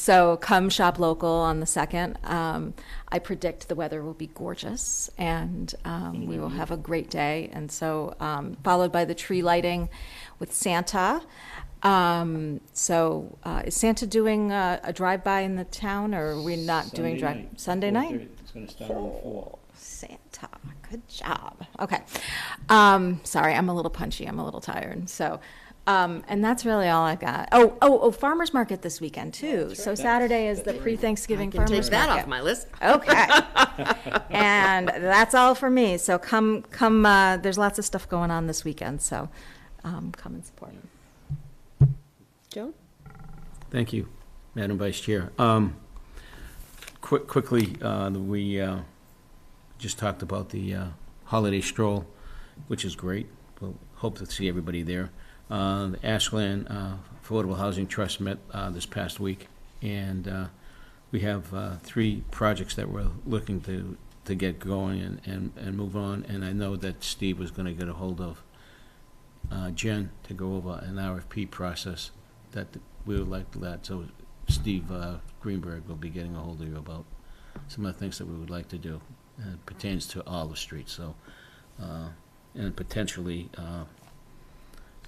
So come shop local on the 2nd. I predict the weather will be gorgeous, and we will have a great day. And so followed by the tree lighting with Santa. So is Santa doing a drive-by in the town, or are we not doing drive? Sunday night? It's going to start on 4. Santa, good job. Okay. Sorry, I'm a little punchy. I'm a little tired. So, and that's really all I got. Oh, farmers market this weekend too. Right. So Saturday is the pre-Thanksgiving farmers market. Take that off my list. Okay. And that's all for me. So come. There's lots of stuff going on this weekend. So come and support. Joe? Thank you, Madam Vice Chair. Quickly, we just talked about the holiday stroll, which is great. We'll hope to see everybody there. The Ashland Affordable Housing Trust met this past week, and we have 3 projects that we're looking to get going and move on. And I know that Steve was going to get a hold of Jen to go over an RFP process that we would like to let. So Steve Greenberg will be getting a hold of you about some of the things that we would like to do. It pertains to all the streets. So and potentially a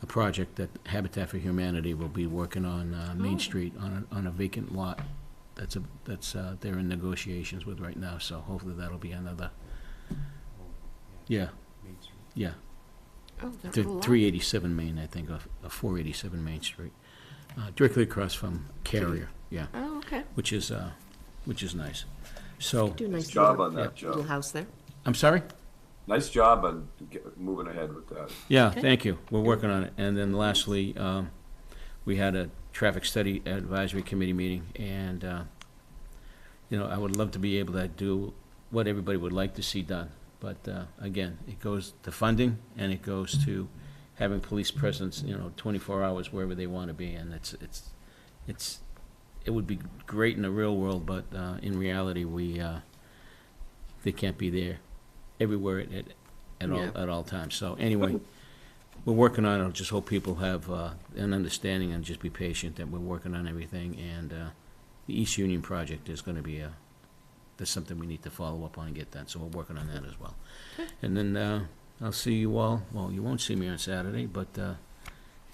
project that Habitat for Humanity will be working on Main Street on a vacant lot. That's they're in negotiations with right now. So hopefully that'll be another. Yeah. Yeah. Oh, that's the a lot. 387 Main, I think, of 487 Main Street, directly across from Carrier. Yeah. Oh, okay. Which is nice. So. Do a nice job on that, little Joe. house there. I'm sorry? Nice job on moving ahead with that. Yeah, Okay. thank you. We're working on it. And then lastly, we had a traffic study advisory committee meeting, and I would love to be able to do what everybody would like to see done. But again, it goes to funding, and it goes to having police presence, 24 hours wherever they want to be. And it would be great in the real world, but in reality, they can't be there everywhere at all times. So anyway, we're working on it. I just hope people have an understanding and just be patient that we're working on everything. And the East Union project is going to be that's something we need to follow up on and get done. So we're working on that as well. And then I'll see you all. Well, you won't see me on Saturday, but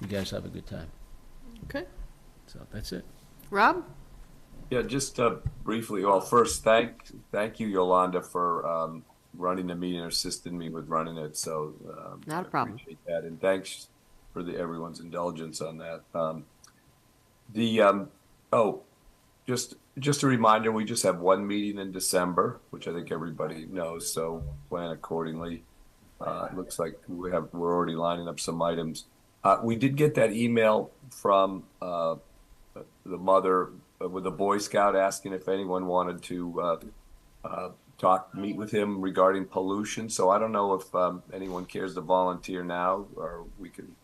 you guys have a good time. Okay. So that's it. Rob? Yeah, just briefly, well, first, thank you, Yolanda, for running the meeting, or assisting me with running it. So Not a problem. I appreciate that, and thanks for everyone's indulgence on that. Just a reminder, we just have one meeting in December, which I think everybody knows. So plan accordingly. It looks like we're already lining up some items. We did get that email from the mother with a Boy Scout asking if anyone wanted to meet with him regarding pollution. So I don't know if anyone cares to volunteer now, or we can.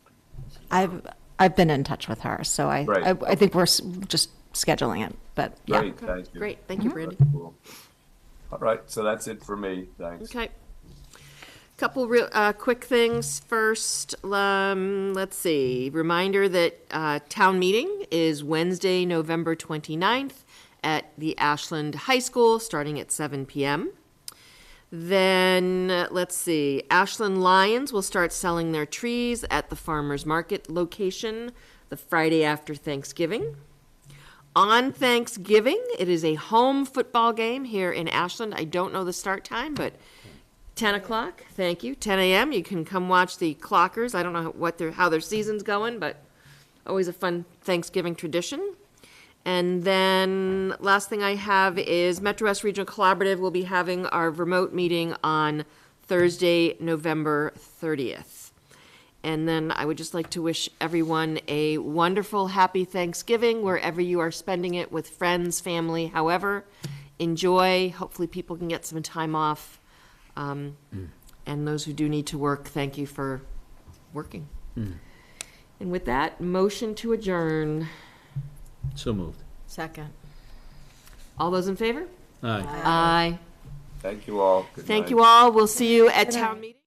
I've been in touch with her, so I think we're just scheduling it. But yeah, Great, thank you. Great, thank you, Brandy. Cool. All right, so that's it for me. Thanks. Okay. Couple real quick things. First, let's see. Reminder that town meeting is Wednesday, November 29th at the Ashland High School, starting at 7 p.m. Then, let's see, Ashland Lions will start selling their trees at the Farmers Market location the Friday after Thanksgiving. On Thanksgiving, it is a home football game here in Ashland. I don't know the start time, but 10 o'clock, thank you, 10 a.m. You can come watch the Clockers. I don't know how their season's going, but always a fun Thanksgiving tradition. And then last thing I have is Metro West Regional Collaborative will be having our remote meeting on Thursday, November 30th. And then I would just like to wish everyone a wonderful, happy Thanksgiving, wherever you are spending it with friends, family, however. Enjoy. Hopefully people can get some time off. And those who do need to work, thank you for working. And with that, motion to adjourn. So moved. Second. All those in favor? Aye. Aye. Thank you all. Good Thank night. you all. We'll see you at town meeting.